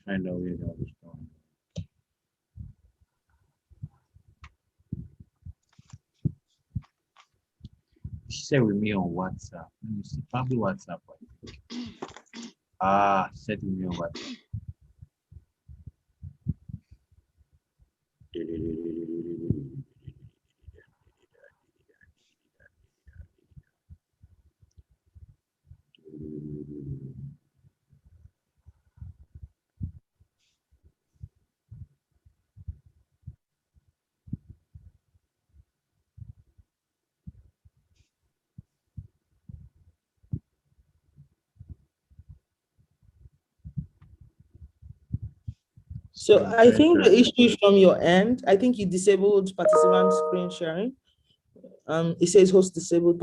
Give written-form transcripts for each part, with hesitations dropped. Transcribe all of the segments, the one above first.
find out where that was going. She said with me on WhatsApp. Let me see. Probably WhatsApp. Said with me on WhatsApp. So I think the issue is from your end. I think you disabled participant screen sharing. It says host disabled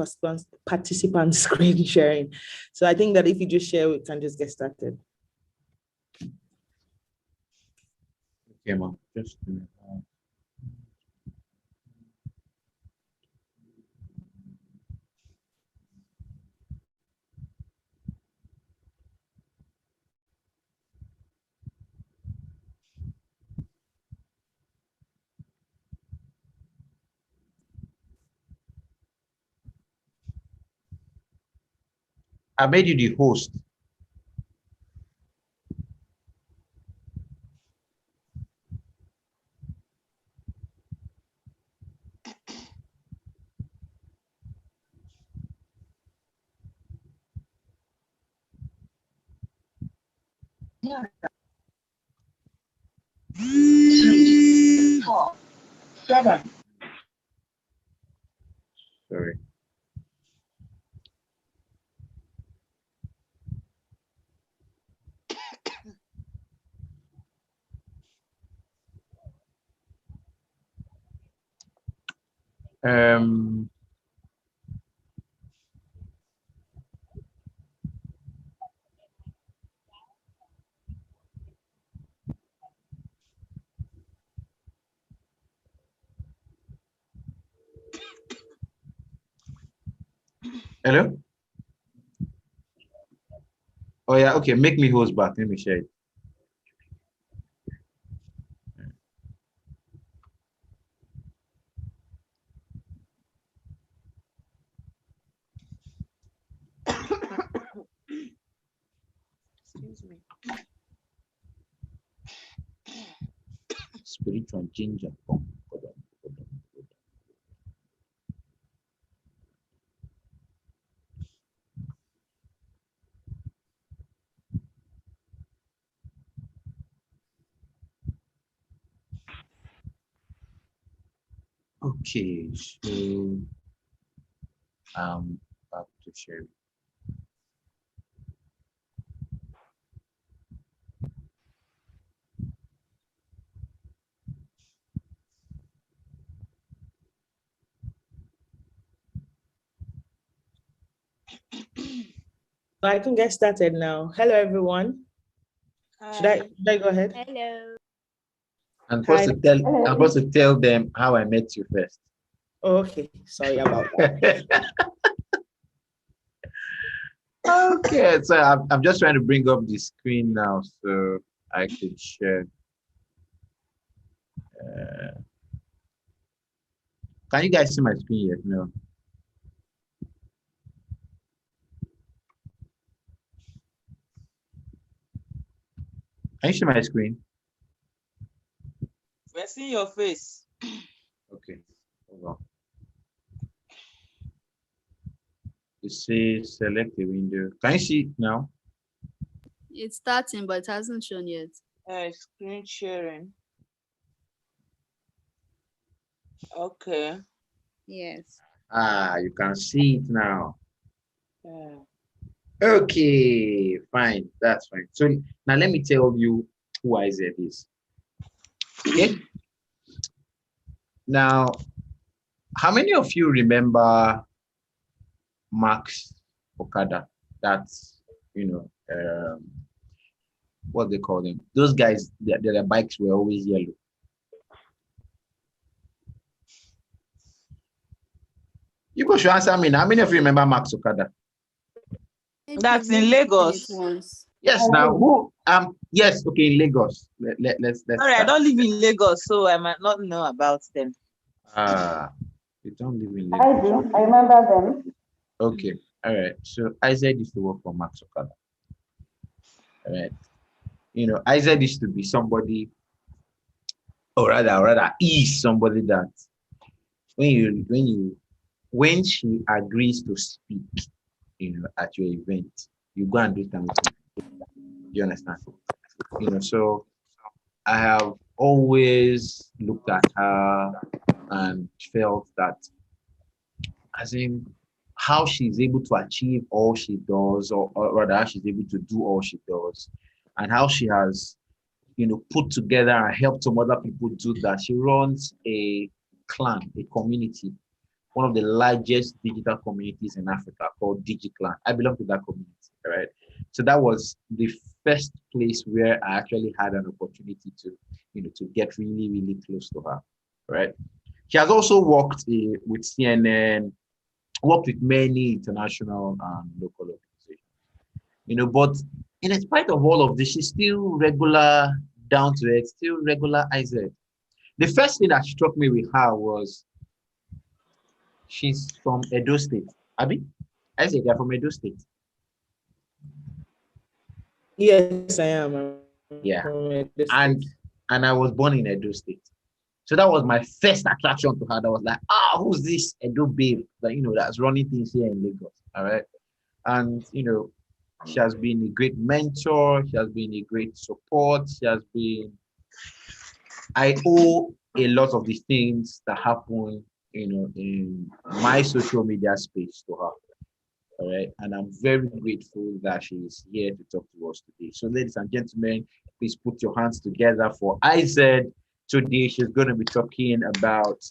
participant screen sharing. So I think that if you just share, we can just get started. Okay, ma'am. Just I made you the host. Yeah. 3, 4, 7. Sorry. Hello? Oh yeah, okay, make me host back. Let me share it. Excuse me. Spiritual ginger. Okay, so back to share. I can get started now. Hello, everyone. Should I go ahead? Hello. I'm supposed to tell them how I met you first. Oh, okay, sorry about that. Okay, so I'm just trying to bring up the screen now so I can share. Can you guys see my screen yet? No. Can you see my screen? We're seeing your face. Okay. Hold on. You see, select the window. Can you see it now? It's starting, but it hasn't shown yet. Screen sharing. Okay. Yes. You can see it now. Yeah. Okay, fine. That's fine. So now let me tell you who Ized is. Okay. Now, how many of you remember Max Okada? That's, what they call them. Those guys, their bikes were always yellow. You should answer me now. How many of you remember Max Okada? That's in Lagos. Yes, now who yes, okay, in Lagos. Let's Sorry, I start. don't live in Lagos, so I might not know about them. You don't live in I Lagos. do. I remember them. Okay, all right. So Isaac used to work for Max Okada. All right. You know, Isaac used to be somebody, or rather is somebody that when she agrees to speak, you know, at your event, you go and do something. You understand? You know, so I have always looked at her and felt that, as in, how she's able to achieve all she does, or rather, how she's able to do all she does, and how she has, you know, put together and helped some other people do that. She runs a clan, a community, one of the largest digital communities in Africa called DigiClan. I belong to that community, right? So that was the first place where I actually had an opportunity to, you know, to get really, really close to her, right? She has also worked with CNN, worked with many international and local organizations, you know, but in spite of all of this, she's still regular, down to earth, still regular Isaac. The first thing that struck me with her was she's from Edo State. Abi, Isaac, you're from Edo State. Yes, I am. I'm Yeah. from the And States. and I was born in Edo State. So that was my first attraction to her. That was like, who's this Edo babe that, you know, that's running things here in Lagos. All right. And you know, she has been a great mentor, she has been a great support, I owe a lot of the things that happen, you know, in my social media space to her. All right. And I'm very grateful that she is here to talk to us today. So, ladies and gentlemen, please put your hands together for Ized. Today, she's going to be talking about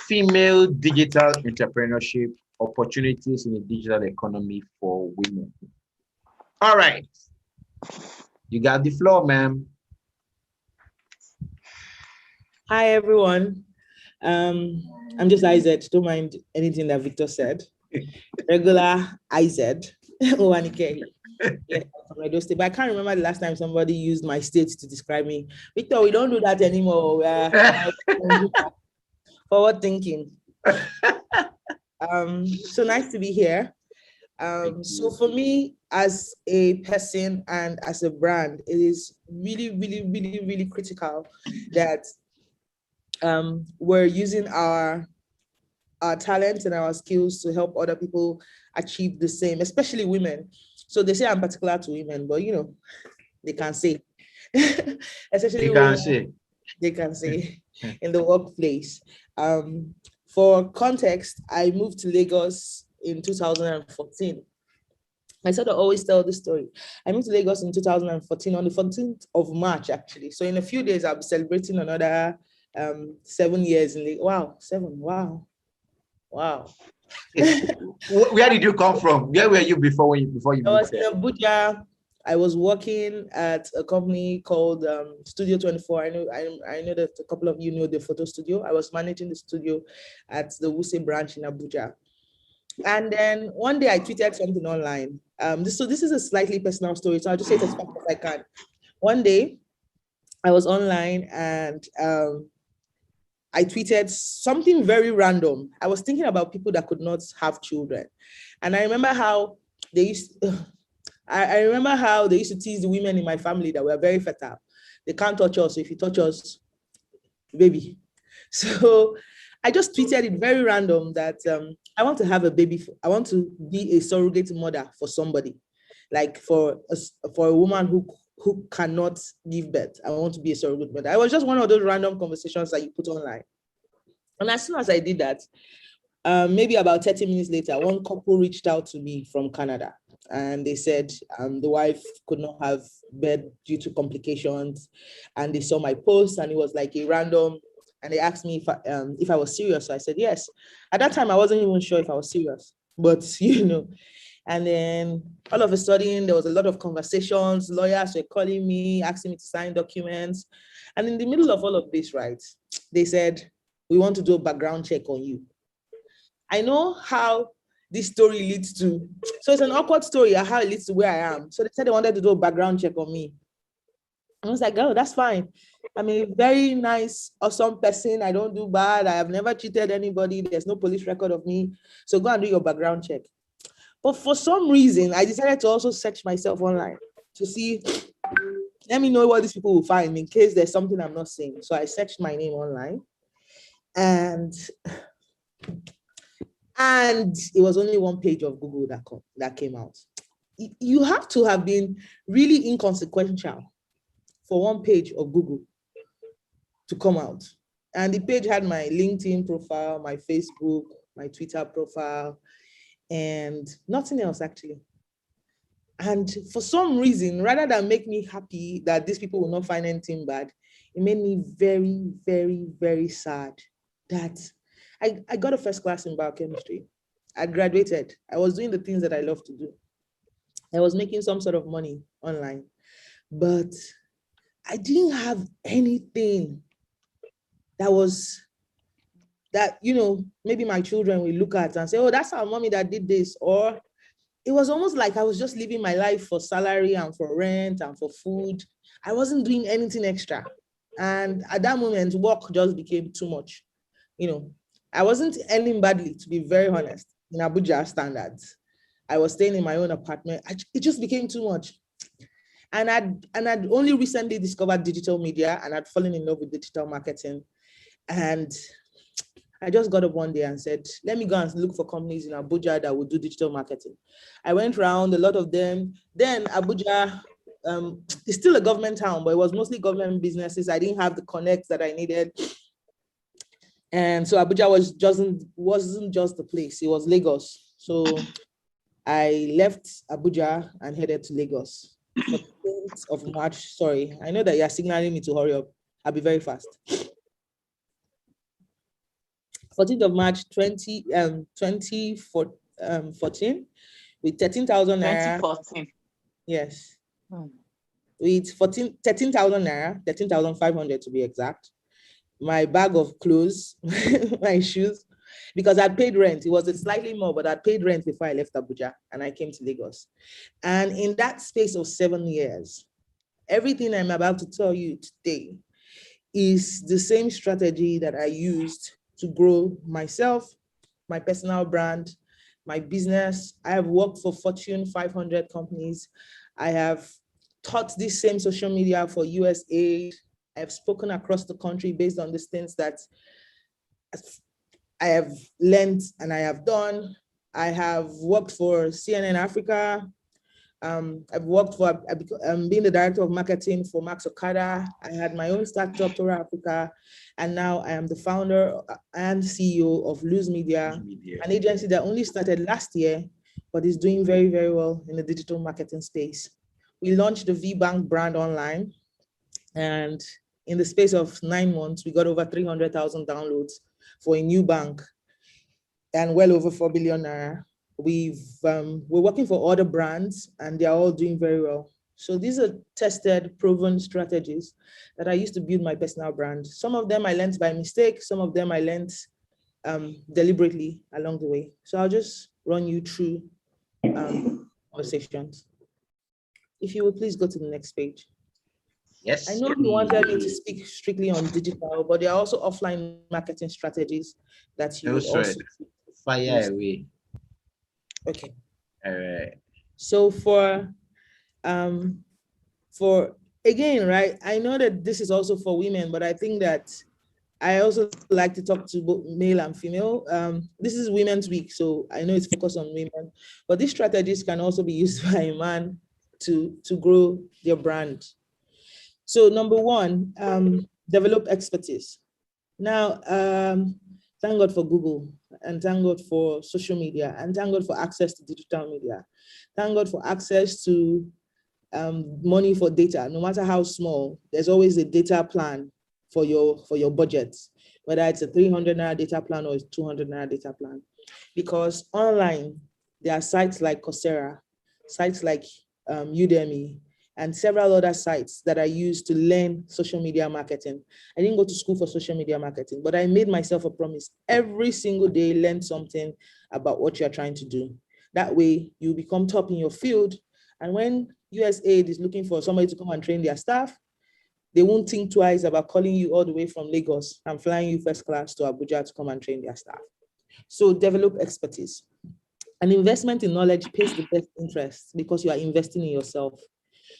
female digital entrepreneurship, opportunities in the digital economy for women. All right. You got the floor, ma'am. Hi, everyone. I'm just Ized. Don't mind anything that Victor said. Regular Ized Uanikhehi. Yes, I'm from Edo State, but I can't remember the last time somebody used my state to describe me. Victor, we don't do that anymore. We are forward thinking. So nice to be here. So for me, as a person and as a brand, it is really, really, really, really critical that we're using our talents and our skills to help other people achieve the same, especially women. So they say I'm particular to women, but you know, they can say, especially You can women, say. they can say in the workplace. For context, I moved to Lagos in 2014. I sort of always tell this story. I moved to Lagos in 2014 on the 14th of March, actually. So in a few days, I'll be celebrating another 7 years in Lagos. Wow, 7, wow. Wow. Where did you come from? Where were you before you I moved was in there? Abuja. I was working at a company called Studio 24. I know that a couple of you know the photo studio. I was managing the studio at the Wuse branch in Abuja. And then one day I tweeted something online. This is a slightly personal story, so I'll just say it as fast as I can. One day I was online and I tweeted something very random. I was thinking about people that could not have children. And I remember how they used I remember how they used to tease the women in my family that were very fertile. They can't touch us. So if you touch us, baby. So I just tweeted it very random that I want to have a baby. I want to be a surrogate mother for somebody, like for a woman who cannot give birth. I want to be a surrogate mother. I was just one of those random conversations that you put online. And as soon as I did that, maybe about 30 minutes later, one couple reached out to me from Canada. And they said the wife could not have birth due to complications. And they saw my post and it was like a random, and they asked me if I was serious. So I said, yes. At that time, I wasn't even sure if I was serious, but you know, and then all of a sudden there was a lot of conversations, lawyers were calling me, asking me to sign documents. And in the middle of all of this, right, they said, we want to do a background check on you. I know how this story leads to. So it's an awkward story of how it leads to where I am. So they said they wanted to do a background check on me. I was like, oh, that's fine. I'm a very nice, awesome person. I don't do bad. I have never cheated anybody. There's no police record of me. So go and do your background check. But for some reason, I decided to also search myself online to see, let me know what these people will find in case there's something I'm not seeing. So I searched my name online, and it was only one page of Google that came out. You have to have been really inconsequential for one page of Google to come out. And the page had my LinkedIn profile, my Facebook, my Twitter profile, and nothing else actually. And for some reason, rather than make me happy that these people will not find anything bad, it made me very, very, very sad that I got a first class in biochemistry. I graduated. I was doing the things that I love to do. I was making some sort of money online, but I didn't have anything that, maybe my children will look at and say, oh, that's our mommy that did this. Or it was almost like I was just living my life for salary and for rent and for food. I wasn't doing anything extra. And at that moment, work just became too much. I wasn't earning badly, to be very honest, in Abuja standards. I was staying in my own apartment. It just became too much. And I'd only recently discovered digital media, and I'd fallen in love with digital marketing. And I just got up one day and said, let me go and look for companies in Abuja that would do digital marketing. I went around a lot of them. Then Abuja is still a government town, but it was mostly government businesses. I didn't have the connects that I needed. And so Abuja wasn't just the place, it was Lagos. So I left Abuja and headed to Lagos. 14th of March, sorry, I know that you're signaling me to hurry up. I'll be very fast. 14th of March, 2014, with 13,000 naira. 2014. Yes. With 13,000 naira, 13,500 to be exact. My bag of clothes, my shoes, because I'd paid rent. It was slightly more, but I'd paid rent before I left Abuja and I came to Lagos. And in that space of 7 years, everything I'm about to tell you today is the same strategy that I used to grow myself, my personal brand, my business. I have worked for Fortune 500 companies. I have taught this same social media for USAID. I have spoken across the country based on the things that I have learned and I have done. I have worked for CNN Africa. I've worked for, being the director of marketing for Max Okada. I had my own startup, Tora Africa, and now I am the founder and CEO of Lose Media, an agency that only started last year, but is doing very, very well in the digital marketing space. We launched the VBank brand online, and in the space of 9 months, we got over 300,000 downloads for a new bank and well over 4 billion naira. We're working for other brands and they're all doing very well. So these are tested, proven strategies that I used to build my personal brand. Some of them I learned by mistake. Some of them I learned deliberately along the way. So I'll just run you through conversations. If you would please go to the next page. Yes. I know you wanted me to speak strictly on digital, but there are also offline marketing strategies that you would also fire away. Okay. All right. So for again, right, I know that this is also for women, but I think that I also like to talk to both male and female. This is Women's Week, so I know it's focused on women, but these strategies can also be used by a man to grow their brand. So number one, develop expertise. Now, thank God for Google, and thank God for social media, and thank God for access to digital media. Thank God for access to money for data. No matter how small, there's always a data plan for your budget, whether it's a 300 naira data plan or a 200 naira data plan. Because online, there are sites like Coursera, sites like Udemy, and several other sites that I use to learn social media marketing. I didn't go to school for social media marketing, but I made myself a promise every single day, learn something about what you're trying to do. That way you become top in your field. And when USAID is looking for somebody to come and train their staff, they won't think twice about calling you all the way from Lagos and flying you first class to Abuja to come and train their staff. So develop expertise. An investment in knowledge pays the best interest because you are investing in yourself.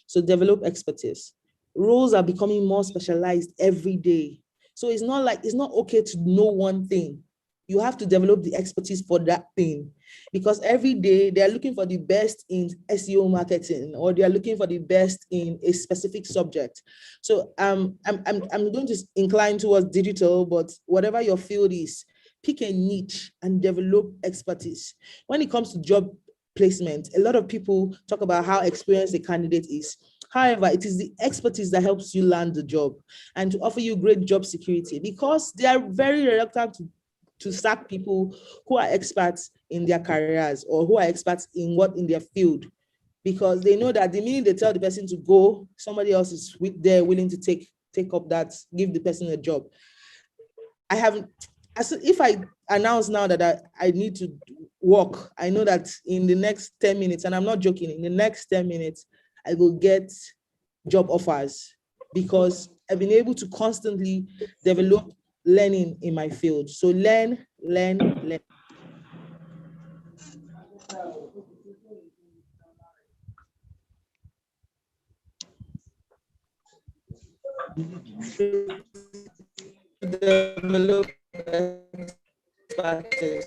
So develop expertise. Roles are becoming more specialized every day. So it's not okay to know one thing. You have to develop the expertise for that thing, because every day they're looking for the best in SEO marketing, or they're looking for the best in a specific subject. So I'm going to incline towards digital, but whatever your field is, pick a niche and develop expertise. When it comes to job placement, a lot of people talk about how experienced a candidate is. However, it is the expertise that helps you land the job and to offer you great job security, because they are very reluctant to sack people who are experts in their careers or who are experts in their field, because they know that the minute they tell the person to go, somebody else is there willing to take up that, give the person a job. If I announce now that I need to work, I know that in the next 10 minutes, and I'm not joking, in the next 10 minutes, I will get job offers, because I've been able to constantly develop learning in my field. So learn. Develop practice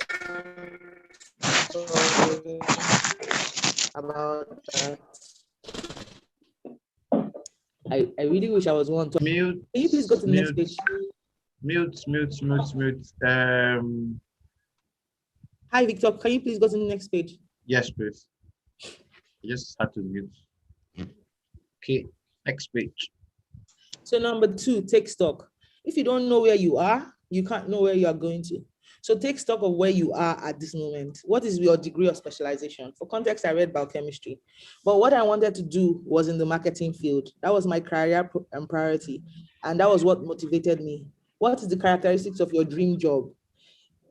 about that. I really wish I was one to Mute. Can you please go to the next page? Mute. Hi, Victor. Can you please go to the next page? Yes, please. I just had to mute. Okay, next page. So number 2, take stock. If you don't know where you are, you can't know where you are going to. So take stock of where you are at this moment. What is your degree of specialization? For context, I read biochemistry, but what I wanted to do was in the marketing field. That was my career and priority, and that was what motivated me. What is the characteristics of your dream job?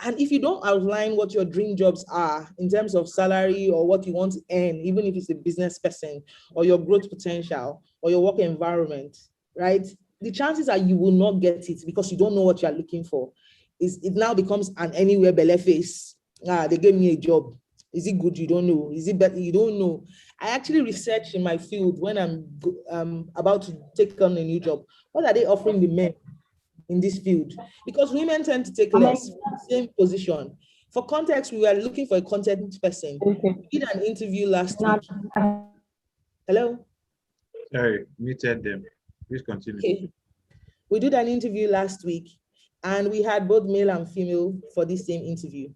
And if you don't outline what your dream jobs are in terms of salary or what you want to earn, even if it's a business person, or your growth potential or your work environment, right? The chances are you will not get it because you don't know what you're looking for. It now becomes an anywhere belly face. They gave me a job. Is it good? You don't know. Is it better? You don't know. I actually research in my field when I'm about to take on a new job. What are they offering the men in this field? Because women tend to take less, same position. For context, we were looking for a content person. We did an interview last week. Hello? Sorry, muted them. Please continue. Okay. We did an interview last week, and we had both male and female for this same interview.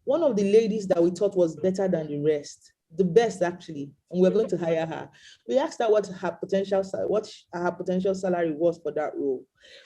One of the ladies that we thought was better than the rest, the best actually, and we're going to hire her. We asked her what her potential salary was for that role.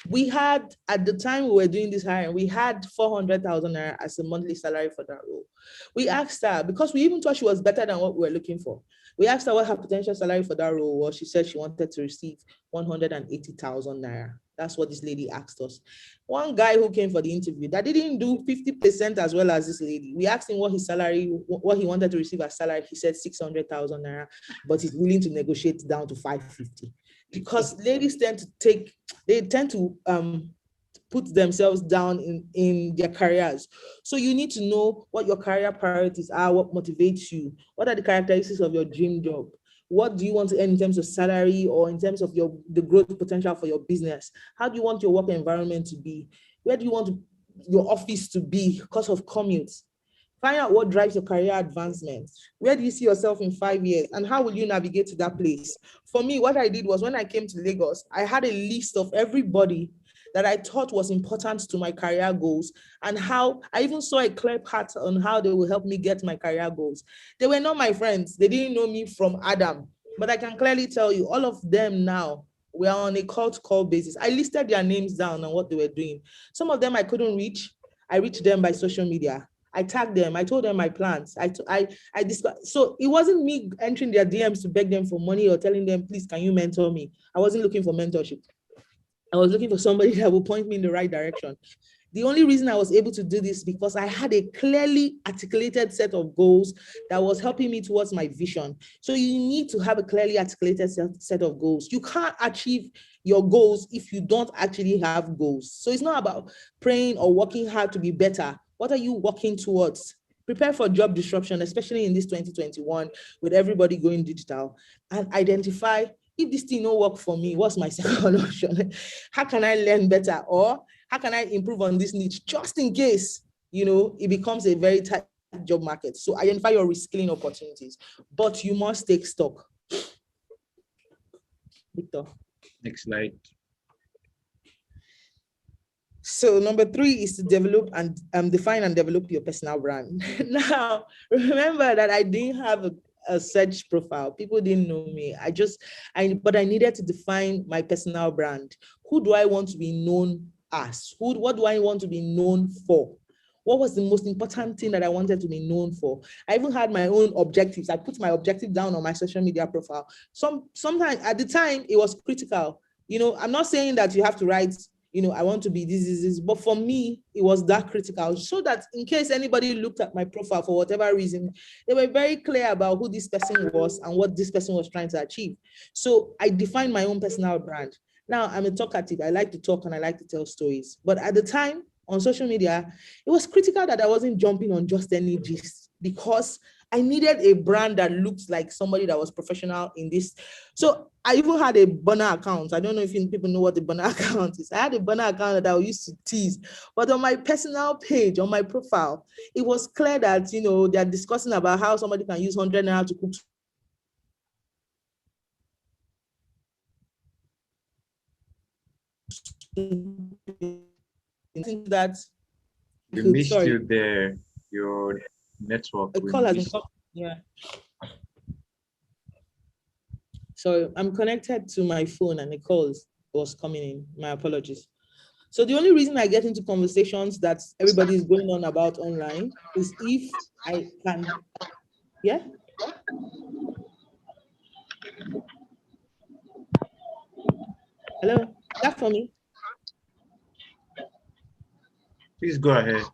We had, at the time we were doing this hiring, we had 400,000 naira as a monthly salary for that role. We asked her, because we even thought she was better than what we were looking for. We asked her what her potential salary for that role was. She said she wanted to receive 180,000 naira. That's what this lady asked us. One guy who came for the interview that didn't do 50% as well as this lady. We asked him what his salary, what he wanted to receive as salary. He said 600,000 naira, but he's willing to negotiate down to 550. Because ladies tend to put themselves down in their careers. So you need to know what your career priorities are, what motivates you, what are the characteristics of your dream job. What do you want to earn in terms of salary or in terms of the growth potential for your business? How do you want your work environment to be? Where do you want your office to be because of commutes? Find out what drives your career advancement. Where do you see yourself in 5 years? And how will you navigate to that place? For me, what I did was when I came to Lagos, I had a list of everybody that I thought was important to my career goals, and how I even saw a clear path on how they will help me get my career goals. They were not my friends. They didn't know me from Adam, but I can clearly tell you all of them now, we are on a call basis. I listed their names down and what they were doing. Some of them I couldn't reach. I reached them by social media. I tagged them. I told them my plans. I discussed. So it wasn't me entering their DMs to beg them for money or telling them, please, can you mentor me? I wasn't looking for mentorship. I was looking for somebody that would point me in the right direction. The only reason I was able to do this because I had a clearly articulated set of goals that was helping me towards my vision. So you need to have a clearly articulated set of goals. You can't achieve your goals if you don't actually have goals. So it's not about praying or working hard to be better. What are you working towards? Prepare for job disruption, especially in this 2021 with everybody going digital, and identify if this thing don't work for me, what's my second option? How can I learn better? Or how can I improve on this niche just in case, it becomes a very tight job market? So identify your reskilling opportunities, but you must take stock. Victor. Next slide. So number 3 is to develop and define and develop your personal brand. Now, remember that I didn't have a search profile. People didn't know me. But I needed to define my personal brand. Who do I want to be known as? What do I want to be known for? What was the most important thing that I wanted to be known for? I even had my own objectives. I put my objective down on my social media profile. Sometimes at the time it was critical. I'm not saying that you have to write, I want to be this, but for me, it was that critical, so that in case anybody looked at my profile for whatever reason, they were very clear about who this person was and what this person was trying to achieve. So I defined my own personal brand. Now, I'm a talkative. I like to talk and I like to tell stories. But at the time on social media, it was critical that I wasn't jumping on just any gist, because I needed a brand that looks like somebody that was professional in this. So I even had a burner account. I don't know if people know what the burner account is. I had a burner account that I used to tease. But on my personal page, on my profile, it was clear that, they're discussing about how somebody can use 100 naira to cook. That we missed you there. Your network. A call has been come. Yeah. So I'm connected to my phone and the calls was coming in. My apologies. So the only reason I get into conversations that everybody is going on about online is if I can. Yeah. Hello. Is that for me? Please go ahead.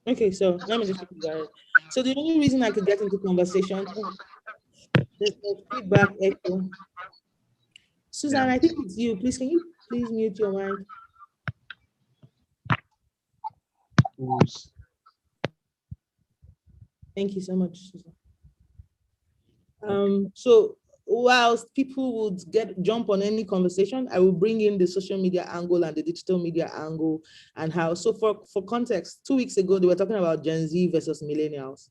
Okay, so let me just go ahead. So the only reason I could get into conversation, there's no feedback echo. Susan, I think it's you. Please, can you please mute your mic? Thank you so much, Susan. So whilst people would jump on any conversation, I will bring in the social media angle and the digital media angle and how. So for context, 2 weeks ago, they were talking about Gen Z versus millennials.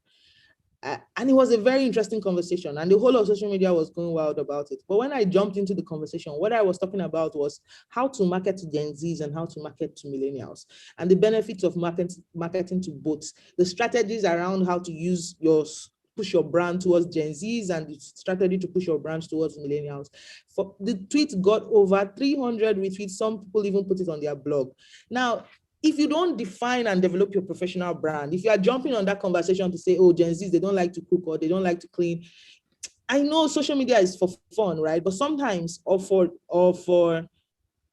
And it was a very interesting conversation, and the whole of social media was going wild about it. But when I jumped into the conversation, what I was talking about was how to market to Gen Zs and how to market to millennials, and the benefits of marketing to both, the strategies around how to push your brand towards Gen Zs and the strategy to push your brand towards millennials. The tweet got over 300 retweets. Some people even put it on their blog. Now, if you don't define and develop your professional brand, if you are jumping on that conversation to say, oh, Gen Zs, they don't like to cook or they don't like to clean. I know social media is for fun, right? But sometimes, or for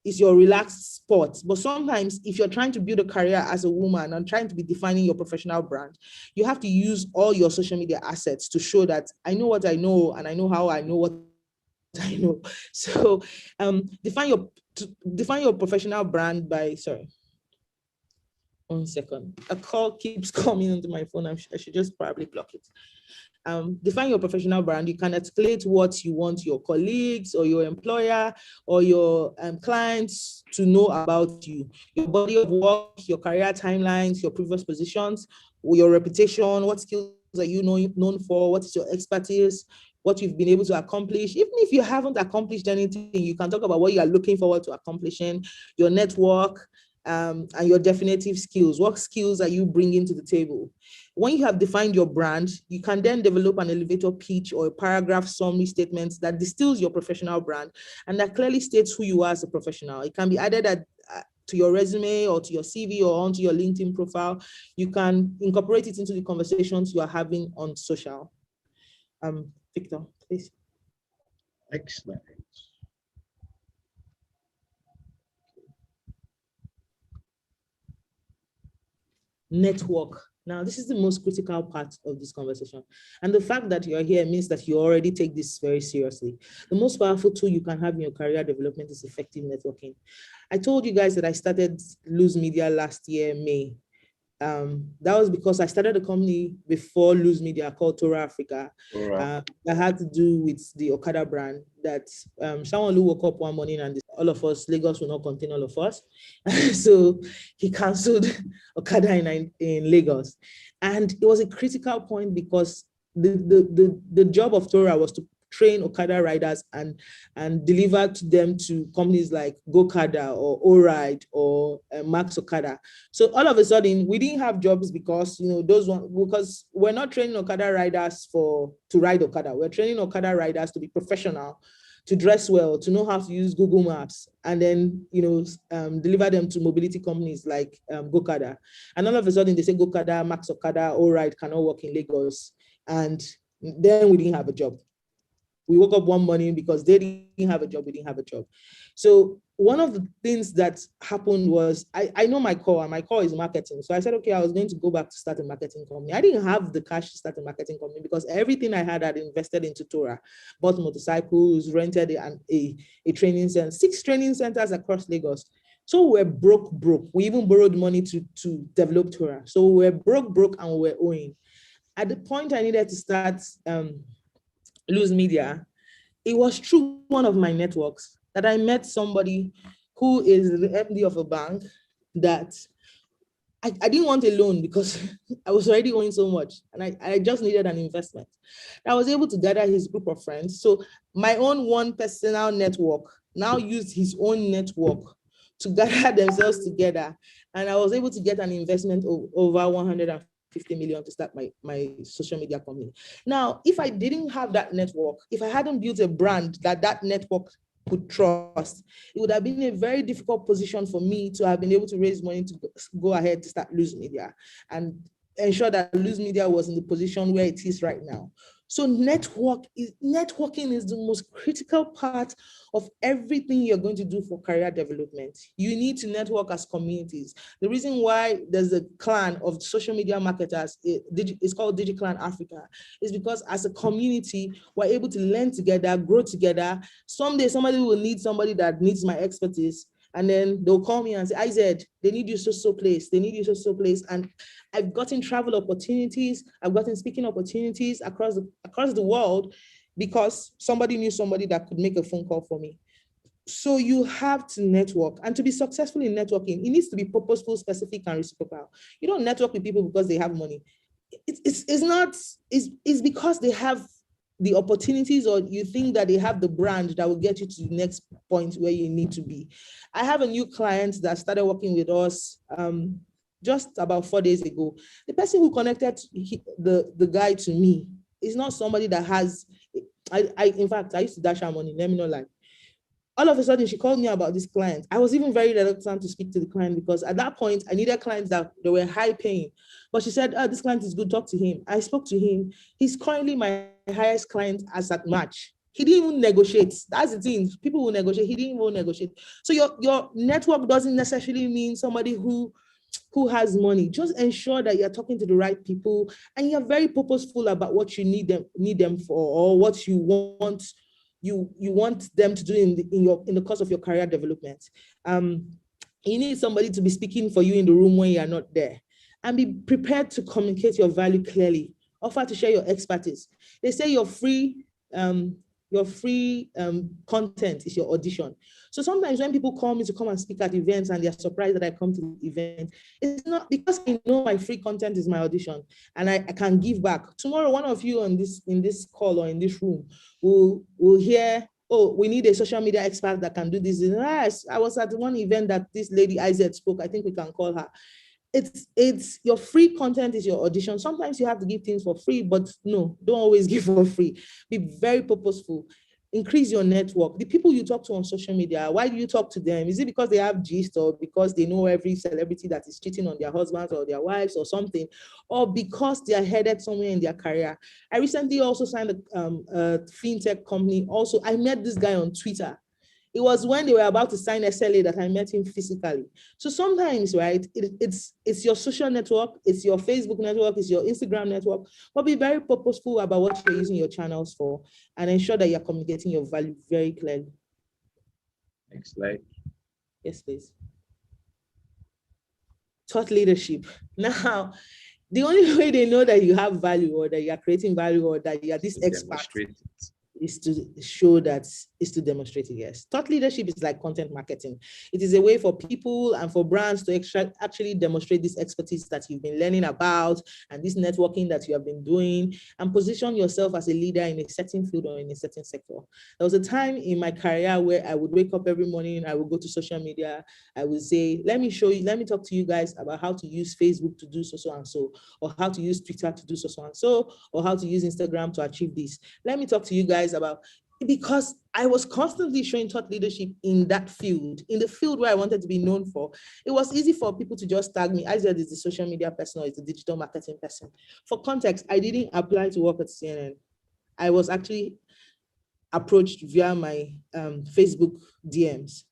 it's your relaxed sport. But sometimes if you're trying to build a career as a woman and trying to be defining your professional brand, you have to use all your social media assets to show that I know what I know and I know how I know what I know. So define your professional brand by, sorry. 1 second. A call keeps coming into my phone. I should just probably block it. Define your professional brand. You can articulate what you want your colleagues or your employer or your clients to know about you. Your body of work, your career timelines, your previous positions, your reputation, what skills are you known for, what is your expertise, what you've been able to accomplish. Even if you haven't accomplished anything, you can talk about what you are looking forward to accomplishing, your network, and your definitive skills. What skills are you bringing to the table? When you have defined your brand, you can then develop an elevator pitch or a paragraph summary statement that distills your professional brand and that clearly states who you are as a professional. It can be added to your resume or to your CV or onto your LinkedIn profile. You can incorporate it into the conversations you are having on social. Victor, please. Excellent. Network. Now, this is the most critical part of this conversation. And the fact that you're here means that you already take this very seriously. The most powerful tool you can have in your career development is effective networking. I told you guys that I started Lose Media last year, May. That was because I started a company before Lose Media called Tora Africa. That had to do with the Okada brand that someone who woke up one morning and all of us, Lagos will not contain all of us. So he canceled Okada in Lagos. And it was a critical point because the job of Tora was to train Okada riders and deliver to them to companies like GoKada or O-Ride or Max Okada. So all of a sudden we didn't have jobs because because we're not training Okada riders to ride Okada. We're training Okada riders to be professional, to dress well, to know how to use Google Maps, and then deliver them to mobility companies like GoKada. And all of a sudden they say GoKada, Max Okada, O-Ride cannot work in Lagos, and then we didn't have a job. We woke up one morning because they didn't have a job, we didn't have a job. So one of the things that happened was, I know my core, and my core is marketing. So I said, okay, I was going to go back to start a marketing company. I didn't have the cash to start a marketing company because everything I had invested into Tora, bought motorcycles, rented a training center, 6 training centers across Lagos. So we're broke. We even borrowed money to develop Tora. So we're broke and we're owing. At the point I needed to start Lose Media, it was through one of my networks that I met somebody who is the MD of a bank that I didn't want a loan because I was already owing so much and I just needed an investment. I was able to gather his group of friends. So my own one personal network now used his own network to gather themselves together. And I was able to get an investment of over 150 million to start my social media company. Now, if I didn't have that network, if I hadn't built a brand that network could trust, it would have been a very difficult position for me to have been able to raise money to go ahead to start Lose Media and ensure that Lose Media was in the position where it is right now. So networking is the most critical part of everything you're going to do for career development. You need to network as communities. The reason why there's a clan of social media marketers, it's called DigiClan Africa, is because as a community, we're able to learn together, grow together. Someday somebody will need somebody that needs my expertise. And then they'll call me and say, Ized, they need you so place. They need you so place. And I've gotten travel opportunities. I've gotten speaking opportunities across the world because somebody knew somebody that could make a phone call for me. So you have to network, and to be successful in networking, it needs to be purposeful, specific, and reciprocal. You don't network with people because they have money. It's because they have the opportunities, or you think that they have the brand that will get you to the next point where you need to be. I have a new client that started working with us just about 4 days ago. The person who connected the guy to me is not somebody that has, in fact, I used to dash her money, let me not lie. All of a sudden, she called me about this client. I was even very reluctant to speak to the client because at that point, I needed clients that they were high paying. But she said, this client is good, talk to him. I spoke to him. He's currently my highest client as at March. He didn't even negotiate. That's the thing. People will negotiate. He didn't even negotiate. So your network doesn't necessarily mean somebody who has money. Just ensure that you're talking to the right people and you're very purposeful about what you need them for, or what you want them to do in the course of your career development. You need somebody to be speaking for you in the room when you are not there, and be prepared to communicate your value clearly. Offer to share your expertise. They say your free content is your audition. So sometimes when people call me to come and speak at events and they're surprised that I come to the event, it's not because I know my free content is my audition and I can give back. Tomorrow, one of you in this call or in this room will hear oh, we need a social media expert that can do this. Yes, I was at one event that this lady Ized spoke. I think we can call her. It's your free content is your audition. Sometimes you have to give things for free, but no, don't always give for free. Be very purposeful. Increase your network. The people you talk to on social media, why do you talk to them? Is it because they have gist, or because they know every celebrity that is cheating on their husbands or their wives or something, or because they are headed somewhere in their career? I recently also signed a fintech company. Also, I met this guy on Twitter. It was when they were about to sign SLA that I met him physically. So sometimes, right, it's your social network, it's your Facebook network, it's your Instagram network, but be very purposeful about what you're using your channels for, and ensure that you're communicating your value very clearly. Next slide. Yes, please. Thought leadership. Now, the only way they know that you have value, or that you are creating value, or that you are this expert, is to show that, is to demonstrate it. Yes. Thought leadership is like content marketing. It is a way for people and for brands to actually demonstrate this expertise that you've been learning about, and this networking that you have been doing, and position yourself as a leader in a certain field or in a certain sector. There was a time in my career where I would wake up every morning, I would go to social media, I would say, let me show you, let me talk to you guys about how to use Facebook to do so and so, or how to use Twitter to do so and so, or how to use Instagram to achieve this. Let me talk to you guys about, because I was constantly showing thought leadership in that field, in the field where I wanted to be known for. It was easy for people to just tag me. Ized is the social media person, or is the digital marketing person. For context, I didn't apply to work at CNN. I was actually approached via my Facebook DMs.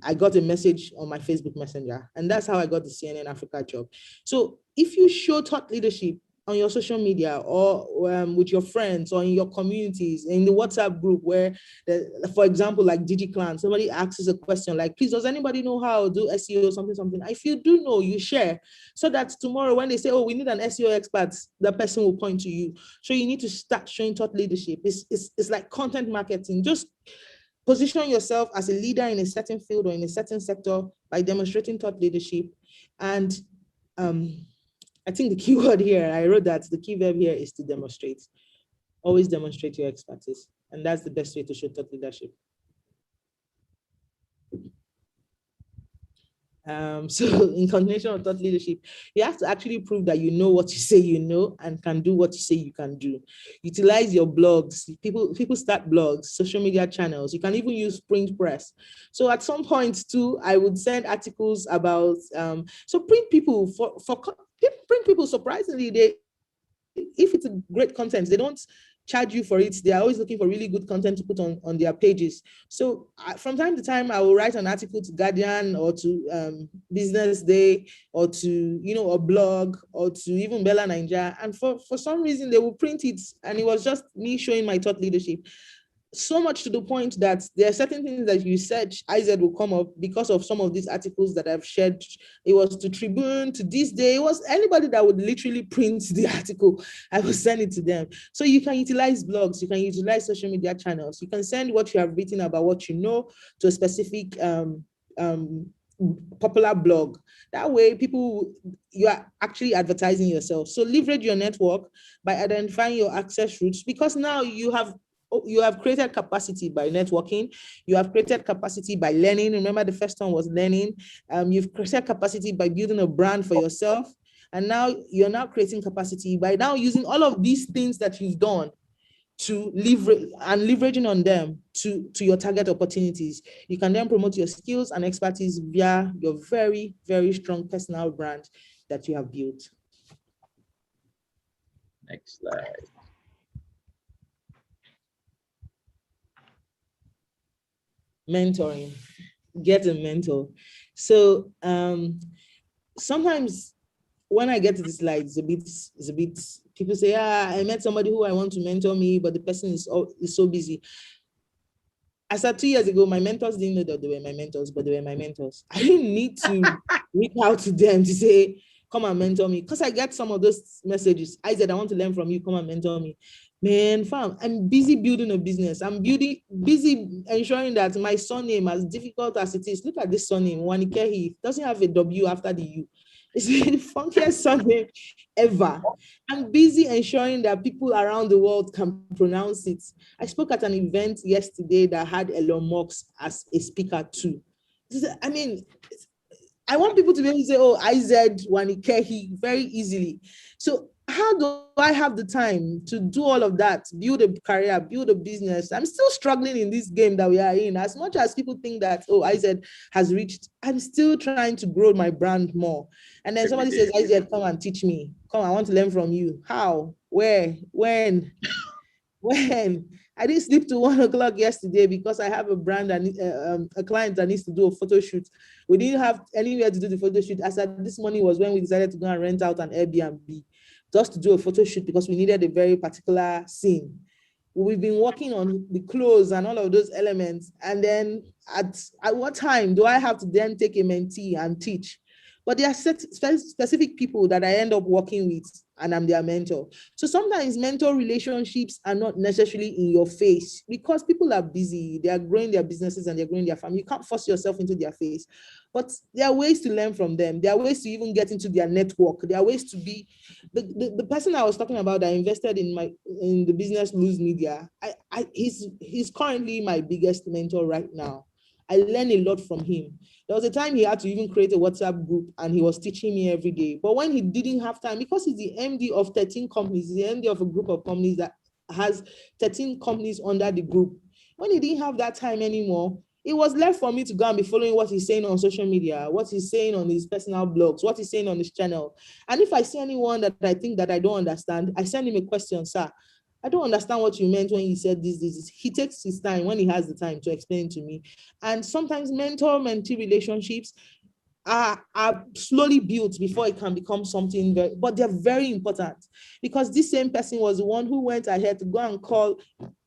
I got a message on my Facebook Messenger, and that's how I got the CNN Africa job. So if you show thought leadership on your social media, or with your friends, or in your communities, in the WhatsApp group, where, for example, like DigiClan, somebody asks a question like, please, does anybody know how to do SEO, something? If you do know, you share, so that tomorrow when they say, oh, we need an SEO expert, the person will point to you. So you need to start showing thought leadership. It's like content marketing. Just position yourself as a leader in a certain field or in a certain sector by demonstrating thought leadership. And I think the key word here, I wrote that the key verb here is to demonstrate. Always demonstrate your expertise. And that's the best way to show thought leadership. So in continuation of thought leadership, you have to actually prove that you know what you say you know, and can do what you say you can do. Utilize your blogs. People start blogs, social media channels. You can even use print press. So at some point too, I would send articles about, so print people, print people, surprisingly, if it's a great content, they don't charge you for it. They are always looking for really good content to put on their pages. So from time to time, I will write an article to Guardian, or to Business Day, or to, a blog, or to even Bella Ninja. And for some reason, they will print it. And it was just me showing my thought leadership. So much to the point that there are certain things that you search, Ized will come up because of some of these articles that I've shared. It was to Tribune, to This Day. It was anybody that would literally print the article, I will send it to them. So you can utilize blogs, you can utilize social media channels. You can send what you have written about what you know to a specific popular blog. That way, you are actually advertising yourself. So leverage your network by identifying your access routes, because now you have created capacity by networking. You have created capacity by learning. Remember, the first one was learning. You've created capacity by building a brand for yourself. And now you're now creating capacity by now using all of these things that you've done to leveraging on them to your target opportunities. You can then promote your skills and expertise via your very, very strong personal brand that you have built. Next slide. Mentoring, get a mentor. So sometimes when I get to the slides, it's a bit, people say, I met somebody who I want to mentor me, but the person is so busy. I said 2 years ago, my mentors didn't know that they were my mentors, but they were my mentors. I didn't need to reach out to them to say, come and mentor me, because I get some of those messages. I said, I want to learn from you, come and mentor me. Man, fam, I'm busy building a business. I'm busy ensuring that my surname, as difficult as it is, look at this surname, Uanikhehi, doesn't have a W after the U. It's the funkiest surname ever. I'm busy ensuring that people around the world can pronounce it. I spoke at an event yesterday that had Elon Musk as a speaker too. I mean, I want people to be able to say, oh, Ized Uanikhehi very easily. So how do I have the time to do all of that, build a career, build a business? I'm still struggling in this game that we are in. As much as people think that, oh, Ized has reached, I'm still trying to grow my brand more. And then somebody says, Ized, come and teach me. Come, I want to learn from you. How? Where? When? When? I didn't sleep till 1 o'clock yesterday because I have a brand and a client that needs to do a photo shoot. We didn't have anywhere to do the photo shoot. As at this morning was when we decided to go and rent out an Airbnb just to do a photo shoot because we needed a very particular scene. We've been working on the clothes and all of those elements. And then at what time do I have to then take a mentee and teach? But there are specific people that I end up working with and I'm their mentor. So sometimes mentor relationships are not necessarily in your face because people are busy. They are growing their businesses and they're growing their family. You can't force yourself into their face. But there are ways to learn from them. There are ways to even get into their network. There are ways to be the person I was talking about that invested in the business Lose Media. He's currently my biggest mentor right now. I learn a lot from him. There was a time he had to even create a WhatsApp group and he was teaching me every day. But when he didn't have time, because he's the MD of 13 companies, he's the MD of a group of companies that has 13 companies under the group. When he didn't have that time anymore, it was left for me to go and be following what he's saying on social media, what he's saying on his personal blogs, what he's saying on his channel. And if I see anyone that I think that I don't understand, I send him a question, sir. I don't understand what you meant when you said this. He takes his time when he has the time to explain to me. And sometimes mentor-mentee relationships are slowly built before it can become something very, but they're very important because this same person was the one who went ahead to go and call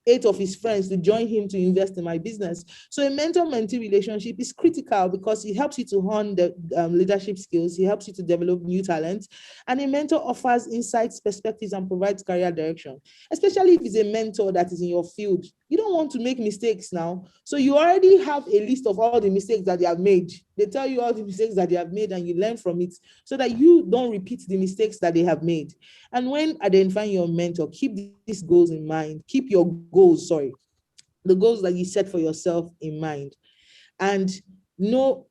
8 of his friends to join him to invest in my business. So a mentor-mentee relationship is critical because it helps you to hone the leadership skills. It helps you to develop new talents. And a mentor offers insights, perspectives, and provides career direction, especially if it's a mentor that is in your field. You don't want to make mistakes now. So you already have a list of all the mistakes that they have made. They tell you all the mistakes that they have made and you learn from it so that you don't repeat the mistakes that they have made. And when identifying your mentor, keep these goals in mind. Keep your goals, the goals that you set for yourself in mind. And know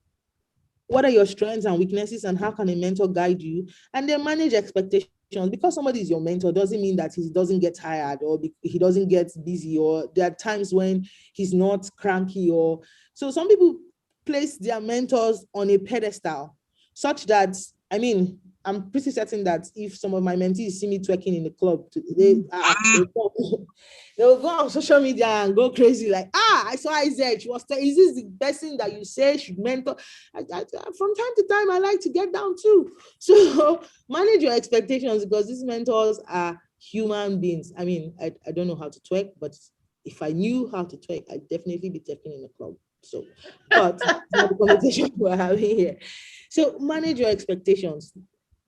what are your strengths and weaknesses and how can a mentor guide you? And then manage expectations. Because somebody is your mentor doesn't mean that he doesn't get tired or he doesn't get busy, or there are times when he's not cranky. Or so some people place their mentors on a pedestal such that, I mean, I'm pretty certain that if some of my mentees see me twerking in the club, they'll go on social media and go crazy like, I saw Ized. Is this the person that you say should mentor? From time to time, I like to get down too. So manage your expectations because these mentors are human beings. I mean, I don't know how to twerk, but if I knew how to twerk, I'd definitely be twerking in the club. So, but not the conversation we're having here. So manage your expectations.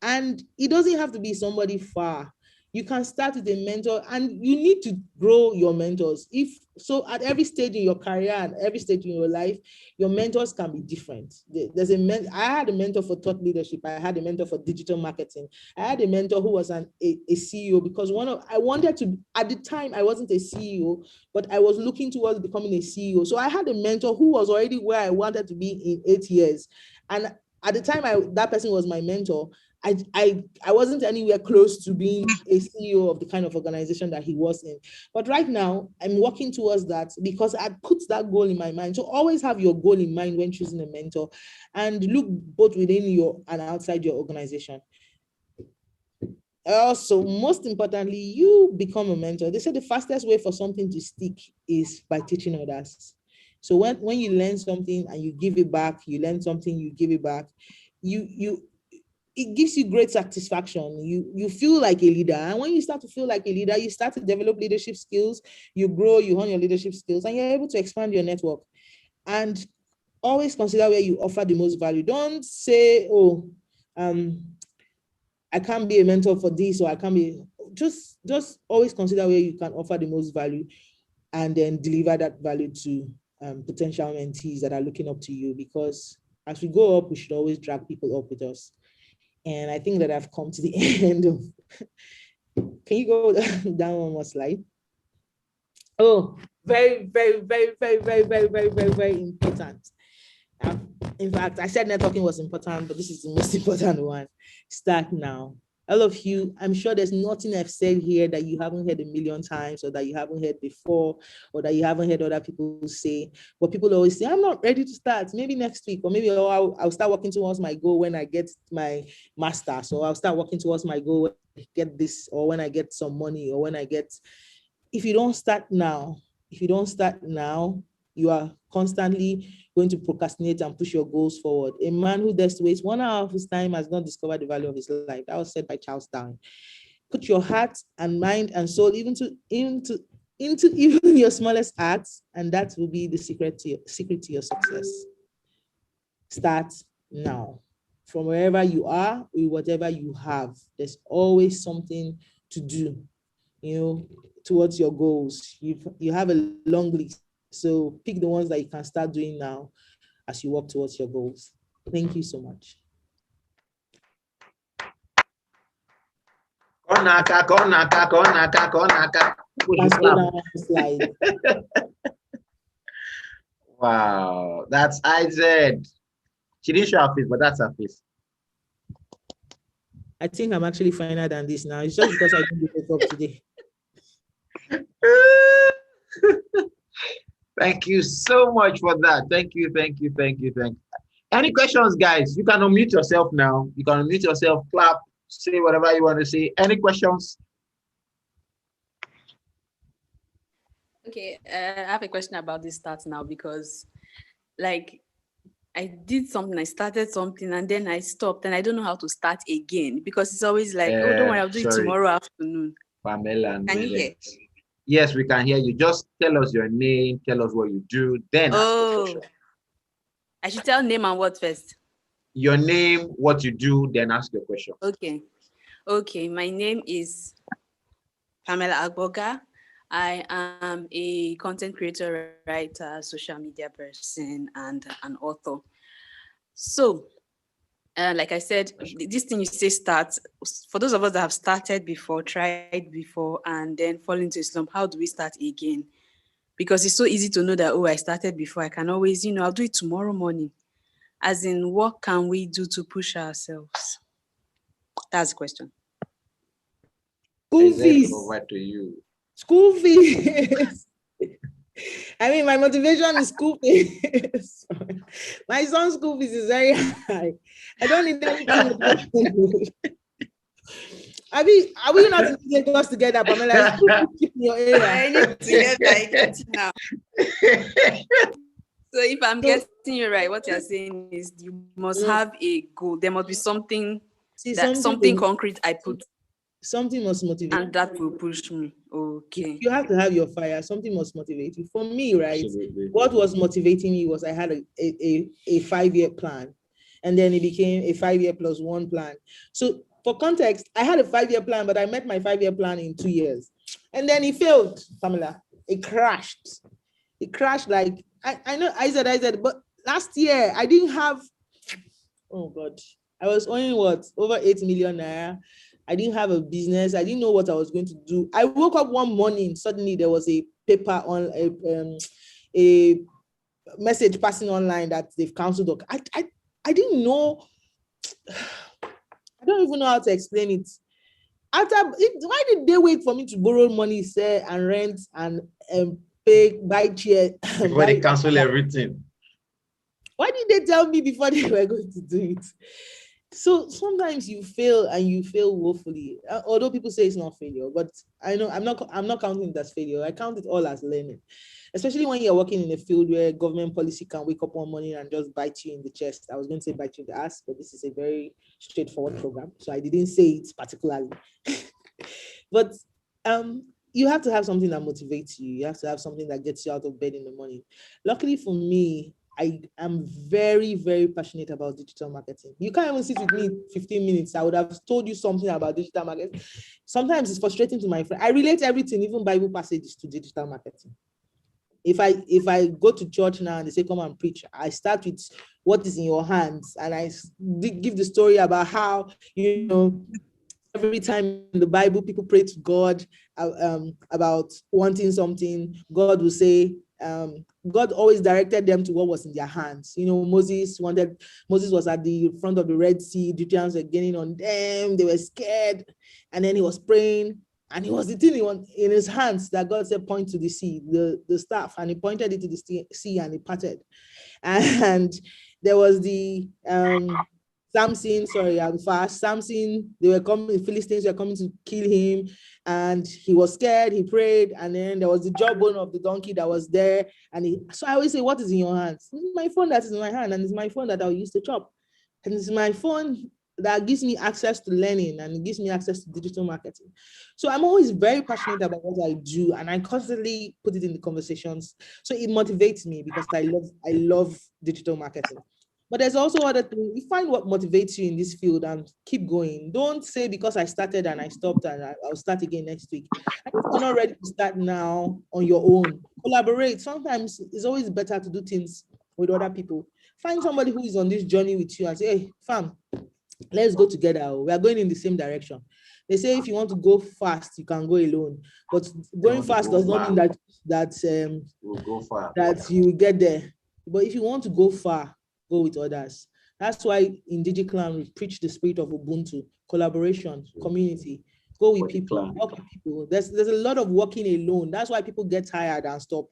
And it doesn't have to be somebody far. You can start with a mentor and you need to grow your mentors. So at every stage in your career and every stage in your life, your mentors can be different. I had a mentor for thought leadership. I had a mentor for digital marketing. I had a mentor who was a CEO because I wanted to, at the time I wasn't a CEO, but I was looking towards becoming a CEO. So I had a mentor who was already where I wanted to be in 8 years. And at the time that person was my mentor, I wasn't anywhere close to being a CEO of the kind of organization that he was in. But right now, I'm working towards that because I put that goal in my mind. So always have your goal in mind when choosing a mentor and look both within your and outside your organization. Also, most importantly, you become a mentor. They say the fastest way for something to stick is by teaching others. So when you learn something and you give it back, you learn something, you give it back, it gives you great satisfaction. You feel like a leader. And when you start to feel like a leader, you start to develop leadership skills, you grow, you hone your leadership skills, and you're able to expand your network. And always consider where you offer the most value. Don't say, I can't be a mentor for this, or I can't be, just always consider where you can offer the most value and then deliver that value to potential mentees that are looking up to you. Because as we go up, we should always drag people up with us. And I think that I've come to the end of, can you go down one more slide? Oh, very, very, very, very, very, very, very, very, very important. In fact, I said networking was important, but this is the most important one. Start now. All of you, I'm sure there's nothing I've said here that you haven't heard a million times, or that you haven't heard before, or that you haven't heard other people say. But people always say, I'm not ready to start. Maybe next week, or maybe I'll start working towards my goal when I get my master's, or I'll start working towards my goal when I get this, or when I get some money, or when I get... If you don't start now, you are constantly going to procrastinate and push your goals forward. A man who dares to waste 1 hour of his time has not discovered the value of his life. That was said by Charles Darwin. Put your heart and mind and soul into even your smallest acts, and that will be the secret to your success. Start now. From wherever you are, with whatever you have, there's always something to do, towards your goals. You have a long list. So pick the ones that you can start doing now as you work towards your goals. Thank you so much. Slide. Wow, that's Ized. She didn't show her face, but that's her face. I think I'm actually finer than this now. It's just because I didn't wake up today. Thank you so much for that. Thank you. Any questions, guys? You can unmute yourself now. You can unmute yourself, clap, say whatever you want to say. Any questions? Okay, I have a question about this start now, because like I did something, I started something, and then I stopped, and I don't know how to start again, because it's always like, oh, don't worry, I'll do it tomorrow afternoon. Pamela, can you hear? Yes, we can hear you. Just tell us your name, tell us what you do, then ask the question. I should tell name and what first? Your name, what you do, then ask your question. Okay, my name is Pamela Agboga. I am a content creator, writer, social media person, and an author. So, like I said, this thing you say start, for those of us that have started before, tried before, and then fall into a slump, how do we start again? Because it's so easy to know that, oh, I started before, I can always, I'll do it tomorrow morning. As in, what can we do to push ourselves? That's the question. School fees. Over to you. School fees. I mean, my motivation is school fees. My son's school fees is very high. I don't need anything. Are we not in Lagos together, Pamela? In your area. I need to get now. So if I'm getting you right, what you're saying is you must have a goal. There must be something, something concrete I put. Something must motivate. And that will push me. Okay. You have to have your fire. Something must motivate you. For me, right? Absolutely. What was motivating me was I had a 5-year plan. And then it became a 5-year plus 1 plan. So for context, I had a 5-year plan, but I met my 5-year plan in 2 years. And then it failed, Pamela. It crashed. It crashed like, I know I said, but last year I didn't have, oh God, I was owing what? Over 8 million naira. I didn't have a business. I didn't know what I was going to do. I woke up one morning, suddenly there was a paper on a message passing online that they've canceled. I didn't know. I don't even know how to explain it. Why did they wait for me to borrow money, say, and rent and buy chair? Before they cancel everything. Why did they tell me before they were going to do it? So sometimes you fail and you fail woefully. Although people say it's not failure, but I know I'm not counting it as failure. I count it all as learning. Especially when you're working in a field where government policy can wake up one morning and just bite you in the chest. I was going to say bite you in the ass, but this is a very straightforward program, so I didn't say it particularly. But you have to have something that motivates you. You have to have something that gets you out of bed in the morning. Luckily for me, I am very, very passionate about digital marketing. You can't even sit with me 15 minutes. I would have told you something about digital marketing. Sometimes it's frustrating to my friend. I relate everything, even Bible passages, to digital marketing. If I go to church now and they say, come and preach, I start with what is in your hands. And I give the story about how, every time in the Bible, people pray to God about wanting something. God will say, God always directed them to what was in their hands. Moses was at the front of the Red Sea. The Egyptians were gaining on them. They were scared. And then he was praying. And it was the thing in his hands that God said, point to the sea, the staff. And he pointed it to the sea and it parted. And there was the Samson, the Philistines were coming to kill him, and he was scared, he prayed, and then there was the jawbone of the donkey that was there, so I always say, what is in your hands? It's my phone that is in my hand, and it's my phone that I'll use to chop, and it's my phone that gives me access to learning, and it gives me access to digital marketing. So I'm always very passionate about what I do, and I constantly put it in the conversations, so it motivates me because I love digital marketing. But there's also other things. You find what motivates you in this field and keep going. Don't say because I started and I stopped and I'll start again next week. And if you're not ready to start now on your own, collaborate. Sometimes it's always better to do things with other people. Find somebody who is on this journey with you and say, hey, fam, let's go together. We are going in the same direction. They say if you want to go fast, you can go alone. But going fast does not mean that you will get there. But if you want to go far, go with others. That's why in DigiClan we preach the spirit of Ubuntu, collaboration, community. Go with people, work with people. There's a lot of working alone. That's why people get tired and stop.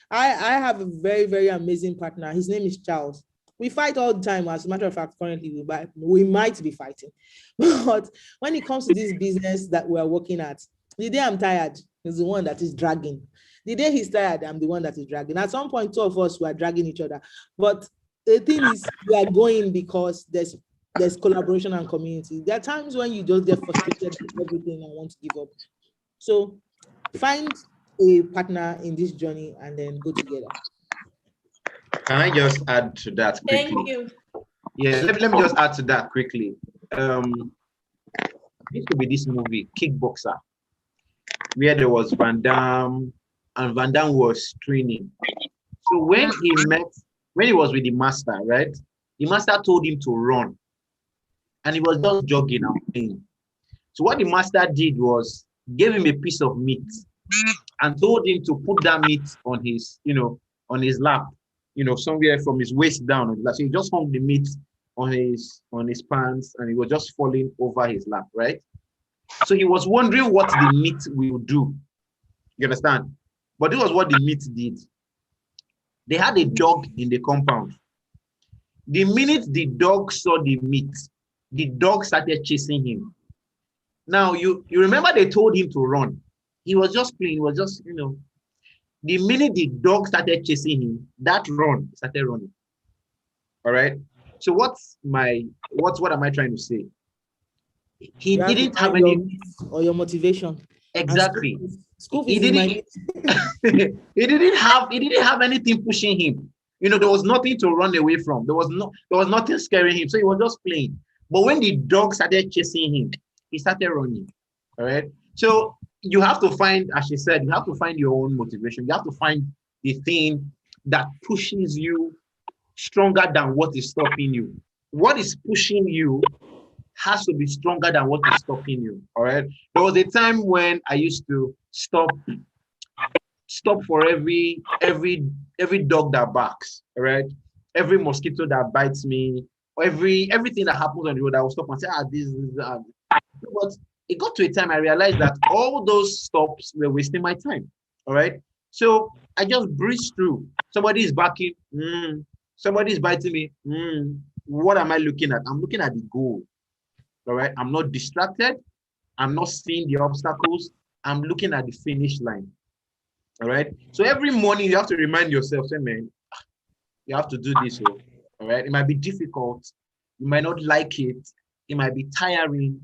I have a very, very amazing partner. His name is Charles. We fight all the time. As a matter of fact, currently we might be fighting. But when it comes to this business that we're working at, the day I'm tired is the one that is dragging. The day he's tired, I'm the one that is dragging. At some point, two of us were dragging each other. But the thing is, we are going because there's collaboration and community. There are times when you just get frustrated with everything and want to give up. So find a partner in this journey and then go together. Can I just add to that quickly? Thank you. Yeah, let me just add to that quickly. There used to be this movie, Kickboxer, where there was Van Damme, and Van Damme was training. So when he was with the master, right? The master told him to run, and he was just jogging and playing. So what the master did was gave him a piece of meat and told him to put that meat on his, on his lap, somewhere from his waist down. So he just hung the meat on his pants, and he was just falling over his lap, right? So he was wondering what the meat will do. You understand? But this was what the meat did. They had a dog in the compound. The minute the dog saw the meat, the dog started chasing him. Now, you remember they told him to run. He was just playing. He was just, The minute the dog started chasing him, that run started running. All right? So what am I trying to say? He didn't have any... Or your motivation. Exactly. School fees is my... he didn't have anything pushing him. There was nothing to run away from. There was nothing scaring him. So he was just playing. But when the dog started chasing him, he started running. All right. So you have to find, as she said, you have to find your own motivation. You have to find the thing that pushes you stronger than what is stopping you. What is pushing you has to be stronger than what is stopping you. All right. There was a time when I used to stop for every dog that barks. All right. Every mosquito that bites me, everything that happens on the road, I will stop and say, this is that. But it got to a time I realized that all those stops were wasting my time. All right. So I just breezed through. Somebody is barking. Somebody is biting me. What am I looking at? I'm looking at the goal. All right. I'm not distracted. I'm not seeing the obstacles. I'm looking at the finish line. All right. So every morning you have to remind yourself, say, man, you have to do this. All right. It might be difficult. You might not like it. It might be tiring.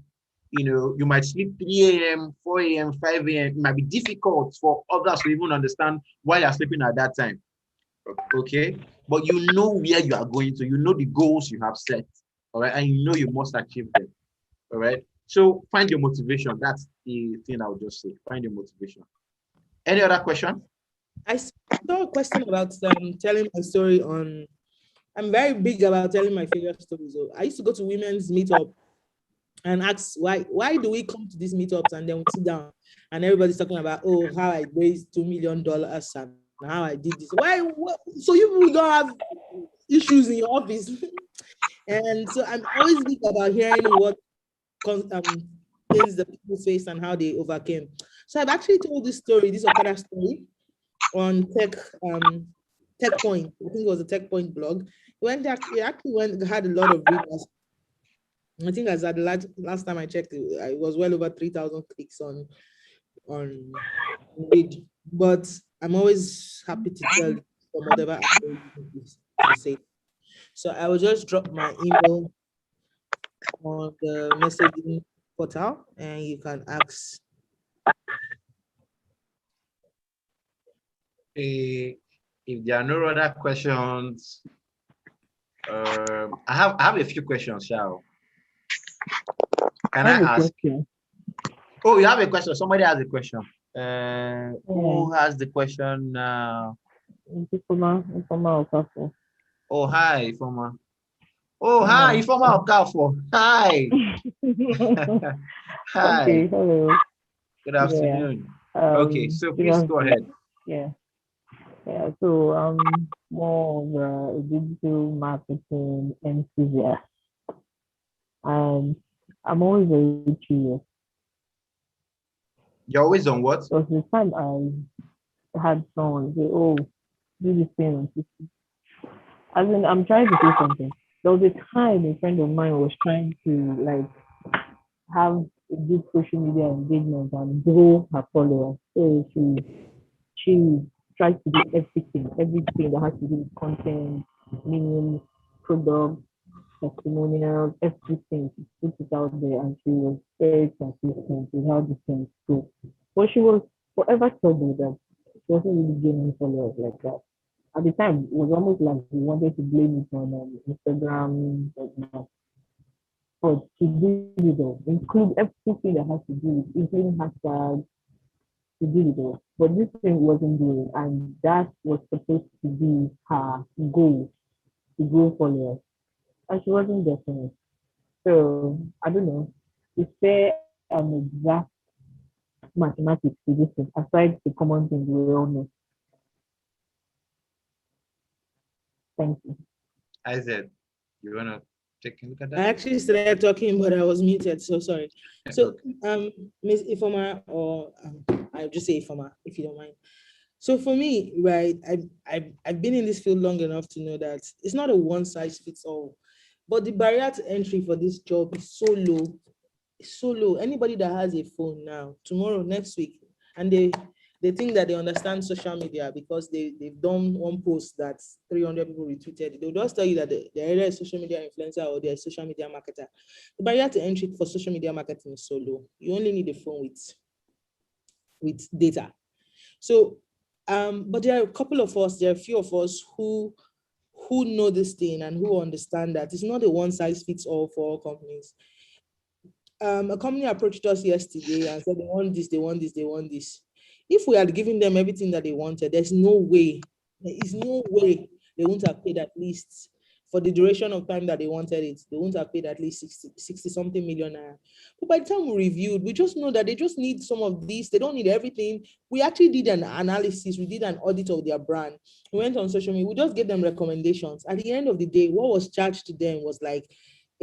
You might sleep 3 a.m., 4 a.m., 5 a.m. It might be difficult for others to even understand why you're sleeping at that time. Okay. But you know where you are going to. You know the goals you have set. All right. And you know you must achieve them. All right. So find your motivation. That's the thing I would just say. Find your motivation. Any other question? I saw a question about telling my story on. I'm very big about telling my favorite stories. So I used to go to women's meetup and ask why do we come to these meetups and then we sit down and everybody's talking about how I raised $2 million and how I did this. Why? What? So you people don't have issues in your office, and so I'm always big about hearing what things the people face and how they overcame. So I've actually told this story, this Okada story, on Tech Point. I think it was a Tech Point blog. It actually had a lot of readers. I think as at the last time I checked, it was well over 3,000 clicks on read. But I'm always happy to tell from whatever to say. So I will just drop my email on the messaging portal, and you can ask. If there are no other questions, I have a few questions, Shao. Can I ask? Question. Oh, you have a question. Somebody has a question. Who has the question now? Informal Okafor. Oh, hi, Ifoma. Oh, hi, Ifoma Okafor. Hi. Hi. Okay, hello. Good afternoon. Yeah. Okay, so please go ahead. Yeah. So more of a digital marketing enthusiast, and I'm always very curious. You're always on what? There was the time I had someone say, "Oh, do this thing on TikTok." As in, I'm trying to say something. There was a time a friend of mine was trying to like have a good social media engagement and grow her followers. So she tries to do everything that has to do with content, meaning products, testimonials, everything. She put it out there and she was very consistent with how the things go. But she was forever troubled that she wasn't really gaining followers like that. At the time, it was almost like we wanted to blame it on Instagram, but she did it all, include everything that has to do with, including hashtags, she did it all. But this thing wasn't doing, and that was supposed to be her goal to grow followers, and she wasn't getting it. So I don't know. Is there an exact mathematics to this thing aside the common things we all know? Thank you. Ized, you want to take a look at I that? actually started talking, but I was muted, so sorry. So, Miss Ifoma, or I'll just say Ifoma, if you don't mind. So for me, right, I've been in this field long enough to know that it's not a one size fits all, but the barrier to entry for this job is so low. It's so low. Anybody that has a phone now, tomorrow, next week, and they think that they understand social media because they've done one post that 300 people retweeted. They'll just tell you that they're either a social media influencer or they're a social media marketer. The barrier to entry for social media marketing is so low. You only need a phone with data. So, but there are a couple of us, there are a few of us who know this thing and who understand that it's not a one size fits all for all companies. A company approached us yesterday and said they want this, they want this, they want this. If we had given them everything that they wanted, there is no way they wouldn't have paid at least for the duration of time that they wanted it. They wouldn't have paid at least 60 something million. But by the time we reviewed, we just know that they just need some of these. They don't need everything. We actually did an analysis. We did an audit of their brand. We went on social media. We just gave them recommendations. At the end of the day, what was charged to them was like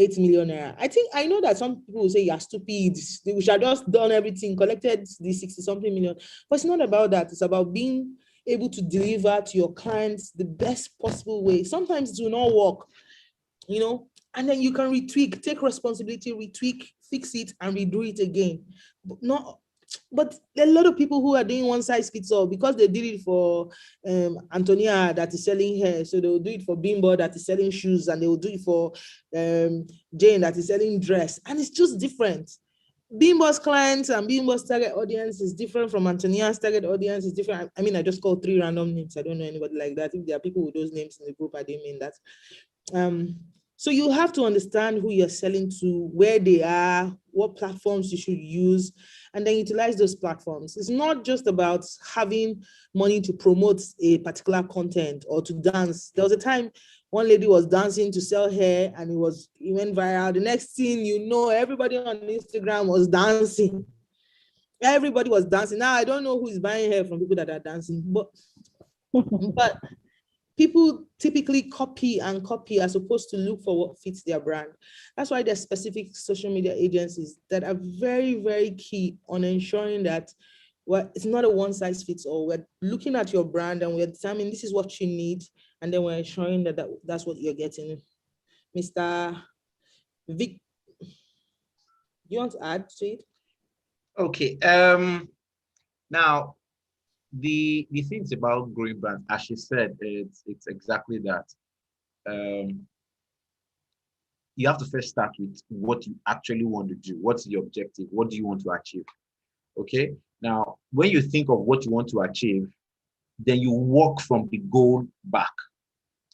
8 million naira. I know that some people will say you're stupid. We should have just done everything, collected the 60 something million. But it's not about that. It's about being able to deliver to your clients the best possible way. Sometimes it will not work, and then you can retweak, take responsibility, retweak, fix it, and redo it again. But there are a lot of people who are doing one size fits all because they did it for Antonia that is selling hair. So they will do it for Bimbo that is selling shoes, and they will do it for Jane that is selling dress. And it's just different. Bimbo's clients and Bimbo's target audience is different from Antonia's target audience is different. I mean, I just called 3 random names. I don't know anybody like that. If there are people with those names in the group, I didn't mean that. So you have to understand who you're selling to, where they are, what platforms you should use, and then utilize those platforms. It's not just about having money to promote a particular content or to dance. There was a time one lady was dancing to sell hair and it went viral. The next thing you know, everybody on Instagram was dancing. Everybody was dancing. Now I don't know who is buying hair from people that are dancing, but people typically copy as opposed to look for what fits their brand. That's why there's specific social media agencies that are very, very key on ensuring that it's not a one size fits all. We're looking at your brand and we're determining this is what you need, and then we're ensuring that that's what you're getting. Mr. Vic, you want to add to it? Okay. Now, the things about growing brands, as she said, it's exactly that. You have to first start with what you actually want to do. What's the objective? What do you want to achieve? Okay. Now, when you think of what you want to achieve, then you walk from the goal back.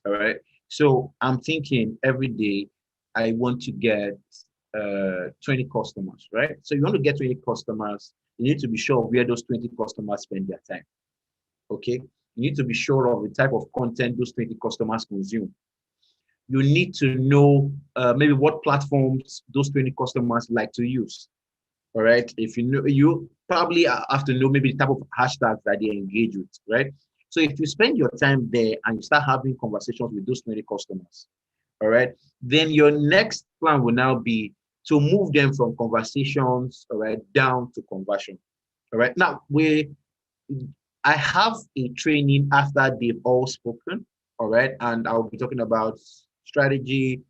All right. So I'm thinking every day I want to get 20 customers, right? So you want to get 20 customers, you need to be sure of where those 20 customers spend their time. Okay. You need to be sure of the type of content those 20 customers consume. You need to know maybe what platforms those 20 customers like to use. All right. If you know, you probably have to know maybe the type of hashtags that they engage with, right? So if you spend your time there and you start having conversations with those 20 customers, all right, then your next plan will now be to move them from conversations, all right, down to conversion. All right. Now I have a training after they've all spoken, all right, and I'll be talking about strategy,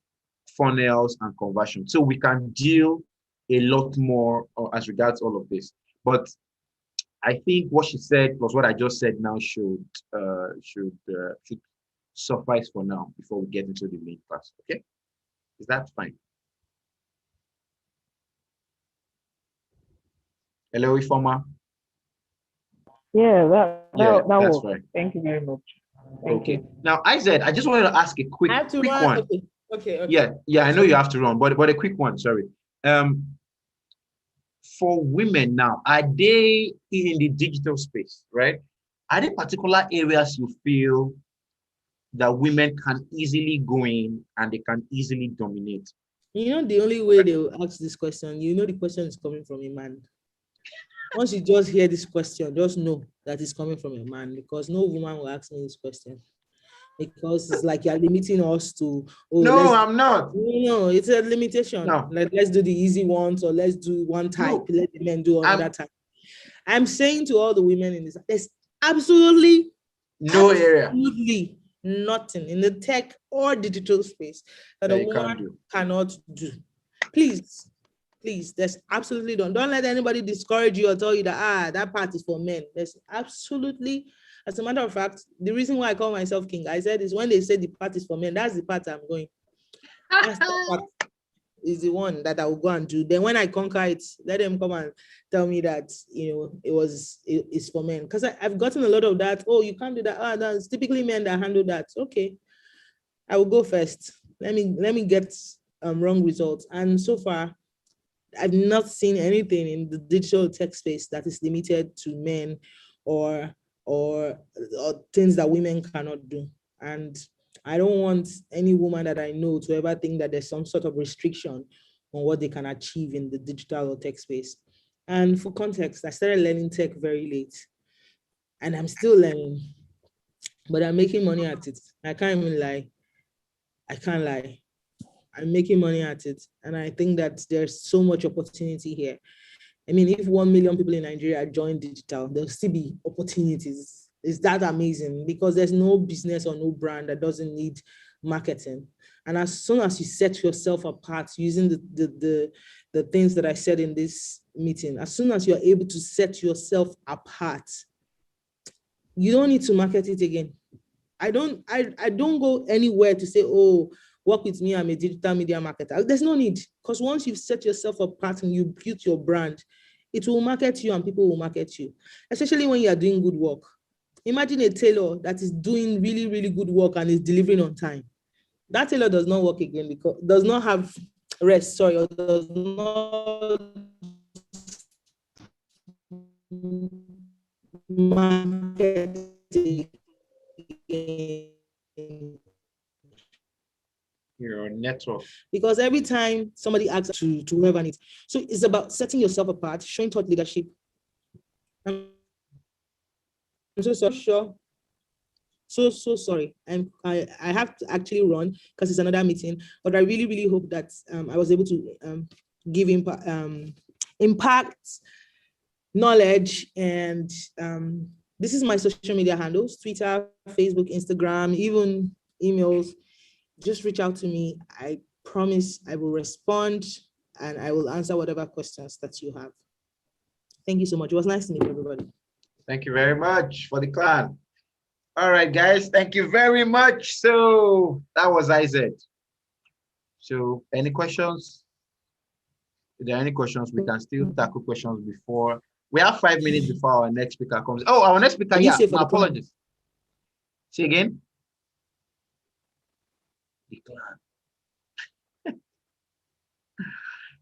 funnels, and conversion. So we can deal a lot more as regards all of this. But I think what she said plus what I just said now should suffice for now before we get into the main part. Okay, is that fine? Hello, Ifoma. Yeah, that that's works. right. Thank you very much. Thank you. Now, Ized, I just wanted to ask a quick one. Okay. Yeah, I know you have to run, but a quick one. Sorry. For women now, are they in the digital space, right? Are there particular areas you feel that women can easily go in and they can easily dominate? You know, the only way they will ask this question, you know, the question is coming from a man. Once you just hear this question, just know that it's coming from a man, because no woman will ask me this question. Because it's like you're limiting us to, no, I'm not. No, it's a limitation. No. Like, let's do the easy ones, or let's do one type, let the men do another type. I'm saying to all the women in this, there's absolutely absolutely nothing in the tech or digital space that a woman cannot do. Please, there's absolutely don't let anybody discourage you or tell you that that part is for men. There's absolutely, as a matter of fact, the reason why I call myself king, I said, is when they say the part is for men, that's the part I'm going. That's the part is the one that I will go and do. Then when I conquer it, let them come and tell me that, you know, it's for men. Because I've gotten a lot of that. Oh, you can't do that. That's typically men that handle that. Okay, I will go first. Let me get wrong results. And so far, I've not seen anything in the digital tech space that is limited to men or things that women cannot do. And I don't want any woman that I know to ever think that there's some sort of restriction on what they can achieve in the digital or tech space. And for context, I started learning tech very late, and I'm still learning, but I'm making money at it. I can't even lie. I can't lie. I'm making money at it. And I think that there's so much opportunity here. I mean, if 1 million people in Nigeria join digital, there'll still be opportunities. Is that amazing? Because there's no business or no brand that doesn't need marketing. And as soon as you set yourself apart using the things that I said in this meeting, as soon as you're able to set yourself apart, you don't need to market it again. I don't go anywhere to say, oh, work with me, I'm a digital media marketer. There's no need, because once you've set yourself apart and you build your brand, it will market you and people will market you, especially when you are doing good work. Imagine a tailor that is doing really, really good work and is delivering on time. That tailor does not work again because does not have rest, sorry, or does not market Your network. because every time somebody asks to whoever needs, so it's about setting yourself apart, showing thought leadership. I'm so sure. So sorry. I have to actually run because it's another meeting, but I really hope that I was able to give impact, knowledge, and this is my social media handles: Twitter, Facebook, Instagram, even emails. Just reach out to me. I promise I will respond and I will answer whatever questions that you have. Thank you so much. It was nice to meet everybody. Thank you very much for the clan. All right, guys, thank you very much. So that was Ized. So any questions? If there are any questions, we can still tackle questions before. We have 5 minutes before our next speaker comes. Oh, our next speaker, yeah, my apologies. Say again. The clan.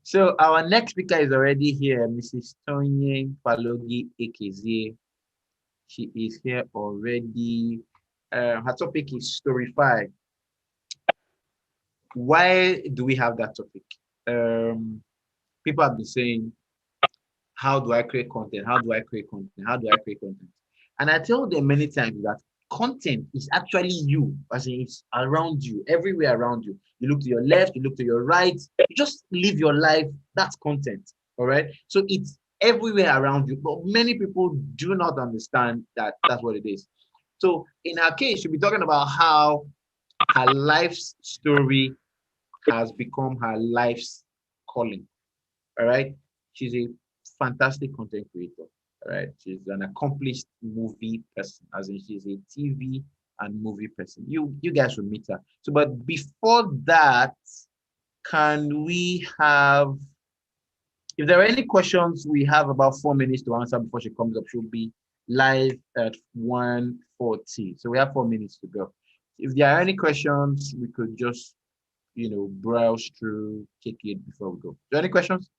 So our next speaker is already here, Mrs. Tonye Faloughi Ekezie. She is here already. Her topic is Storify. Why do we have that topic? People have been saying, how do I create content? How do I create content? How do I create content? And I tell them many times that content is actually you, as in it's around you, everywhere around you. You look to your left, you look to your right, you just live your life. That's content. All right. So it's everywhere around you, but many people do not understand that that's what it is. So in our case, she'll be talking about how her life's story has become her life's calling. All right. She's a fantastic content creator. All right. She's an accomplished movie person, as in she's a TV and movie person. You guys will meet her. So, but before that, can we have, if there are any questions, we have about 4 minutes to answer before she comes up. She'll be live at 1:40. So we have 4 minutes to go. If there are any questions, we could just, browse through, take it before we go. Are there any questions?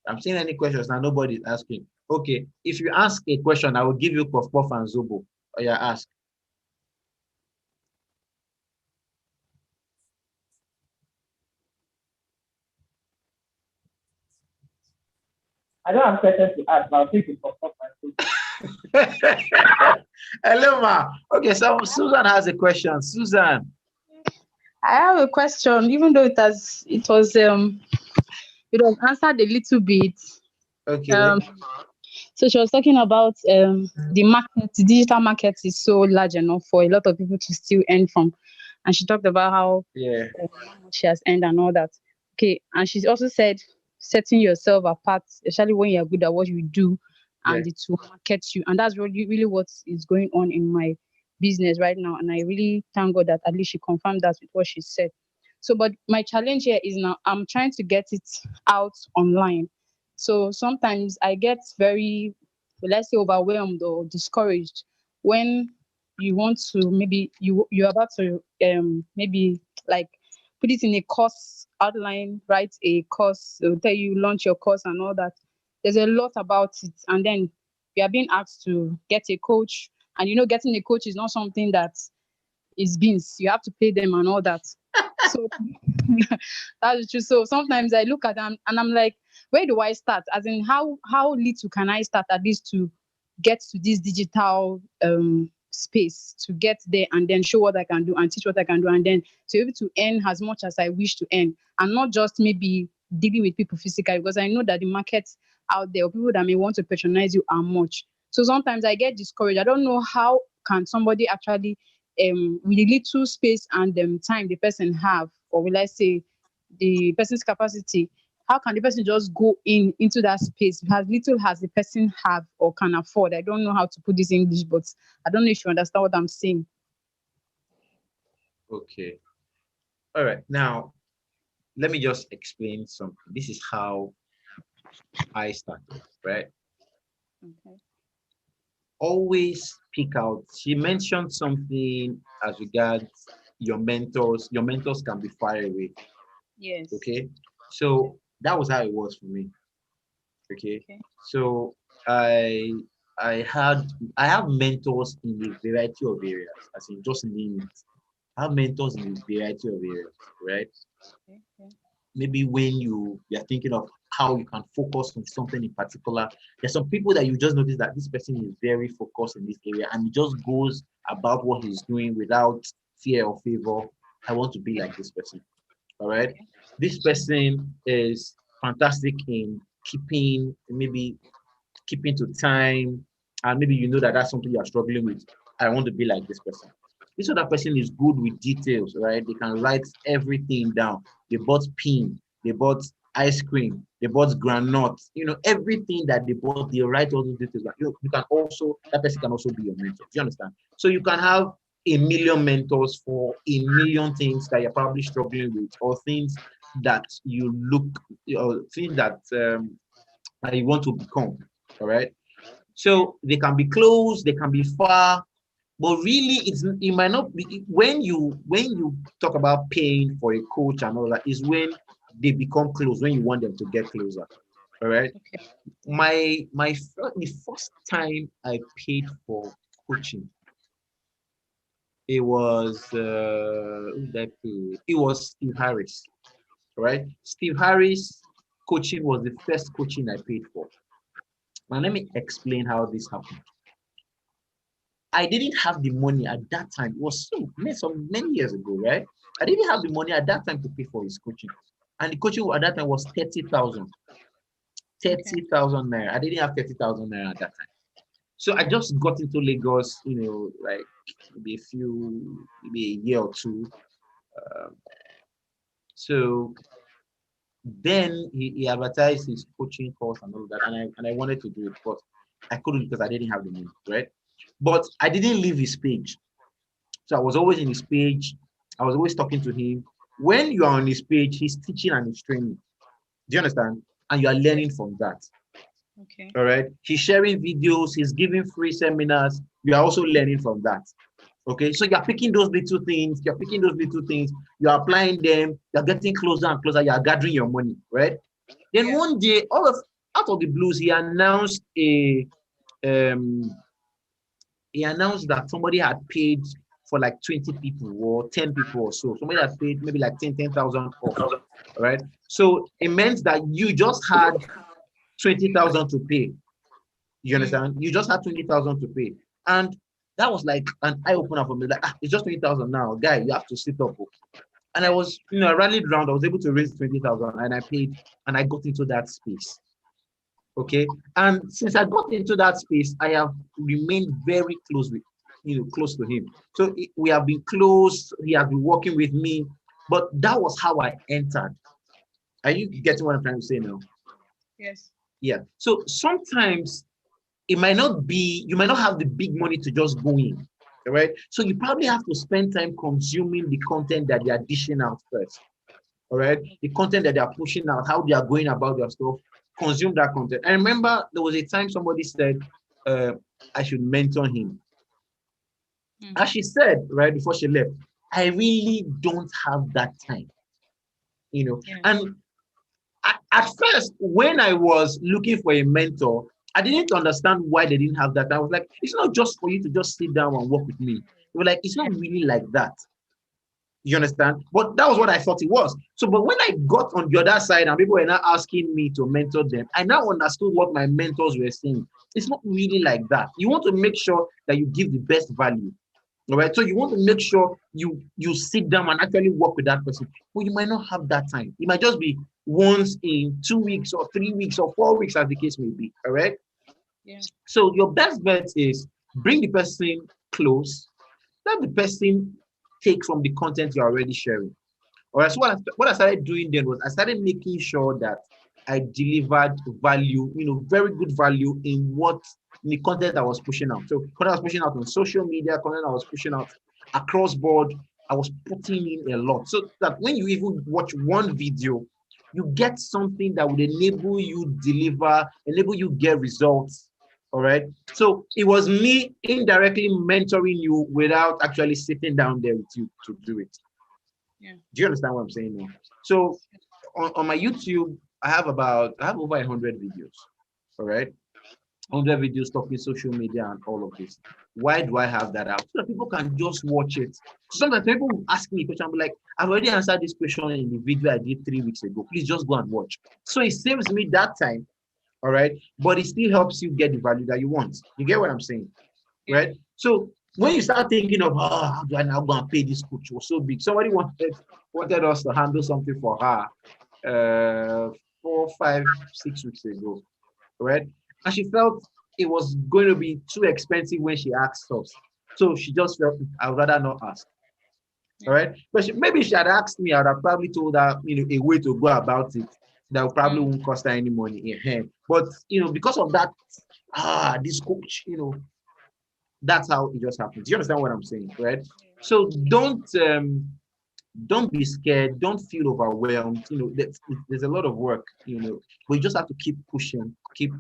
I'm seeing any questions now. Nobody's asking. Okay, if you ask a question, I will give you puff puff and zobo. Oh yeah, ask. I don't have questions to ask, but I'll take it puff puff and zobo. Hello, ma. Okay, so Susan has a question. Susan. I have a question, even though it was answered a little bit. Okay. So she was talking about the market, the digital market is so large enough for a lot of people to still earn from. And she talked about how she has earned and all that. Okay. And she also said setting yourself apart, especially when you're good at what you do, and it will market you. And that's really what is going on in my business right now. And I really thank God that at least she confirmed that with what she said. So, but my challenge here is now I'm trying to get it out online. So sometimes I get very, let's say, overwhelmed or discouraged when you want to, maybe you're about to maybe like put it in a course outline, write a course, they'll tell you launch your course and all that. There's a lot about it, and then you are being asked to get a coach, and getting a coach is not something that is beans. You have to pay them and all that. So that is true. So sometimes I look at them and I'm like, where do I start? As in, how little can I start at least to get to this digital space, to get there and then show what I can do and teach what I can do, and then to be able to earn as much as I wish to earn, and not just maybe dealing with people physically, because I know that the market out there, or people that may want to patronize you, are much. So sometimes I get discouraged. I don't know how can somebody actually with the little space and time the person have, or will I say the person's capacity, how can the person just go into that space as little as the person have or can afford? I don't know how to put this in English, but I don't know if you understand what I'm saying. Okay. All right. Now, let me just explain something. This is how I started, right? Okay. always speak out. She mentioned something as regards your mentors. Your mentors can be far away. Yes. Okay. So that was how it was for me. Okay. Okay. So I I had I have mentors in a variety of areas, as in just name it. I have mentors in a variety of areas, right? Okay. Okay. Maybe when you're thinking of how you can focus on something in particular, there's some people that you just notice that this person is very focused in this area and he just goes about what he's doing without fear or favor. I want to be like this person. All right. Okay. This person is fantastic in maybe keeping to time, and maybe you know that that's something you are struggling with. I want to be like this person. This other person is good with details, right? They can write everything down. They bought pin, they bought ice cream, they bought granuts, everything that they bought, they write all those details. You can also, that person can also be your mentor. Do you understand? So you can have a million mentors for a million things that you're probably struggling with, or things that you look, or things that you want to become. All right. So they can be close, they can be far, but really it might not be when you talk about paying for a coach and all that is when they become close, when you want them to get closer. All right. Okay. The first time I paid for coaching, it was who did I pay? It was Steve Harris. All right. Steve Harris coaching was the first coaching I paid for. Now let me explain how this happened. I didn't have the money at that time. It was many years ago, right? I didn't have the money at that time to pay for his coaching. And the coaching at that time was 30,000. 30,000 naira. I didn't have 30,000 naira at that time. So I just got into Lagos, like maybe a year or two. Um, so then he advertised his coaching course and all that, and I wanted to do it, but I couldn't because I didn't have the money, right? But I didn't leave his page. So I was always in his page. I was always talking to him. When you are on his page, he's teaching and he's training. Do you understand? And you are learning from that. Okay. All right. He's sharing videos. He's giving free seminars. You are also learning from that. Okay. So you're picking those little things. You're picking those little things. You're applying them. You're getting closer and closer. You're gathering your money. Right. Then one day, out of the blues, um, he announced that somebody had paid for like 20 people or 10 people or so. Somebody had paid maybe like 10,000 off. All right. So it meant that you just had 20,000 to pay. You understand? You just had 20,000 to pay. And that was like an eye opener for me. Like, it's just 20,000 now. Guy, you have to sit up. And I was, I rallied around. I was able to raise 20,000 and I paid and I got into that space. Okay. And since I got into that space, I have remained very close close to him. So we have been close. He has been working with me, but that was how I entered. Are you getting what I'm trying to say now? Yes. Yeah. So sometimes you might not have the big money to just go in. All right. So you probably have to spend time consuming the content that they are dishing out first. All right. The content that they are pushing out, how they are going about their stuff, consume that content. I remember there was a time somebody said, I should mentor him. As she said right before she left, I really don't have that time. And at first, when I was looking for a mentor, I didn't understand why they didn't have that. I was like, it's not just for you to just sit down and work with me. They were like, it's not really like that. You understand? But that was what I thought it was. So, but when I got on the other side and people were now asking me to mentor them, I now understood what my mentors were saying. It's not really like that. You want to make sure that you give the best value. All right. So you want to make sure you sit down and actually work with that person. But you might not have that time. It might just be once in 2 weeks or 3 weeks or 4 weeks, as the case may be. All right. Yeah. So your best bet is bring the person close. Let the person take from the content you're already sharing. All right. So what I started doing then was I started making sure that I delivered value, very good value in the content I was pushing out. So content I was pushing out on social media, content I was pushing out across board, I was putting in a lot. So that when you even watch one video, you get something that would enable you deliver, enable you get results All right. So it was me indirectly mentoring you without actually sitting down there with you to do it. Yeah. Do you understand what I'm saying now? So on my YouTube, I have over 100 videos. All right. 100 videos talking social media and all of this. Why do I have that out? So that people can just watch it. Sometimes people will ask me a question, I'll be like, I've already answered this question in the video I did 3 weeks ago. Please just go and watch. So it saves me that time, all right? But it still helps you get the value that you want. You get what I'm saying, right? So when you start thinking of, how do I now go and pay this coach? It was so big. Somebody wanted us to handle something for her 4, 5, 6 weeks ago, right? And she felt it was going to be too expensive when she asked us. So she just felt, I'd rather not ask. All right. But maybe she had asked me, I'd have probably told her, a way to go about it that probably won't cost her any money in hand. But, because of that, this coach, that's how it just happens. You understand what I'm saying, right? So don't be scared, don't feel overwhelmed. There's a lot of work, but you just have to keep pushing, keep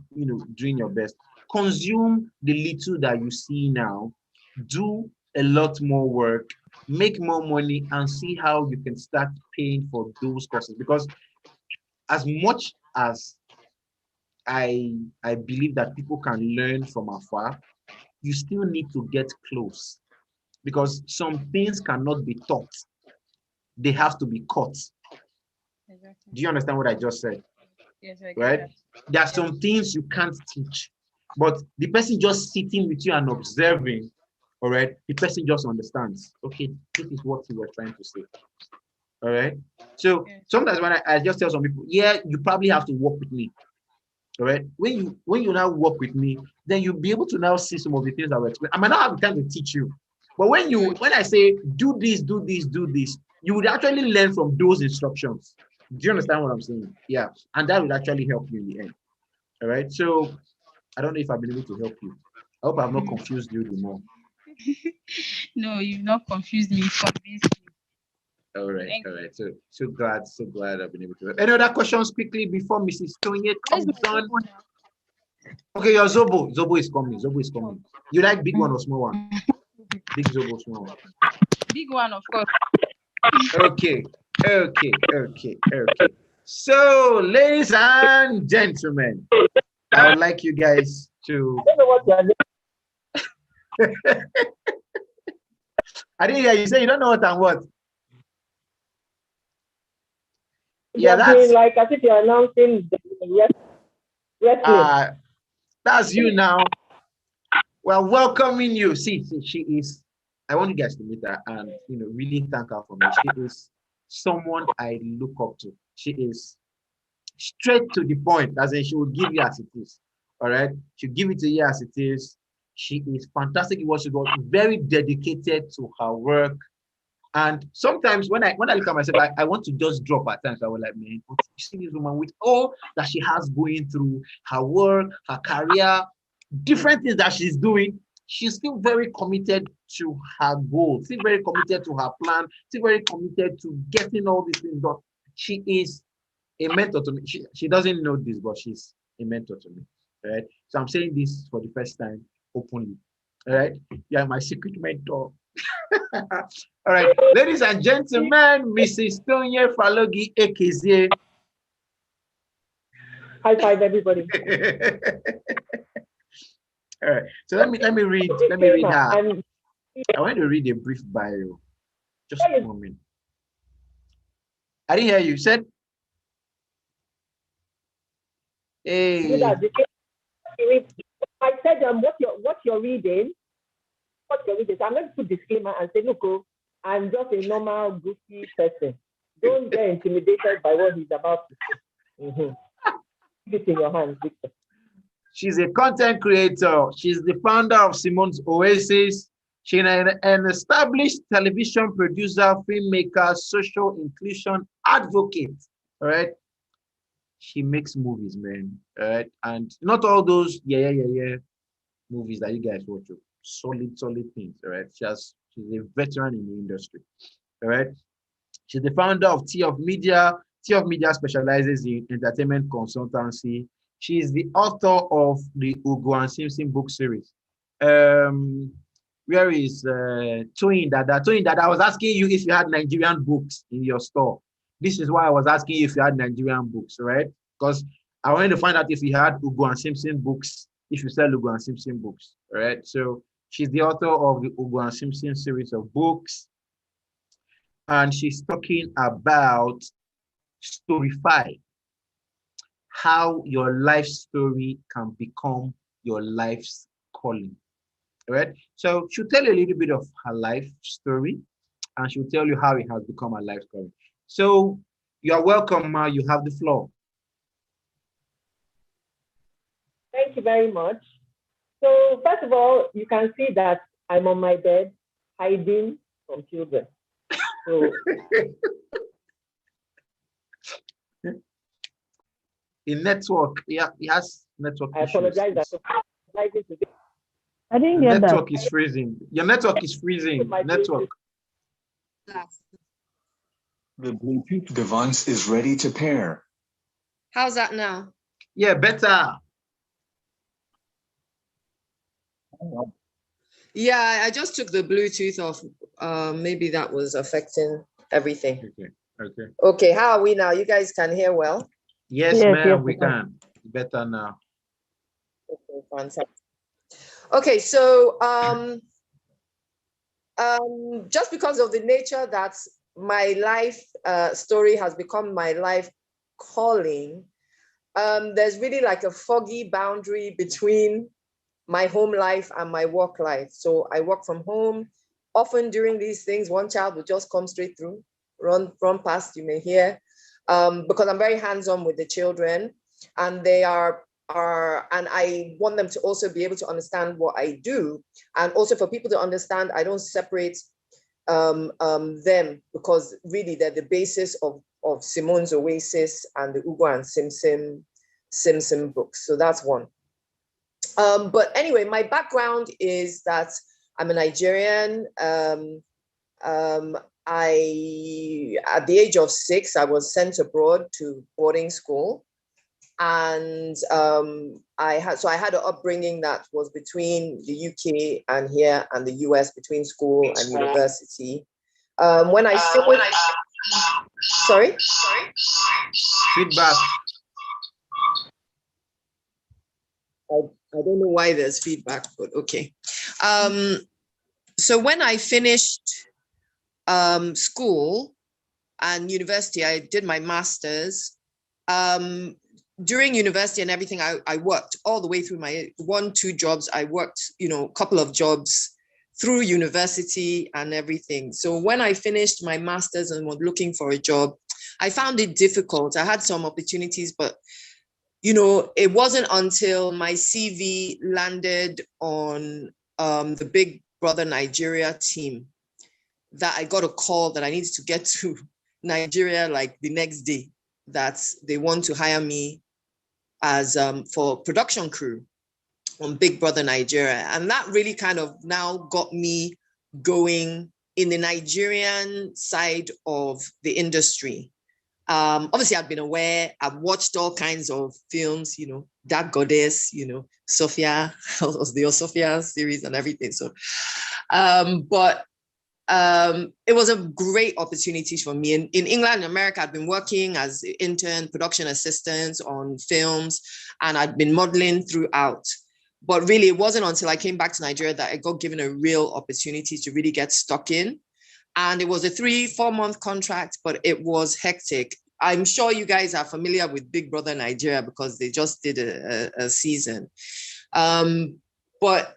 doing your best. Consume the little that you see now, do a lot more work, make more money, and see how you can start paying for those courses. Because as much as I believe that people can learn from afar, you still need to get close, because some things cannot be taught, they have to be caught. Exactly. Do you understand what I just said? Yes, I get right? that. There are some things you can't teach, but the person just sitting with you and observing, all right, the person just understands, okay, this is what you were trying to say. All right. So sometimes when I just tell some people, yeah, you probably have to work with me. All right. When you now work with me, then you'll be able to now see some of the things I will explain. I might not have the time to teach you, but when I say do this, do this, do this, you would actually learn from those instructions. Do you understand what I'm saying? Yeah. And that will actually help you in the end. All right. So I don't know if I've been able to help you. I hope I've not confused you anymore. No, you've not confused me, you've convinced me. All right. So glad I've been able to help. Any other questions quickly before Mrs. Tonye comes on? Okay, your Zobo. Zobo is coming. You like big one or small one? Big Zobo, small one. Big one, of course. Okay. So, ladies and gentlemen, I would like you guys to. I don't know what you're doing. I didn't hear you say you don't know what and what. Yeah, that's like as if you're announcing wrestling. That's you now. Well, welcoming you. See, she is. I want you guys to meet her and really thank her for me. She is someone I look up to. She is straight to the point, as in she will give you as it is. All right, she'll give it to you as it is. She is fantastic in what she does, very dedicated to her work. And sometimes when I look at myself, I want to just drop at times. I was like, man, you see this woman with all that she has going through, her work, her career, different things that she's doing, she's still very committed to her goal, still very committed to her plan, still very committed to getting all these things done. She is a mentor to me. She doesn't know this, but she's a mentor to me. Right? So I'm saying this for the first time openly. All right, you are my secret mentor. All right, ladies and gentlemen, Mrs. Tonye Faloughi Ekezie. High five, everybody. All right, so let me read her. I want to read a brief bio. Just a moment. I didn't hear you. Said, hey. I said, what you're reading. So I'm going to put disclaimer and say, look, I'm just a normal, goofy person. Don't get intimidated by what he's about to say. Keep it in your hands, Victor. She's a content creator. She's the founder of Simone's Oasis. She's an established television producer, filmmaker, social inclusion advocate. All right. She makes movies, man. All right. And not all those movies that you guys watch. Solid things. All right. She's a veteran in the industry. All right. She's the founder of T of Media. T of Media specializes in entertainment consultancy, She is the author of the Ugo and Simpson book series. Where is Tonye Dada? Tonye Dada, I was asking you if you had Nigerian books in your store. This is why I was asking you if you had Nigerian books, right? Because I wanted to find out if you had Ugo and Simpson books, if you sell Ugo and Simpson books, right? So she's the author of the Ugo and Simpson series of books. And she's talking about Storify, how your life story can become your life's calling. Right? So she'll tell you a little bit of her life story, and she'll tell you how it has become her life story. So you're welcome, Ma. You have the floor. Thank you very much. So first of all, you can see that I'm on my bed hiding from children. So in network, yeah, he has network I issues. apologize. I didn't get that. Network is freezing. Your network is freezing. Network. The Bluetooth device is ready to pair. How's that now? Yeah, better. Yeah, I just took the Bluetooth off. Maybe that was affecting everything. Okay. Okay. Okay, how are we now? You guys can hear well? Yes, ma'am, we can. Better now. Okay, fantastic. Okay, so just because of the nature that my life story has become my life calling, there's really like a foggy boundary between my home life and my work life. So I work from home. Often during these things, one child will just come straight through, run past, you may hear, because I'm very hands-on with the children, and they are and I want them to also be able to understand what I do, and also for people to understand I don't separate them, because really they're the basis of Simone's Oasis and the Ugo and Simpson books. So that's one. But anyway, my background is that I'm a Nigerian. At the age of 6, I was sent abroad to boarding school. And I had an upbringing that was between the UK and here and the US, between school and university. Sorry? Feedback. I don't know why there's feedback, but okay. So when I finished school and university, I did my master's. During university and everything, I worked all the way through my 1-2 jobs. I worked, a couple of jobs through university and everything. So when I finished my master's and was looking for a job, I found it difficult. I had some opportunities, but it wasn't until my CV landed on the Big Brother Nigeria team that I got a call that I needed to get to Nigeria like the next day, that they want to hire me as for production crew on Big Brother Nigeria. And that really kind of now got me going in the Nigerian side of the industry. Obviously, I've been aware, I've watched all kinds of films, Dark Goddess, Sophia, the Sophia series and everything. So, but it was a great opportunity for me. In England and America, I've been working as intern, production assistant on films, and I'd been modeling throughout. But really, it wasn't until I came back to Nigeria that I got given a real opportunity to really get stuck in. And it was a 3-4 month contract, but it was hectic. I'm sure you guys are familiar with Big Brother Nigeria because they just did a season. But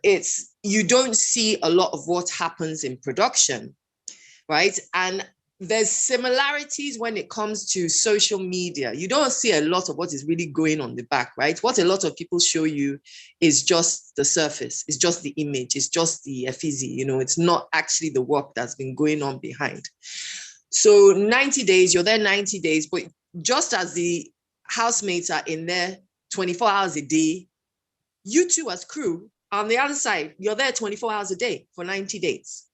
you don't see a lot of what happens in production, right? And there's similarities when it comes to social media. You don't see a lot of what is really going on the back, right? What a lot of people show you is just the surface. It's just the image. It's just the effigy. It's not actually the work that's been going on behind. So 90 days, you're there 90 days, but just as the housemates are in there 24 hours a day, you too as crew on the other side, you're there 24 hours a day for 90 days.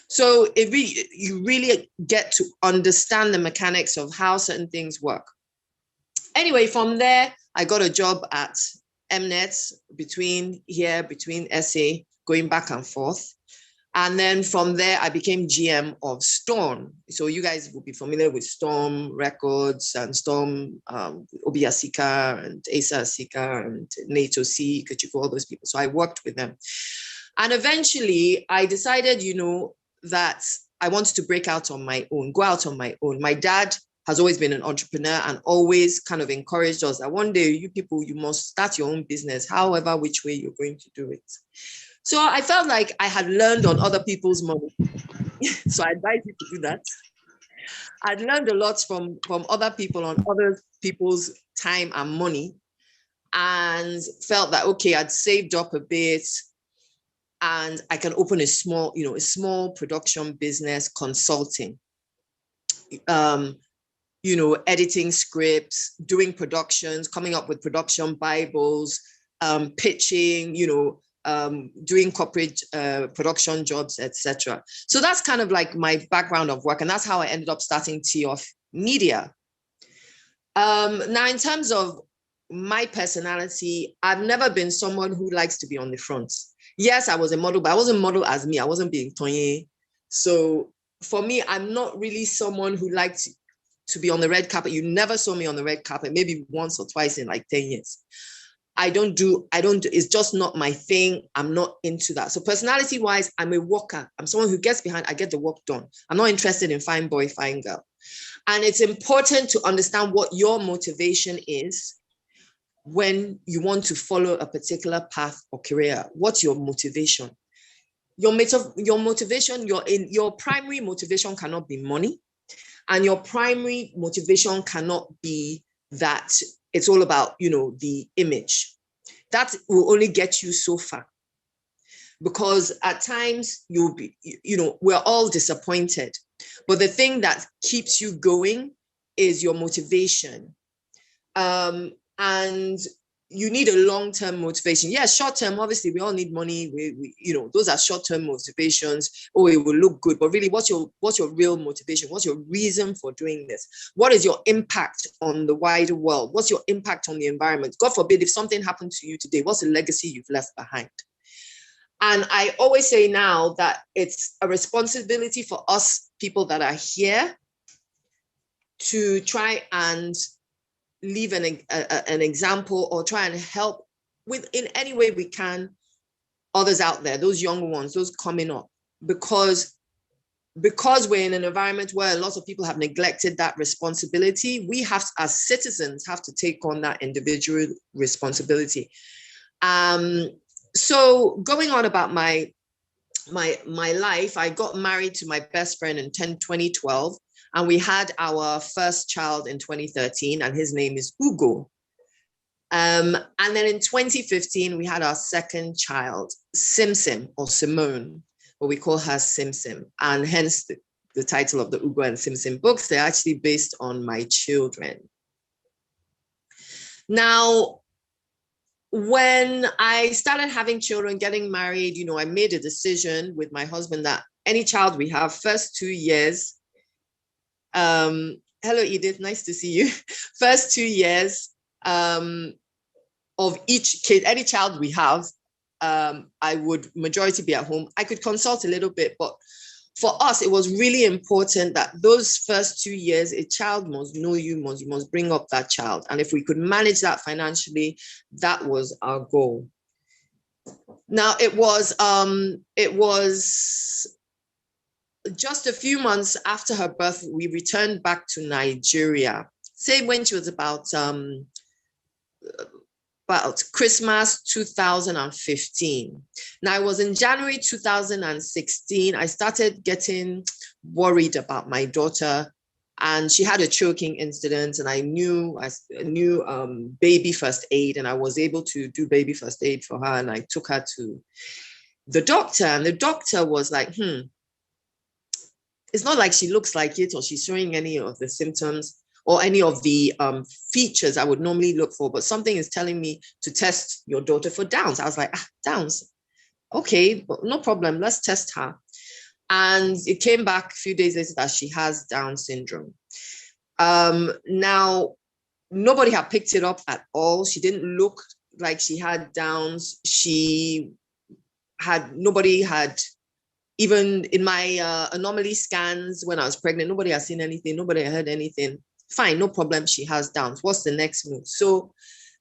So you really get to understand the mechanics of how certain things work. Anyway, from there, I got a job at Mnet between SA, going back and forth. And then from there, I became GM of Storm. So you guys will be familiar with Storm Records and Storm, Obi Asika and Asa Asika and Nato C, Kachiku, all those people. So I worked with them. And eventually I decided, you know, that I wanted to break out on my own, go out on my own. My dad has always been an entrepreneur and always kind of encouraged us that one day you people, you must start your own business, however, which way you're going to do it. So I felt like I had learned on other people's money. So I advise you to do that. I'd learned a lot from other people on other people's time and money, and felt that, okay, I'd saved up a bit and I can open a small production business, consulting, editing scripts, doing productions, coming up with production Bibles, pitching, doing corporate production jobs, etc. So that's kind of like my background of work, and that's how I ended up starting Tee Off Media. Now, in terms of my personality, I've never been someone who likes to be on the front. Yes, I was a model, but I wasn't model as me. I wasn't being Tonye. So for me, I'm not really someone who likes to be on the red carpet. You never saw me on the red carpet, maybe once or twice in like 10 years. I don't do, it's just not my thing. I'm not into that. So personality wise, I'm a worker. I'm someone who gets behind, I get the work done. I'm not interested in fine boy, fine girl. And it's important to understand what your motivation is when you want to follow a particular path or career. What's your motivation? Your motivation, your primary motivation cannot be money. And your primary motivation cannot be that it's all about, the image. That will only get you so far. Because at times you'll be, we're all disappointed. But the thing that keeps you going is your motivation. And you need a long-term motivation. Yes, short-term, obviously, we all need money. We those are short-term motivations. Oh, it will look good. But really, what's your real motivation? What's your reason for doing this? What is your impact on the wider world? What's your impact on the environment? God forbid, if something happened to you today, what's the legacy you've left behind? And I always say now that it's a responsibility for us people that are here to try and leave an example or try and help in any way we can others out there, those younger ones, those coming up, because we're in an environment where a lot of people have neglected that responsibility. We have, as citizens, have to take on that individual responsibility. So going on about my life, I got married to my best friend in 2012. And we had our first child in 2013, and his name is Ugo. And then in 2015, we had our second child, Simsim, or Simone, but we call her Simsim. And hence the title of the Ugo and Simsim books. They're actually based on my children. Now, when I started having children, getting married, I made a decision with my husband that any child we have, first 2 years, hello Edith, nice to see you. First 2 years of each kid, any child we have, I would majority be at home. I could consult a little bit, but for us, it was really important that those first 2 years, a child must know you must bring up that child. And if we could manage that financially, that was our goal. Now it was just a few months after her birth, we returned back to Nigeria. Say when she was about Christmas 2015. Now, it was in January 2016, I started getting worried about my daughter, and she had a choking incident, and I knew baby first aid, and I was able to do baby first aid for her, and I took her to the doctor, and the doctor was like, it's not like she looks like it or she's showing any of the symptoms or any of the features I would normally look for, but something is telling me to test your daughter for Downs. I was like, Downs, okay, but no problem, let's test her. And it came back a few days later that she has Down syndrome. Now, nobody had picked it up at all. She didn't look like she had Downs. Nobody had, even in my anomaly scans when I was pregnant, nobody had seen anything. Nobody had heard anything. Fine, no problem. She has Downs. What's the next move? So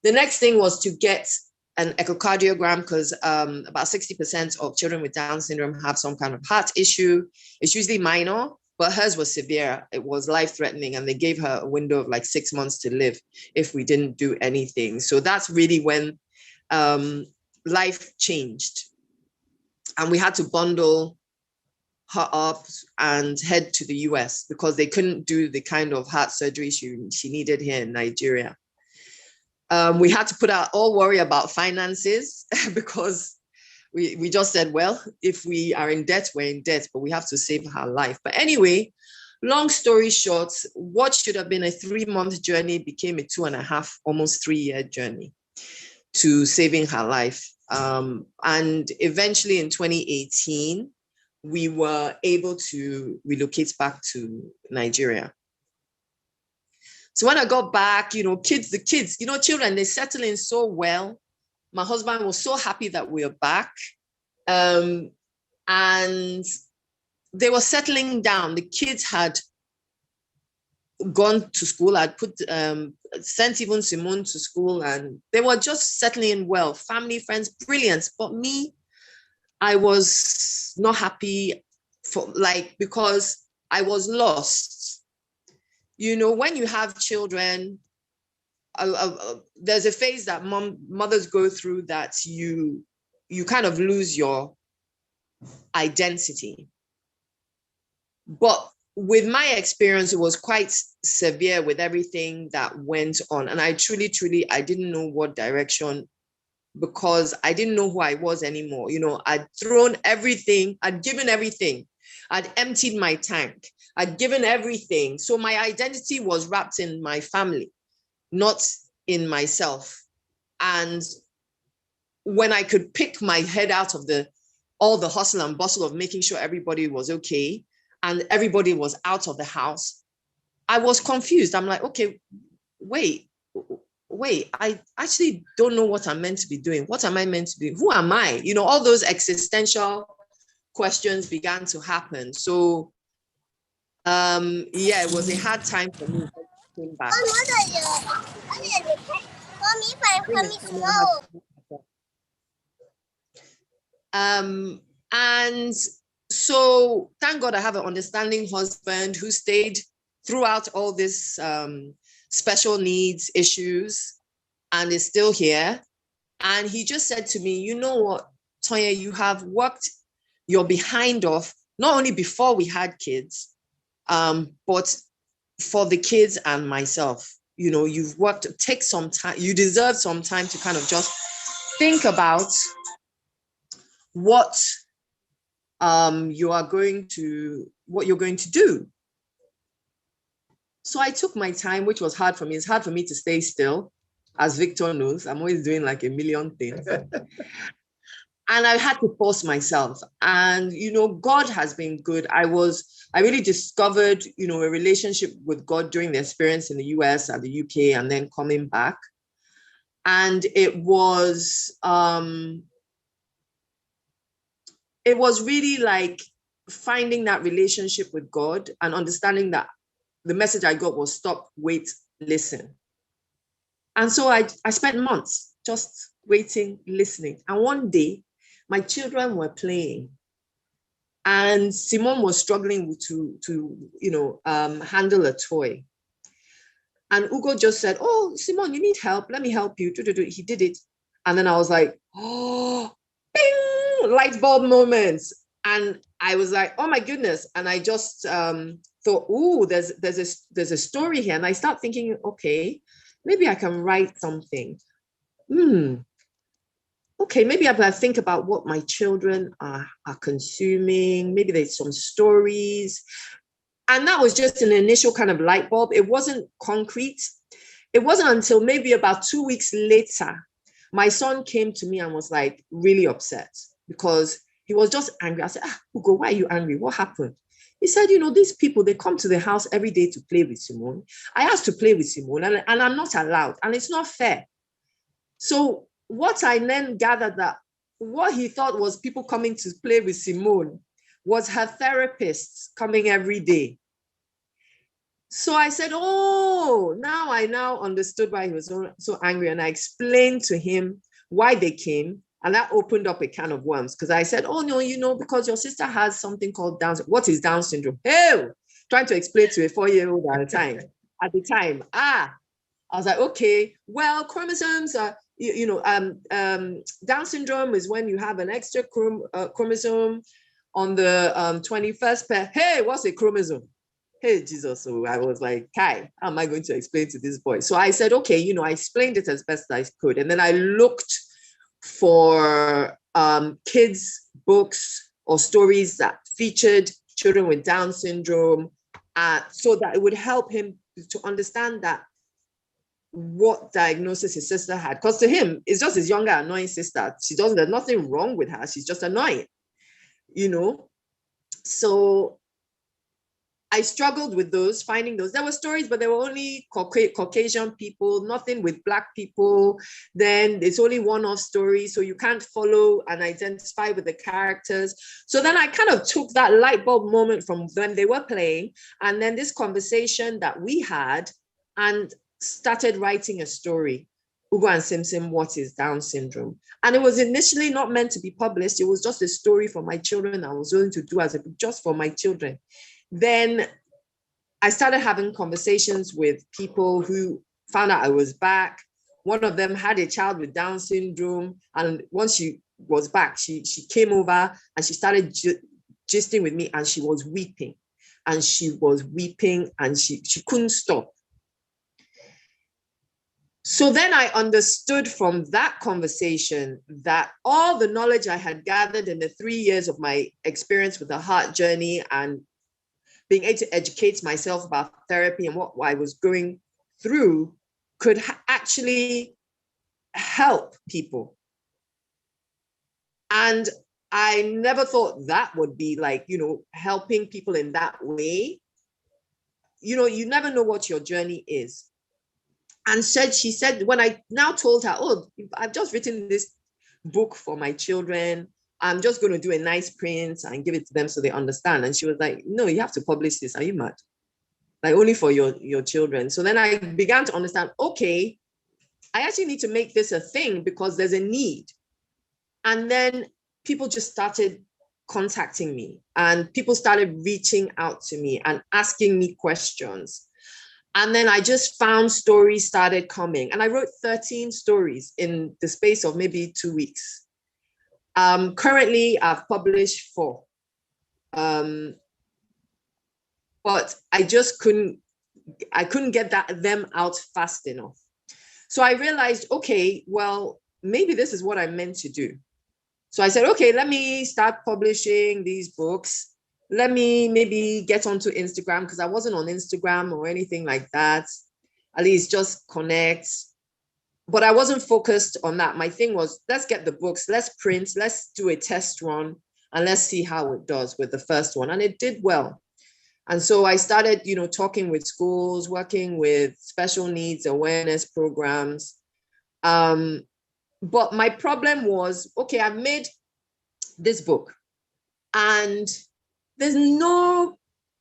the next thing was to get an echocardiogram, because about 60% of children with Down syndrome have some kind of heart issue. It's usually minor, but hers was severe. It was life-threatening, and they gave her a window of like 6 months to live if we didn't do anything. So that's really when life changed. And we had to bundle her up and head to the US because they couldn't do the kind of heart surgery she needed here in Nigeria. We had to put out all worry about finances because we just said, well, if we are in debt, we're in debt, but we have to save her life. But anyway, long story short, what should have been a 3-month journey became a 2.5, almost 3-year journey to saving her life. And eventually in 2018, we were able to relocate back to Nigeria. So when I got back, the kids, children, they settle in so well. My husband was so happy that we were back. And they were settling down. The kids had gone to school. I'd sent even Simone to school, and they were just settling in well. Family, friends, brilliant. But me, I was not happy because I was lost. When you have children, there's a phase that mothers go through that you kind of lose your identity. But with my experience, it was quite severe with everything that went on. And I truly, I didn't know what direction, because I didn't know who I was anymore. I'd thrown everything, I'd given everything. I'd emptied my tank. I'd given everything. So my identity was wrapped in my family, not in myself. And when I could pick my head out of all the hustle and bustle of making sure everybody was okay and everybody was out of the house, I was confused. I'm like, okay, wait, I actually don't know what I'm meant to be doing. What am I meant to be? Who am I? All those existential questions began to happen. So it was a hard time for me. Came back. And so thank God I have an understanding husband who stayed throughout all this special needs issues and is still here. And he just said to me, you know what, Tonye, you have worked your behind off, not only before we had kids, but for the kids and myself. You've worked, take some time, you deserve some time to kind of just think about what you're going to do. So I took my time, which was hard for me. It's hard for me to stay still. As Victor knows, I'm always doing like a million things. And I had to force myself. And, God has been good. I really discovered, a relationship with God during the experience in the US and the UK and then coming back. And it was really like finding that relationship with God and understanding that the message I got was stop, wait, listen. And so I spent months just waiting, listening. And one day, my children were playing, and Simone was struggling to handle a toy. And Ugo just said, "Oh, Simone, you need help. Let me help you." He did it, and then I was like, "Oh, bing!" Light bulb moments. And I was like, "Oh my goodness!" And I just thought, "Ooh, there's a story here." And I start thinking, okay, maybe I can write something. Okay, maybe I can think about what my children are consuming. Maybe there's some stories. And that was just an initial kind of light bulb. It wasn't concrete. It wasn't until maybe about 2 weeks later, my son came to me and was like really upset because he was just angry. I said, Ugo, why are you angry? What happened? He said, these people, they come to the house every day to play with Simone. I asked to play with Simone, and I'm not allowed, and it's not fair. So what I then gathered that what he thought was people coming to play with Simone was her therapists coming every day. So I said, oh, now I understood why he was so angry. And I explained to him why they came. And that opened up a can of worms, because I said, oh, no, because your sister has something called Down syndrome. What is Down syndrome? Hey, trying to explain to a 4-year-old at the time. I was like, okay, well, chromosomes are, Down syndrome is when you have an extra chromosome on the 21st pair. Hey, what's a chromosome? Hey, Jesus. So I was like, Kai, how am I going to explain to this boy? So I said, okay, I explained it as best as I could. And then I looked for kids' books or stories that featured children with Down syndrome, so that it would help him to understand that what diagnosis his sister had. Because to him, it's just his younger, annoying sister. There's nothing wrong with her. She's just annoying, So I struggled with finding those. There were stories, but there were only Caucasian people, nothing with Black people. Then it's only one-off stories, so you can't follow and identify with the characters. So then I kind of took that light bulb moment from when they were playing, and then this conversation that we had, and started writing a story. Ugo and Simsim, what is Down syndrome? And it was initially not meant to be published. It was just a story for my children I was willing to do as a book, just for my children. Then I started having conversations with people who found out I was back. One of them had a child with Down syndrome. And once she was back, she came over and she started gisting with me, and she was weeping. And she was weeping, and she couldn't stop. So then I understood from that conversation that all the knowledge I had gathered in the 3 years of my experience with the heart journey and being able to educate myself about therapy and what I was going through could actually help people. And I never thought that would be like, helping people in that way. You never know what your journey is. And she said, when I now told her, oh, I've just written this book for my children, I'm just going to do a nice print and give it to them so they understand. And she was like, no, you have to publish this. Are you mad? Like, only for your children. So then I began to understand, okay, I actually need to make this a thing because there's a need. And then people just started contacting me, and people started reaching out to me and asking me questions. And then I just found stories started coming. And I wrote 13 stories in the space of maybe 2 weeks. Currently, I've published 4. But I just couldn't get them out fast enough. So I realized, okay, well, maybe this is what I'm meant to do. So I said, okay, let me start publishing these books. Let me maybe get onto Instagram, because I wasn't on Instagram or anything like that. At least just connect. But I wasn't focused on that. My thing was, let's get the books, let's print, let's do a test run, and let's see how it does with the first one. And it did well. And so I started, talking with schools, working with special needs awareness programs. But my problem was, okay, I've made this book, and there's not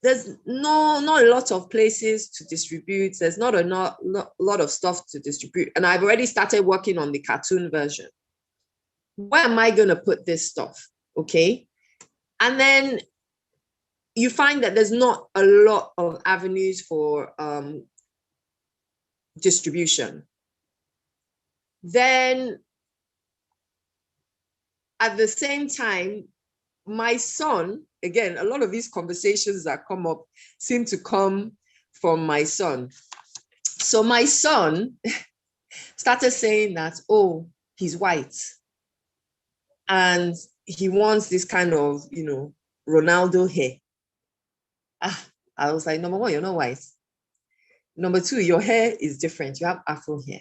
a lot of places to distribute. There's not a lot of stuff to distribute. And I've already started working on the cartoon version. Where am I going to put this stuff? Okay. And then you find that there's not a lot of avenues for distribution. Then at the same time, my son, again, a lot of these conversations that come up seem to come from my son. So my son started saying that, oh, he's white. And he wants this kind of, Ronaldo hair. I was like, number one, you're not white. Number two, your hair is different. You have Afro hair.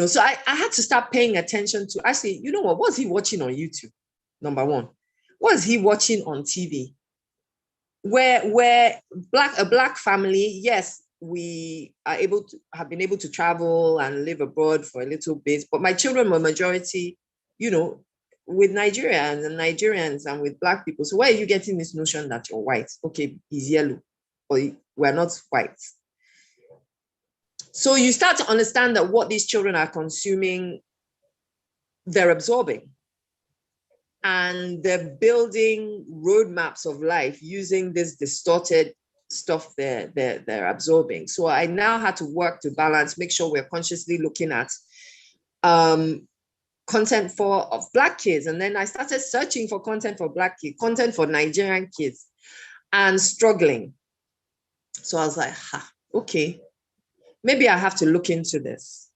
So I had to start paying attention to, actually, what's he watching on YouTube? Number one. What is he watching on TV? we're a black family. Yes, we are have been able to travel and live abroad for a little bit, but my children were majority, with Nigerians and with black people. So where are you getting this notion that you're white? Okay, he's yellow, or we're not white. So you start to understand that what these children are consuming, they're absorbing. And they're building roadmaps of life using this distorted stuff they're absorbing. So I now had to work to balance, make sure we're consciously looking at content of Black kids. And then I started searching for content for Black kids, content for Nigerian kids, and struggling. So I was like, okay, maybe I have to look into this.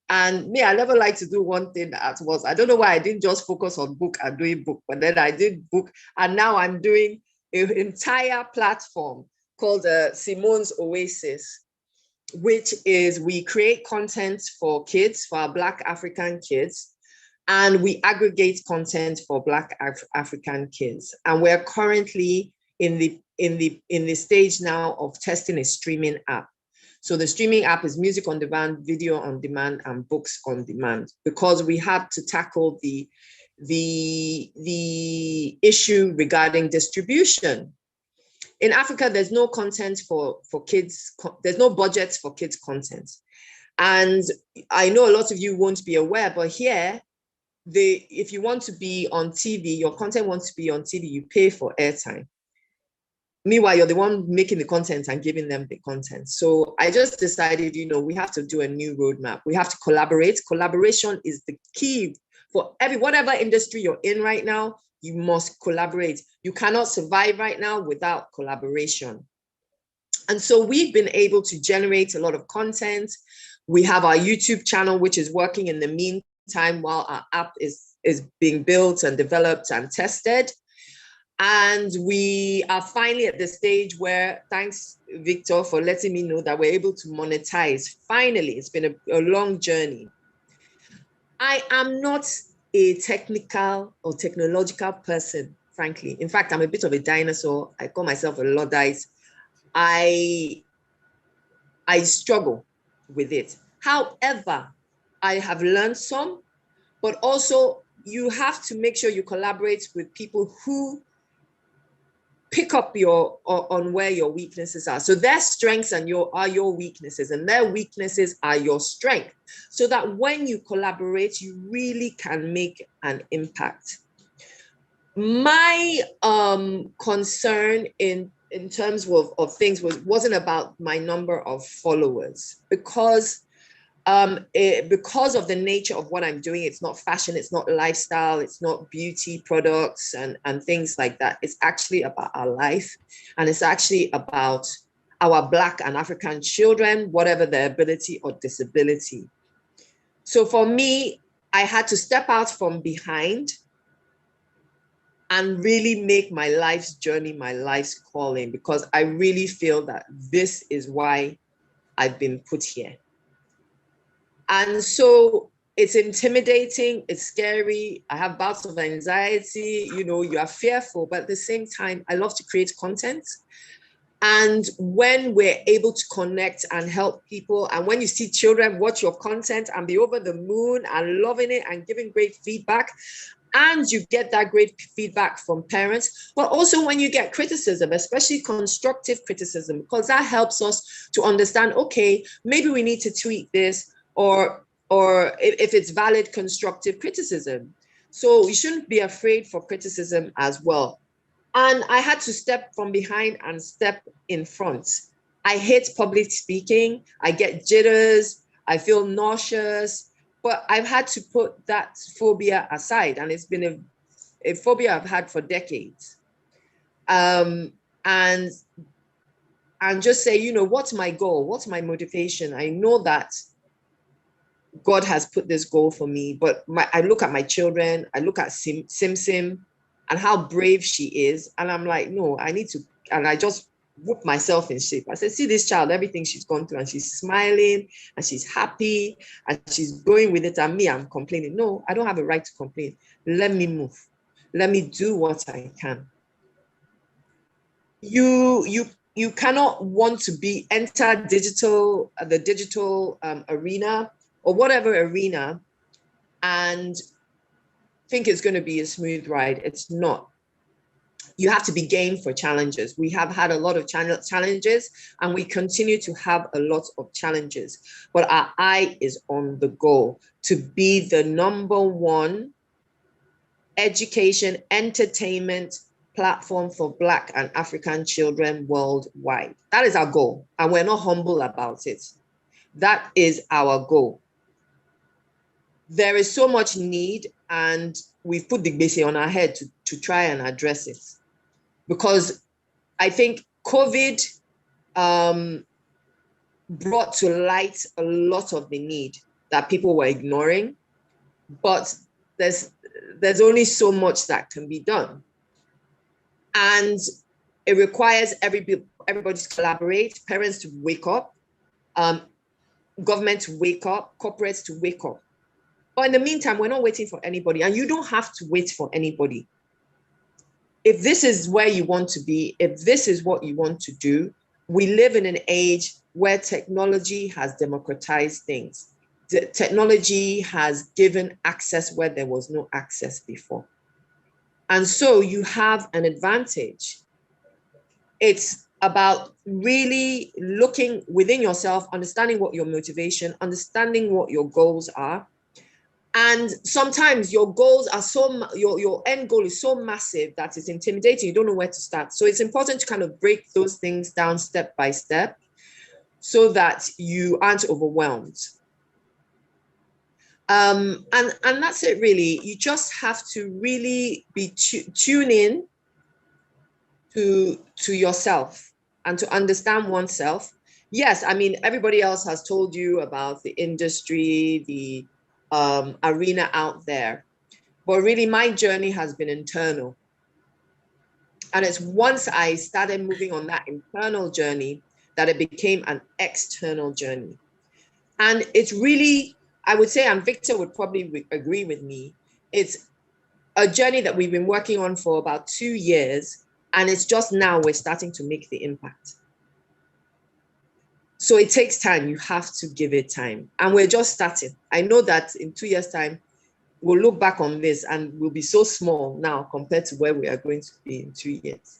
And me, I never like to do one thing at once. I don't know why I didn't just focus on book and doing book, but then I did book. And now I'm doing an entire platform called Simone's Oasis, which is we create content for kids, for our Black African kids, and we aggregate content for Black African kids. And we're currently in the stage now of testing a streaming app. So the streaming app is music on demand, video on demand, and books on demand, because we had to tackle the issue regarding distribution. In Africa, there's no content for kids. There's no budgets for kids content. And I know a lot of you won't be aware, but here, if you want to be on TV, your content wants to be on TV, you pay for airtime. Meanwhile, you're the one making the content and giving them the content. So I just decided, we have to do a new roadmap. We have to collaborate. Collaboration is the key for whatever industry you're in right now. You must collaborate. You cannot survive right now without collaboration. And so we've been able to generate a lot of content. We have our YouTube channel, which is working in the meantime while our app is being built and developed and tested. And we are finally at the stage where, thanks, Victor, for letting me know that we're able to monetize. Finally, it's been a long journey. I am not a technical or technological person, frankly. In fact, I'm a bit of a dinosaur. I call myself a Luddite. I struggle with it. However, I have learned some, but also you have to make sure you collaborate with people who pick up on where your weaknesses are. So their strengths are your weaknesses, and their weaknesses are your strength. So that when you collaborate, you really can make an impact. My concern in terms of things wasn't about my number of followers, because of the nature of what I'm doing. It's not fashion, it's not lifestyle, it's not beauty products and things like that. It's actually about our life, and it's actually about our Black and African children, whatever their ability or disability. So for me, I had to step out from behind and really make my life's journey, my life's calling, because I really feel that this is why I've been put here. And so it's intimidating, it's scary. I have bouts of anxiety, you are fearful, but at the same time, I love to create content. And when we're able to connect and help people, and when you see children watch your content and be over the moon and loving it and giving great feedback, and you get that great feedback from parents, but also when you get criticism, especially constructive criticism, because that helps us to understand, okay, maybe we need to tweak this, or if it's valid constructive criticism. So you shouldn't be afraid for criticism as well. And I had to step from behind and step in front. I hate public speaking. I get jitters. I feel nauseous, but I've had to put that phobia aside. And it's been a phobia I've had for decades. And just say, what's my goal? What's my motivation? I know that God has put this goal for me, but I look at my children, I look at Sim and how brave she is. And I'm like, no, I need to, and I just whoop myself in shape. I said, see this child, everything she's gone through, and she's smiling and she's happy and she's going with it. And me, I'm complaining. No, I don't have a right to complain. Let me move. Let me do what I can. you cannot want to enter the digital arena or whatever arena and think it's going to be a smooth ride. It's not. You have to be game for challenges. We have had a lot of challenges, and we continue to have a lot of challenges, but our eye is on the goal to be the #1 education entertainment platform for Black and African children worldwide. That is our goal, and we're not humble about it. That is our goal. There is so much need, and we've put the gbese on our head to try and address it. Because I think COVID brought to light a lot of the need that people were ignoring, but there's only so much that can be done. And it requires everybody to collaborate, parents to wake up, government to wake up, corporates to wake up. But in the meantime, we're not waiting for anybody, and you don't have to wait for anybody. If this is where you want to be, if this is what you want to do, we live in an age where technology has democratized things. The technology has given access where there was no access before. And so you have an advantage. It's about really looking within yourself, understanding what your motivation, understanding what your goals are. And sometimes your goals are your end goal is so massive that it's intimidating. You don't know where to start. So it's important to kind of break those things down step by step so that you aren't overwhelmed. And that's it really. You just have to really be tune in to yourself and to understand oneself. Yes, I mean, everybody else has told you about the industry, the arena out there. But really, my journey has been internal. And it's once I started moving on that internal journey that it became an external journey. And it's really, I would say, and Victor would probably agree with me, it's a journey that we've been working on for about 2 years. And it's just now we're starting to make the impact. So it takes time. You have to give it time. And we're just starting. I know that in 2 years' time, we'll look back on this and we'll be so small now compared to where we are going to be in 2 years.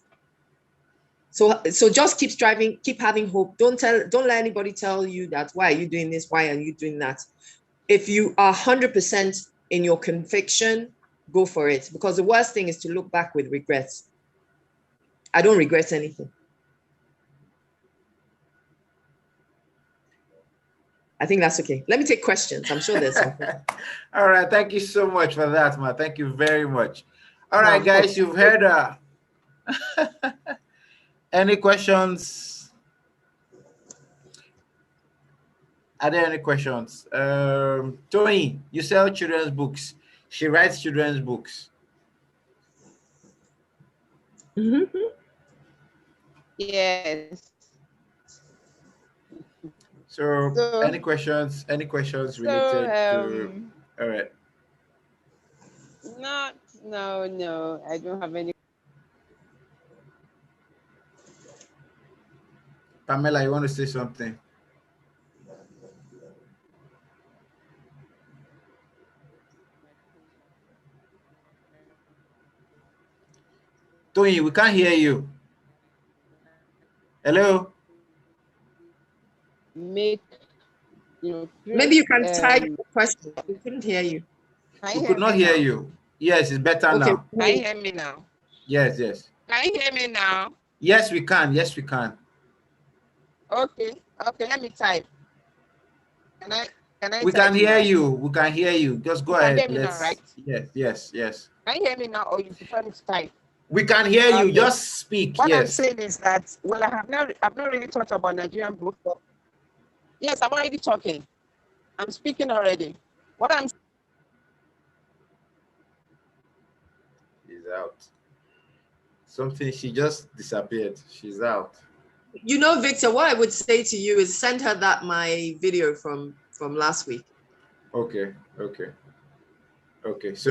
So just keep striving, keep having hope. Don't let anybody tell you that, why are you doing this? Why are you doing that? If you are 100% in your conviction, go for it. Because the worst thing is to look back with regrets. I don't regret anything. I think that's okay. Let me take questions. I'm sure there's something. All right. Thank you so much for that, Ma. Thank you very much. All right, guys, you've heard any questions? Are there any questions? Tonye, you sell children's books. She writes children's books. Yes. So any questions? Any questions related to? All right. No, I don't have any. Pamela, you want to say something? Tonye, we can't hear you. Hello? Maybe you can type the question. We couldn't hear you. We could not hear you. Yes, it's better now. Can you hear me now? Yes, yes. Can you hear me now? Yes, we can. Yes, we can. Okay, let me type. Can I we can hear you. We can hear you. Just go ahead. Can hear me now, right? Yes. Can you hear me now, or you prefer me to type? We can hear you. Just speak. What yes. I'm saying is that, well, I've not really talked about Nigerian books. Yes, I'm already talking. I'm speaking already. What I'm She's out. Something, she just disappeared. She's out. You know, Victor, what I would say to you is send her my video from last week. Okay. So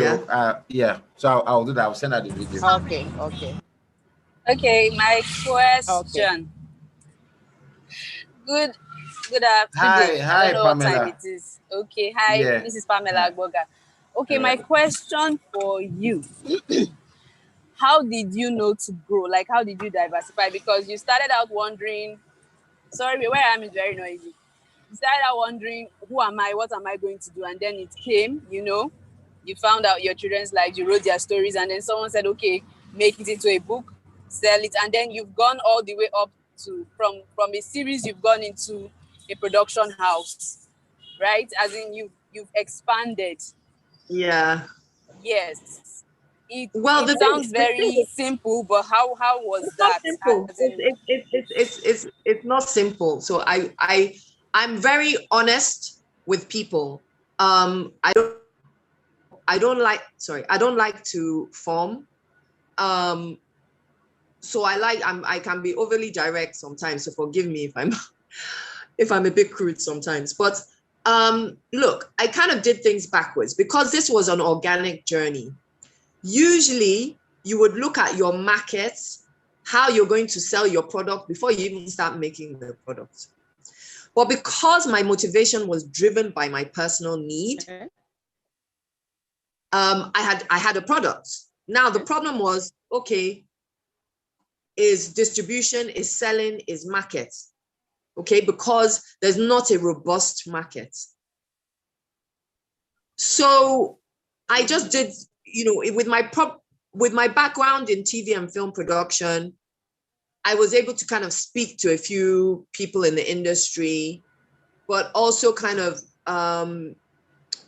yeah. So I'll do that. I'll send her the video. Okay. Okay, my question. Good afternoon. Hi, I don't know what time Pamela. it is. Okay, hi, this is Pamela Agboga. Okay, my question for you. How did you know to grow? Like, how did you diversify? Because you started out wondering, sorry, where I am is very noisy. You started out wondering, who am I? What am I going to do? And then it came, you found out your children's lives, you wrote their stories, and then someone said, okay, make it into a book, sell it. And then you've gone all the way up to, from a series, you've gone into a production house, right? As in you've expanded. Yeah. Yes. It The sounds thing very simple, but how was that? Simple. It's not simple. So I'm very honest with people. I don't like to form. So I can be overly direct sometimes. So forgive me if I'm a bit crude sometimes. But look, I kind of did things backwards because this was an organic journey. Usually you would look at your markets, how you're going to sell your product before you even start making the product. But because my motivation was driven by my personal need, I had a product. Now the problem was, okay, is distribution, is selling, is market. Okay, because there's not a robust market. So I just did, with my background in TV and film production, I was able to kind of speak to a few people in the industry, but also kind of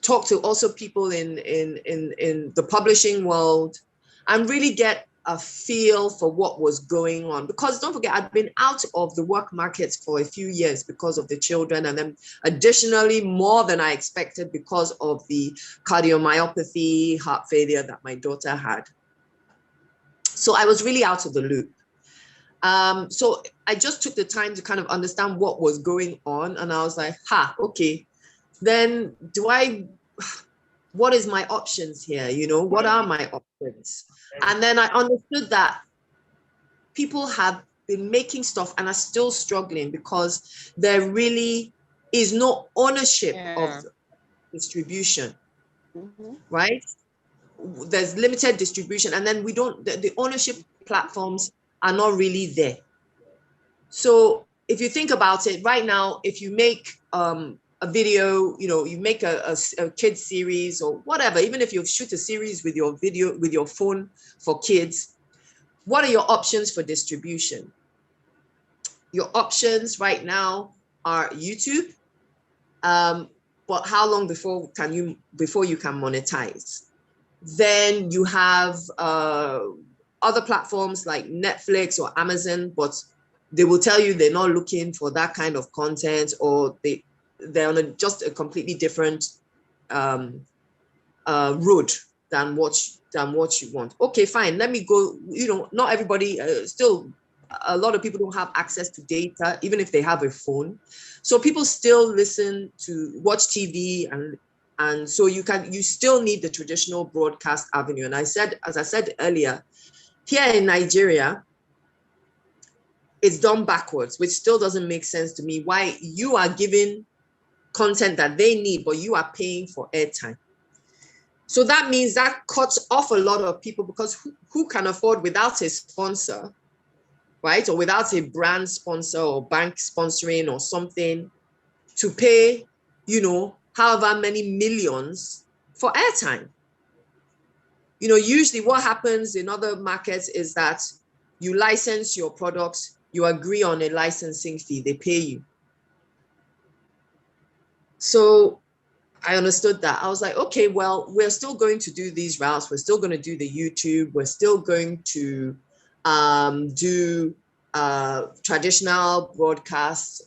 talk to also people in the publishing world and really get a feel for what was going on. Because don't forget, I'd been out of the work markets for a few years because of the children, and then additionally more than I expected because of the cardiomyopathy, heart failure that my daughter had. So I was really out of the loop. So I just took the time to kind of understand what was going on, and I was like, okay, then what is my options here? What are my options? And then I understood that people have been making stuff and are still struggling because there really is no ownership of distribution, right? There's limited distribution, and then the ownership platforms are not really there. So if you think about it right now, if you make a video, you make a kids series or whatever, even if you shoot a series with your phone for kids, what are your options for distribution? Your options right now are YouTube, but how long before you can monetize? Then you have other platforms like Netflix or Amazon, but they will tell you they're not looking for that kind of content, or they're on just a completely different road than what you want. Okay, fine. Let me go. Not everybody. Still, a lot of people don't have access to data, even if they have a phone. So people still watch TV, and so you still need the traditional broadcast avenue. And as I said earlier, here in Nigeria, it's done backwards, which still doesn't make sense to me. Why you are giving content that they need, but you are paying for airtime. So that means that cuts off a lot of people, because who can afford without a sponsor, right? Or without a brand sponsor or bank sponsoring or something to pay, however many millions for airtime. Usually what happens in other markets is that you license your products, you agree on a licensing fee, they pay you. So I understood that. I was like, okay, well, we're still going to do these routes. We're still going to do the YouTube. We're still going to do traditional broadcasts,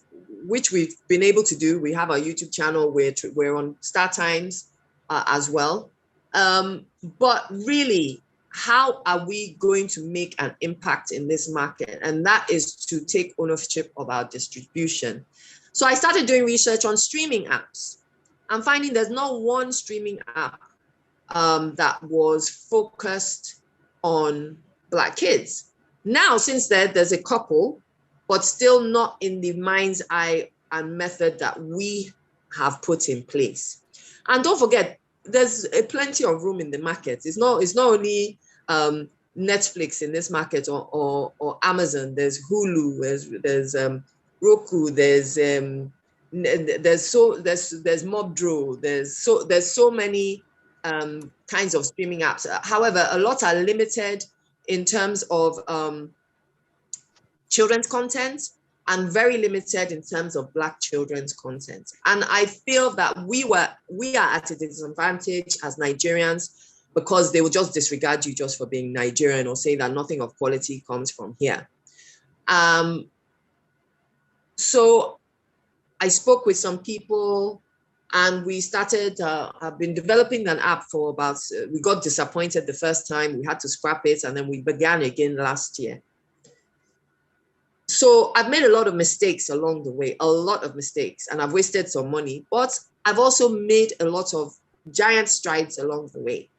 which we've been able to do. We have our YouTube channel. We're on Star Times as well. But really, how are we going to make an impact in this market? And that is to take ownership of our distribution. So I started doing research on streaming apps. I'm finding there's not one streaming app that was focused on Black kids. Now, since there's a couple, but still not in the mind's eye and method that we have put in place. And don't forget, there's plenty of room in the market. It's not only Netflix in this market or Amazon. There's Hulu, there's Roku, there's Mobdro, there's so many kinds of streaming apps. However, a lot are limited in terms of children's content and very limited in terms of Black children's content. And I feel that we are at a disadvantage as Nigerians because they will just disregard you just for being Nigerian or say that nothing of quality comes from here. So I spoke with some people and we started, I've been developing an app for about, we got disappointed the first time, we had to scrap it, and then we began again last year. So I've made a lot of mistakes along the way, a lot of mistakes, and I've wasted some money, but I've also made a lot of giant strides along the way.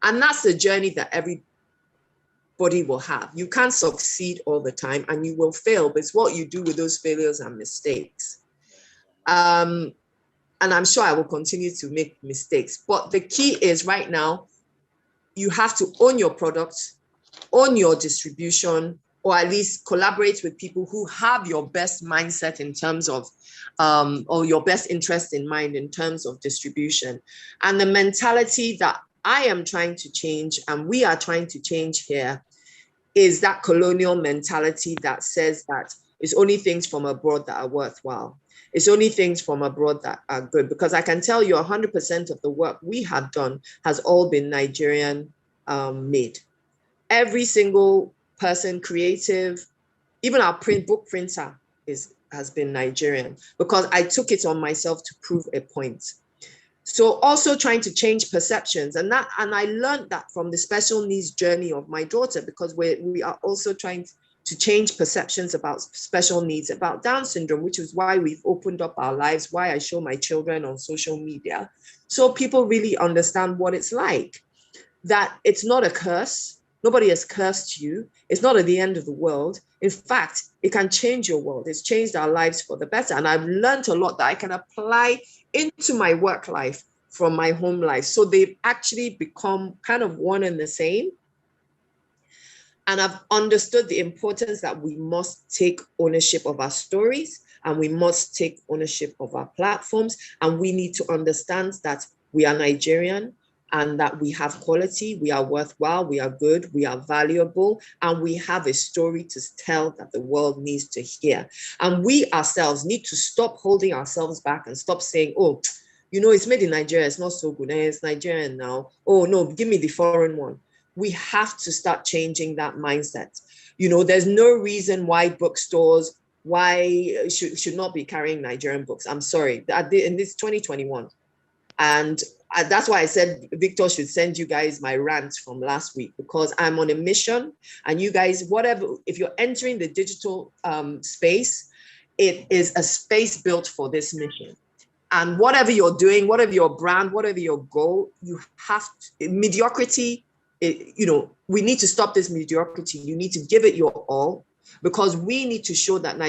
And that's the journey that everybody will have. You can't succeed all the time and you will fail, but it's what you do with those failures and mistakes. And I'm sure I will continue to make mistakes, but the key is right now, you have to own your product, own your distribution, or at least collaborate with people who have your best mindset in terms of, or your best interest in mind in terms of distribution. And the mentality that I am trying to change and we are trying to change here is that colonial mentality that says that it's only things from abroad that are worthwhile. It's only things from abroad that are good, because I can tell you 100% of the work we have done has all been Nigerian made. Every single person, creative, even our book printer has been Nigerian, because I took it on myself to prove a point. So also trying to change perceptions, and I learned that from the special needs journey of my daughter, because we are also trying to change perceptions about special needs, about Down syndrome, which is why we've opened up our lives, why I show my children on social media, so people really understand what it's like, that it's not a curse. Nobody has cursed you. It's not at the end of the world. In fact, it can change your world. It's changed our lives for the better. And I've learned a lot that I can apply into my work life from my home life. So they've actually become kind of one and the same. And I've understood the importance that we must take ownership of our stories, and we must take ownership of our platforms. And we need to understand that we are Nigerian, and that we have quality, we are worthwhile, we are good, we are valuable, and we have a story to tell that the world needs to hear. And we ourselves need to stop holding ourselves back and stop saying, oh, you know, it's made in Nigeria, it's not so good, it's Nigerian now. Oh no, give me the foreign one. We have to start changing that mindset. You know, there's no reason why bookstores, why should not be carrying Nigerian books. I'm sorry, in this 2021. And that's why I said Victor should send you guys my rant from last week, because I'm on a mission, and you guys, whatever, if you're entering the digital space, it is a space built for this mission. And whatever you're doing, whatever your brand, whatever your goal, you have to, mediocrity, you know, we need to stop this mediocrity. You need to give it your all, because we need to show that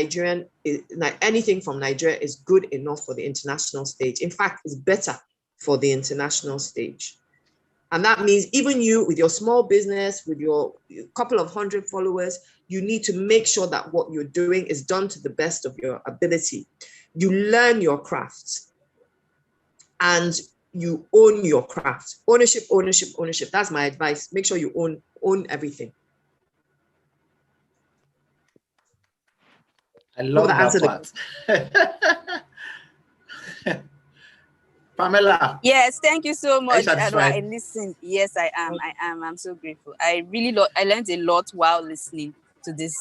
anything from Nigeria is good enough for the international stage. In fact, it's better for the international stage. And that means even you with your small business, with your couple of 100 followers, you need to make sure that what you're doing is done to the best of your ability. You learn your craft and you own your craft. Ownership, ownership, ownership. That's my advice. Make sure you own everything. I love that part. Pamela. Yes, thank you so much. I listened. Yes, I am. I'm so grateful. I learned a lot while listening to this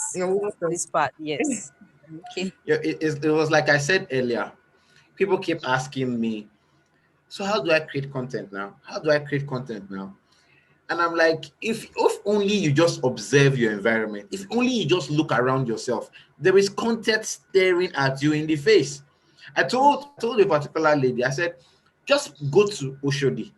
part. Yes. Okay. It was like I said earlier. People keep asking me, so how do I create content now? How do I create content now? And I'm like, if only you just observe your environment, if only you just look around yourself, there is content staring at you in the face. I told a particular lady, I said, just go to Oshodi,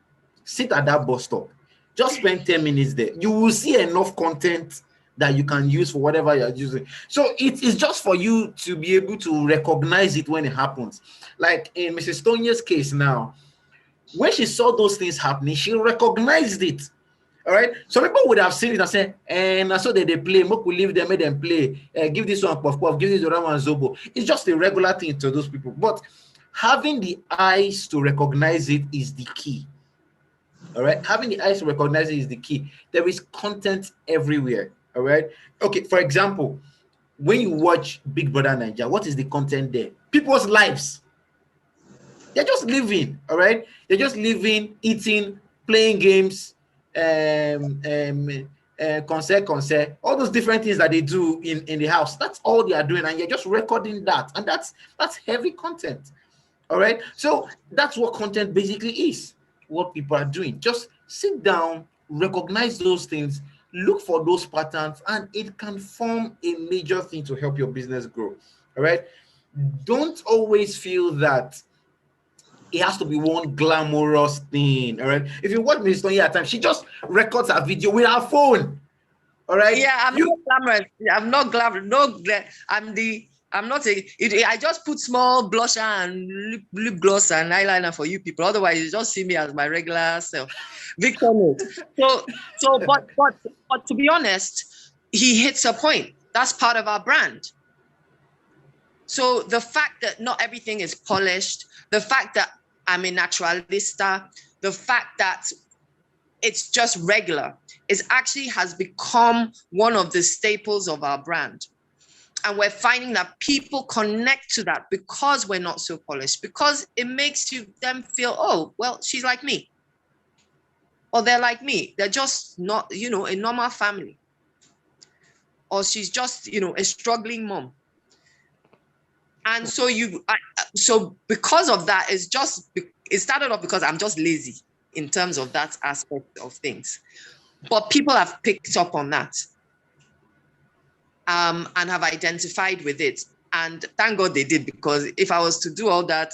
sit at that bus stop, just spend 10 minutes there. You will see enough content that you can use for whatever you're using. So it's just for you to be able to recognize it when it happens. Like in Mrs. Tonye's case now, when she saw those things happening, she recognized it. All right. Some people would have seen it and say, and I saw that they play, Moku leave them, made them play, give this one puff puff, give this other one zobo. It's just a regular thing to those people. But having the eyes to recognize it is the key. All right. Having the eyes to recognize it is the key. There is content everywhere. All right. Okay. For example, when you watch Big Brother Nigeria, what is the content there? People's lives. They're just living. All right. They're just living, eating, playing games, concert, all those different things that they do in the house. That's all they are doing, and you're just recording that, and that's heavy content. All right. So that's what content basically is. What people are doing. Just sit down, recognize those things, look for those patterns, and it can form a major thing to help your business grow. All right. Don't always feel that it has to be one glamorous thing. All right. If you watch Miss Tonye at times, she just records her video with her phone. All right. Yeah, I'm not glamorous. I'm not glamorous. I just put small blusher and lip gloss and eyeliner for you people. Otherwise, you just see me as my regular self. Victor knows. But to be honest, he hits a point. That's part of our brand. So the fact that not everything is polished, the fact that I'm a naturalista, the fact that it's just regular, has become one of the staples of our brand. And we're finding that people connect to that because we're not so polished, because it makes them feel, oh, well, she's like me. Or they're like me. They're just not, a normal family. Or she's just, a struggling mom. And so so because of that, it started off because I'm just lazy in terms of that aspect of things. But people have picked up on that and have identified with it. And thank God they did, because if I was to do all that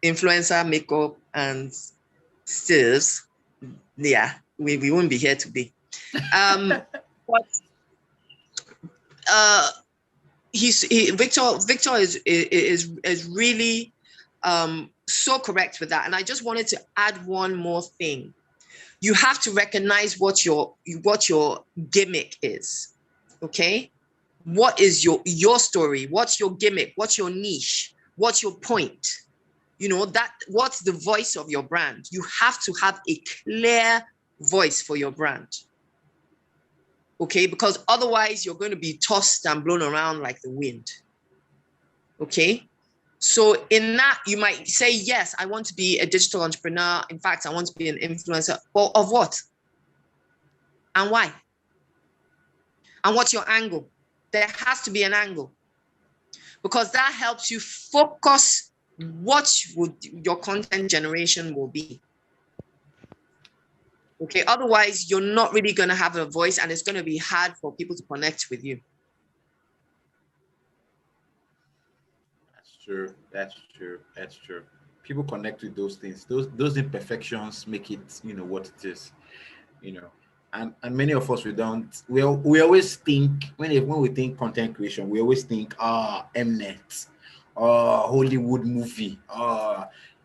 influencer makeup and stills, yeah, we wouldn't be here today. Victor is really so correct with that. And I just wanted to add one more thing. You have to recognize what your gimmick is. Okay? What is your story? What's your gimmick? What's your niche? What's your point? What's the voice of your brand? You have to have a clear voice for your brand. Okay, because otherwise you're going to be tossed and blown around like the wind. Okay, so in that you might say, yes, I want to be a digital entrepreneur. In fact, I want to be an influencer. Well, of what? And why? And what's your angle? There has to be an angle, because that helps you focus what your content generation will be. Okay, otherwise you're not really going to have a voice, and it's going to be hard for people to connect with you. That's true. People connect with those things. Those imperfections make it, what it is, And many of us, we always think, when we think content creation, we always think, Mnet, Hollywood movie,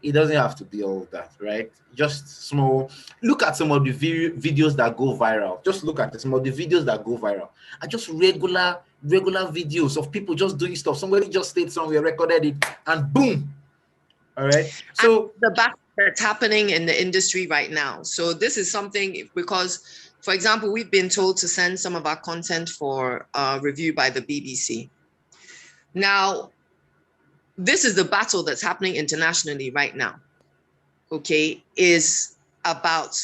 it doesn't have to be all that, right? Just small. Look at some of the videos that go viral. Just look at some of the videos that go viral. Are just regular videos of people just doing stuff. Somebody just stayed somewhere, recorded it, and boom. All right. So and the back that's happening in the industry right now. So this is something, because, for example, we've been told to send some of our content for review by the BBC. Now, this is the battle that's happening internationally right now, okay, is about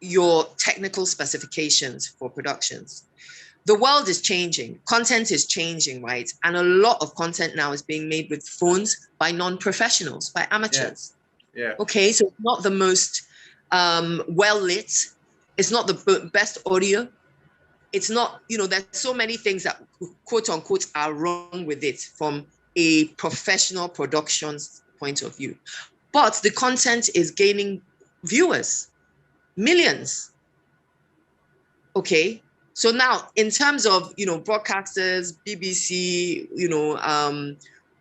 your technical specifications for productions. The world is changing, content is changing, right? And a lot of content now is being made with phones by non-professionals, by amateurs. Yeah. Okay, so it's not the most well lit, it's not the best audio. It's not, there's so many things that quote unquote are wrong with it from a professional productions point of view. But the content is gaining viewers, millions. Okay. So now, in terms of, you know, broadcasters, BBC, you know,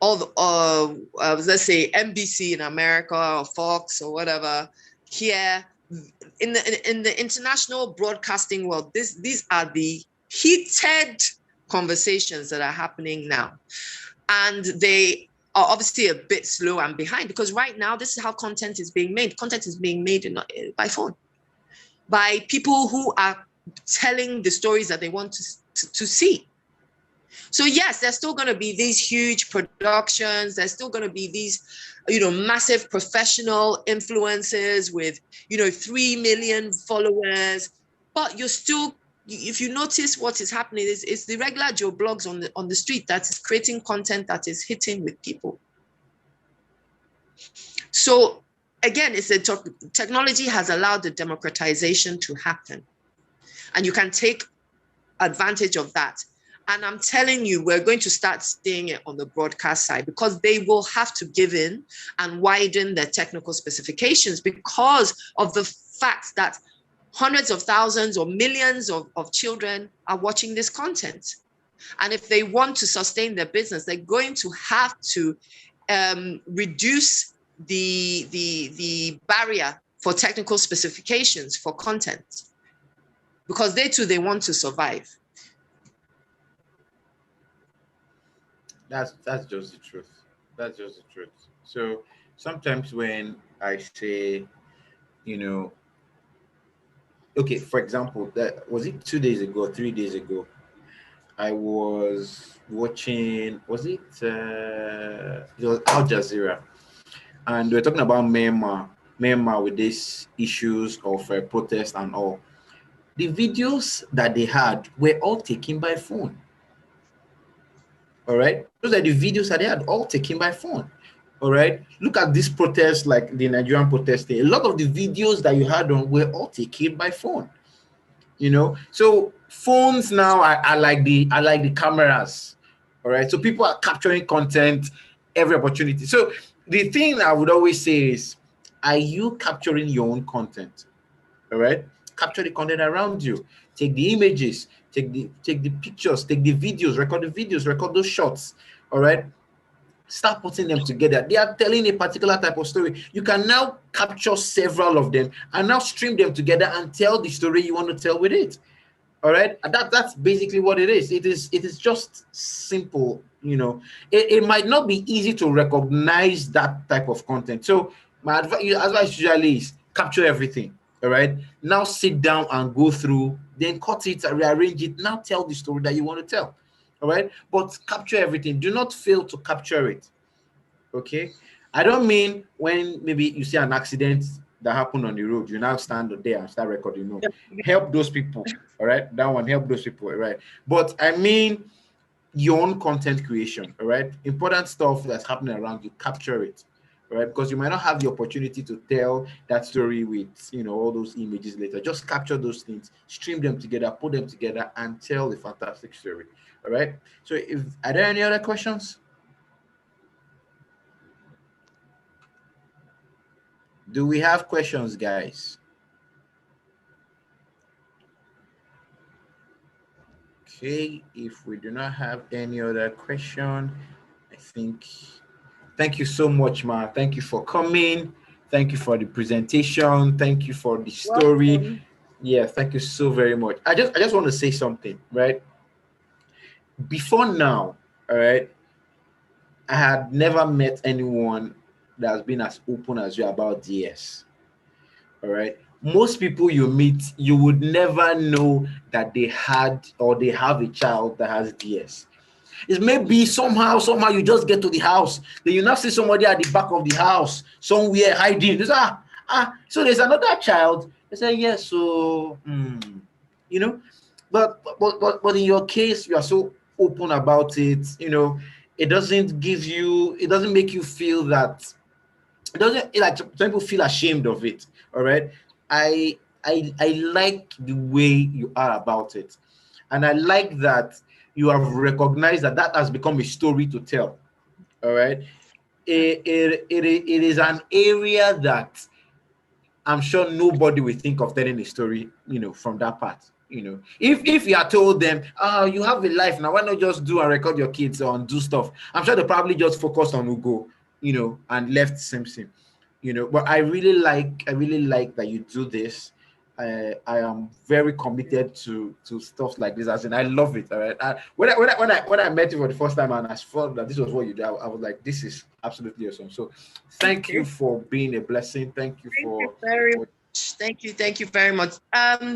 all the, let's say NBC in America or Fox or whatever, here in the international broadcasting world, these are the heated conversations that are happening now. And they are obviously a bit slow and behind, because right now, this is how content is being made. Content is being made by phone, by people who are telling the stories that they want to see. So yes, there's still going to be these huge productions. There's still going to be these, you know, massive professional influencers with, you know, 3 million followers. But you're still, if you notice what is happening, it's the regular Joe blogs on the street that is creating content that is hitting with people. So again, it's technology has allowed the democratization to happen, and you can take advantage of that. And I'm telling you, we're going to start seeing it on the broadcast side, because they will have to give in and widen their technical specifications because of the fact that hundreds of thousands or millions of children are watching this content. And if they want to sustain their business, they're going to have to reduce the barrier for technical specifications for content, because they want to survive. That's just the truth. That's just the truth. So sometimes when I say, you know, okay, for example, that was it 2 days ago, 3 days ago, I was watching, was it was Al Jazeera, and we're talking about Myanmar with these issues of protest and all. The videos that they had were all taken by phone. All right, those are the videos that they had all taken by phone. All right, look at this protest, like the Nigerian protest. A lot of the videos that you had on were all taken by phone. You know, so phones now are like the cameras. All right, so people are capturing content every opportunity. So the thing I would always say is, are you capturing your own content? All right, capture the content around you. Take the images, take the pictures, take the videos, record those shots. All right, start putting them together. They are telling a particular type of story. You can now capture several of them and now stream them together and tell the story you want to tell with it. All right, and that's basically what it is. It is just simple. You know, it might not be easy to recognize that type of content. So my advice usually is capture everything. All right, now sit down and go through, then cut it, rearrange it. Now tell the story that you want to tell. All right, but capture everything. Do not fail to capture it. Okay, I don't mean when maybe you see an accident that happened on the road, you now stand there and start recording. No, help those people. All right, that one, help those people. All right, but I mean your own content creation. All right, important stuff that's happening around you, capture it. All right, because you might not have the opportunity to tell that story with, you know, all those images later. Just capture those things, stream them together, put them together, and tell the fantastic story. All right, so are there any other questions? Do we have questions, guys? Okay, if we do not have any other question, I think, thank you so much, Ma. Thank you for coming. Thank you for the presentation. Thank you for the story. Welcome. Yeah, thank you so very much. I just want to say something, right? Before now, all right, I had never met anyone that has been as open as you about DS. All right. Most people you meet, you would never know that they had or they have a child that has DS. It's maybe somehow you just get to the house, then you now see somebody at the back of the house somewhere hiding. They say, so there's another child. They say, yes, so you know, but in your case, you are so open about it. You know, it doesn't make you feel that. It doesn't, like, some people feel ashamed of it. All right. I like the way you are about it, and I like that you have recognized that has become a story to tell. All right, it is an area that I'm sure nobody will think of telling a story, from that part. If you are told them, oh, you have a life now, why not just do and record your kids or do stuff? I'm sure they probably just focused on Ugo, and left Simpson, But I really like that you do this. I am very committed to stuff like this, as in I love it. All right. When I met you for the first time and I thought that this was what you do, I was like, this is absolutely awesome. So thank you for being a blessing. Thank you very much. Thank you very much.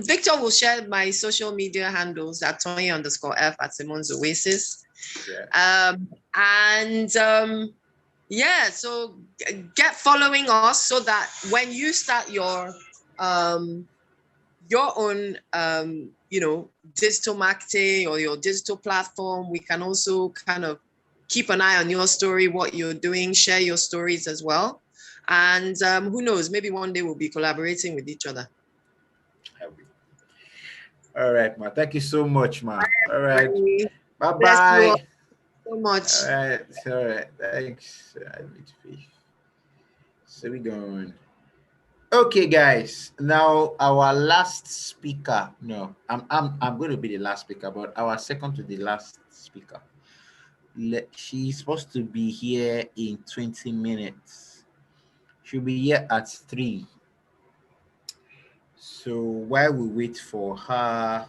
Victor will share my social media handles at Tonye_F at Simon's Oasis. Yeah. So get following us so that when you start your own digital marketing or your digital platform, we can also kind of keep an eye on your story, what you're doing, share your stories as well. And who knows, maybe one day we'll be collaborating with each other. All right, ma. Thank you so much, ma. All right. Bye-bye. Bless you all so much. All right. Thanks. So we going. Okay, guys. Now our last speaker. No, I'm going to be the last speaker, but our second to the last speaker. She's supposed to be here in 20 minutes. She'll be here at 3. So while we wait for her,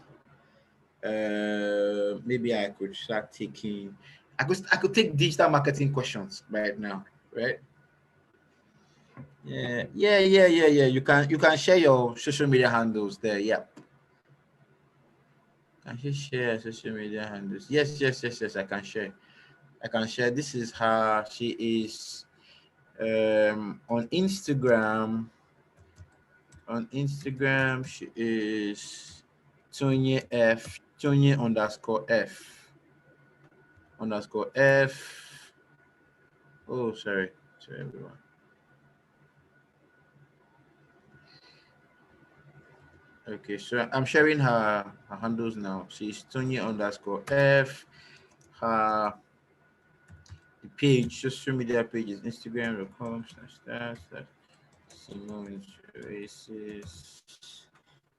maybe I could start taking. I could take digital marketing questions right now, right? Yeah. You can share your social media handles there. Yeah. Can she share social media handles? Yes. I can share. This is her. She is on Instagram. On Instagram, she is Tonye_F. Oh, sorry everyone. Okay, so I'm sharing her handles now. She's Tonye_F. Her page, social media page is Instagram.com/Simon's Oasis.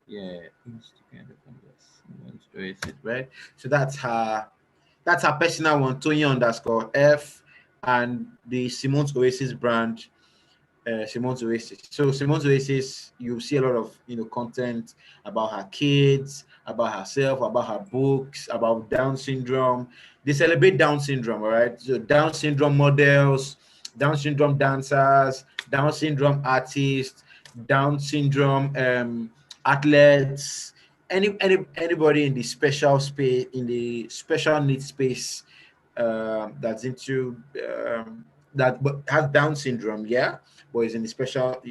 Yeah, Instagram.com/Simon's Oasis, right? So that's her personal one, Tonye_F, and the Simon's Oasis brand, Simon's Oasis. So Simon's Oasis, you see a lot of content about her kids, about herself, about her books, about Down syndrome. They celebrate Down syndrome, all right? So Down syndrome models, Down syndrome dancers, Down syndrome artists, Down syndrome athletes, anybody in the special space, in the special needs space, that's into that but has Down syndrome, yeah, but it's in the special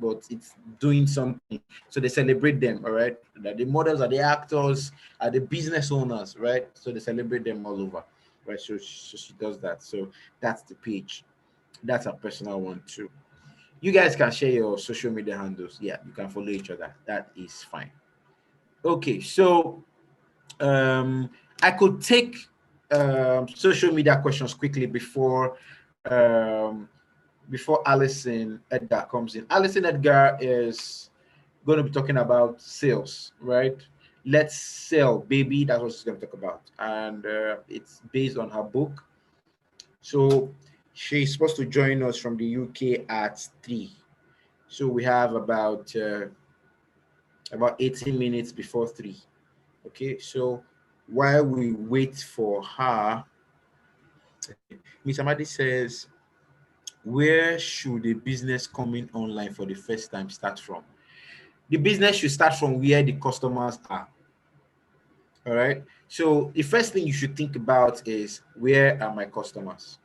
but it's doing something. So they celebrate them, all right? That the models are the actors, are the business owners, right? So they celebrate them all over, right? So she does that. So that's the page. That's a personal one too. You guys can share your social media handles. Yeah, you can follow each other. That is fine. Okay, so I could take social media questions quickly before Alison Edgar comes in. Alison Edgar is going to be talking about sales, right? Let's sell, baby. That's what she's going to talk about, and it's based on her book. So she's supposed to join us from the UK at 3. So we have about 18 minutes before 3. Okay, so while we wait for her, Miss Amadi says, where should a business coming online for the first time start from? The business should start from where the customers are. All right. So the first thing you should think about is, where are my customers?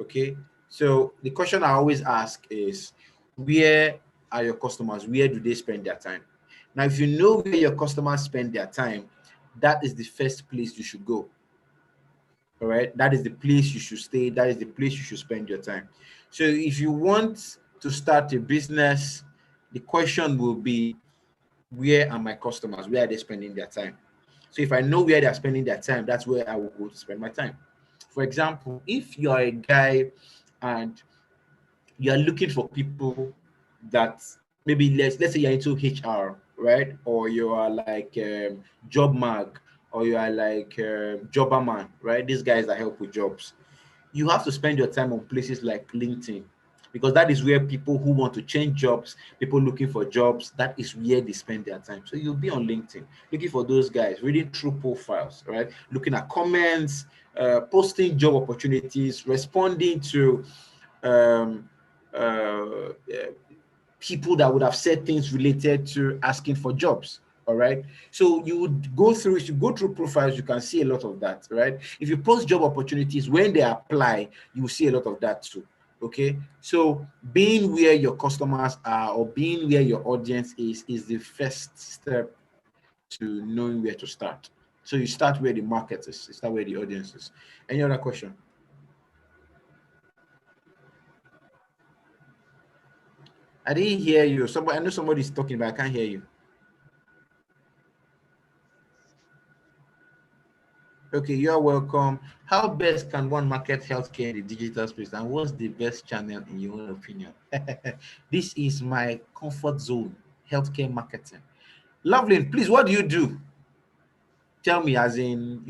Okay. So the question I always ask is, where are your customers? Where do they spend their time? Now, if you know where your customers spend their time, that is the first place you should go. All right. That is the place you should stay. That is the place you should spend your time. So if you want to start a business, the question will be, where are my customers? Where are they spending their time? So if I know where they're spending their time, that's where I will go to spend my time. For example, if you're a guy and you're looking for people that maybe let's say you're into HR, right? Or you are like Job Mag, or you are like Jobberman, right? These guys that help with jobs. You have to spend your time on places like LinkedIn, because that is where people who want to change jobs, people looking for jobs, that is where they spend their time. So you'll be on LinkedIn looking for those guys, reading through profiles, right? Looking at comments, posting job opportunities, responding to um, uh, people that would have said things related to asking for jobs. All right. So you would go through, if you go through profiles, you can see a lot of that, right? If you post job opportunities, when they apply, you will see a lot of that too. Okay. So being where your customers are, or being where your audience is the first step to knowing where to start. So you start where the market is, you start where the audience is. Any other question? I didn't hear you. Somebody, I know somebody's talking, but I can't hear you. Okay, you're welcome. How best can one market healthcare in the digital space, and what's the best channel in your own opinion? This is my comfort zone, healthcare marketing. Lovely. Please, what do you do? Tell me, as in,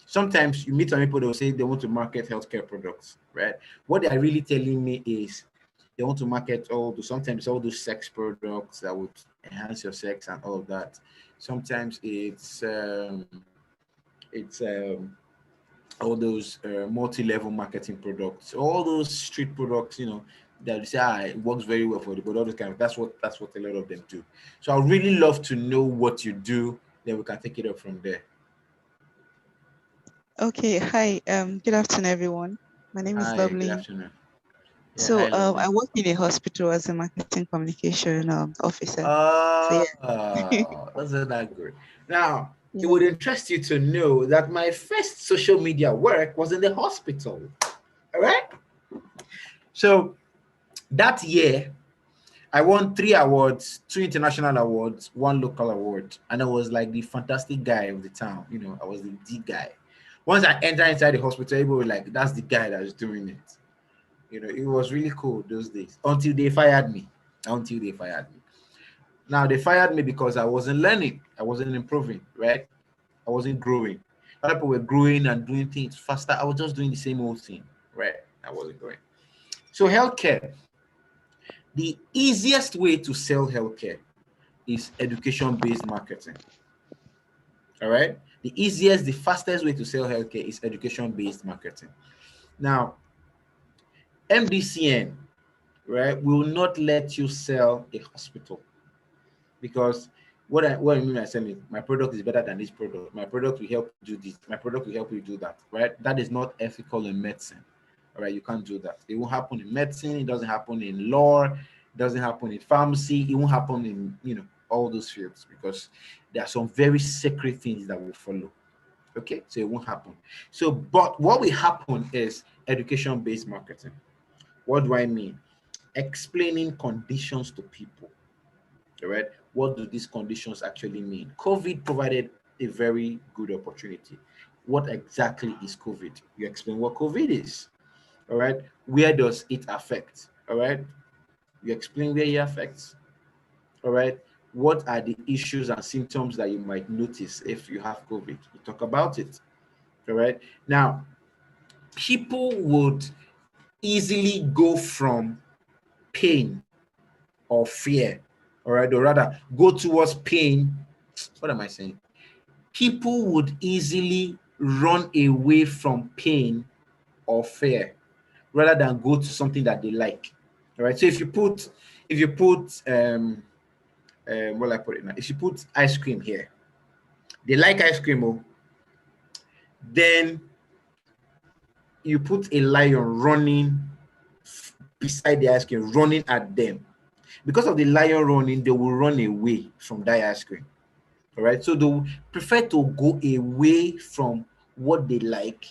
sometimes you meet some people, they'll say they want to market healthcare products, right? What they're really telling me is they want to market sometimes all those sex products that would enhance your sex and all of that. Sometimes it's all those multi-level marketing products, all those street products, that you say, it works very well for you, but all those that's what a lot of them do. So I really love to know what you do, then we can take it up from there. Okay, hi, good afternoon, everyone. My name is Lovely. Good afternoon. Yeah, so I work in a hospital as a marketing communication officer. Isn't that good? Now, it would interest you to know that my first social media work was in the hospital. All right. So that year, I won 3 awards, 2 international awards, 1 local award, and I was like the fantastic guy of the town. I was the guy. Once I entered inside the hospital, everybody was like, "That's the guy that is doing it." It was really cool those days until they fired me. Now they fired me because I wasn't learning, I wasn't improving, right? I wasn't growing. Other people were growing and doing things faster. I was just doing the same old thing, right? I wasn't growing. So healthcare, the easiest way to sell healthcare is education-based marketing. All right? The fastest way to sell healthcare is education-based marketing. Now, MDCN, right, will not let you sell a hospital, because what I mean by saying, my product is better than this product. My product will help you do this. My product will help you do that, right? That is not ethical in medicine. All right, you can't do that. It won't happen in medicine. It doesn't happen in law. It doesn't happen in pharmacy. It won't happen in all those fields, because there are some very sacred things that will follow. Okay, so it won't happen. So, but what will happen is education-based marketing. What do I mean? Explaining conditions to people. All right, what do these conditions actually mean? COVID provided a very good opportunity. What exactly is COVID? You explain what COVID is. All right, where does it affect? All right, you explain where it affects. All right, what are the issues and symptoms that you might notice if you have COVID? You talk about it. All right, now people would easily go from pain or fear, all right, or rather go towards pain. What am I saying? People would easily run away from pain or fear rather than go to something that they like. All right. So if you put well, I put it now. If you put ice cream here, they like ice cream, then you put a lion running beside the ice cream, running at them. Because of the lion running, they will run away from that ice cream. All right. So they prefer to go away from what they like,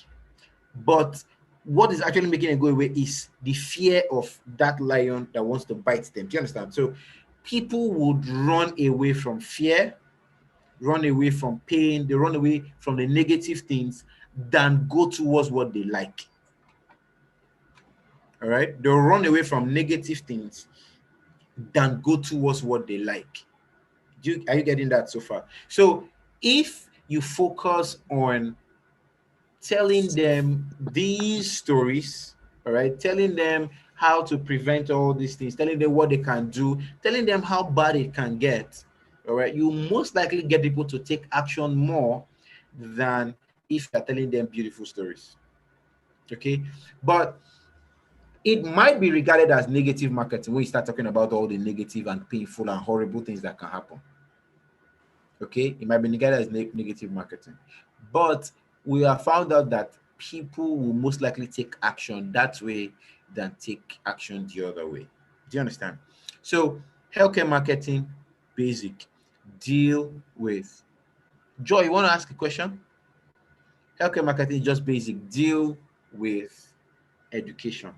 but what is actually making them go away is the fear of that lion that wants to bite them. Do you understand? So people would run away from fear, run away from pain, they run away from the negative things than go towards what they like. All right, they'll run away from negative things than go towards what they like. Are you getting that so far? So if you focus on telling them these stories, all right, telling them how to prevent all these things, telling them what they can do, telling them how bad it can get, all right, you most likely get people to take action more than if you're telling them beautiful stories. Okay, but it might be regarded as negative marketing when you start talking about all the negative and painful and horrible things that can happen. Okay, it might be regarded as negative marketing, but we have found out that people will most likely take action that way than take action the other way. Do you understand? So healthcare marketing, basic, deal with. Joy, you want to ask a question? Healthcare marketing is just basic, deal with education,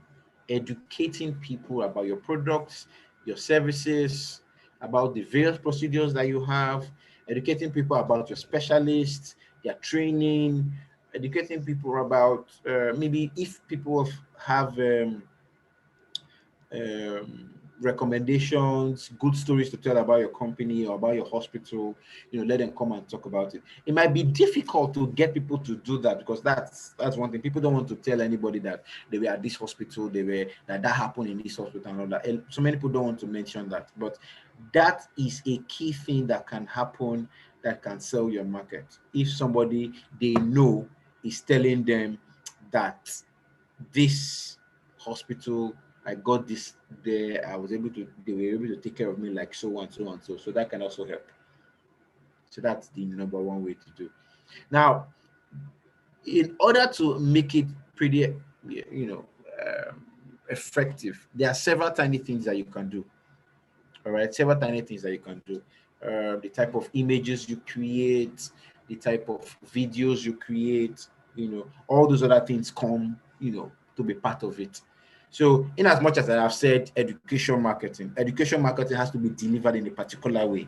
educating people about your products, your services, about the various procedures that you have, educating people about your specialists, their training, educating people about maybe if people have recommendations, good stories to tell about your company or about your hospital, let them come and talk about it. It might be difficult to get people to do that because that's one thing. People don't want to tell anybody that they were at this hospital, that happened in this hospital and all that. And so many people don't want to mention that, but that is a key thing that can happen that can sell your market. If somebody they know is telling them that this hospital, I got this there, they were able to take care of me like so and so and so. So that can also help. So that's the number one way to do. Now, in order to make it pretty, effective, there are several tiny things that you can do. All right, several tiny things that you can do. The type of images you create, the type of videos you create, all those other things come, to be part of it. So in as much as I have said education marketing has to be delivered in a particular way.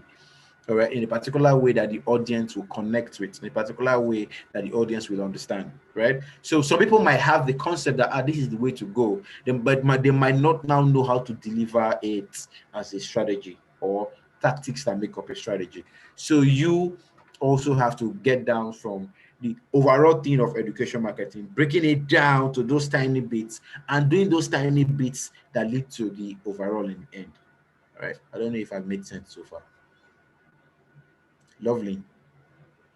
All right, in a particular way that the audience will connect with, in a particular way that the audience will understand, right? So some people might have the concept that this is the way to go, but they might not now know how to deliver it as a strategy or tactics that make up a strategy. So you also have to get down from the overall theme of education marketing, breaking it down to those tiny bits and doing those tiny bits that lead to the overall in the end. All right, I don't know if I've made sense so far. Lovely.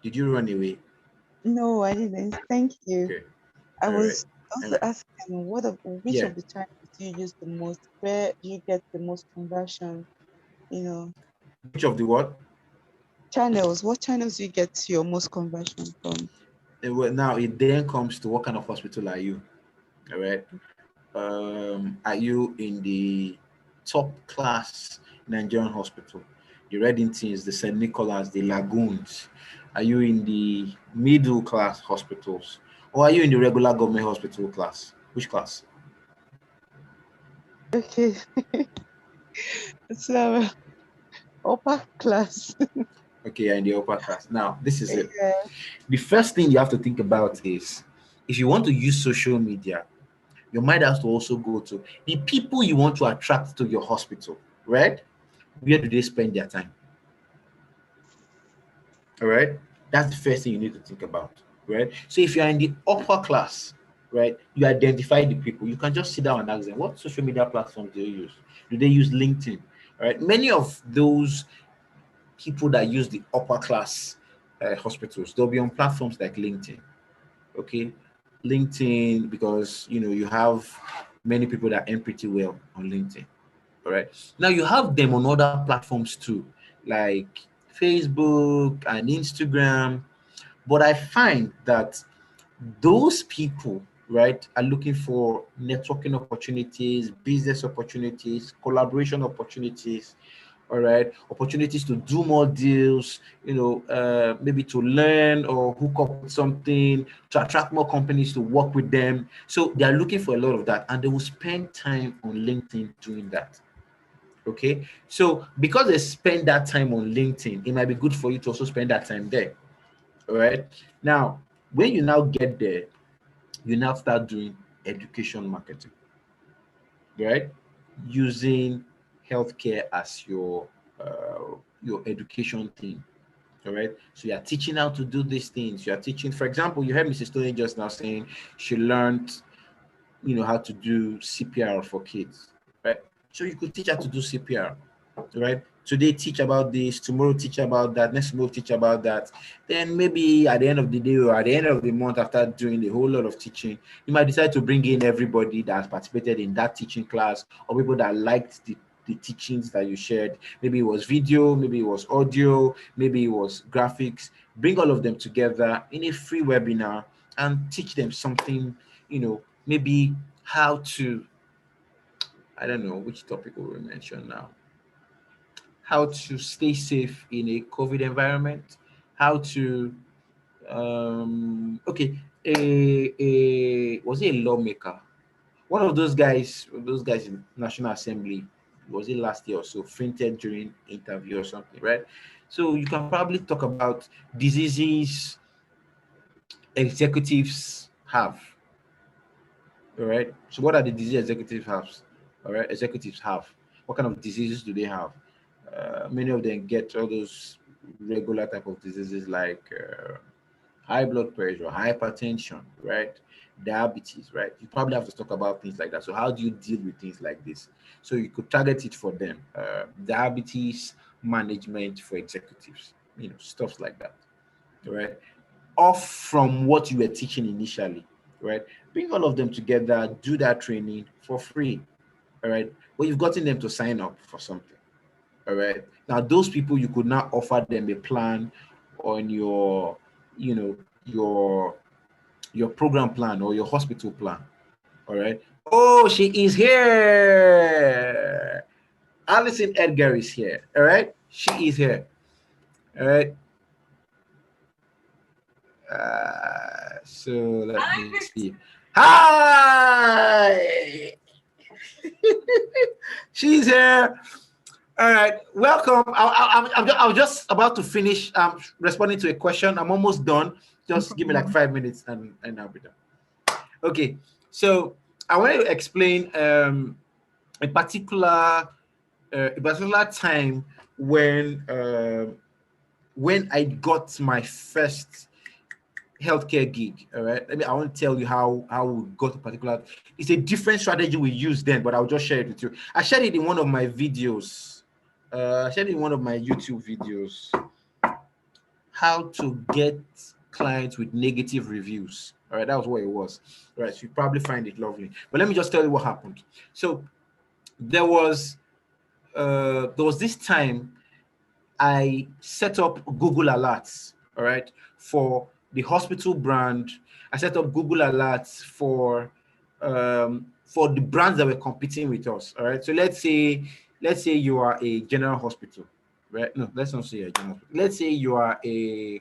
Did you run away? No, I didn't. Thank you. Okay. I All was right. also asking, which of the channels do you use the most? Where do you get the most conversion? Which of the what? Channels. What channels do you get your most conversion from? Well, now it then comes to what kind of hospital are you? All right. Are you in the top class Nigerian hospital? The Reddingtons, the St. Nicholas, the Lagoons? Are you in the middle class hospitals? Or are you in the regular government hospital class? Which class? Okay. So upper class. Okay, in the upper class. Now, this is it. Yeah. The first thing you have to think about is if you want to use social media, your mind has to also go to the people you want to attract to your hospital, right? Where do they spend their time? All right. That's the first thing you need to think about, right? So if you're in the upper class, right, you identify the people. You can just sit down and ask them, what social media platforms do they use? Do they use LinkedIn? All right. Many of those people that use the upper class hospitals, they'll be on platforms like LinkedIn. Okay. LinkedIn, because you have many people that earn pretty well on LinkedIn. All right. Now you have them on other platforms too, like Facebook and Instagram. But I find that those people, right, are looking for networking opportunities, business opportunities, collaboration opportunities, all right, opportunities to do more deals, maybe to learn or hook up with something, to attract more companies to work with them. So they are looking for a lot of that, and they will spend time on LinkedIn doing that. Okay, so because they spend that time on LinkedIn, it might be good for you to also spend that time there. All right. Now, when you now get there, you now start doing education marketing. right? Using healthcare as your education thing. All right. So you are teaching how to do these things. You are teaching, for example, you heard Mrs. Tonye just now saying she learned, how to do CPR for kids, right? So you could teach her to do CPR, right? Today teach about this, tomorrow teach about that, next tomorrow teach about that. Then maybe at the end of the day or at the end of the month, after doing a whole lot of teaching, you might decide to bring in everybody that has participated in that teaching class, or people that liked the teachings that you shared. Maybe it was video, maybe it was audio, maybe it was graphics. Bring all of them together in a free webinar and teach them something, maybe how to, I don't know which topic we will mention now, how to stay safe in a COVID environment, how to, okay, was it a lawmaker? One of those guys in National Assembly, was it last year or so, fainted during interview or something, right? So you can probably talk about diseases executives have. All right. So what are the disease executives have? All right. Executives have. What kind of diseases do they have? Many of them get all those regular type of diseases like high blood pressure, hypertension, right? Diabetes, right? You probably have to talk about things like that. So how do you deal with things like this? So you could target it for them. Diabetes management for executives, stuff like that, right? Off from what you were teaching initially, right? Bring all of them together, do that training for free, all right? But you've gotten them to sign up for something, all right? Now, those people, you could now offer them a plan on your, your program plan or your hospital plan, all right? Oh, she is here. Alison Edgar is here, all right? She is here, all right? So let me see. Hi! She's here. All right, welcome. I was just about to finish responding to a question. I'm almost done. Just give me like 5 minutes and I'll be done. Okay, so I want to explain a particular time when I got my first healthcare gig. All right, I want to tell you how we got a particular. It's a different strategy we used then, but I'll just share it with you. I shared it in one of my videos. I shared it in one of my YouTube videos. How to get clients with negative reviews. All right, that was what it was. All right, so you probably find it lovely. But let me just tell you what happened. So there was this time I set up Google Alerts. All right, for the hospital brand. I set up Google Alerts for the brands that were competing with us. All right. So let's say you are a general hospital, right? No, let's not say a general hospital. Let's say you are a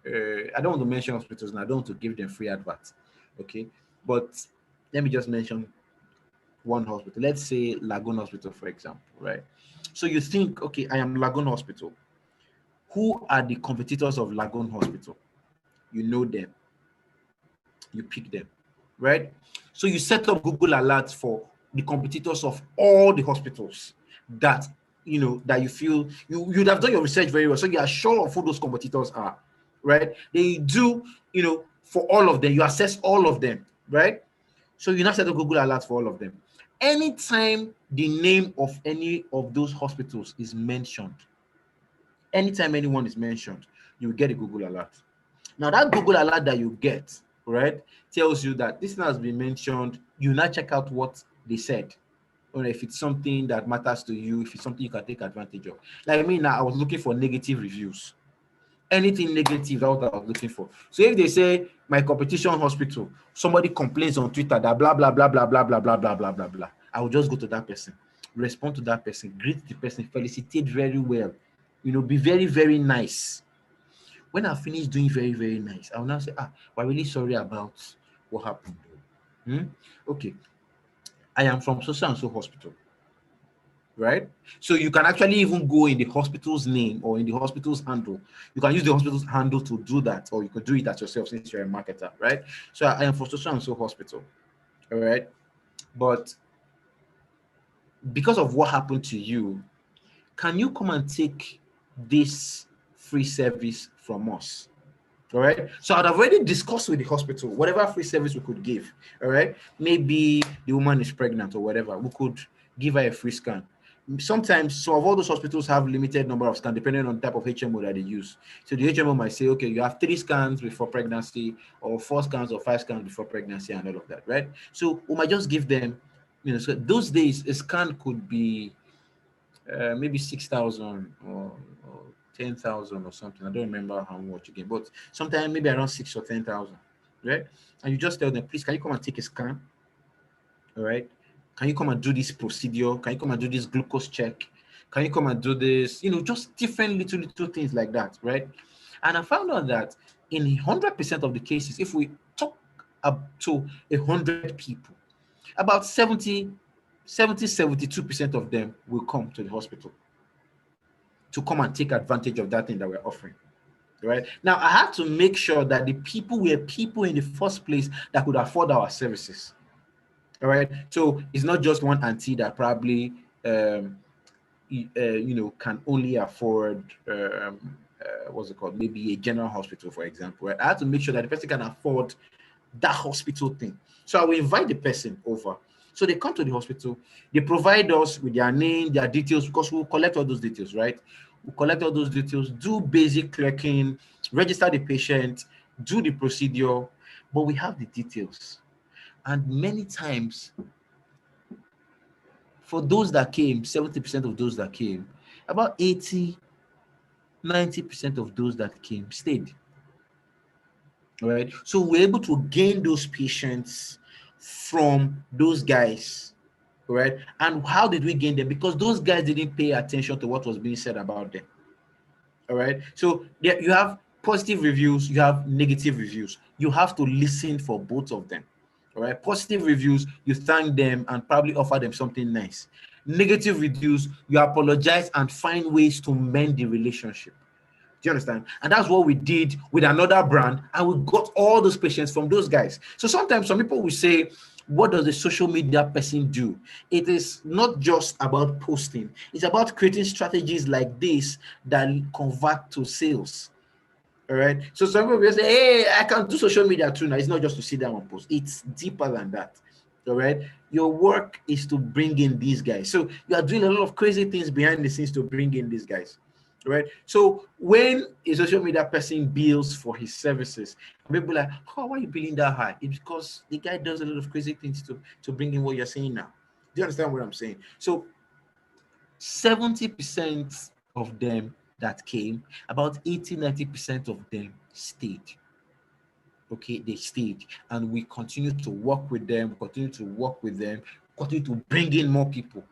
I don't want to mention hospitals and I don't want to give them free adverts. Okay. But let me just mention one hospital. Let's say Lagoon Hospital, for example, right? So you think, okay, I am Lagoon Hospital. Who are the competitors of Lagoon Hospital? You know them. You pick them, right? So you set up Google Alerts for the competitors of all the hospitals that that you feel you'd have done your research very well. So you are sure of who those competitors are, right? They do, for all of them, you assess all of them, right? So you now set up Google Alerts for all of them. Anytime the name of any of those hospitals is mentioned, anytime anyone is mentioned, you will get a Google Alert. Now that Google Alert that you get, right, tells you that this has been mentioned. You now check out what they said, or if it's something that matters to you, if it's something you can take advantage of. Like me now, I was looking for negative reviews. Anything negative, that's what I was looking for. So if they say my competition hospital, somebody complains on Twitter that blah blah blah blah blah blah blah blah blah blah blah, I will just go to that person, respond to that person, greet the person, felicitate very well, be very, very nice. When I finish doing very, very nice, I'll now say, we're really sorry about what happened. Okay. I am from so and so hospital, right? So you can actually even go in the hospital's name or in the hospital's handle. You can use the hospital's handle to do that, or you could do it at yourself since you're a marketer, right? So I am from so and so hospital, all right? But because of what happened to you, can you come and take this free service from us? All right. So I'd have already discussed with the hospital whatever free service we could give. All right. Maybe the woman is pregnant or whatever. We could give her a free scan. Sometimes some of all those hospitals have limited number of scans depending on the type of HMO that they use. So the HMO might say, okay, you have 3 scans before pregnancy, or 4 scans or 5 scans before pregnancy, and all of that, right? So we might just give them, so those days a scan could be maybe 6,000 or 10,000 or something. I don't remember how much again, but sometimes maybe around 6 or 10,000, right? And you just tell them, please, can you come and take a scan? All right. Can you come and do this procedure? Can you come and do this glucose check? Can you come and do this? Just different little things like that, right? And I found out that in 100% of the cases, if we talk up to 100 people, about 72% of them will come to the hospital to come and take advantage of that thing that we're offering. Right now, I have to make sure that the people were people in the first place that could afford our services. All right, so it's not just one auntie that probably can only afford what's it called, maybe a general hospital, for example. Right? I have to make sure that the person can afford that hospital thing. So I will invite the person over. So they come to the hospital, they provide us with their name, their details, because we'll collect all those details, right? We'll collect all those details, do basic clerking, register the patient, do the procedure, but we have the details. And many times, for those that came, 70% of those that came, about 80, 90% of those that came stayed. All right. So we're able to gain those patients from those guys. All right. And how did we gain them? Because those guys didn't pay attention to what was being said about them. All right. So you have positive reviews, you have negative reviews. You have to listen for both of them. All right. Positive reviews, you thank them and probably offer them something nice. Negative reviews, you apologize and find ways to mend the relationship. Do you understand? And that's what we did with another brand, and we got all those patients from those guys. So sometimes some people will say, what does a social media person do? It is not just about posting. It's about creating strategies like this that convert to sales. All right. So some people will say, hey, I can do social media too. Now, it's not just to sit down and post. It's deeper than that. All right. Your work is to bring in these guys. So you are doing a lot of crazy things behind the scenes to bring in these guys. Right. So when a social media person bills for his services, people are like, oh, why are you billing that high? It's because the guy does a lot of crazy things to bring in what you're saying now. Do you understand what I'm saying? So 70% of them that came, about 80-90% of them stayed. Okay, they stayed, and we continue to work with them, continue to bring in more people.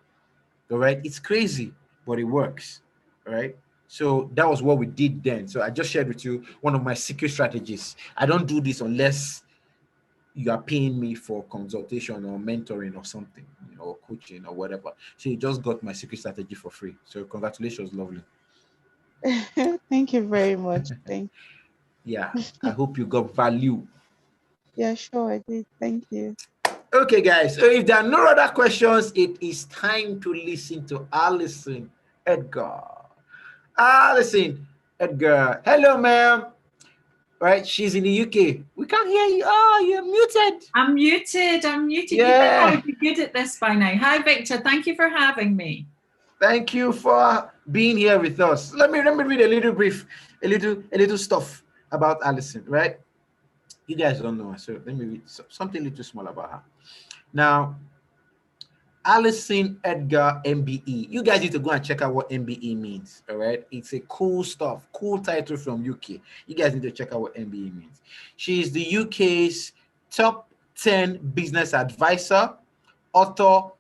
All right, it's crazy, but it works. All right. So that was what we did then. So I just shared with you one of my secret strategies. I don't do this unless you are paying me for consultation or mentoring or something, or coaching or whatever. So you just got my secret strategy for free. So congratulations, lovely. Thank you very much. Thank you. Yeah, I hope you got value. Yeah, sure, I did. Thank you. Okay, guys. So if there are no other questions, it is time to listen to Alison Edgar. Alison Edgar. Hello, ma'am. Right, she's in the UK. We can't hear you. Oh, you're muted. I'm muted. Yeah. You think I would be good at this by now. Hi, Victor. Thank you for having me. Thank you for being here with us. Let me read a little stuff about Alison, right? You guys don't know her, so let me read something a little small about her. Now, Alison Edgar MBE. You guys need to go and check out what MBE means, all right? It's a cool stuff, cool title from UK. You guys need to check out what MBE means. She is the UK's top 10 business advisor, author,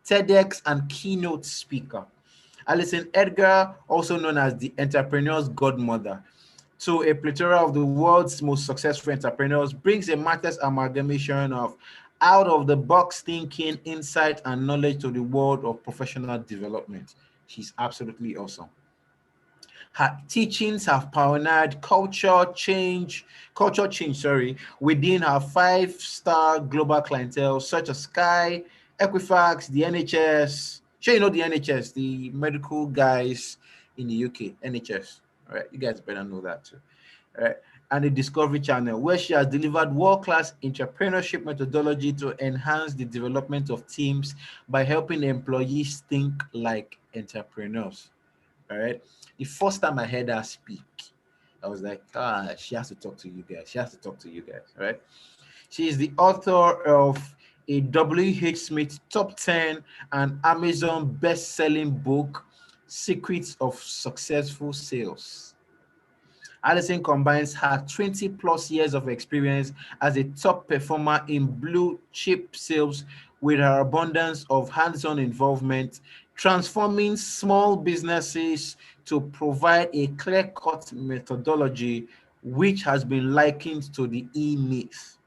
TEDx, and keynote speaker. Alison Edgar, also known as the entrepreneur's godmother, to a plethora of the world's most successful entrepreneurs, brings a master's amalgamation of out-of-the-box thinking, insight, and knowledge to the world of professional development. She's absolutely awesome. Her teachings have pioneered culture change, within her 5-star global clientele, such as Sky, Equifax, the NHS, Sure, you know the NHS, the medical guys in the UK, NHS. All right, you guys better know that too. All right, and the Discovery Channel, where she has delivered world-class entrepreneurship methodology to enhance the development of teams by helping employees think like entrepreneurs. All right, the first time I heard her speak, I was like, she has to talk to you guys. She has to talk to you guys. All right. She is the author of a W.H. Smith Top 10 and Amazon best-selling book, Secrets of Successful Sales. Alison combines her 20-plus years of experience as a top performer in blue-chip sales with her abundance of hands-on involvement, transforming small businesses to provide a clear-cut methodology which has been likened to the E-Myth.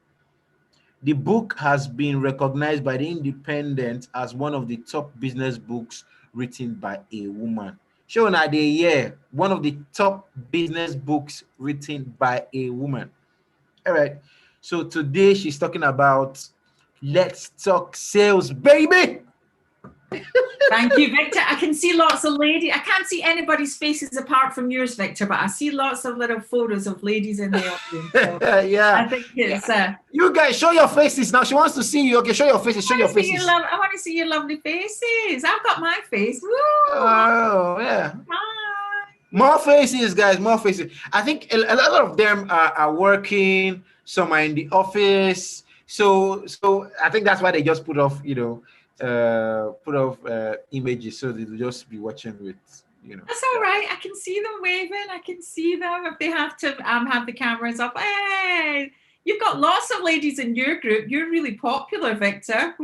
The book has been recognized by The Independent as one of the top business books written by a woman. Showing that one of the top business books written by a woman. All right. So today she's talking about let's talk sales, baby. Thank you, Victor. I can see lots of ladies. I can't see anybody's faces apart from yours, Victor, but I see lots of little photos of ladies in the audience. So yeah. I think it's... you guys, show your faces now. She wants to see you. Okay, show your faces. Show your faces. I want to see your lovely faces. I've got my face. Woo! Oh, yeah. Hi. More faces, guys. More faces. I think a lot of them are working. Some are in the office. So I think that's why they just put off, images so they'll just be watching with, That's all right. I can see them waving. I can see them if they have to have the cameras up. Hey, you've got lots of ladies in your group. You're really popular, Victor.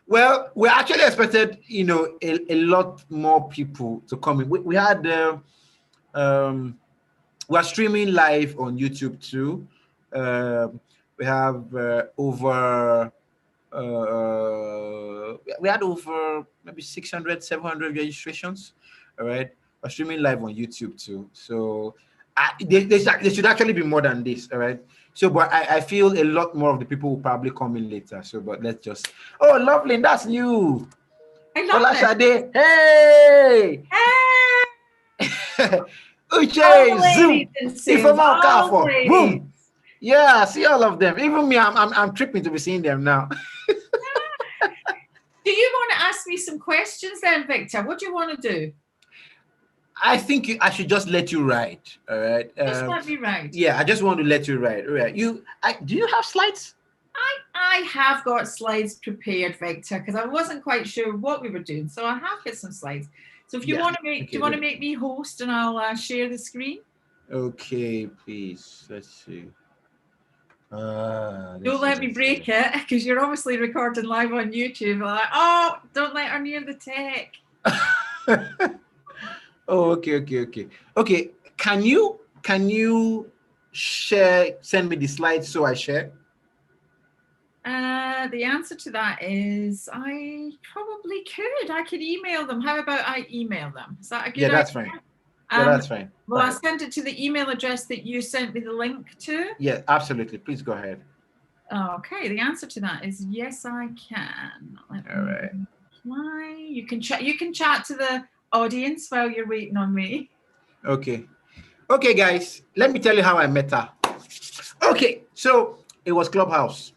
Well, we actually expected, a lot more people to come in. We had, we're streaming live on YouTube too. We have we had over maybe 600, 700 registrations. All right. We're streaming live on YouTube too. So there should actually be more than this. All right. So, but I feel a lot more of the people will probably come in later. So, but let's just, oh, lovely. That's you. I love it. Hey. Uche, Zoom. If boom. Yeah, see all of them. Even me, I'm tripping to be seeing them now. Do you want to ask me some questions then, Victor? What do you want to do? I think I should just let you write. All right. Just let me write. Yeah, I just want to let you write. All right. Do you have slides? I have got slides prepared, Victor, because I wasn't quite sure what we were doing. So I have got some slides. So if you want to make, do you want to make me host and I'll share the screen? Okay, please. Let's see. Don't let me break it, because you're obviously recording live on YouTube. Like, oh, don't let her near the tech. Oh, okay. Can you send me the slides so I share? The answer to that is I probably could. I could email them. How about I email them? Is that a good idea? That's fine. Yeah, that's fine. Well, I sent it to the email address that you sent me the link to. Yeah, absolutely. Please go ahead. Okay, the answer to that is yes, I can. All right. Why? You can chat. You can chat to the audience while you're waiting on me. Okay, guys. Let me tell you how I met her. Okay, so it was Clubhouse.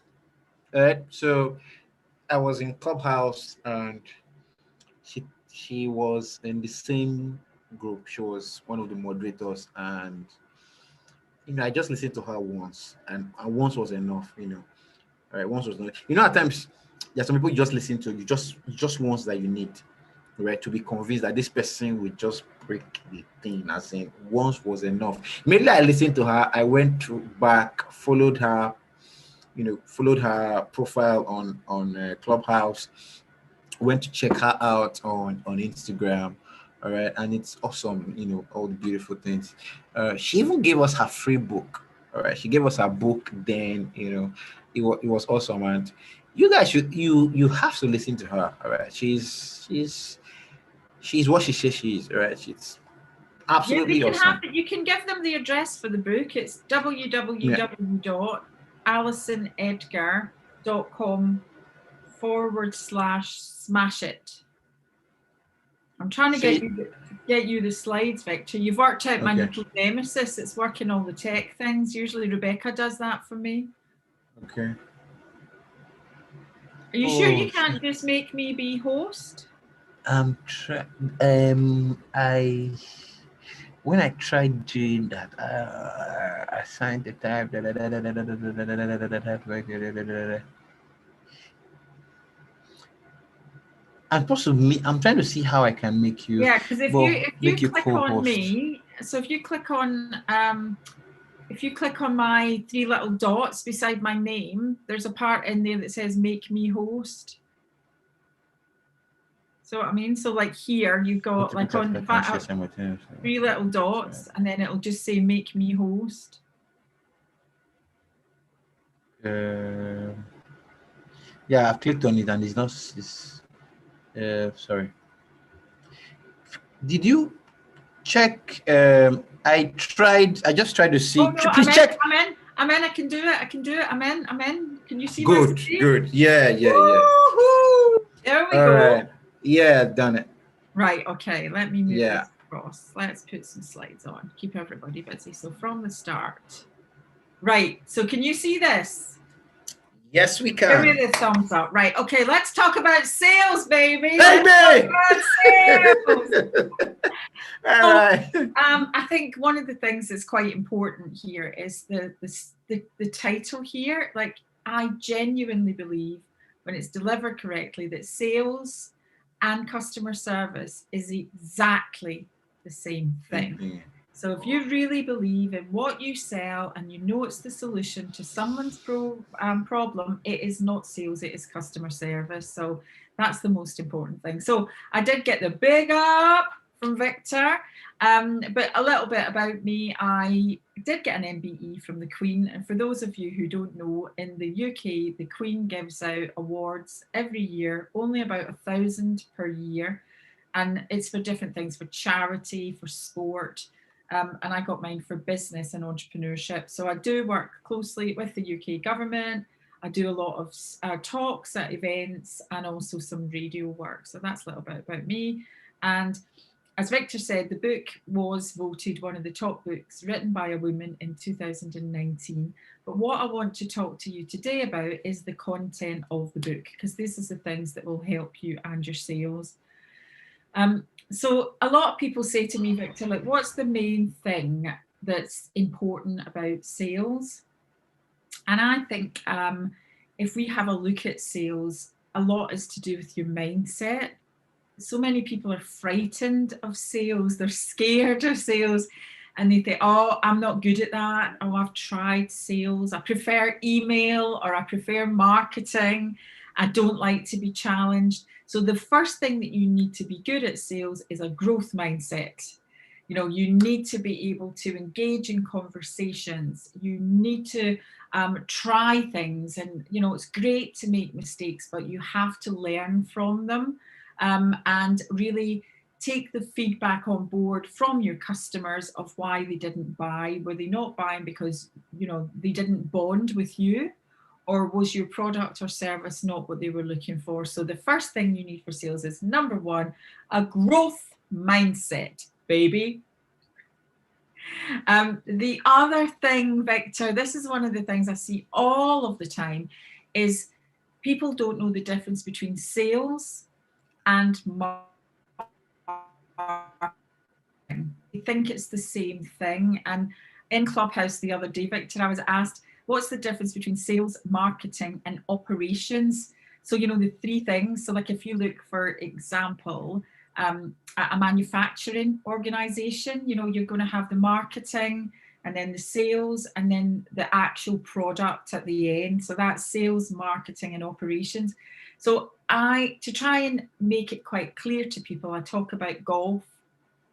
All right. So I was in Clubhouse, and she was in the same group. She was one of the moderators, and I just listened to her once, and once was enough. All right, once was enough. At times there's some people you just listen to, you just once that you need, right, to be convinced that this person will just break the thing. As in, once was enough. Immediately I listened to her, I went back, followed her, followed her profile on Clubhouse, went to check her out on Instagram. All right, and it's awesome, all the beautiful things. She even gave us her free book. All right, she gave us her book. Then it was awesome, and you guys you have to listen to her. All right, she's what she says she is. All right, she's absolutely awesome. You can give them the address for the book. It's www.alisonedgar.com /smash it. I'm trying to get you the slides, Victor. You've worked out my little nemesis. It's working all the tech things. Usually Rebecca does that for me. Okay. Are you sure you can't just make me be host? When I tried doing that, I signed the type. And possibly, I'm trying to see how I can make you. Yeah, because if you click on me, so if you click on my three little dots beside my name, there's a part in there that says "Make me host." So what I mean, so like here you've got like on three little dots, and then it'll just say "Make me host." Yeah, I've clicked on it and it's not. Sorry. Did you check? I just tried to see. Oh, no, Please check. I'm in. I can do it. I'm in. Can you see? Good. Yeah. Woo-hoo! There we go. Right. Yeah, done it. Right. Okay. Let me move this across. Let's put some slides on. Keep everybody busy. So from the start. Right. So can you see this? Yes, we can. Give me the thumbs up. Right. Okay. Let's talk about sales, baby. Baby! Sales. All right. I think one of the things that's quite important here is the title here. Like, I genuinely believe when it's delivered correctly that sales and customer service is exactly the same thing. Mm-hmm. So if you really believe in what you sell and you know it's the solution to someone's problem, it is not sales, it is customer service. So that's the most important thing. So I did get the big up from Victor, but a little bit about me. I did get an MBE from the Queen. And for those of you who don't know, in the UK, the Queen gives out awards every year, only about 1,000 per year. And it's for different things, for charity, for sport. And I got mine for business and entrepreneurship. So I do work closely with the UK government. I do a lot of talks at events and also some radio work. So that's a little bit about me. And as Victor said, the book was voted one of the top books written by a woman in 2019. But what I want to talk to you today about is the content of the book, because this is the things that will help you and your sales. So a lot of people say to me, Victor, like, what's the main thing that's important about sales? And I think if we have a look at sales, a lot is to do with your mindset. So many people are frightened of sales. They're scared of sales. And they think, oh, I'm not good at that. Oh, I've tried sales. I prefer email, or I prefer marketing. I don't like to be challenged. So the first thing that you need to be good at sales is a growth mindset. You know, you need to be able to engage in conversations. You need to try things. And, you know, it's great to make mistakes, but you have to learn from them and really take the feedback on board from your customers of why they didn't buy. Were they not buying because, you know, they didn't bond with you? Or was your product or service not what they were looking for? So the first thing you need for sales is, number one, a growth mindset, baby. The other thing, Victor, this is one of the things I see all of the time, is people don't know the difference between sales and marketing. They think it's the same thing. And in Clubhouse the other day, Victor, I was asked, what's the difference between sales, marketing, and operations? So, you know, the three things. So like if you look, for example, at a manufacturing organization, you know, you're going to have the marketing and then the sales and then the actual product at the end. So that's sales, marketing, and operations. So to try and make it quite clear to people, I talk about golf.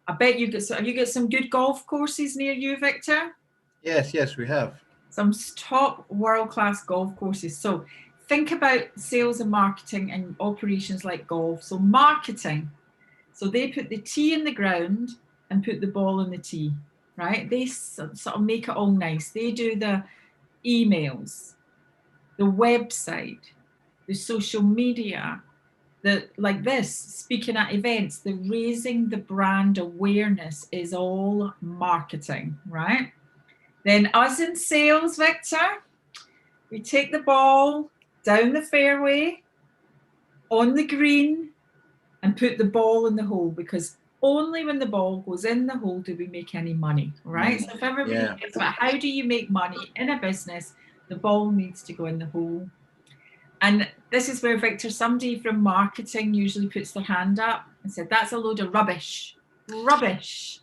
I bet you get some good golf courses near you, Victor? Yes, we have. Some top world-class golf courses. So think about sales and marketing and operations like golf. So marketing, so they put the tee in the ground and put the ball in the tee, right? They sort of make it all nice. They do the emails, the website, the social media, like this, speaking at events, the raising the brand awareness is all marketing, right? Then us in sales, Victor, we take the ball down the fairway, on the green, and put the ball in the hole, because only when the ball goes in the hole do we make any money, right? So if everybody thinks about how do you make money in a business, the ball needs to go in the hole. And this is where, Victor, somebody from marketing usually puts their hand up and said, that's a load of rubbish. Rubbish.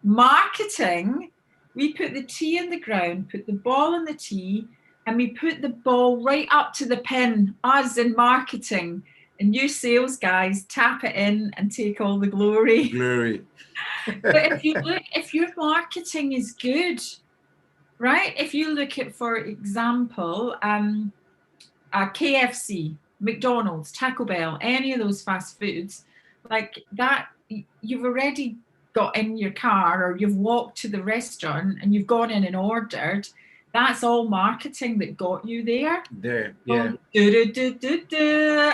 Marketing, we put the tee in the ground, put the ball in the tee, and we put the ball right up to the pin, us in marketing. And you sales guys tap it in and take all the glory. But if you look, if your marketing is good, right? If you look at, for example, KFC, McDonald's, Taco Bell, any of those fast foods, like that, you've already got in your car or you've walked to the restaurant and you've gone in and ordered. That's all marketing that got you there.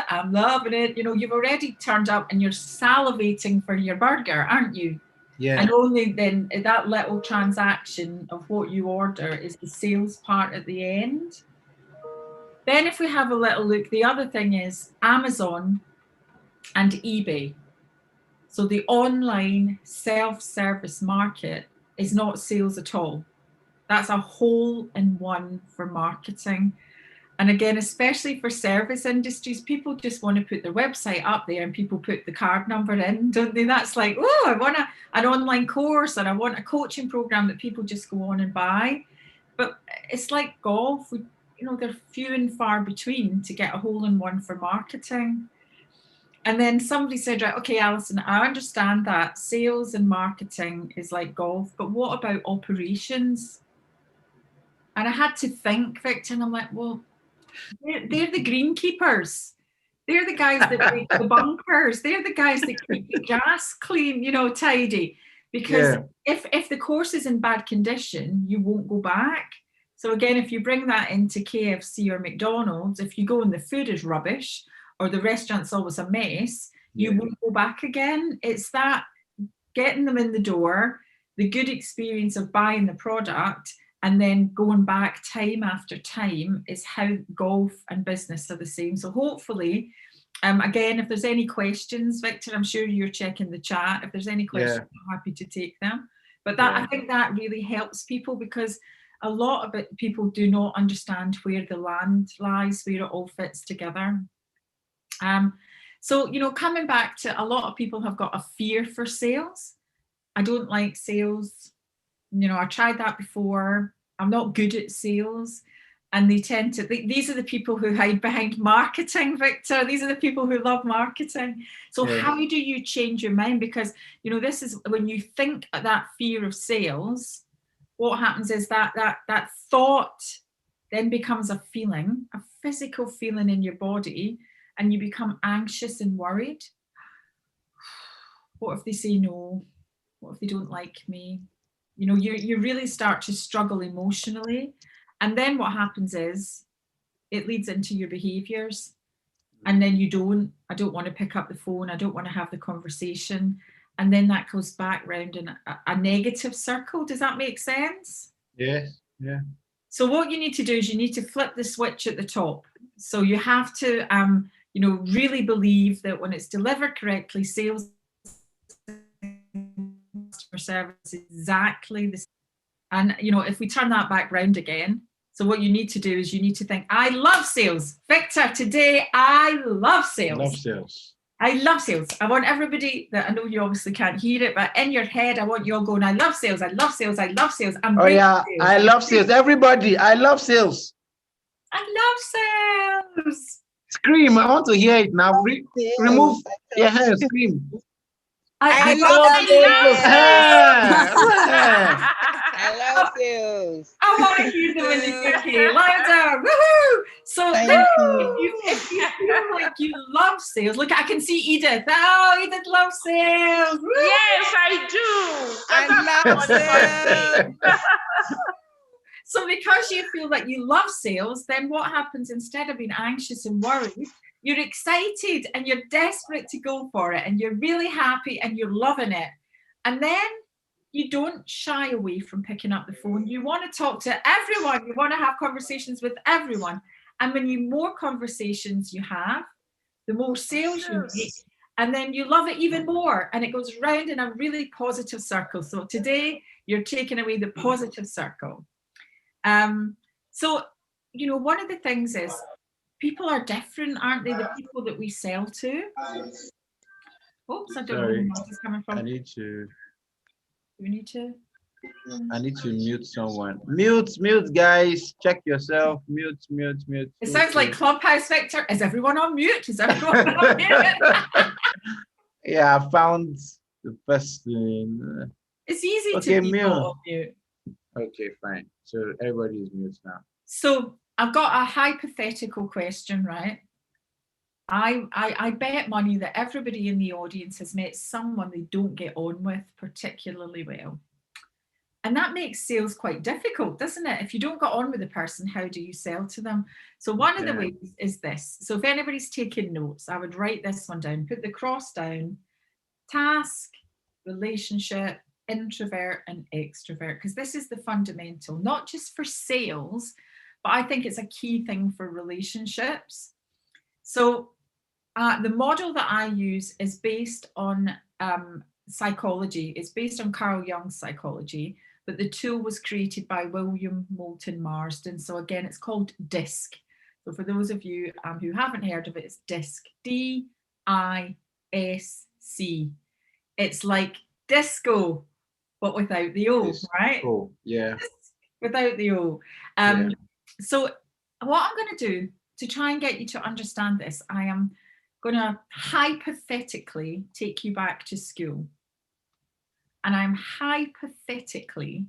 I'm loving it. You know, you've already turned up and you're salivating for your burger, aren't you? Yeah. And only then that little transaction of what you order is the sales part at the end. Then if we have a little look, the other thing is Amazon and eBay. So the online self-service market is not sales at all. That's a hole in one for marketing. And again, especially for service industries, people just want to put their website up there and people put the card number in, don't they? That's like, oh, I want an online course or I want a coaching program that people just go on and buy. But it's like golf, you know, they're few and far between to get a hole in one for marketing. And then somebody said, right, okay, Alison, I understand that sales and marketing is like golf, but what about operations? And I had to think, Victor, and I'm like, well, they're the greenkeepers. They're the guys that make the bunkers. They're the guys that keep the gas clean, you know, tidy. Because if the course is in bad condition, you won't go back. So again, if you bring that into KFC or McDonald's, if you go and the food is rubbish or the restaurant's always a mess, you won't go back again. It's that getting them in the door, the good experience of buying the product, and then going back time after time is how golf and business are the same. So hopefully, again, if there's any questions, Victor, I'm sure you're checking the chat. If there's any questions, I'm happy to take them. But that I think that really helps people, because a lot of people do not understand where the land lies, where it all fits together. So, you know, coming back to, a lot of people have got a fear for sales. I don't like sales. You know, I tried that before. I'm not good at sales. And they tend to, these are the people who hide behind marketing, Victor. These are the people who love marketing. So how do you change your mind? Because, you know, this is when you think that fear of sales, what happens is that thought then becomes a feeling, a physical feeling in your body, and you become anxious and worried. What if they say no? What if they don't like me? You know, you really start to struggle emotionally. And then what happens is it leads into your behaviors. And then I don't want to pick up the phone. I don't want to have the conversation. And then that goes back round in a negative circle. Does that make sense? Yes. Yeah. So what you need to do is you need to flip the switch at the top. So you have to, you know, really believe that when it's delivered correctly, sales customer service is exactly the same. And, you know, if we turn that back round again, so what you need to do is you need to think, I love sales. Victor, today, I love sales. Love sales. I love sales. I want everybody that, I know you obviously can't hear it, but in your head, I want you all going, I love sales. I love sales. I love sales. Oh yeah, sales. I love sales. Everybody, I love sales. I love sales. Scream. I want to hear it now. Remove your hand. Scream. I love sales. I love sales. I want to hear them in the UK. Louder. Woohoo! So if you feel like you love sales, look, I can see Edith. Oh, Edith loves sales. Woo! Yes, I do. I love sales. So because you feel like you love sales, then what happens instead of being anxious and worried, you're excited and you're desperate to go for it and you're really happy and you're loving it. And then you don't shy away from picking up the phone. You want to talk to everyone. You want to have conversations with everyone. And when you more conversations you have, the more sales you make, and then you love it even more. And it goes round in a really positive circle. So today you're taking away the positive circle. So, you know, one of the things is people are different, aren't they? The people that we sell to. Oops, I don't know where the noise is coming from. I need to. We need to. I need to mute someone. Mute, guys. Check yourself. Mute. It sounds like Clubhouse, Victor. Is everyone on mute? Is everyone on mute? Yeah, I found the person. It's easy to be on mute. Okay, fine. So everybody is mute now. So I've got a hypothetical question, right? I bet money that everybody in the audience has met someone they don't get on with particularly well. And that makes sales quite difficult, doesn't it? If you don't get on with the person, how do you sell to them? So one of the ways is this. So if anybody's taking notes, I would write this one down, put the cross down, task, relationship, introvert and extrovert, because this is the fundamental, not just for sales, but I think it's a key thing for relationships. So the model that I use is based on psychology. It's based on Carl Jung's psychology, but the tool was created by William Moulton Marsden. So again, it's called DISC. So for those of you who haven't heard of it, it's DISC, D-I-S-C. It's like disco, but without the O, right? Oh, yeah. Without the O. So what I'm going to do to try and get you to understand this, I am going to hypothetically take you back to school. And I'm hypothetically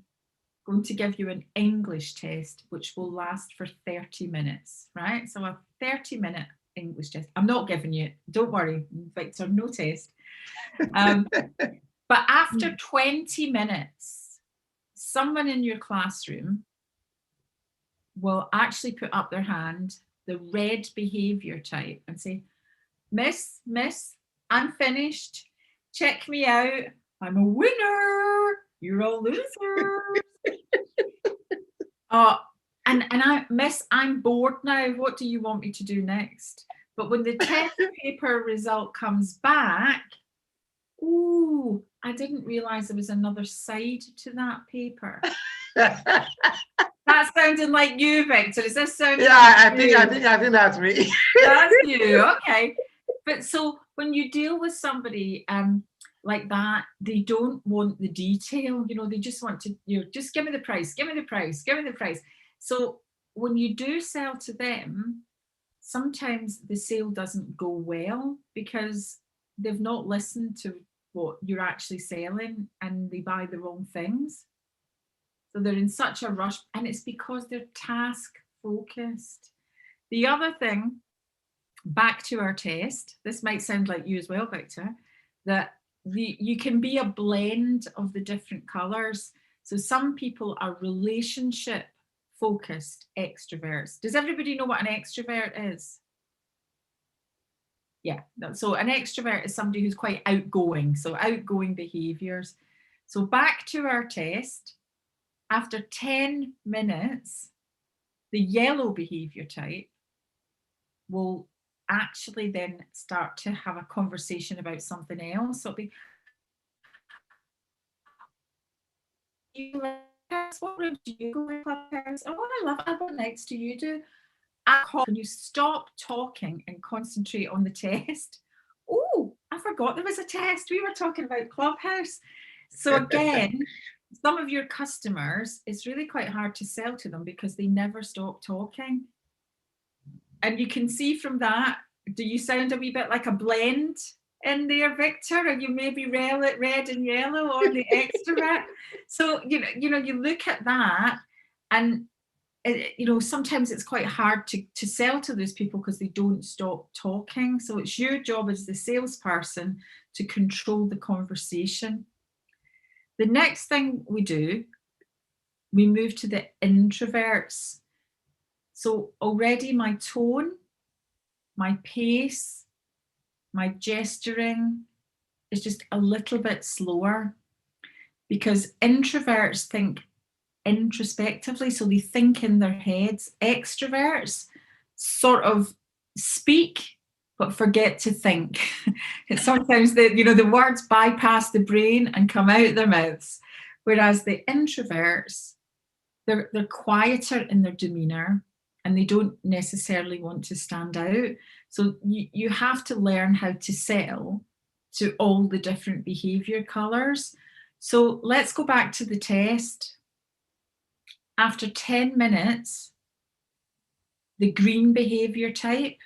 going to give you an English test, which will last for 30 minutes, right? So a 30-minute English test. I'm not giving you, don't worry, Victor, no test. But after 20 minutes, someone in your classroom will actually put up their hand, the red behavior type, and say, Miss, I'm finished. Check me out. I'm a winner. You're all losers. Miss, I'm bored now. What do you want me to do next? But when the test paper result comes back, ooh, I didn't realize there was another side to that paper. That sounded like you, Victor. Is this sounding? Yeah, like I think that's me. That's you. Okay. But so when you deal with somebody like that, they don't want the detail, you know, they just want to, you know, just give me the price, give me the price, give me the price. So when you do sell to them, sometimes the sale doesn't go well because they've not listened to what you're actually selling and they buy the wrong things. So they're in such a rush, and it's because they're task focused. The other thing, back to our test, this might sound like you as well, Victor, that you can be a blend of the different colors. So some people are relationship focused extroverts. Does everybody know what an extrovert is? Yeah, so an extrovert is somebody who's quite outgoing, so outgoing behaviors. So back to our test, after 10 minutes, the yellow behavior type will actually then start to have a conversation about something else. So it'll be, what room do you go in, Clubhouse? Oh, I love it. I go next to you do. Can you stop talking and concentrate on the test? Oh, I forgot there was a test. We were talking about Clubhouse. So again, some of your customers, it's really quite hard to sell to them because they never stop talking. And you can see from that, do you sound a wee bit like a blend in there, Victor? Are you maybe red and yellow or the extrovert? So, you know, you look at that and, you know, sometimes it's quite hard to sell to those people because they don't stop talking. So it's your job as the salesperson to control the conversation. The next thing we do we move to the introverts. So already my tone, my pace, my gesturing is just a little bit slower, because introverts think introspectively, so they think in their heads. Extroverts sort of speak but forget to think. Sometimes the words bypass the brain and come out their mouths, whereas the introverts, they're quieter in their demeanor and they don't necessarily want to stand out. So you have to learn how to sell to all the different behavior colors. So let's go back to the test. After 10 minutes, the green behavior type,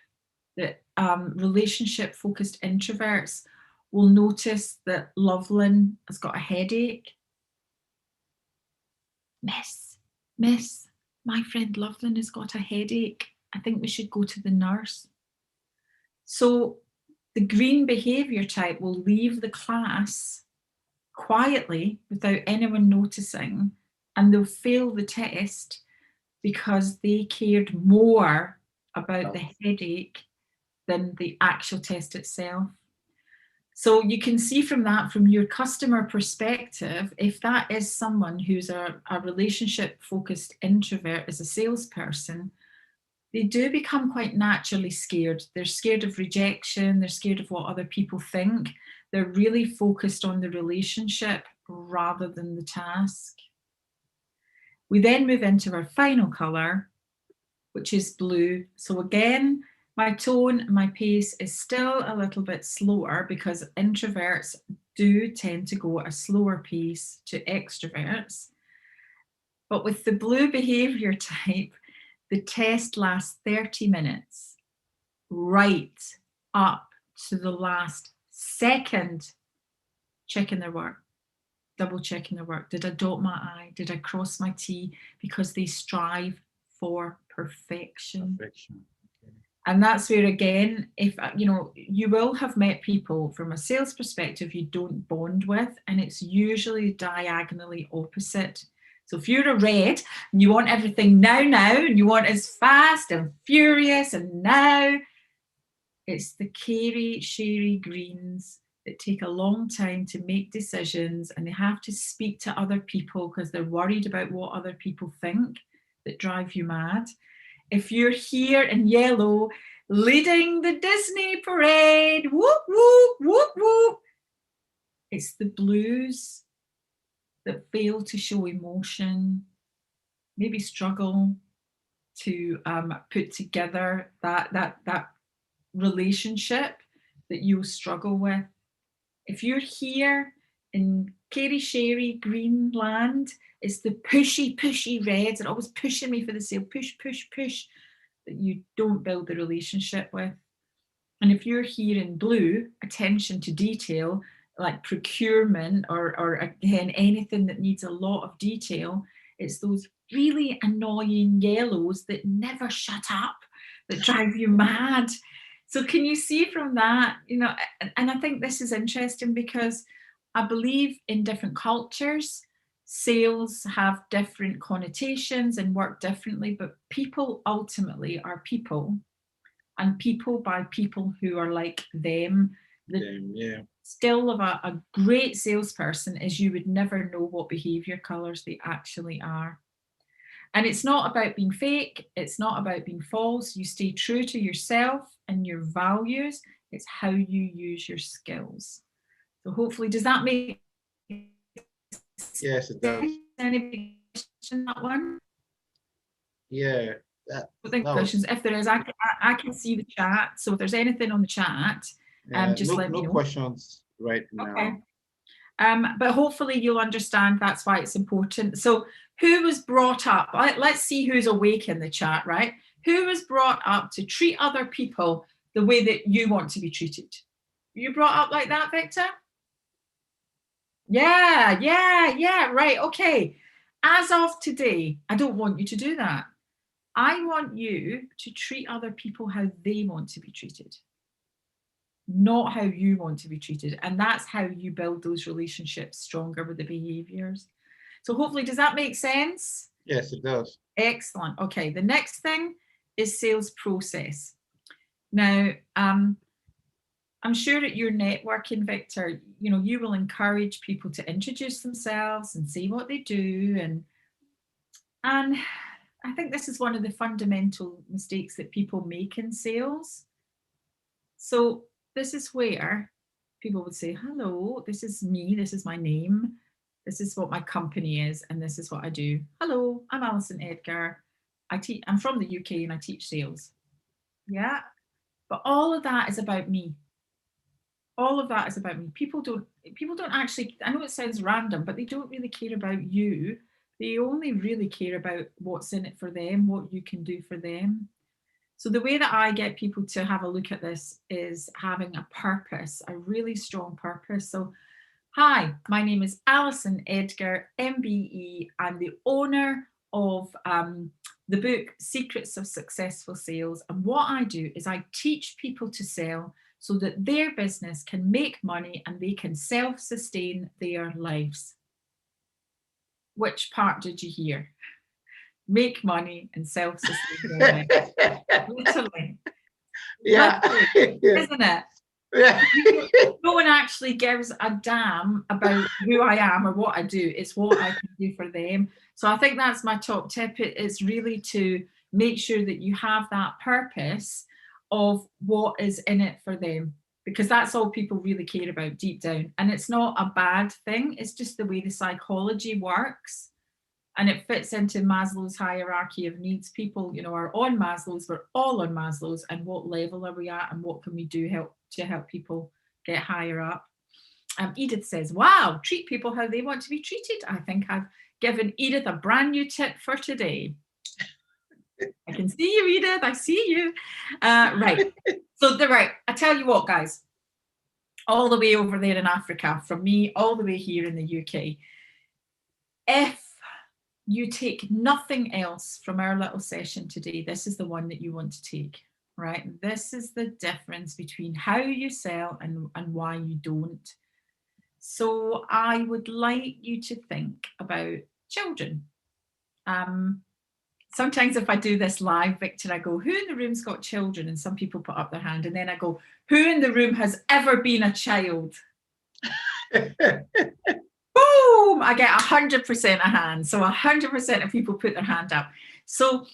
the relationship focused introverts, will notice that Loveland has got a headache. Miss, my friend Loveland has got a headache. I think we should go to the nurse. So the green behavior type will leave the class quietly without anyone noticing, and they'll fail the test because they cared more about the headache than the actual test itself. So you can see from that, from your customer perspective, if that is someone who's a relationship focused introvert as a salesperson, they do become quite naturally scared. They're scared of rejection. They're scared of what other people think. They're really focused on the relationship rather than the task. We then move into our final color, which is blue. So again, my tone and my pace is still a little bit slower because introverts do tend to go at a slower pace to extroverts. But with the blue behavior type, the test lasts 30 minutes, right up to the last second, checking their work, double checking their work. Did I dot my I? Did I cross my T? Because they strive for perfection. And that's where, again, if you will have met people from a sales perspective you don't bond with, and it's usually diagonally opposite. So if you're a red and you want everything now, and you want as fast and furious and now, it's the Carey, Sherry greens that take a long time to make decisions, and they have to speak to other people because they're worried about what other people think, that drive you mad. If you're here in yellow, leading the Disney parade, whoop, whoop, whoop, whoop, it's the blues that fail to show emotion, maybe struggle to put together that relationship that you'll struggle with. If you're here in Carey, Sherry, Greenland, it's the pushy reds that are always pushing me for the sale, push, that you don't build the relationship with. And if you're here in blue, attention to detail, like procurement or again, anything that needs a lot of detail, it's those really annoying yellows that never shut up, that drive you mad. So can you see from that, and I think this is interesting because I believe in different cultures, sales have different connotations and work differently, but people ultimately are people, and people by people who are like them. The skill of a great salesperson is you would never know what behavior colors they actually are. And it's not about being fake. It's not about being false. You stay true to yourself and your values. It's how you use your skills. So hopefully, does that make sense? Yes, it does. Any question on that one? Yeah. Questions. If there is, I can see the chat. So if there's anything on the chat, just let me know. No questions right now. Okay. But hopefully you'll understand that's why it's important. So who was brought up? Let's see who's awake in the chat, right? Who was brought up to treat other people the way that you want to be treated? You brought up like that, Victor? Yeah, right, okay. As of today, I don't want you to do that. I want you to treat other people how they want to be treated, not how you want to be treated. And that's how you build those relationships stronger with the behaviors. So hopefully, does that make sense? Yes, it does. Excellent. Okay, the next thing is sales process. Now, I'm sure at your networking, Victor, you know, you will encourage people to introduce themselves and say what they do. And I think this is one of the fundamental mistakes that people make in sales. So this is where people would say, hello, this is me, this is my name, this is what my company is, and this is what I do. Hello, I'm Alison Edgar. I'm from the UK and I teach sales. Yeah, but all of that is about me. All of that is about me. People don't actually, I know it sounds random, but they don't really care about you. They only really care about what's in it for them, what you can do for them. So the way that I get people to have a look at this is having a purpose, a really strong purpose. So, hi, my name is Alison Edgar MBE. I'm the owner of the book Secrets of Successful Sales. And what I do is I teach people to sell so that their business can make money and they can self-sustain their lives. Which part did you hear? Make money and self-sustain their lives. Literally. Yeah. Isn't it? Yeah. No one actually gives a damn about who I am or what I do. It's what I can do for them. So I think that's my top tip. It's really to make sure that you have that purpose of what is in it for them, because that's all people really care about deep down. And it's not a bad thing. It's just the way the psychology works. And it fits into Maslow's hierarchy of needs. People, you know, are on Maslow's, we're all on Maslow's, and what level are we at and what can we do to help people get higher up? Edith says, wow, treat people how they want to be treated. I think I've given Edith a brand new tip for today. I can see you, Edith, I see you. Right, so right, I tell you what, guys, all the way over there in Africa, from me all the way here in the UK, if you take nothing else from our little session today, this is the one that you want to take, right? This is the difference between how you sell and why you don't. So I would like you to think about children. Sometimes if I do this live, Victor, I go, who in the room's got children? And some people put up their hand, and then I go, who in the room has ever been a child? Boom! I get 100% a hand. So 100% of people put their hand up. So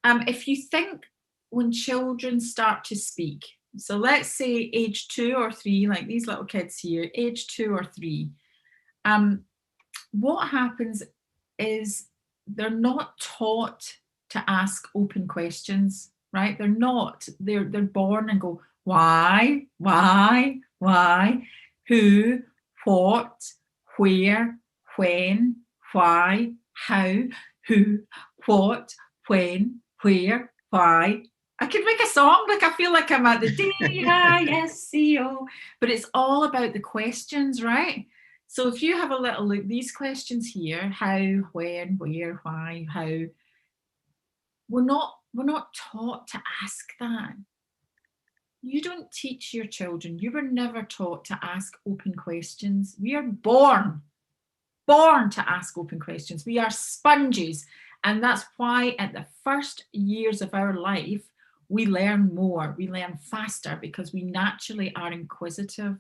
if you think when children start to speak, so let's say age 2 or 3, like these little kids here, age 2 or 3, what happens is they're not taught to ask open questions, right? They're not. They're born and go, why, who, what, where, when, why, how, who, what, when, where, why. I could make a song, like I feel like I'm at the DISCO, but it's all about the questions, right? So if you have a little look, these questions here, how, when, where, why, how, we're not taught to ask that. You don't teach your children. You were never taught to ask open questions. We are born to ask open questions. We are sponges. And that's why at the first years of our life, we learn more, we learn faster, because we naturally are inquisitive.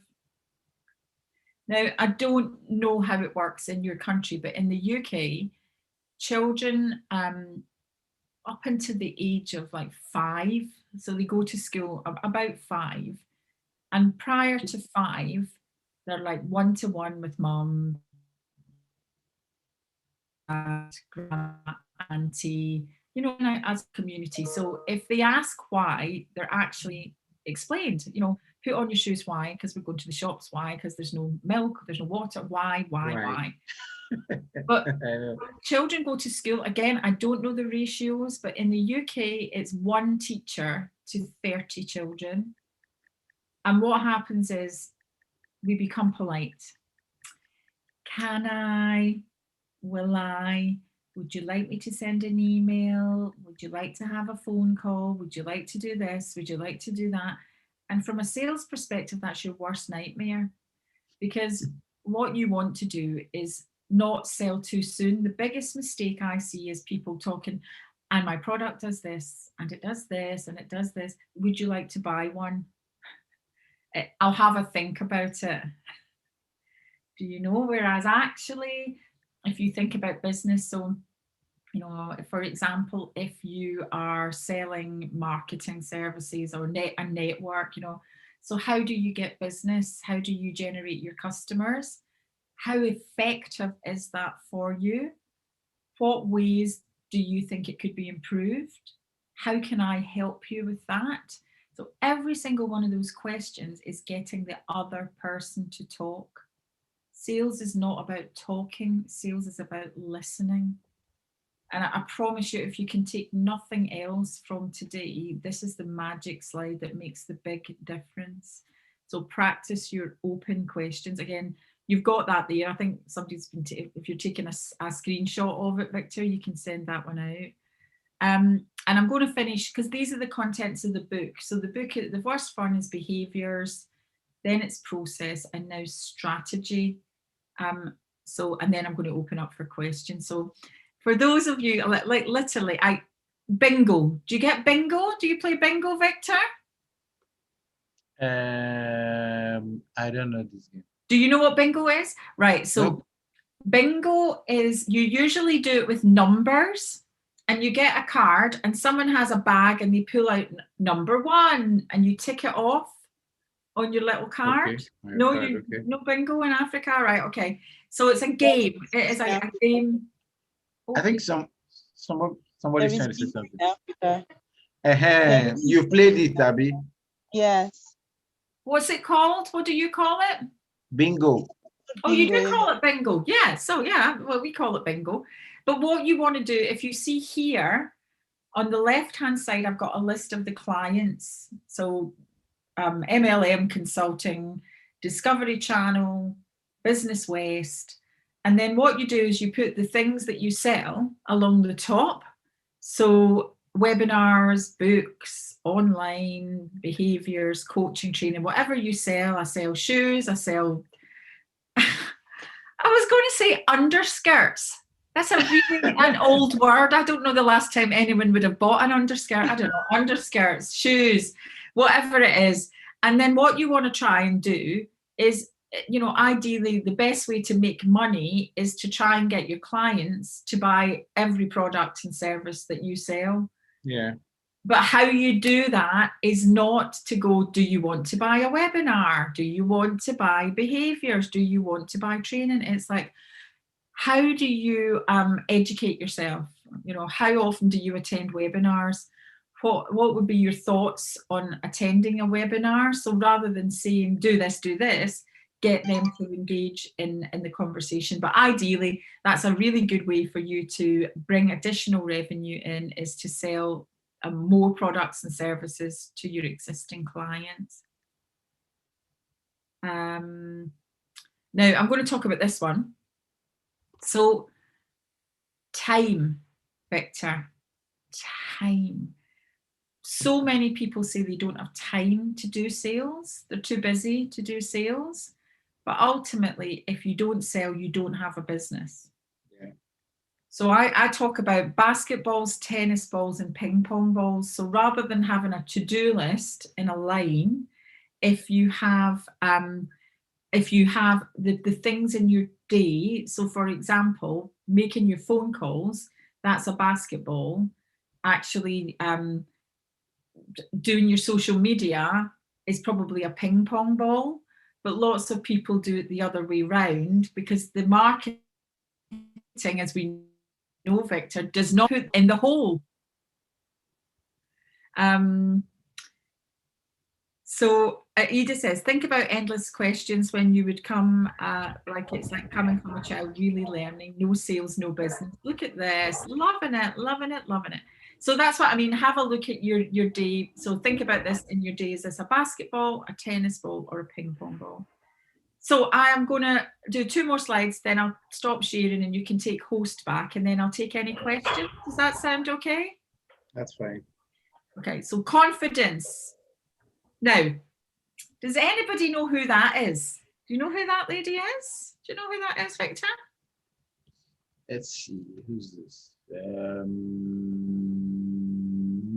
Now, I don't know how it works in your country, but in the UK, children up until the age of like 5, so they go to school about 5, and prior to 5, they're like one-to-one with mum, grandma, auntie, you know, as a community. So if they ask why, they're actually explained, you know, put on your shoes, why? Because we're going to the shops, why? Because there's no milk, there's no water, why? But children go to school, again, I don't know the ratios, but in the UK, it's 1 teacher to 30 children. And what happens is we become polite. Can I? Will I? Would you like me to send an email? Would you like to have a phone call? Would you like to do this? Would you like to do that? And from a sales perspective, that's your worst nightmare, because what you want to do is not sell too soon. The biggest mistake I see is people talking, and my product does this, and it does this, and it does this. Would you like to buy one? I'll have a think about it. Do you know? Whereas actually, if you think about business, so, you know, for example, if you are selling marketing services or a network, you know, so how do you get business? How do you generate your customers? How effective is that for you? What ways do you think it could be improved? How can I help you with that? So every single one of those questions is getting the other person to talk. Sales is not about talking, sales is about listening. And I promise you, if you can take nothing else from today, this is the magic slide that makes the big difference. So practice your open questions. Again, you've got that there. I think somebody's been, if you're taking a screenshot of it, Victor, you can send that one out. And I'm going to finish, because these are the contents of the book. So the book, the first one is behaviours, then it's process, and now strategy. And then I'm going to open up for questions. So for those of you, like literally, bingo. Do you get bingo? Do you play bingo, Victor? I don't know this game. Do you know what bingo is? Right. So nope. Bingo is, you usually do it with numbers. And you get a card and someone has a bag and they pull out number 1 and you tick it off on your little card. Okay. No bingo in Africa, right? Okay. So it's a game. It is a game. Okay. I think somebody's trying to say something. You've played it, Abby? Yes. What's it called? What do you call it? Bingo. Oh, you do call it bingo. Yeah. So yeah, well, we call it bingo. But what you want to do, if you see here on the left-hand side, I've got a list of the clients. So MLM Consulting, Discovery Channel, Business West. And then what you do is you put the things that you sell along the top. So webinars, books, online, behaviors, coaching, training, whatever you sell. I sell shoes, I sell, I was going to say underskirts. That's a really an old word. I don't know the last time anyone would have bought an underskirt. I don't know, underskirts, shoes, whatever it is. And then what you want to try and do is, you know, ideally the best way to make money is to try and get your clients to buy every product and service that you sell. Yeah. But how you do that is not to go, do you want to buy a webinar? Do you want to buy behaviors? Do you want to buy training? It's like, how do you educate yourself? You know, how often do you attend webinars? What would be your thoughts on attending a webinar? So rather than saying, do this, get them to engage in the conversation. But ideally, that's a really good way for you to bring additional revenue in, is to sell more products and services to your existing clients. Now, I'm going to talk about this one. So time, Victor, time. So many people say they don't have time to do sales. They're too busy to do sales. But ultimately, if you don't sell, you don't have a business. Yeah. So I talk about basketballs, tennis balls, and ping pong balls. So rather than having a to-do list in a line, if you have the things in your day, so for example, making your phone calls, that's a basketball. Actually, doing your social media is probably a ping pong ball, but lots of people do it the other way round, because the marketing, as we know, Victor, does not put in the hole. So Edith says, think about endless questions when you would come, like it's like coming from a child, really learning, no sales, no business. Look at this, loving it, loving it, loving it. So that's what I mean. Have a look at your day. So think about this in your day. Is this a basketball, a tennis ball, or a ping pong ball? So I am going to do 2 more slides, then I'll stop sharing and you can take host back, and then I'll take any questions. Does that sound okay? That's fine. Okay, so confidence. Now, does anybody know who that is? Do you know who that lady is? Do you know who that is, Victor? Let's see, who's this?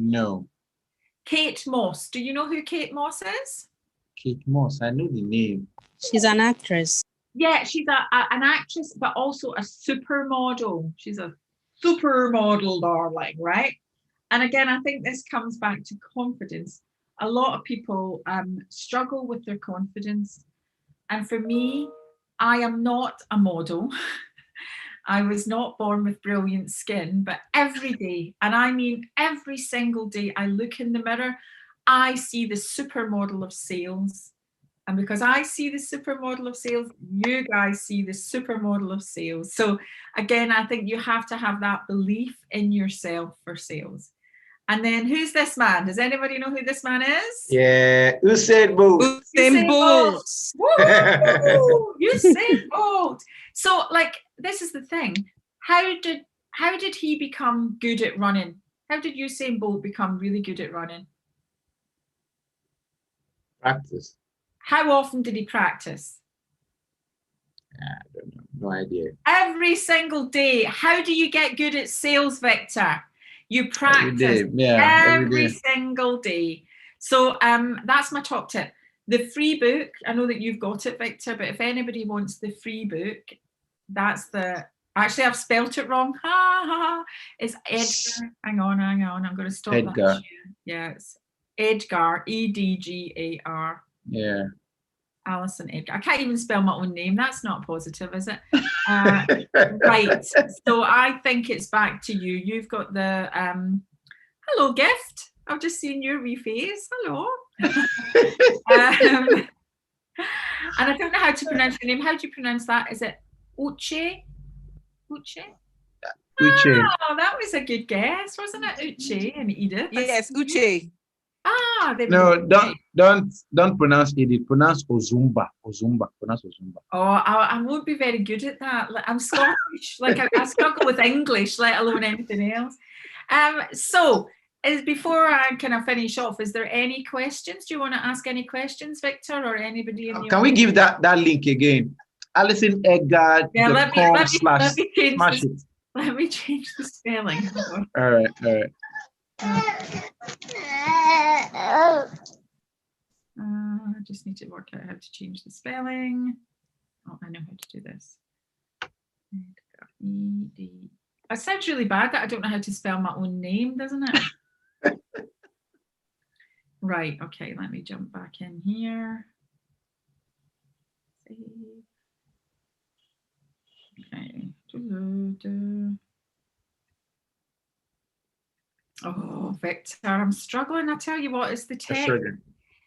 No. Kate Moss. Do you know who Kate Moss is? Kate Moss. I know the name. She's an actress. Yeah, she's an actress, but also a supermodel. She's a supermodel, darling, right? And again, I think this comes back to confidence. A lot of people struggle with their confidence. And for me, I am not a model. I was not born with brilliant skin, but every day, and I mean every single day, I look in the mirror, I see the supermodel of sales. And because I see the supermodel of sales, you guys see the supermodel of sales. So again, I think you have to have that belief in yourself for sales. And then who's this man? Does anybody know who this man is? Yeah, Usain Bolt. Usain Bolt. Usain Bolt. So, like, this is the thing. How did he become good at running? How did Usain Bolt become really good at running? Practice. How often did he practice? I don't know. No idea. Every single day. How do you get good at sales, Victor? You practice every single day. So that's my top tip. The free book, I know that you've got it, Victor, but if anybody wants the free book, that's the, actually I've spelt it wrong. It's Edgar. Hang on. I'm going to stop Edgar. that. Yeah, it's Edgar, Edgar. Yeah. Alison Edgar. I can't even spell my own name. That's not positive, is it? Right. So I think it's back to you. You've got the hello gift. I've just seen your wee face. Hello. And I don't know how to pronounce your name. How do you pronounce that? Is it Uche? Uche? Uche. Oh, that was a good guess, wasn't it? Uche and Edith. Yes, Uche. No, don't pronounce Edith. Pronounce Ozumba. Pronounce Ozumba. Oh, I won't be very good at that. I'm Scottish. Like I struggle with English, let alone anything else. So before I kind of finish off, is there any questions? Do you want to ask any questions, Victor, or anybody in the Can we give that link again? Alison Edgar. Yeah, let me change the spelling. All right. I just need to work out how to change the spelling. Oh, I know how to do this. It sounds really bad that I don't know how to spell my own name, doesn't it? Right, okay, let me jump back in here. Save. Okay. Oh, Victor, I'm struggling. I tell you what, it's the tech.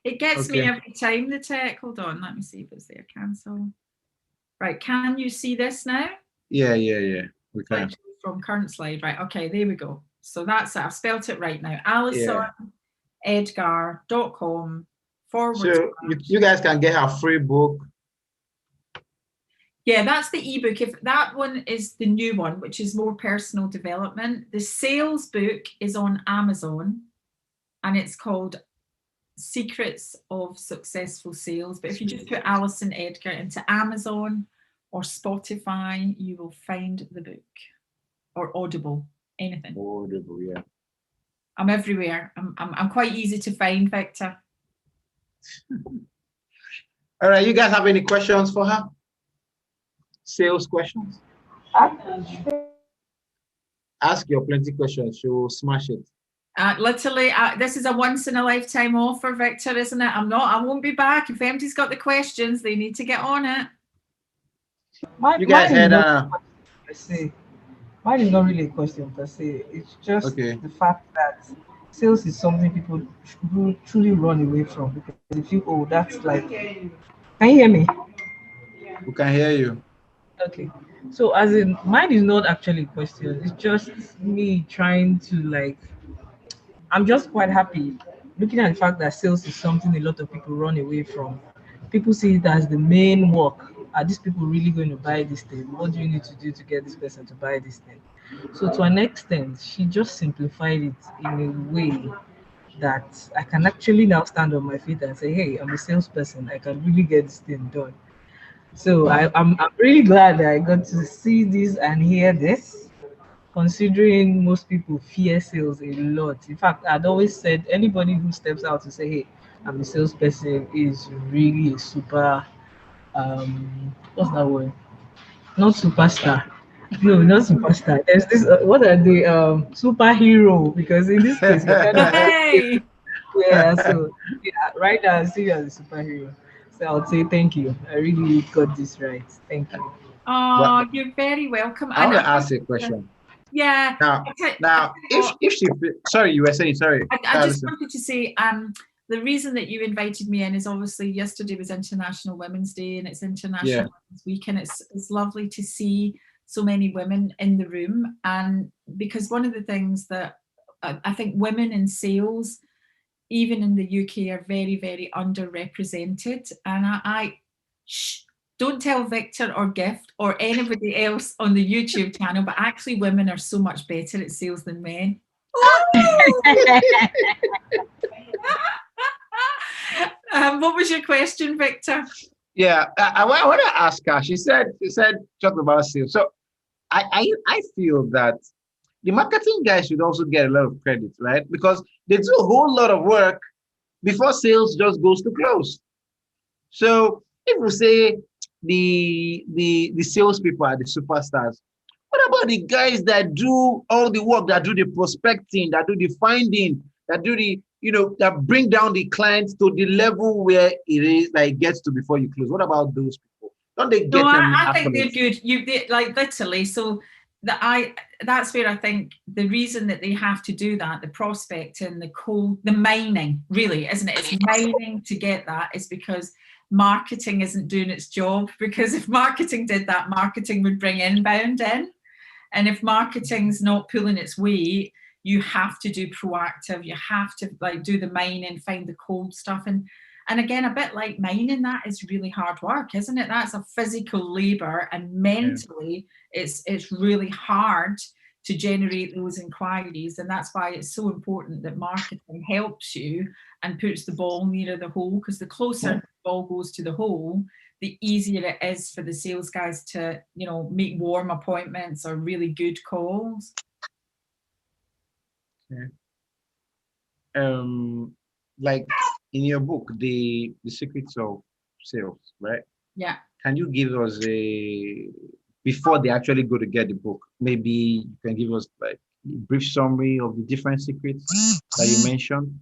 It gets me every time, the tech. Hold on, let me see if it's there. Cancel. Right, can you see this now? Yeah. We can. From current slide, right? Okay, there we go. So that's it. I've spelt it right now. AlisonEdgar.com / So you guys can get her free book. Yeah, that's the ebook. If that one is the new one, which is more personal development, the sales book is on Amazon, and it's called Secrets of Successful Sales. But if you just put Alison Edgar into Amazon or Spotify, you will find the book, or Audible, anything. Audible, yeah. I'm everywhere. I'm quite easy to find, Victor. All right, you guys have any questions for her? Sales questions? Ask your plenty questions. She will smash it. Literally, this is a once in a lifetime offer, Victor, isn't it? I won't be back. If anybody's got the questions, they need to get on it. You guys had mine is not really a question per se. It's just the fact that sales is something people truly run away from because they feel, oh, that's like. Can you hear me? We can hear you. Okay. So as in, mine is not actually a question. It's just me trying to like. I'm just quite happy looking at the fact that sales is something a lot of people run away from. People see it as the main work. Are these people really going to buy this thing? What do you need to do to get this person to buy this thing? So to an extent, she just simplified it in a way that I can actually now stand on my feet and say, hey, I'm a salesperson. I can really get this thing done. So I'm really glad that I got to see this and hear this, considering most people fear sales a lot. In fact, I'd always said anybody who steps out to say, hey, I'm a salesperson is really a super what's that word? Not superstar. No, not superstar. There's this what are the superhero, because in this case you're kind of Hey. yeah, so yeah, right now I see you as a superhero. So I'll say thank you. I really got this right. Thank you. Oh, you're very welcome. I And want to ask a question. yeah. Now, if she, sorry, you were saying, sorry. I just wanted to say, the reason that you invited me in is obviously yesterday was International Women's Day and it's International Women's Week, and it's lovely to see so many women in the room. And because one of the things that I think women in sales, even in the UK, are very, very underrepresented. And I don't tell Victor or Gift or anybody else on the YouTube channel, but actually women are so much better at sales than men. What was your question, Victor? Yeah, I want to ask her. She said talk about sales. So I feel that the marketing guys should also get a lot of credit, right? Because they do a whole lot of work before sales just goes to close. So if we say the salespeople are the superstars, what about the guys that do all the work, that do the prospecting, that do the finding, that do the, that bring down the clients to the level where it is like gets to before you close? What about those people? Don't they get I think they're good. They like literally. So that's where I think the reason that they have to do that, the prospecting, the mining, really, isn't it? It's mining to get that, is because marketing isn't doing its job. Because if marketing did that, marketing would bring inbound in. And if marketing's not pulling its weight, you have to do proactive. You have to do the mining, find the cold stuff. And again, a bit like mining, that is really hard work, isn't it? That's a physical labor, and mentally it's really hard to generate those inquiries. And that's why it's so important that marketing helps you and puts the ball nearer the hole, because the closer the ball goes to the hole, the easier it is for the sales guys to, make warm appointments or really good calls. Like in your book, the secrets of sales, right? Yeah. Can you give us before they actually go to get the book, maybe you can give us like a brief summary of the different secrets that you mentioned?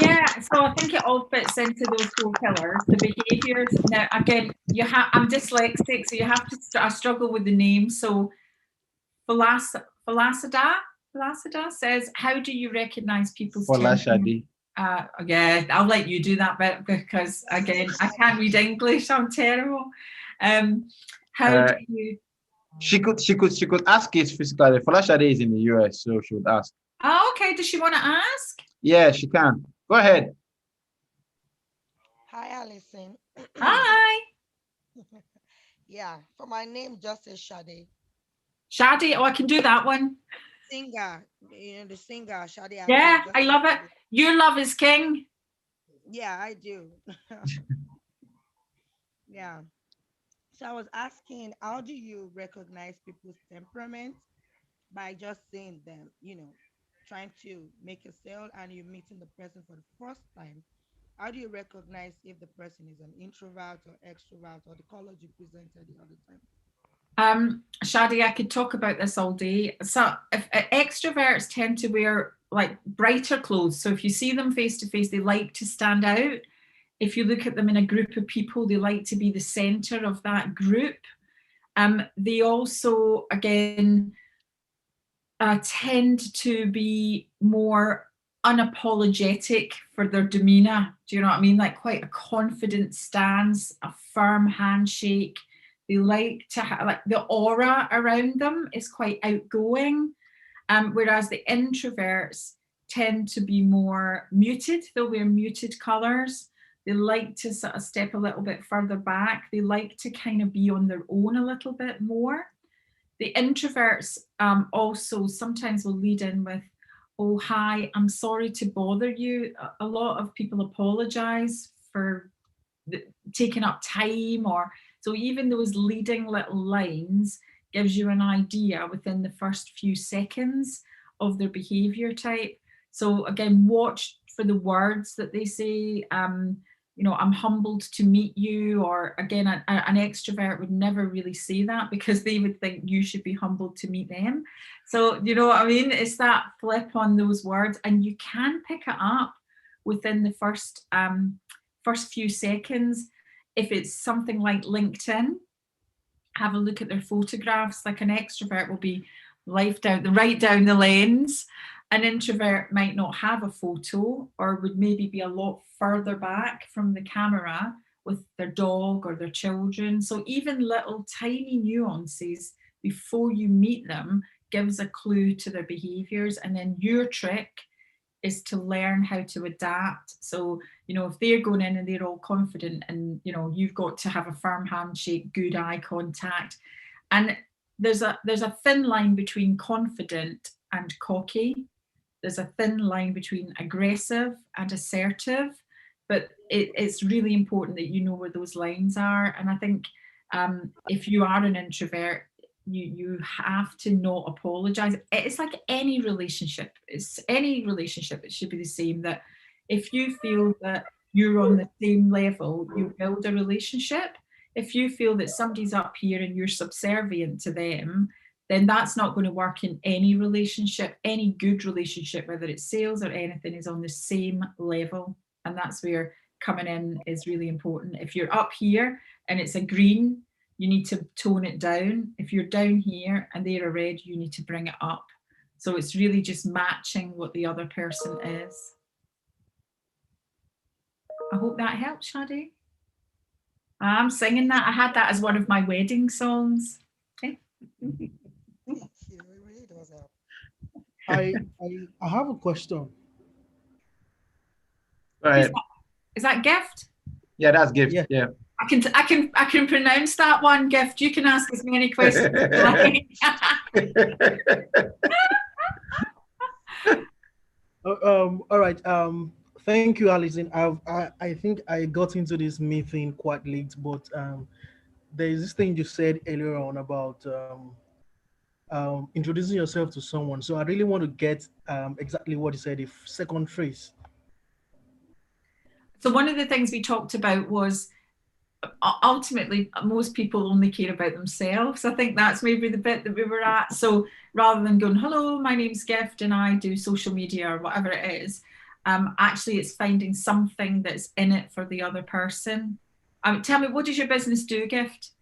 Yeah, so I think it all fits into those 4 pillars, the behaviors. Now, again, I'm dyslexic, so you have to, I struggle with the name. So Faloughi says, how do you recognize people's Faloughi. Yeah, I'll let you do that bit, because again, I can't read English. I'm terrible. How do you? She could ask it physically. Faloughi is in the US, so she would ask. Oh, okay. Does she want to ask? Yeah, she can. Go ahead. Hi, Alison. Hi. Yeah, for my name, just say Shade. Shade. Oh, I can do that one. Singer, the singer, Shade. Yeah, I love it. Your love is king. Yeah, I do. Yeah. So I was asking, how do you recognize people's temperament? By just seeing them, trying to make a sale and you're meeting the person for the first time. How do you recognize if the person is an introvert or extrovert, or the colors you presented the other time? Shadi, I could talk about this all day. So if extroverts tend to wear like brighter clothes. So if you see them face to face, they like to stand out. If you look at them in a group of people, they like to be the center of that group. They also, again, tend to be more unapologetic for their demeanor. Do you know what I mean? Like quite a confident stance, a firm handshake. They like to have, like, the aura around them is quite outgoing. Whereas the introverts tend to be more muted. They'll wear muted colors. They like to sort of step a little bit further back. They like to kind of be on their own a little bit more. The introverts also sometimes will lead in with, oh, hi, I'm sorry to bother you. A lot of people apologize for taking up time, So even those leading little lines gives you an idea within the first few seconds of their behavior type. So again, watch for the words that they say. You know, I'm humbled to meet you, or again, an extrovert would never really say that because they would think you should be humbled to meet them. So, you know what I mean? It's that flip on those words, and you can pick it up within the first few seconds. If it's something like LinkedIn, have a look at their photographs. Like an extrovert will be right down the lens. An introvert might not have a photo, or would maybe be a lot further back from the camera with their dog or their children. So even little tiny nuances before you meet them gives a clue to their behaviors. And then your trick is to learn how to adapt. So, you know, if they're going in and they're all confident, and, you know, you've got to have a firm handshake, good eye contact. And there's a thin line between confident and cocky. There's a thin line between aggressive and assertive, but it's really important that you know where those lines are. And I think if you are an introvert, you have to not apologize. It's like any relationship. It should be the same, that if you feel that you're on the same level, you build a relationship. If you feel that somebody's up here and you're subservient to them, then that's not going to work in any relationship. Any good relationship, whether it's sales or anything, is on the same level. And that's where coming in is really important. If you're up here and it's a green, you need to tone it down. If you're down here and they're a red, you need to bring it up. So it's really just matching what the other person is. I hope that helps, Shadi. I'm singing that. I had that as one of my wedding songs. Okay. I have a question. Go ahead. Is that Gift? Yeah, that's Gift. Yeah. I can pronounce that one, Gift. You can ask as many questions as you like. All right. Thank you, Alison. I think I got into this meeting quite late, but there is this thing you said earlier on about introducing yourself to someone. So I really want to get exactly what you said, the second phrase. So one of the things we talked about was ultimately most people only care about themselves. I think that's maybe the bit that we were at. So rather than going, hello, my name's Gift and I do social media or whatever it is, actually it's finding something that's in it for the other person. Tell me, what does your business do, Gift?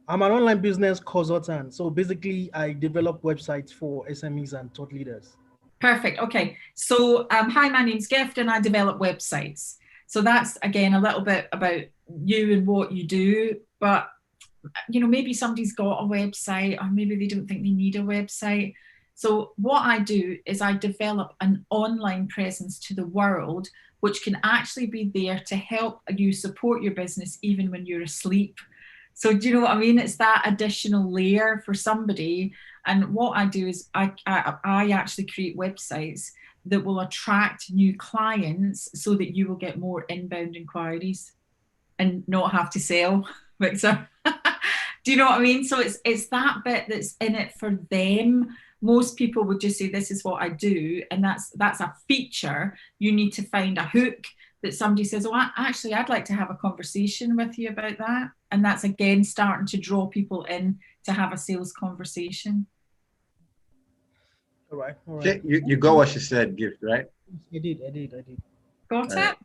I'm an online business consultant. So basically I develop websites for SMEs and thought leaders. Perfect. Okay. So hi, my name's Gift and I develop websites. So that's, again, a little bit about you and what you do. But, you know, maybe somebody's got a website or maybe they don't think they need a website. So what I do is I develop an online presence to the world, which can actually be there to help you support your business even when you're asleep. So do you know what I mean? It's that additional layer for somebody. And what I do is I actually create websites that will attract new clients so that you will get more inbound inquiries and not have to sell, Victor. Do you know what I mean? So it's that bit that's in it for them. Most people would just say, this is what I do. And that's a feature. You need to find a hook that somebody says, oh, actually, I'd like to have a conversation with you about that. And that's, again, starting to draw people in to have a sales conversation. All right. Okay, you got what she said, Gift, right? I did. Got it? Right.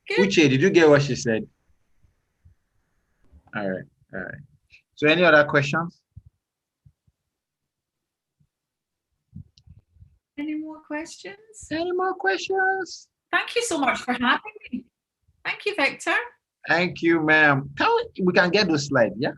Good. Uche, did you get what she said? All right. So any other questions? Any more questions? Thank you so much for having me. Thank you, Victor. Thank you, ma'am. We can get those slides, yeah?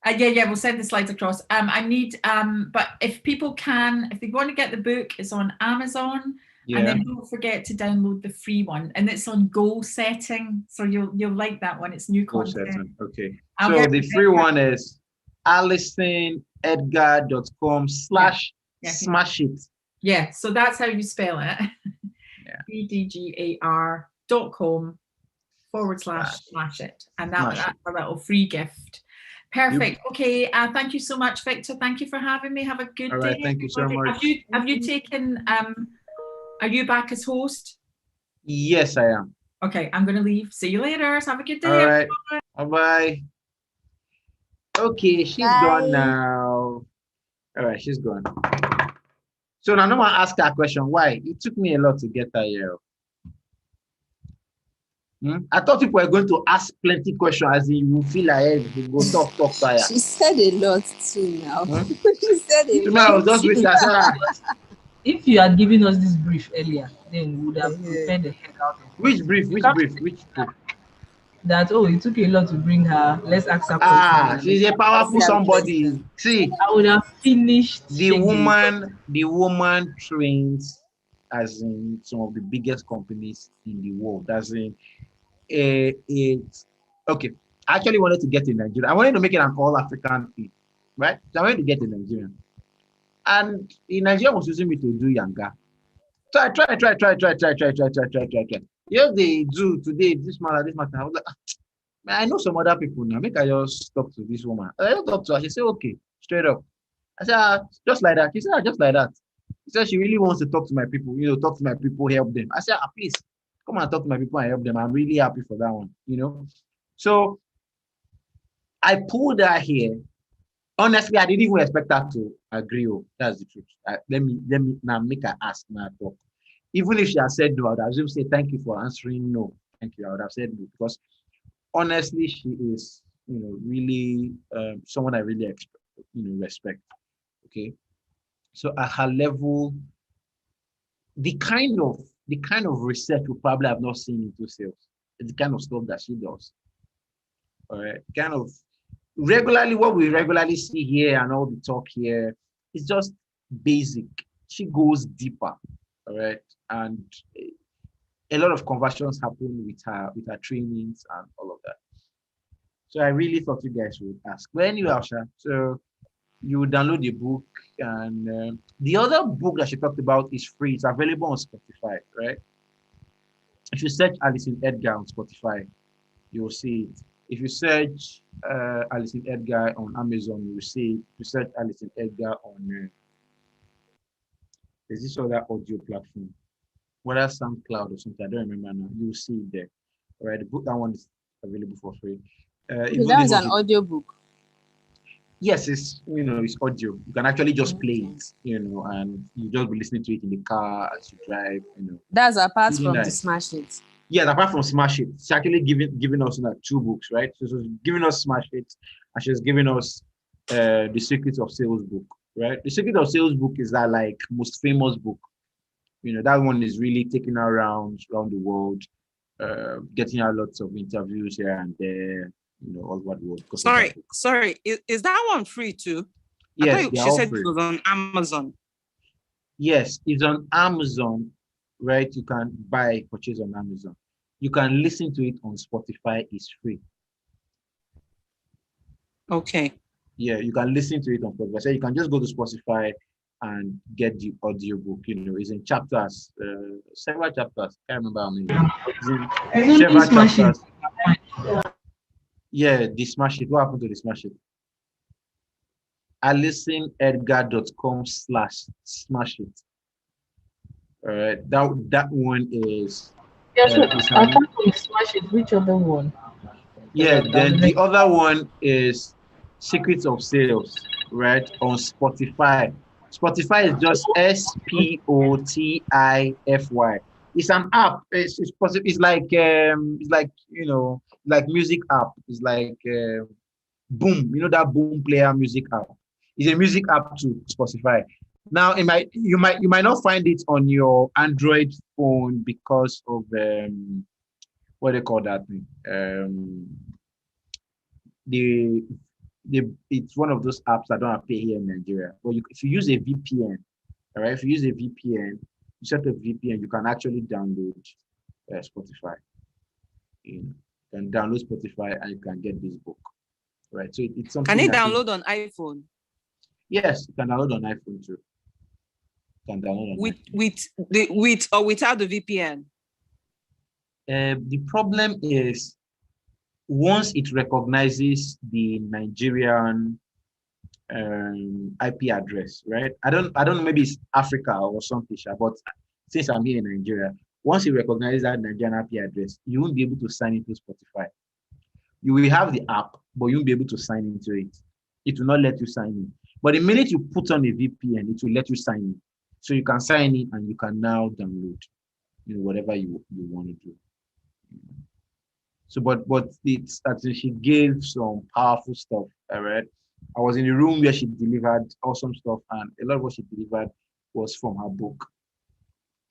Yeah, we'll send the slides across. I need, but if people can, if they want to get the book, it's on Amazon. Yeah. And then don't forget to download the free one. And it's on goal setting. So you'll like that one. It's new content. Setting. Okay. So the free one is AlisonEdgar.com/smash-it. Yeah, so that's how you spell it. Yeah. EDGAR.com/smash /smash it. And that's a little free gift. Perfect. Okay. Thank you so much, Victor. Thank you for having me. Have a good All day. right. Thank you so much. Have you taken, are you back as host? Yes, I am. Okay. I'm going to leave. See you later. Have a good day. All right. Bye-bye. Okay. She's gone now. All right. She's gone. So now I'm going to ask her a question. Why? It took me a lot to get her here. I thought people were going to ask plenty questions as in you feel like you go talk fire. She said a lot too now. She said a lot. I was just waiting. If you had given us this brief earlier, then we would have prepared the heck out of it. Which brief? That it took a lot to bring her. Let's ask her questions. She's a powerful somebody. See, I would have finished. The woman trains as in some of the biggest companies in the world. As in, it's okay. I actually wanted to get in Nigeria. I wanted to make it an all-African thing, right? So I wanted to get in Nigeria, and in Nigeria was using me to do Yanga. So I try. Yes, they do today. This matter. I was like, man, I know some other people now. Make I just talk to this woman. I just talk to her. She said, okay, straight up. I said, just like that. She said, just like that. She said she really wants to talk to my people. Talk to my people, help them. I said, please come and talk to my people and help them. I'm really happy for that one. So I pulled her here. Honestly, I didn't even expect her to agree. That's the truth. Let me now make her ask now talk. Even if she had said no, I would have just say thank you for answering no. Thank you. I would have said no because honestly, she is, really someone I really respect. Okay, so at her level, the kind of research we probably have not seen into sales. It's the kind of stuff that she does. All right, kind of regularly what we regularly see here and all the talk here is just basic. She goes deeper. All right, and a lot of conversions happen with her trainings and all of that. So I really thought you guys would ask. But anyway, Asha, so you download the book, and the other book that she talked about is free. It's available on Spotify, right? If you search Alison Edgar on Spotify, you will see it. If you search Alison Edgar on Amazon, you will see it. If you search Alison Edgar on there's this other audio platform, whether SoundCloud or something, I don't remember now. You will see it there. All right, the book, that one is available for free. That is an audio book. Yes, it's it's audio. You can actually just play it, and you just be listening to it in the car as you drive. That's apart really from nice. the Smash It. Yeah, apart from Smash It, she's actually giving us 2 books, right? So she's giving us Smash It, and she's giving us the Secrets of Sales book, right? The Secret of Sales book is that most famous book. That one is really taking her around the world, getting her lots of interviews here and there. All what world. Sorry. Is that one free too? Yes, she said free. It was on Amazon. Yes, it's on Amazon, right? You can purchase on Amazon. You can listen to it on Spotify. It's free. Okay. Yeah, you can listen to it on Spotify. So you can just go to Spotify and get the audio book. It's in chapters, several chapters. Can't remember how many. Several chapters. Yeah, the Smash It. What happened to the Smash It? AlisonEdgar.com/smash it. All right, that one is. Apart from Smash It, which other one? Yeah, then the other one is Secrets of Sales, right, on Spotify. Spotify is just Spotify. It's an app. It's like like music app. It's like Boom. That Boom player music app. It's a music app to Spotify. Now, you might not find it on your Android phone because of what do they call that thing? It's one of those apps that don't have to pay here in Nigeria. But if you use a VPN, all right, if you use a VPN, you set up VPN, you can actually download Spotify. You can download Spotify and you can get this book, right? So it's something. Can it download on iPhone? Yes, you can download on iPhone too. You can download on with or without the VPN. The problem is once it recognizes the Nigerian IP address, right? I don't know, maybe it's Africa or something, but since I'm here in Nigeria, once you recognize that Nigerian IP address, you won't be able to sign into Spotify. You will have the app, but you won't be able to sign into it. It will not let you sign in. But the minute you put on a VPN, it will let you sign in. So you can sign in and you can now download, whatever you want to do. So, but it's actually, she gave some powerful stuff. All right. I was in the room where she delivered awesome stuff, and a lot of what she delivered was from her book.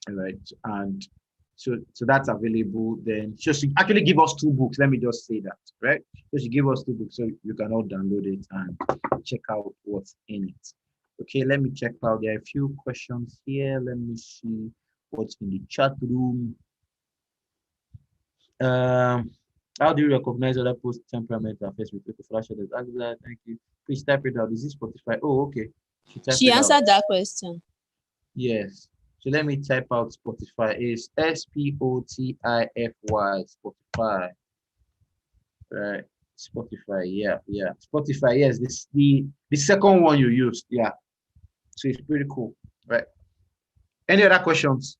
All right. And so that's available. Then she actually give us 2 books. Let me just say that, right? So she gave us 2 books, so you can all download it and check out what's in it. Okay, let me check out. There are a few questions here. Let me see what's in the chat room. How do you recognize other post temperament affects with people? Thank you. Please type it out. Is this Spotify? Oh, okay. She answered that question. Yes. So let me type out Spotify. It's Spotify. Spotify. Right. Spotify. Yeah. Spotify. Yes. This the second one you used. Yeah. So it's pretty cool. Right. Any other questions?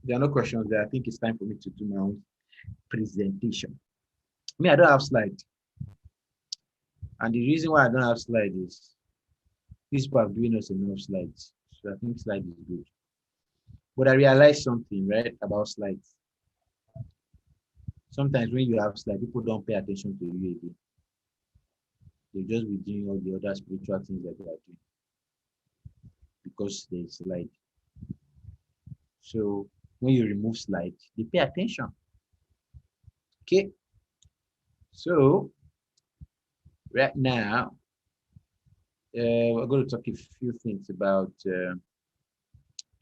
There are no questions there. I think it's time for me to do my own presentation. I don't have slides. And the reason why I don't have slides is these people have given us enough slides. So I think slides is good. But I realized something, right, about slides. Sometimes when you have slides, people don't pay attention to you again. They just be doing all the other spiritual things that they are doing because there's slide. So when you remove slides, they pay attention. Okay. So right now, we're going to talk a few things about,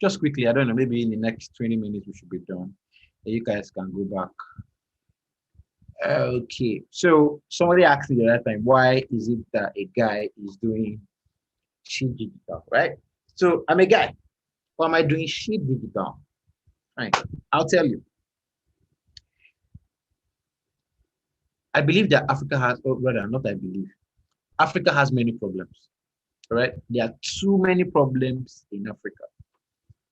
just quickly, I don't know, maybe in the next 20 minutes we should be done. You guys can go back. Okay, so somebody asked me the other time, why is it that a guy is doing shit digital, right? So I'm a guy. Why am I doing shit digital? Right. I'll tell you. I believe that Africa has, or rather, not I believe, Africa has many problems. Right? There are too many problems in Africa.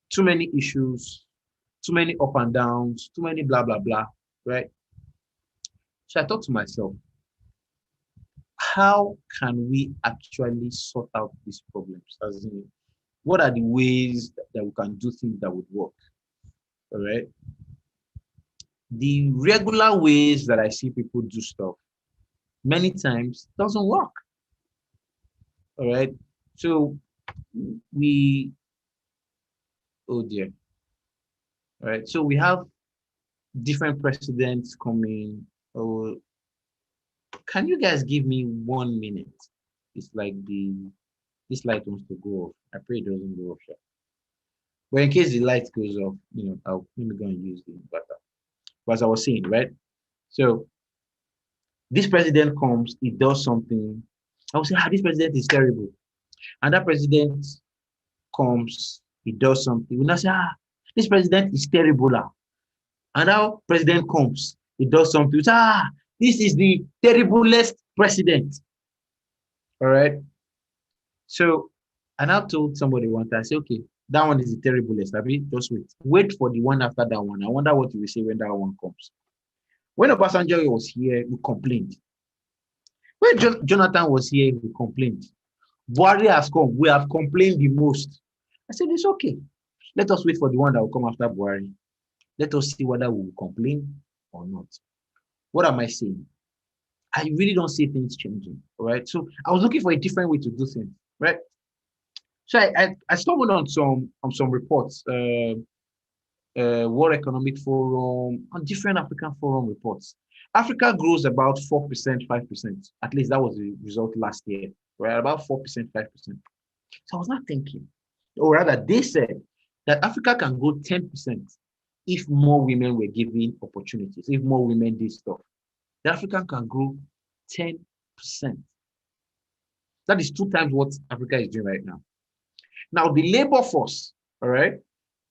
Too many issues, too many up and downs, too many blah, blah, blah, right? So I thought to myself, how can we actually sort out these problems? As in, what are the ways that we can do things that would work? All right. The regular ways that I see people do stuff, many times doesn't work. All right. So oh dear. All right. So we have different presidents coming. Oh, can you guys give me 1 minute? It's like this light wants to go off. I pray it doesn't go off. But in case the light goes off, let me go and use the inverter. But as I was saying, right? So this president comes, he does something. I would say, this president is terrible. And that president comes, he does something. We now say, this president is terrible. And now president comes, he does something. We say, this is the terriblest president. All right. So I now told somebody one time, I said, okay, that one is the terriblest. Just wait. Wait for the one after that one. I wonder what you will say when that one comes. When Obasanjo was here, we complained. When Jonathan was here, we complained. Buhari has come. We have complained the most. I said, it's okay. Let us wait for the one that will come after Buhari. Let us see whether we will complain or not. What am I saying? I really don't see things changing. All right. So I was looking for a different way to do things. Right. So I stumbled on some reports, World Economic Forum, on different African Forum reports. Africa grows about 4%, 5%. At least that was the result last year, right? About 4%, 5%. So I was not thinking, or rather, they said that Africa can grow 10% if more women were given opportunities, if more women did stuff. The Africa can grow 10%. That is 2 times what Africa is doing right now. Now, the labor force, all right,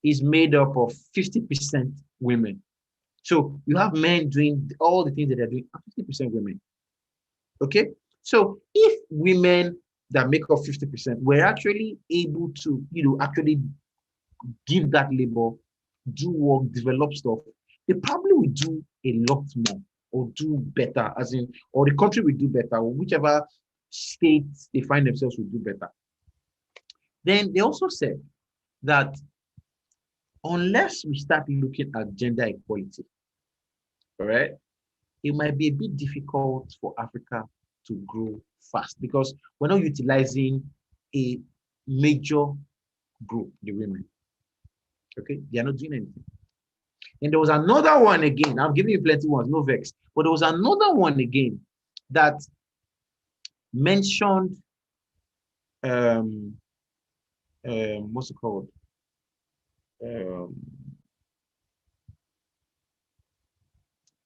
is made up of 50% women. So you have men doing all the things that they're doing, and 50% women. Okay? So if women that make up 50% were actually able to, actually give that labor, do work, develop stuff, they probably will do a lot more or do better, as in, or the country will do better, or whichever state they find themselves will do better. Then they also said that unless we start looking at gender equality, all right, it might be a bit difficult for Africa to grow fast because we're not utilizing a major group, the women. Okay, they are not doing anything. And there was another one again. I'm giving you plenty ones, no vex. But there was another one again that mentioned what's it called?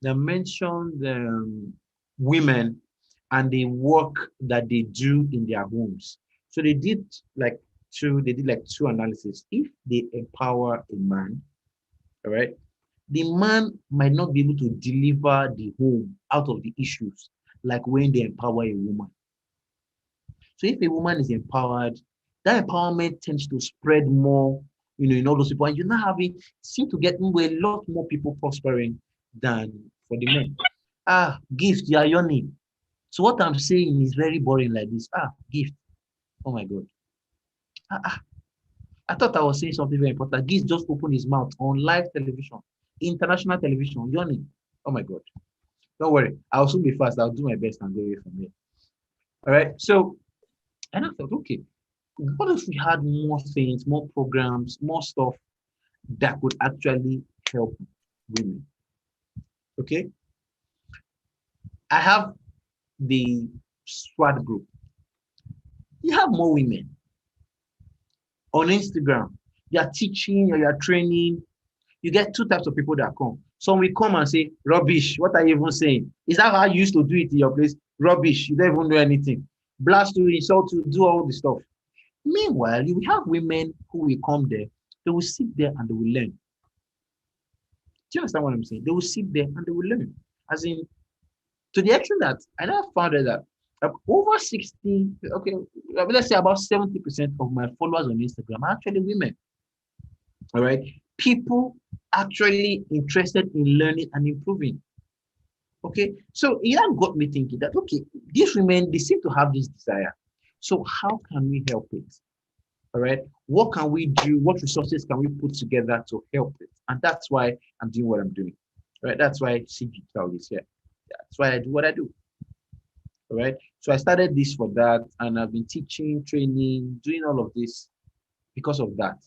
They mentioned women and the work that they do in their homes. So they did like two analysis. If they empower a man, all right, the man might not be able to deliver the home out of the issues like when they empower a woman. So if a woman is empowered, that empowerment tends to spread more, in all those people, and you're not seem to get a lot more people prospering than for the men. Gift, you are yawning. So what I'm saying is very boring like this. Gift. Oh my God. I thought I was saying something very important. Gift just opened his mouth on live television, international television, yawning. Oh my God. Don't worry. I'll soon be fast. I'll do my best and go away from here. All right. So, and I thought, okay, what if we had more things, more programs, more stuff that could actually help women? Okay. I have the SWAT group. You have more women on Instagram. You are teaching or you are training. You get two types of people that come. Some will come and say, rubbish, what are you even saying? Is that how you used to do it in your place? Rubbish, you don't even know anything. Blast you, insult you, do all the stuff. Meanwhile, you will have women who will come there. They will sit there and they will learn. Do you understand what I'm saying? They will sit there and they will learn. As in, to the extent that I now found that over 60, okay, let's say about 70% of my followers on Instagram are actually women. All right. People actually interested in learning and improving. Okay. So it got me thinking that, okay, these women, they seem to have this desire. So how can we help it? All right. What can we do? What resources can we put together to help it? And that's why I'm doing what I'm doing. All right. That's why Digital is here. That's why I do what I do. All right. So I started this for that, and I've been teaching, training, doing all of this because of that.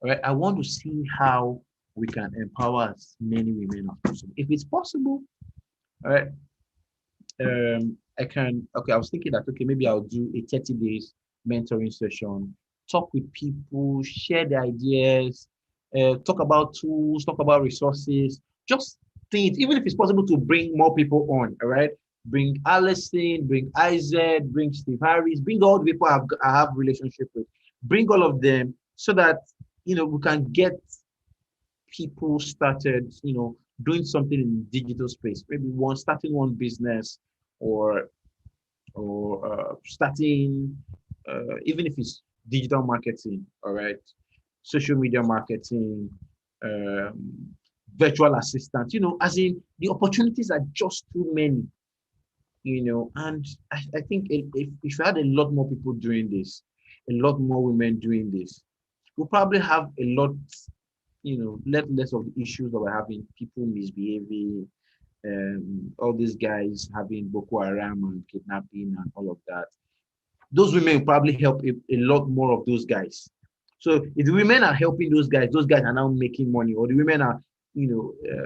All right. I want to see how we can empower as many women as possible. If it's possible, all right. I was thinking that, okay, maybe I'll do a 30 days mentoring session, talk with people, share the ideas, talk about tools, talk about resources, just things, even if it's possible to bring more people on, all right? Bring Alison, bring Ized, bring Steve Harris, bring all the people I have relationship with, bring all of them so that, we can get people started, doing something in the digital space, maybe starting one business or starting, even if it's digital marketing, all right, social media marketing, virtual assistant, as in the opportunities are just too many, and I think if you had a lot more people doing this, a lot more women doing this, we'll probably have a lot, less of the issues that we're having, people misbehaving, all these guys having Boko Haram and kidnapping and all of that. Those women will probably help a lot more of those guys. So if the women are helping those guys are now making money, or the women are,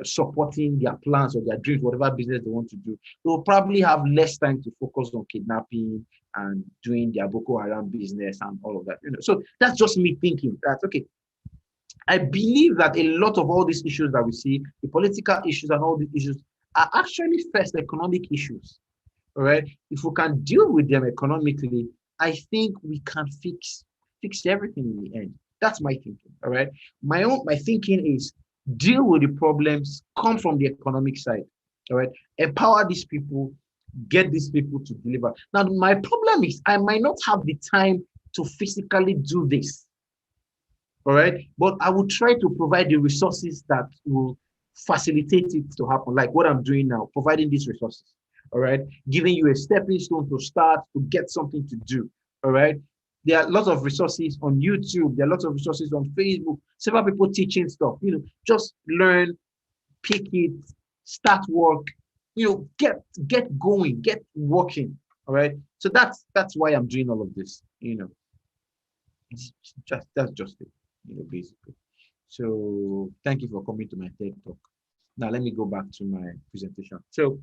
supporting their plans or their dreams, whatever business they want to do, they will probably have less time to focus on kidnapping and doing their Boko Haram business and all of that. So that's just me thinking that, okay, I believe that a lot of all these issues that we see, the political issues and all these issues, are actually first economic issues. All right. If we can deal with them economically, I think we can fix everything in the end. That's my thinking. All right. My thinking is deal with the problems, come from the economic side. All right, empower these people, get these people to deliver. Now, my problem is I might not have the time to physically do this. All right, but I will try to provide the resources that will facilitate it to happen, like what I'm doing now, providing these resources. All right, giving you a stepping stone to start, to get something to do. All right, there are lots of resources on YouTube, there are lots of resources on Facebook, several people teaching stuff. Just learn, pick it, start work, get going, get working. All right, so that's why I'm doing all of this. That's just it, basically. So thank you for coming to my TED talk. Now let me go back to my presentation. So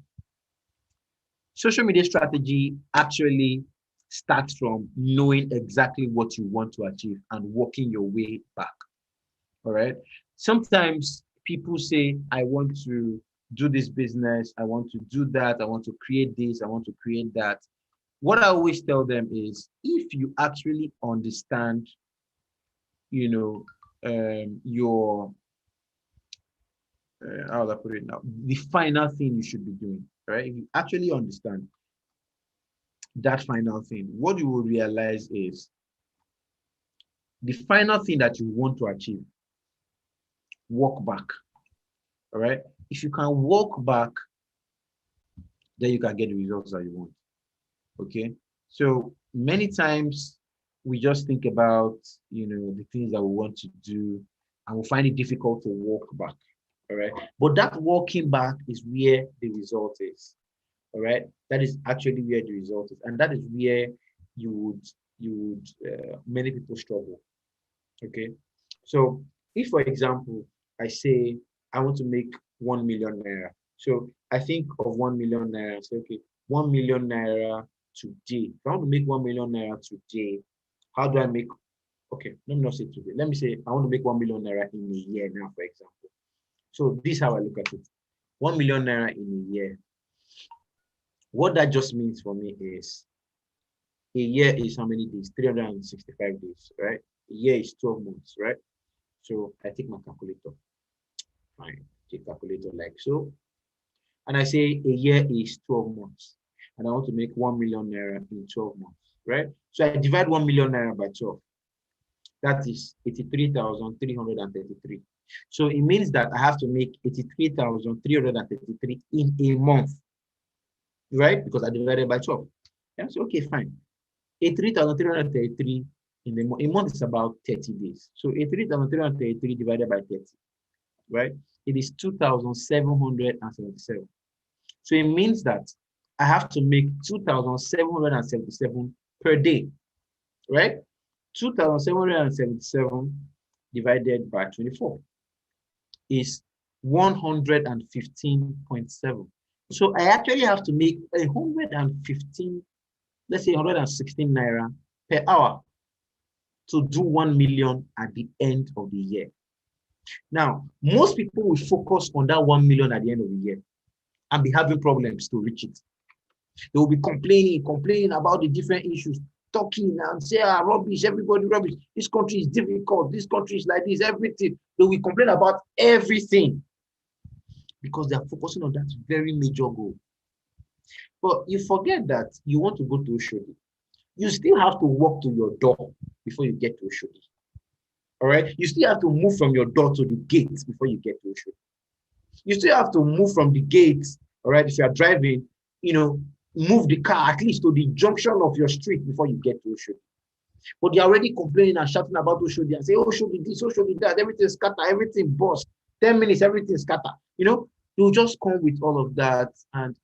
social media strategy actually starts from knowing exactly what you want to achieve and working your way back. All right. Sometimes people say, I want to do this business, I want to do that, I want to create this, I want to create that. What I always tell them is, if you actually understand, your how do I put it now? The final thing you should be doing, right? If you actually understand that final thing, what you will realize is the final thing that you want to achieve, walk back. All right. If you can walk back, then you can get the results that you want. Okay. So many times we just think about, the things that we want to do, and we find it difficult to walk back. All right. But that walking back is where the result is. All right. That is actually where the result is. And that is where many people struggle. Okay. So if, for example, I say I want to make 1 million naira. So I think of 1 million naira and say, okay, 1 million naira today. If I want to make 1 million naira today, how do I make? Okay, let me not say today. Let me say I want to make 1 million naira in a year now, for example. So this is how I look at it. 1 million naira in a year. What that just means for me is a year is how many days? 365 days, right? A year is 12 months, right? So I take my calculator. Fine, take calculator like so. And I say a year is 12 months. And I want to make 1 million naira in 12 months, right? So I divide 1 million naira by 12. That is 83,333. So it means that I have to make 83,333 in a month, right? Because I divided by 12. Yeah, so okay, fine. 83,333 in the month. A month is about 30 days. So 83,333 divided by 30, right? It is 2,777. So it means that I have to make 2,777 per day, right? 2,777 divided by 24 is 115.7. So I actually have to make 115, let's say 116 naira per hour to do 1 million at the end of the year. Now, most people will focus on that 1 million at the end of the year and be having problems to reach it. They will be complaining about the different issues, talking and say, rubbish, everybody rubbish. This country is difficult. This country is like this, everything. They will complain about everything because they are focusing on that very major goal. But you forget that you want to go to Oshodi. You still have to walk to your door before you get to Oshodi. All right? You still have to move from your door to the gate before you get to Oshodi. You still have to move from the gate, all right, if you are driving, move the car at least to the junction of your street before you get to Oshodi. But they're already complaining and shouting about Oshodi and say, Oshodi this, Oshodi that, everything scatter, everything bust. 10 minutes, everything scatter. You'll just come with all of that. And,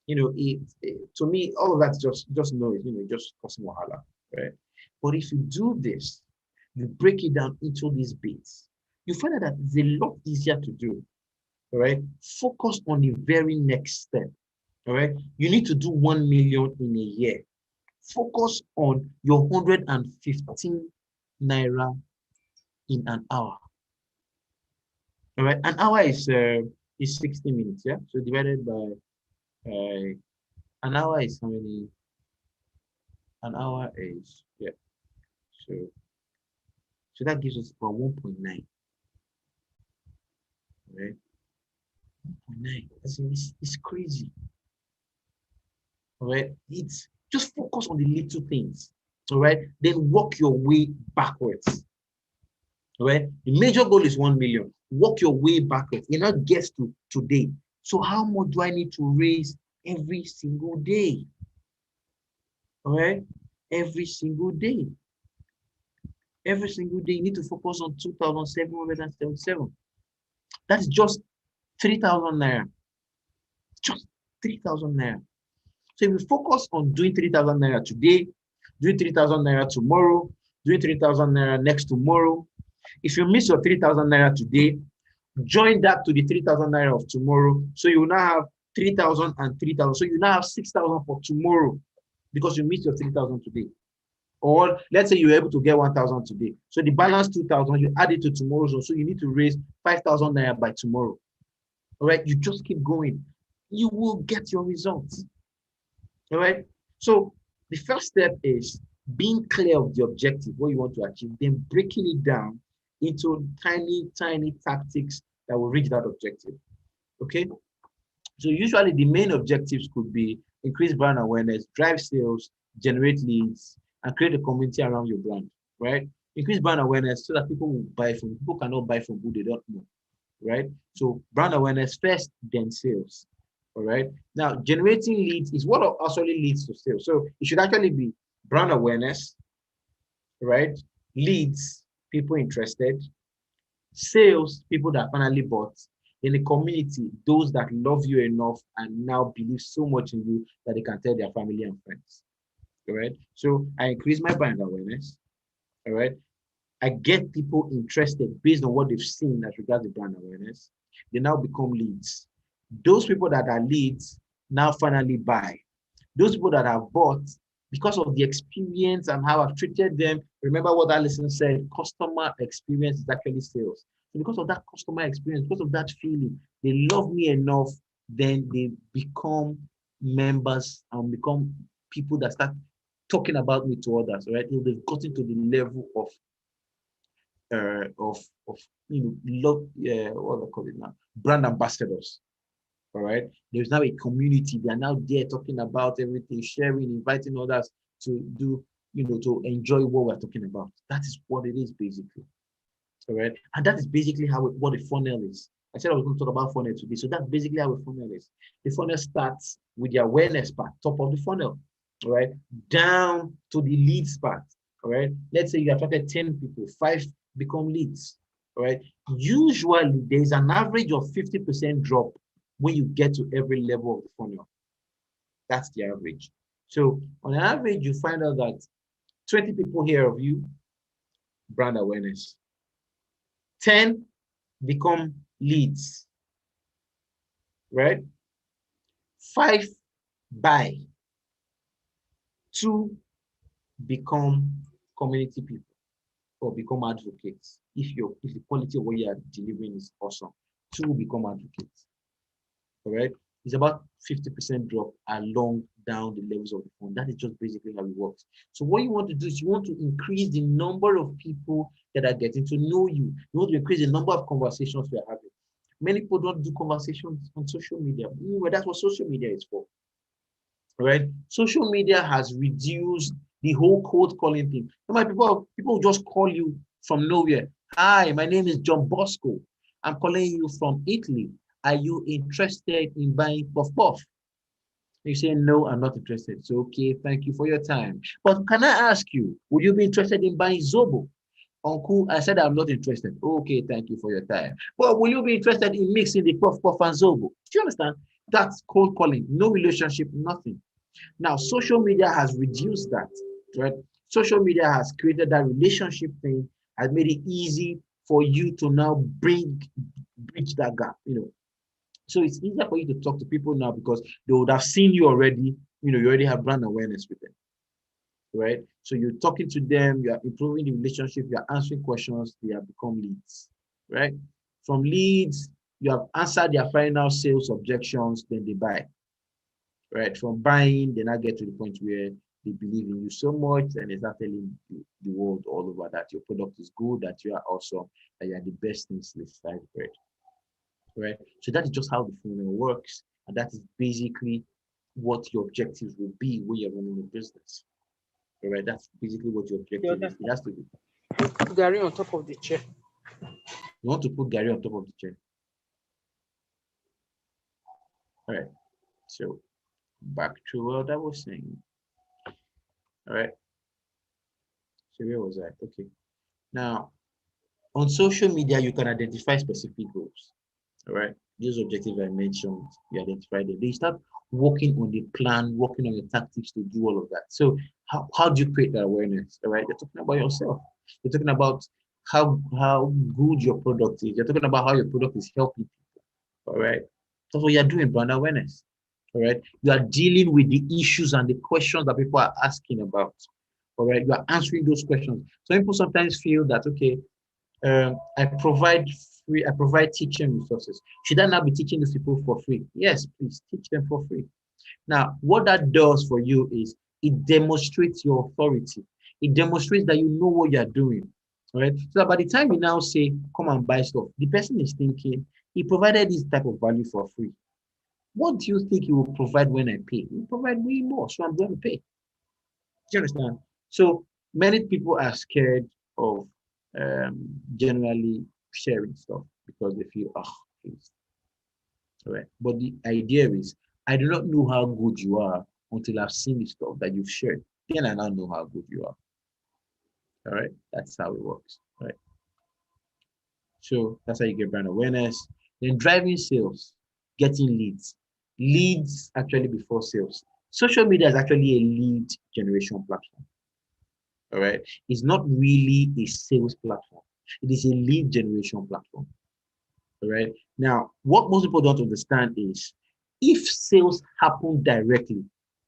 to me, all of that's just noise, just causing wahala, right? But if you do this, you break it down into these bits, you find out that it's a lot easier to do, all right? Focus on the very next step, all right? You need to do 1 million in a year. Focus on your 115 naira in an hour. All right, an hour is 60 minutes, yeah? So divided by an hour is how many? An hour is, yeah. So that gives us about 1.9. right? It's crazy. All right, it's just focus on the little things. All right, then work your way backwards. All right, the major goal is 1 million. Work your way backwards. It now gets to today. So how much do I need to raise every single day? All right, every single day. Every single day, you need to focus on 2,777. That's just 3,000 naira. Just 3,000 naira. So if we focus on doing 3,000 naira today, doing 3,000 naira tomorrow, doing 3,000 naira next tomorrow, if you miss your 3,000 naira today, join that to the 3,000 naira of tomorrow. So you will now have 3,000 and 3,000. So you now have 6,000 for tomorrow because you missed your 3,000 today. Or let's say you're able to get 1,000 today. So the balance 2,000, you add it to tomorrow's. So you need to raise 5,000 naira by tomorrow. All right, you just keep going. You will get your results. All right. So the first step is being clear of the objective, what you want to achieve, then breaking it down into tiny, tiny tactics that will reach that objective. Okay. So usually the main objectives could be increase brand awareness, drive sales, generate leads, and create a community around your brand, right? Increase brand awareness so that people will buy from you. People cannot buy from who they don't know, right? So brand awareness first, then sales. All right. Now, generating leads is what actually leads to sales. So it should actually be brand awareness, right? Leads, people interested, sales, people that finally bought, in the community, those that love you enough and now believe so much in you that they can tell their family and friends. All right. So I increase my brand awareness. All right. I get people interested based on what they've seen as regards the brand awareness. They now become leads. Those people that are leads now finally buy. Those people that have bought, because of the experience and how I've treated them, remember what Alison said, customer experience is actually sales. So because of that customer experience, because of that feeling, they love me enough, then they become members and become people that start talking about me to others, right? They've gotten to the level of love, what do I call it now? Brand ambassadors. All right. There's now a community. They are now there talking about everything, sharing, inviting others to do, to enjoy what we're talking about. That is what it is basically. All right. And that is basically what a funnel is. I said I was going to talk about funnel today. So that's basically how a funnel is. The funnel starts with the awareness part, top of the funnel, all right, down to the leads part. All right. Let's say you attracted 10 people, 5 become leads. All right. Usually there's an average of 50% drop when you get to every level of the funnel. That's the average. So on average, you find out that 20 people hear of you, brand awareness. 10 become leads, right? 5 buy. 2 become community people or become advocates. If the quality of what you are delivering is awesome, 2 become advocates. All right, it's about 50% drop along down the levels of the phone. That is just basically how it works. So what you want to do is you want to increase the number of people that are getting to know you. You want to increase the number of conversations we are having. Many people don't do conversations on social media. Well, that's what social media is for. All right, social media has reduced the whole cold calling thing. People just call you from nowhere. Hi, my name is John Bosco. I'm calling you from Italy. Are you interested in buying puff puff? You say, no, I'm not interested. So, okay, thank you for your time. But can I ask you, would you be interested in buying Zobo? Uncle, I said I'm not interested. Okay, thank you for your time. But will you be interested in mixing the puff puff and Zobo? Do you understand? That's cold calling. No relationship, nothing. Now, social media has reduced that, right? Social media has created that relationship thing, has made it easy for you to now bridge that gap, So it's easier for you to talk to people now because they would have seen you already. You already have brand awareness with them, right? So you're talking to them, you are improving the relationship, you are answering questions, they have become leads, right? From leads, you have answered their final sales objections, then they buy, right? From buying, they now get to the point where they believe in you so much and they start telling the world all over that your product is good, that you are awesome, that you are the best thing since sliced bread. right? So that is just how the funnel works. And that is basically what your objectives will be when you're running a business. All right, that's basically what your objective is. It has to be. Put Gary on top of the chair. You want to put Gary on top of the chair. All right, so back to what I was saying. All right, so where was I? Okay, now on social media, you can identify specific goals. All right, these objectives I mentioned, you identify them. They start working on the plan, working on your tactics to do all of that. So how do you create that awareness? All right, you're talking about yourself. You're talking about how good your product is. You're talking about how your product is helping people. All right, that's what you're doing, brand awareness. All right, you are dealing with the issues and the questions that people are asking about. All right, you are answering those questions. So people sometimes feel that, okay, I provide teaching resources. Should I now be teaching these people for free? Yes, please teach them for free. Now, what that does for you is it demonstrates your authority. It demonstrates that you know what you're doing. All right. So that by the time you now say, come and buy stuff, the person is thinking, he provided this type of value for free. What do you think he will provide when I pay? He will provide way more, so I'm going to pay. Do you understand? So many people are scared of generally sharing stuff because they feel, oh, please. All right. But the idea is, I do not know how good you are until I've seen the stuff that you've shared. Then I now know how good you are. All right. That's how it works. All right. So that's how you get brand awareness. Then driving sales, getting leads. Leads actually before sales. Social media is actually a lead generation platform. All right. It's not really a sales platform. It is a lead generation platform. All right. Now, what most people don't understand is if sales happen directly,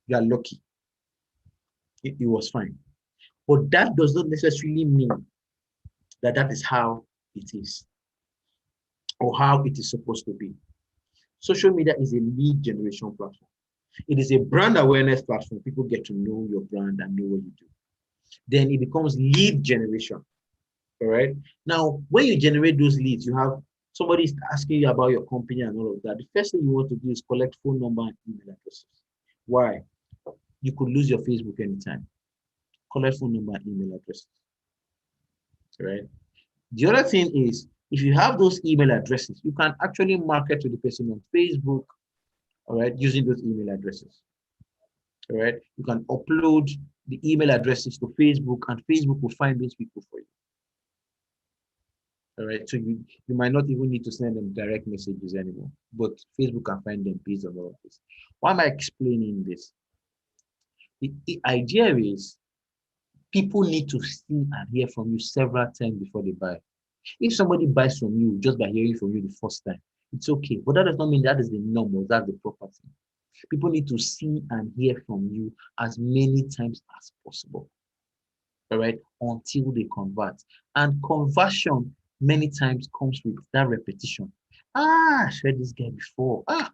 you are lucky. It was fine. But that does not necessarily mean that that is how it is or how it is supposed to be. Social media is a lead generation platform. It is a brand awareness platform. People get to know your brand and know what you do. Then it becomes lead generation. All right. Now, when you generate those leads, you have somebody is asking you about your company and all of that. The first thing you want to do is collect phone number and email addresses. Why? You could lose your Facebook anytime. Collect phone number and email addresses. All right. The other thing is, if you have those email addresses, you can actually market to the person on Facebook, all right, using those email addresses. All right. You can upload the email addresses to Facebook, and Facebook will find those people for you. All right, so you might not even need to send them direct messages anymore, but Facebook can find them based on all of this. Why am I explaining this? The idea is people need to see and hear from you several times before they buy. If somebody buys from you just by hearing from you the first time, it's okay, but that does not mean that is the norm or that's the proper thing. People need to see and hear from you as many times as possible. All right, until they convert. And conversion many times comes with that repetition. I've heard this guy before. I've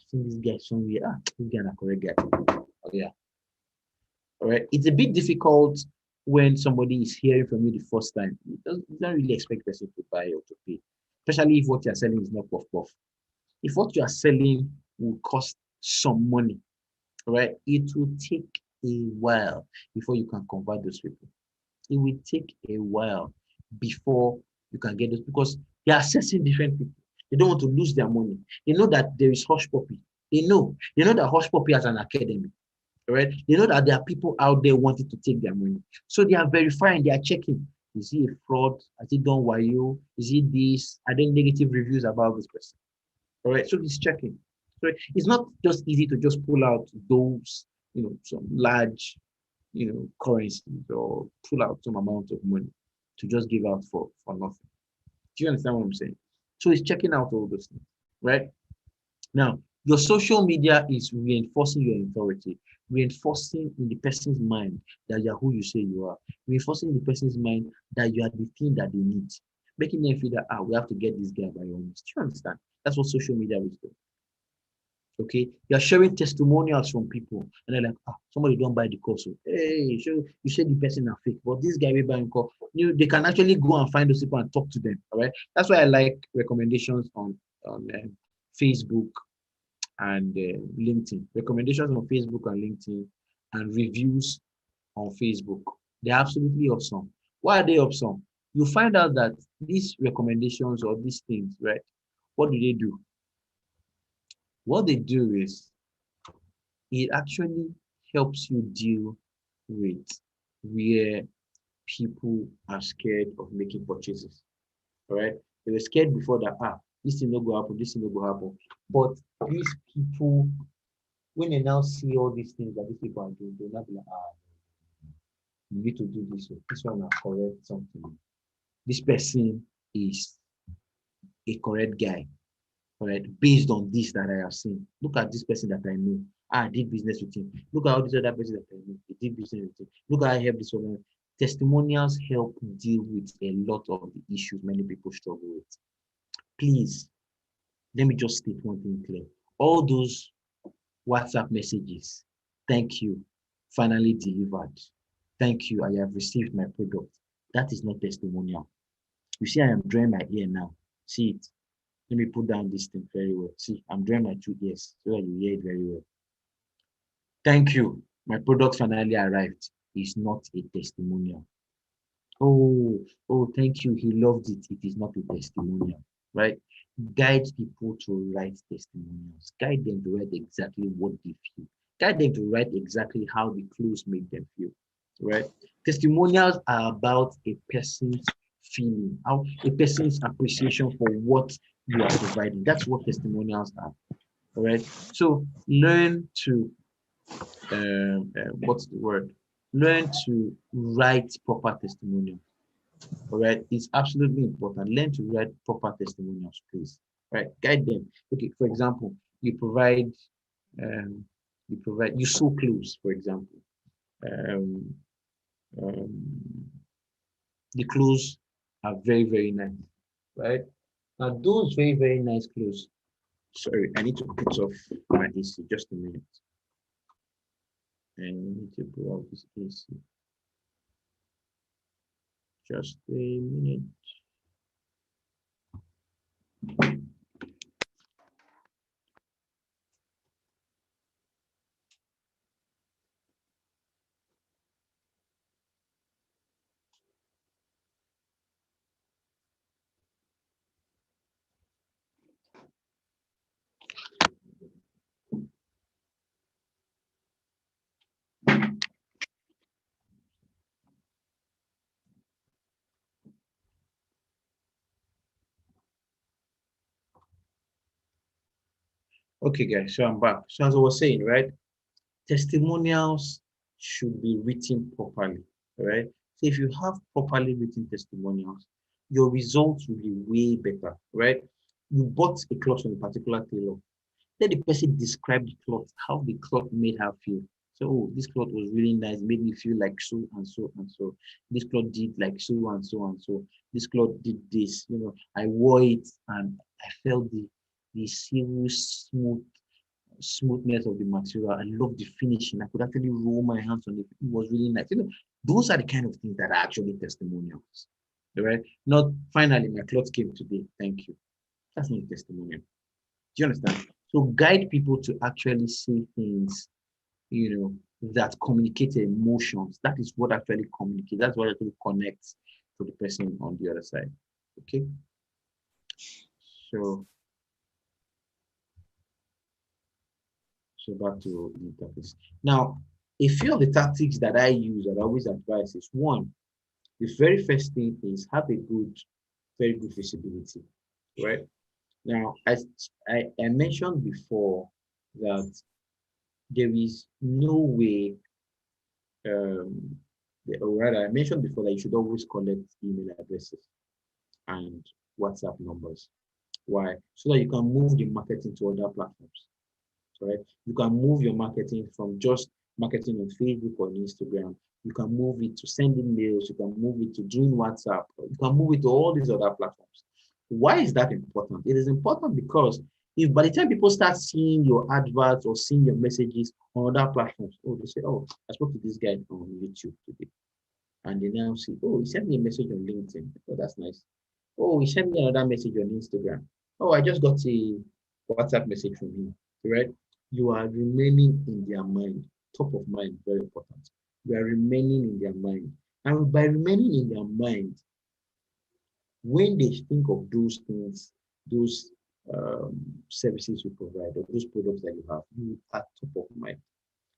seen this guy somewhere. This guy is a correct guy. Oh, yeah. All right. It's a bit difficult when somebody is hearing from you the first time. You don't really expect person to buy or to pay, especially if what you're selling is not puff puff. If what you are selling will cost some money, all right, it will take a while before you can convert those people. It will take a while before you can get this because they are assessing different people. They don't want to lose their money. They know that there is Hush Puppy. They know that Hush Puppy has an academy. All right. They know that there are people out there wanting to take their money. So they are verifying, they are checking. Is he a fraud? Has he done wayo? Is he this? Are there negative reviews about this person? All right. So he's checking. So it's not just easy to just pull out those, some large, currencies or pull out some amount of money to just give out for nothing. Do you understand what I'm saying? So it's checking out all those things, right? Now, your social media is reinforcing your authority, reinforcing in the person's mind that you are who you say you are, reinforcing in the person's mind that you are the thing that they need, making them feel that, we have to get this guy by all means. Do you understand? That's what social media is doing. Okay, you're sharing testimonials from people, and they're like, somebody don't buy the course. Hey, you said the person are fake, but this guy will buy a course. They can actually go and find those people and talk to them. All right, that's why I like recommendations on Facebook and LinkedIn. Recommendations on Facebook and LinkedIn and reviews on Facebook. They're absolutely awesome. Why are they awesome? You find out that these recommendations or these things, right? What do they do? What they do is it actually helps you deal with where people are scared of making purchases. All right. They were scared before that, this thing no go happen, this thing no go happen. But these people, when they now see all these things that these people are doing, they'll not be like, you need to do this. This one will correct something. This person is a correct guy, all right, based on this that I have seen. Look at this person that I know. I did business with him. Look at all this other person that I know. He did business with him. Look how I helped this one. Testimonials help deal with a lot of the issues many people struggle with. Please, let me just state one thing clear. All those WhatsApp messages, thank you, finally delivered. Thank you, I have received my product. That is not testimonial. You see, I am drawing my ear now. See it. Let me put down this thing very well. See, I'm drawing my 2 ears so that you hear it very well. Thank you, my product finally arrived. Is not a testimonial. Oh, thank you, he loved it. It is not a testimonial, right? Guide people to write testimonials. Guide them to write exactly what they feel. Guide them to write exactly how the clothes make them feel, right? Testimonials are about a person's feeling, how a person's appreciation for what you are providing. That's what testimonials are, all right? So learn to, what's the word? Learn to write proper testimonials. All right, it's absolutely important. Learn to write proper testimonials, please. Right, guide them. Okay, for example, you sew clothes, for example. The clothes are very, very nice, right? Now, those very, very nice clothes. Sorry, I need to put off my AC just a minute. And I need to put off this AC. Just a minute. Okay, guys, so I'm back. So as I was saying, right, testimonials should be written properly, right? So if you have properly written testimonials, your results will be way better, right? You bought a cloth from a particular tailor. Let the person describe the cloth, how the cloth made her feel. So, this cloth was really nice, made me feel like so and so and so. This cloth did like so and so and so. This cloth did this, I wore it and I felt the silvery smoothness of the material. I love the finishing. I could actually roll my hands on it. It was really nice. Those are the kind of things that are actually testimonials. All right? Not finally my clothes came today. Thank you. That's not a testimonial. Do you understand? So guide people to actually say things, that communicate emotions. That is what actually communicates. That's what actually connects to the person on the other side. Okay. So back to the tactics. Now, a few of the tactics that I use that I always advise is one, the very first thing is have a very good visibility, right? Now, as I mentioned before that there is no way, or rather, I mentioned before that you should always collect email addresses and WhatsApp numbers. Why? So that you can move the marketing to other platforms. Right? You can move your marketing from just marketing on Facebook or Instagram. You can move it to sending mails. You can move it to doing WhatsApp. You can move it to all these other platforms. Why is that important? It is important because if by the time people start seeing your adverts or seeing your messages on other platforms, they say, I spoke to this guy on YouTube today. And they now see, he sent me a message on LinkedIn. Oh, that's nice. He sent me another message on Instagram. Oh, I just got a WhatsApp message from him, right? You are remaining in their mind, top of mind, very important. You are remaining in their mind. And by remaining in their mind, when they think of those things, those services you provide, or those products that you have, you are top of mind.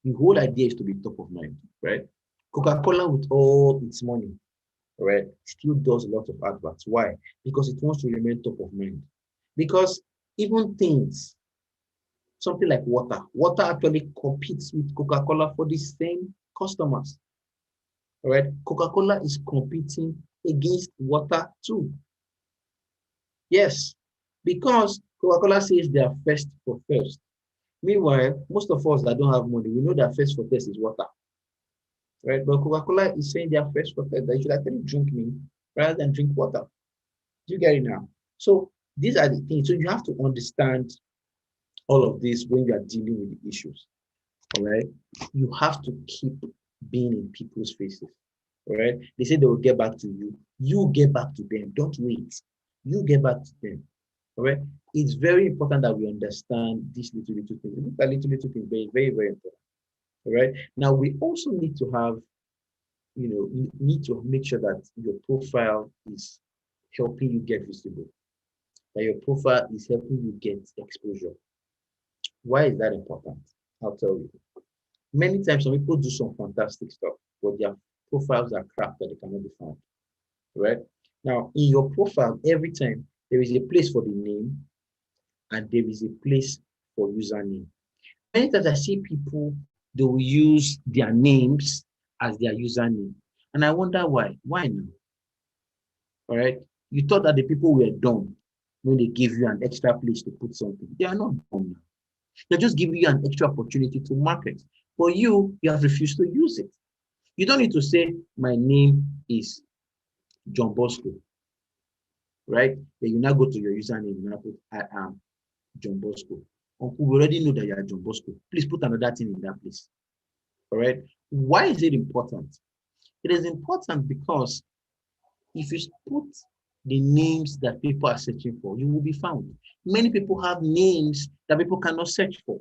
The whole idea is to be top of mind, right? Coca-Cola, with all its money, right, still does a lot of adverts. Why? Because it wants to remain top of mind. Because even things, something like water actually competes with Coca-Cola for the same customers. All right, Coca-Cola is competing against water too. Yes, because Coca-Cola says they are first for first. Meanwhile, most of us that don't have money, we know that first for first is water, right? But Coca-Cola is saying they are first for first, that you should actually drink me rather than drink water. Do you get it now? So these are the things. So you have to understand all of this when you are dealing with the issues. All right. You have to keep being in people's faces. All right. They say they will get back to you. You get back to them. Don't wait. You get back to them. All right. It's very important that we understand these little things. These are little things, very, very, very important. All right. Now we also need to have, you need to make sure that your profile is helping you get visible. That your profile is helping you get exposure. Why is that important? I'll tell you. Many times, some people do some fantastic stuff, but their profiles are crap that they cannot be found. Right? Now, in your profile, every time there is a place for the name and there is a place for username. Many times I see people, they will use their names as their username. And I wonder why. Why now? All right. You thought that the people were dumb when they give you an extra place to put something. They are not dumb now. They're just giving you an extra opportunity to market. For you, you have refused to use it. You don't need to say, my name is John Bosco, right? Then you now go to your username and now put, I am John Bosco. Uncle, we already know that you are John Bosco. Please put another thing in that place. All right. Why is it important? It is important because if you put the names that people are searching for, you will be found. Many people have names that people cannot search for.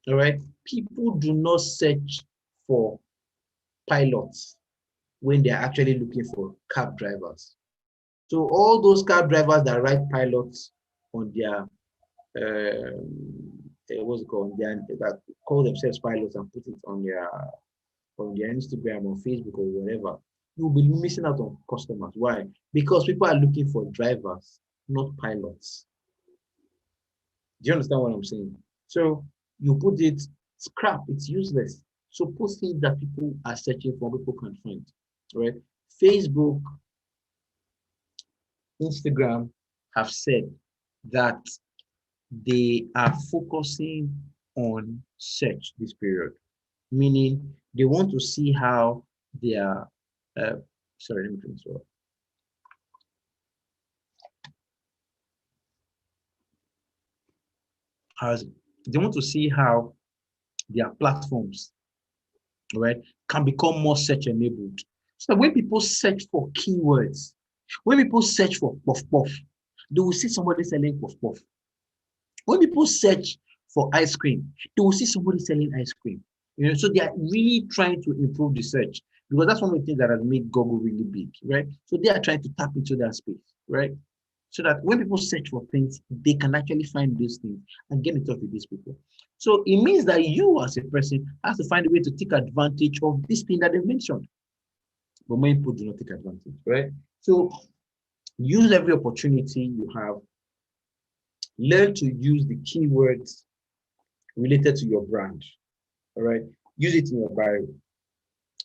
All right. People do not search for pilots when they're actually looking for cab drivers. So all those cab drivers that write pilots on their what's it called? That call themselves pilots and put it on their Instagram or Facebook or whatever, you'll be missing out on customers. Why? Because people are looking for drivers, not pilots. Do you understand what I'm saying? So you put it, scrap, it's useless. So put things that people are searching for, people can find. Right? Facebook, Instagram have said that they are focusing on search this period, meaning they want to see how their sorry, let me drink this. They want to see how their platforms, right, can become more search enabled. So when people search for keywords, when people search for puff puff, they will see somebody selling puff puff. When people search for ice cream, they will see somebody selling ice cream. So they are really trying to improve the search because that's one of the things that has made Google really big, right? So they are trying to tap into that space, right? So that when people search for things, they can actually find these things and get in touch with these people. So it means that you as a person have to find a way to take advantage of this thing that they mentioned. But many people do not take advantage, right? So use every opportunity you have. Learn to use the keywords related to your brand, all right? Use it in your bio.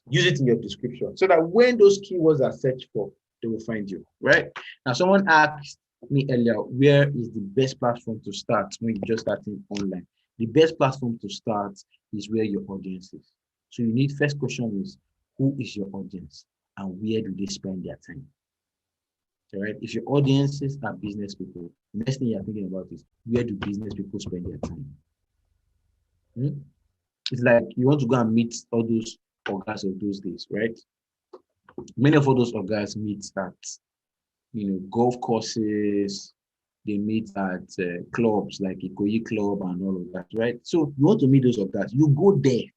Use it in your description so that when those keywords are searched for, they will find you, right? Now, someone asked me earlier, where is the best platform to start when you're just starting online? The best platform to start is where your audience is. So you need, first question is, who is your audience and where do they spend their time? All right. If your audiences are business people, the next thing you're thinking about is where do business people spend their time? It's like you want to go and meet all those orgas of those days, right? Many of all those orgas meet at, golf courses, they meet at clubs like Ikoyi Club and all of that, right? So you want to meet those of that, you go there.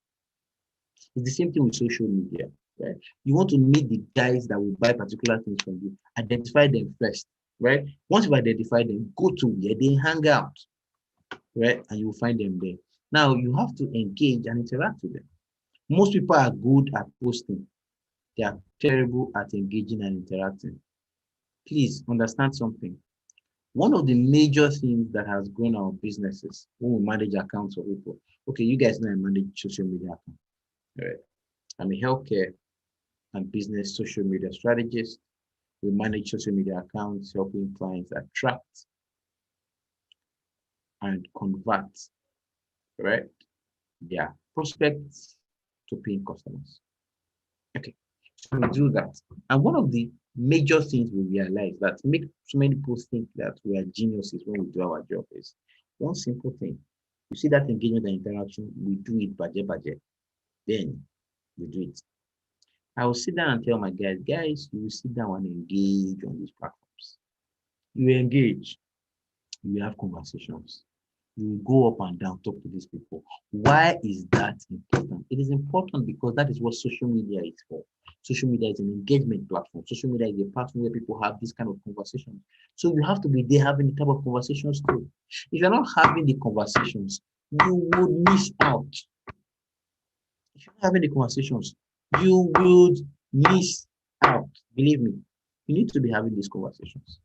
It's the same thing with social media, right? You want to meet the guys that will buy particular things from you, identify them first, right? Once you identify them, go to where they hang out, right? And you will find them there. Now you have to engage and interact with them. Most people are good at posting. They are terrible at engaging and interacting. Please understand something. One of the major things that has grown our businesses when we manage accounts for people. Okay, you guys know I manage social media accounts. Right. I'm a healthcare and business social media strategist. We manage social media accounts, helping clients attract and convert, right, their prospects to paying customers. Okay, so we do that. And one of the major things we realize that make so many people think that we are geniuses when we do our job is one simple thing. You see that engagement and interaction, we do it budget. Then we do it. I will sit down and tell my guys, you will sit down and engage on these platforms. You engage, you have conversations. You go up and down, talk to these people. Why is that important? It is important because that is what social media is for. Social media is an engagement platform. Social media is a platform where people have this kind of conversations. So you have to be there having the type of conversations too. If you're not having the conversations, you would miss out. If you're not having the conversations, you would miss out. Believe me, you need to be having these conversations.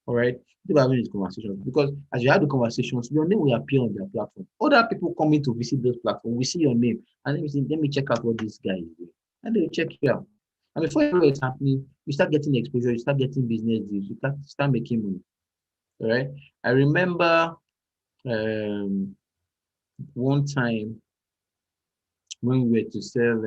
All right, people having these conversations because as you have the conversations, your name will appear on their platform. Other people coming to visit those platforms, we see your name and let me check out what this guy is doing, and they'll check you out. And before you know what's happening, you start getting exposure, you start getting business deals, you start making money. All right, I remember one time when we were to sell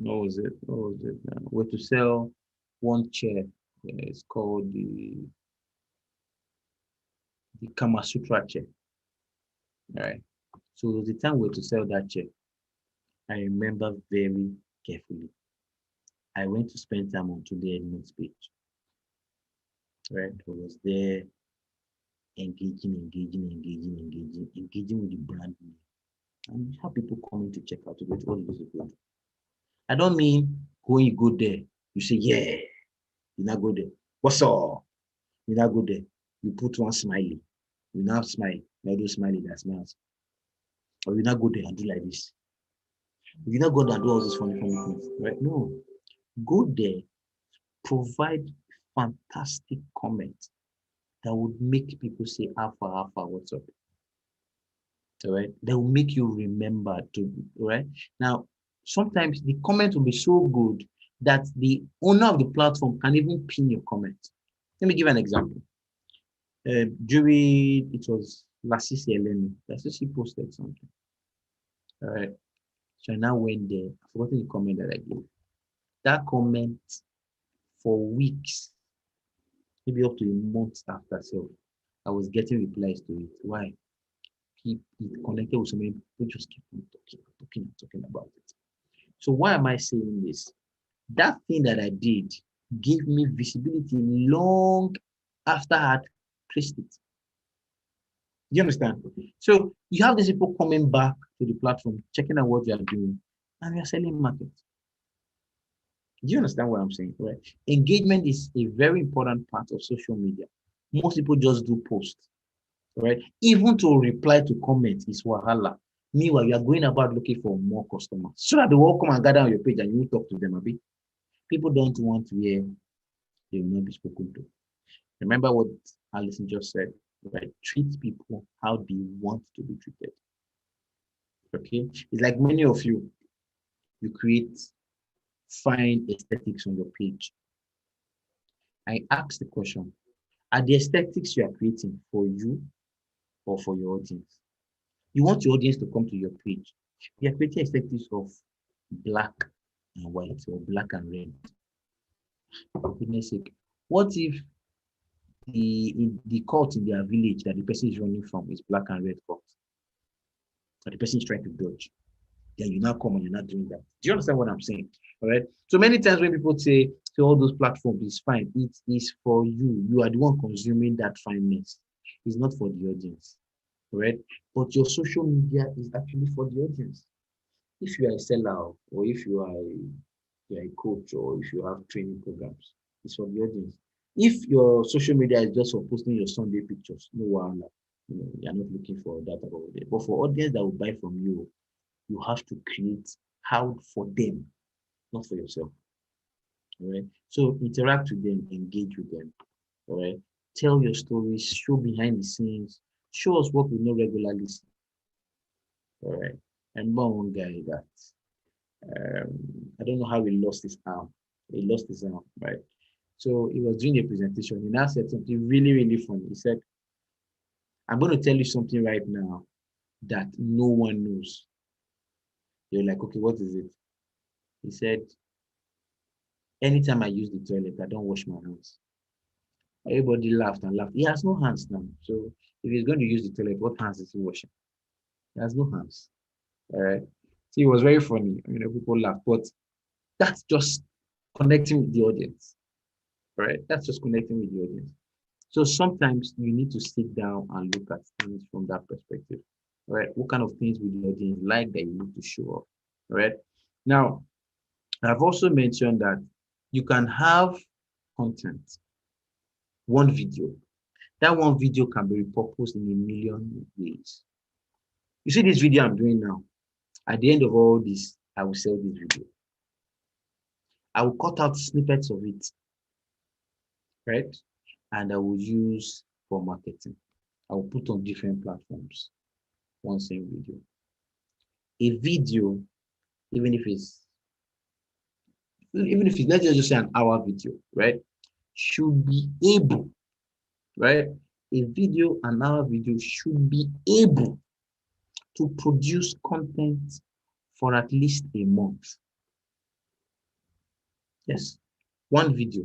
what was it? We're to sell one chair. It's called the Kama Sutra chair. All right. So the time we were to sell that chair, I remember very carefully. I went to spend time on Tonye Edmond's page. Right. I was there engaging with the brand name. And you have people coming to check out to get all these people. I don't mean when you go there, you say, yeah, you now go there. What's up? You now go there. You put one smiley. You now smile. Now do smiley that smiles. Or you now go there and do like this. You now go there and do all these funny things. Right? No. Go there, provide fantastic comments that would make people say, Alpha, what's up? All right? That will make you remember to, right? Now, sometimes the comment will be so good that the owner of the platform can even pin your comment. Let me give an example. During, it was Lasisi Eleni, Lasisi posted something. All right. So I now went there. I've forgotten the comment that I gave. That comment for weeks, maybe up to a month after, so I was getting replies to it. Why? It connected with so many people, just keep on talking about it. So why am I saying this? That thing that I did gave me visibility long after I had placed it. You understand? So you have these people coming back to the platform, checking out what you are doing, and you're selling market. Do you understand what I'm saying? Right? Engagement is a very important part of social media. Most people just do posts, right? Even to reply to comments is wahala. Meanwhile, you are going about looking for more customers so that they will come and gather on your page and you will talk to them a bit. People don't want to hear they will not be spoken to. Remember what Alison just said, right? Treat people how they want to be treated. Okay? It's like many of you create fine aesthetics on your page. I ask the question, are the aesthetics you are creating for you or for your audience? You want your audience to come to your page. You are creating aesthetics of black and white or black and red. For goodness sake, what if the cult in their village that the person is running from is black and red cult? Or the person is trying to dodge. then you now come and you're not doing that. Do you understand what I'm saying? All right. So many times when people say to all those platforms is fine, it is for you. You are the one consuming that fineness. It's not for the audience. All right. But your social media is actually for the audience. If you are a seller, or if you are a coach, or if you have training programs, it's for the audience. If your social media is just for posting your Sunday pictures, no one, you're not looking for that about it. But for audience that will buy from you, you have to create how for them, not for yourself. All right. So interact with them, engage with them. All right. Tell your stories, show behind the scenes, show us what we know regularly see. All right. And one guy that I don't know how he lost his arm. He lost his arm, right? So he was doing a presentation. He now said something really, really funny. He said, I'm going to tell you something right now that no one knows. You're like, okay, what is it? He said, anytime I use the toilet, I don't wash my hands. Everybody laughed and laughed. He has no hands now. So if he's going to use the toilet, what hands is he washing? He has no hands. All right. So it was very funny. People laugh, but that's just connecting with the audience. Right? That's just connecting with the audience. So sometimes you need to sit down and look at things from that perspective. Right? What kind of things would the audience like that you need to show up? Right? Now, I've also mentioned that you can have content, one video. That one video can be repurposed in a million ways. You see this video I'm doing now? At the end of all this, I will sell this video. I will cut out snippets of it, right? And I will use for marketing. I will put on different platforms, one same video. A video, even if it's let's just say an hour video, right? Should be able, right? A video, an hour video should be able to produce content for at least a month. Yes, one video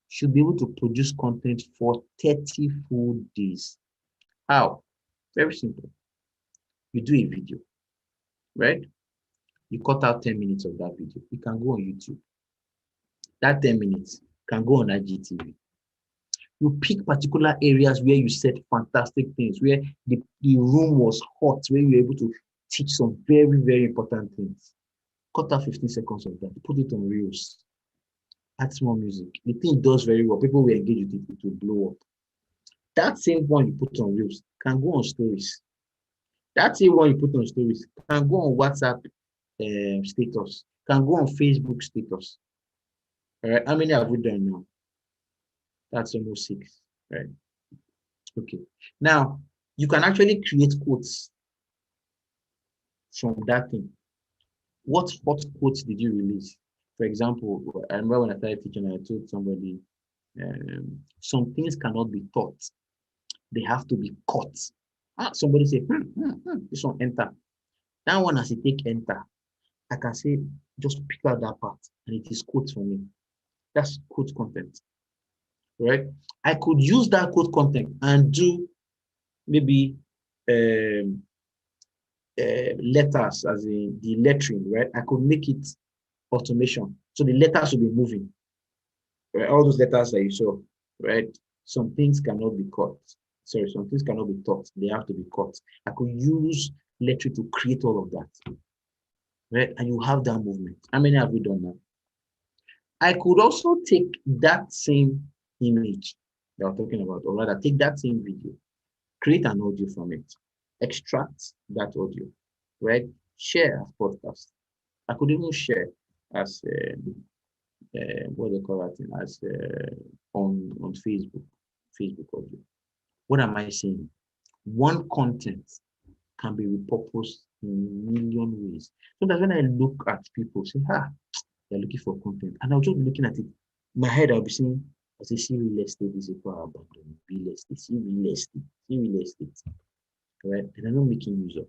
should be able to produce content for 30 full days. How? Very simple. You do a video, right? You cut out 10 minutes of that video. You can go on YouTube. That 10 minutes can go on IGTV. You pick particular areas where you said fantastic things, where the room was hot, where you were able to teach some very, very important things. Cut out 15 seconds of that, put it on Reels. Add small music. The thing does very well. People will engage with it, it will blow up. That same one you put on Reels can go on Stories. That same one you put on Stories can go on WhatsApp status, can go on Facebook status. All right, how many have we done now? That's almost 6, right? Okay. Now, you can actually create quotes from that thing. What hot quotes did you release? For example, I remember when I started teaching, I told somebody, some things cannot be taught. They have to be caught. Somebody say, this one enter. That one, as I take enter, I can say, just pick out that part, and it is quote for me. That's quote content, right? I could use that quote content and do maybe letters, as in the lettering, right? I could make it automation, so the letters will be moving. Right? All those letters that you saw, right? Some things cannot be cut. Sorry, some things cannot be taught. They have to be cut. I could use lettering to create all of that, right? And you have that movement. How many have we done now? I could also take that same image that we're talking about, or rather take that same video, create an audio from it, extract that audio, right? Share as podcast. I could even share as what do they call that thing, as on Facebook audio. What am I saying? One content can be repurposed in a million ways. So that when I look at people, say, they're looking for content, and I'll just be looking at it. In my head, I'll be saying, I say, see real estate is equal abandonment. Real estate, see real estate, right? And I'm not making use of,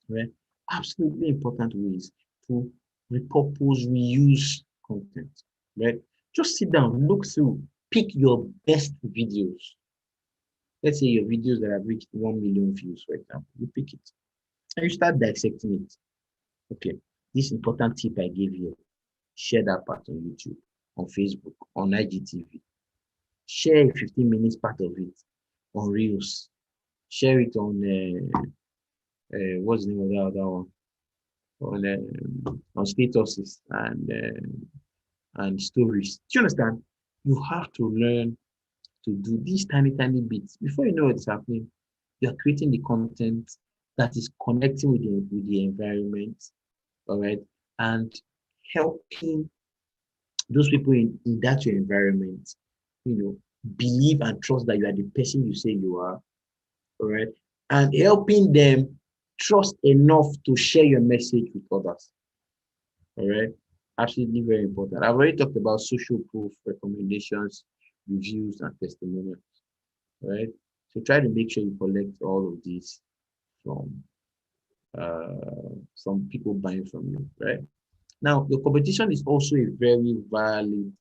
right? Absolutely important ways to repurpose, reuse content, right? Just sit down, look through, pick your best videos. Let's say your videos that have reached 1 million views, for example, you pick it and you start dissecting it. Okay, this important tip I gave you, share that part on YouTube, on Facebook, on IGTV. Share a 15 minutes part of it on Reels. Share it on what's the name of that other one? On statuses and stories. Do you understand? You have to learn to do these tiny bits. Before you know what's happening, you are creating the content that is connecting with the environment, all right, and helping those people in that your environment, believe and trust that you are the person you say you are, all right, and helping them trust enough to share your message with others, all right. Absolutely very important. I've already talked about social proof, recommendations, reviews, and testimonials, right? So try to make sure you collect all of these from people buying from you, right? Now, your competition is also a very valid